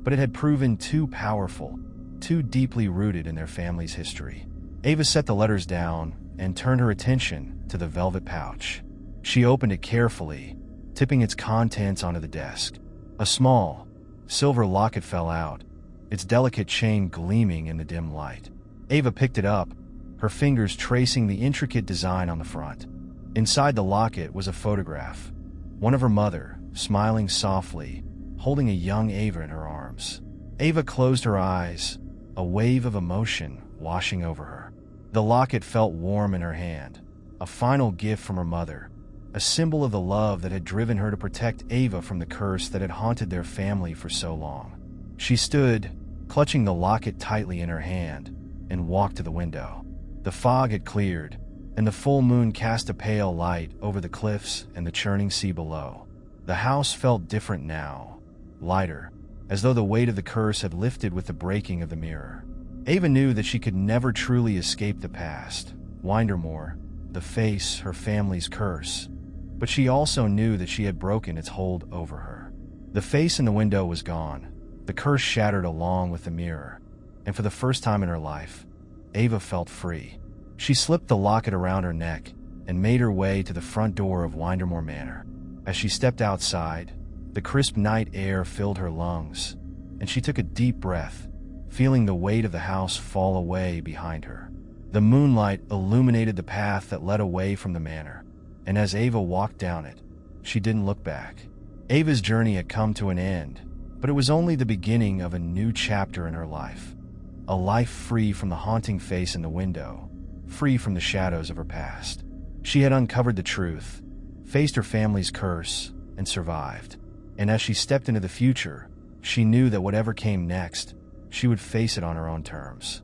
but it had proven too powerful, too deeply rooted in their family's history. Ava set the letters down and turned her attention to the velvet pouch. She opened it carefully, tipping its contents onto the desk. A small, silver locket fell out, its delicate chain gleaming in the dim light. Ava picked it up, her fingers tracing the intricate design on the front. Inside the locket was a photograph, one of her mother, smiling softly, holding a young Ava in her arms. Ava closed her eyes, a wave of emotion washing over her. The locket felt warm in her hand, a final gift from her mother, a symbol of the love that had driven her to protect Ava from the curse that had haunted their family for so long. She stood, clutching the locket tightly in her hand, and walked to the window. The fog had cleared, and the full moon cast a pale light over the cliffs and the churning sea below. The house felt different now, lighter, as though the weight of the curse had lifted with the breaking of the mirror. Ava knew that she could never truly escape the past, Windermore, the face, her family's curse, but she also knew that she had broken its hold over her. The face in the window was gone, the curse shattered along with the mirror, and for the first time in her life, Ava felt free. She slipped the locket around her neck and made her way to the front door of Windermore Manor. As she stepped outside, the crisp night air filled her lungs, and she took a deep breath, feeling the weight of the house fall away behind her. The moonlight illuminated the path that led away from the manor, and as Ava walked down it, she didn't look back. Ava's journey had come to an end, but it was only the beginning of a new chapter in her life. A life free from the haunting face in the window, free from the shadows of her past. She had uncovered the truth, faced her family's curse, and survived. And as she stepped into the future, she knew that whatever came next, she would face it on her own terms.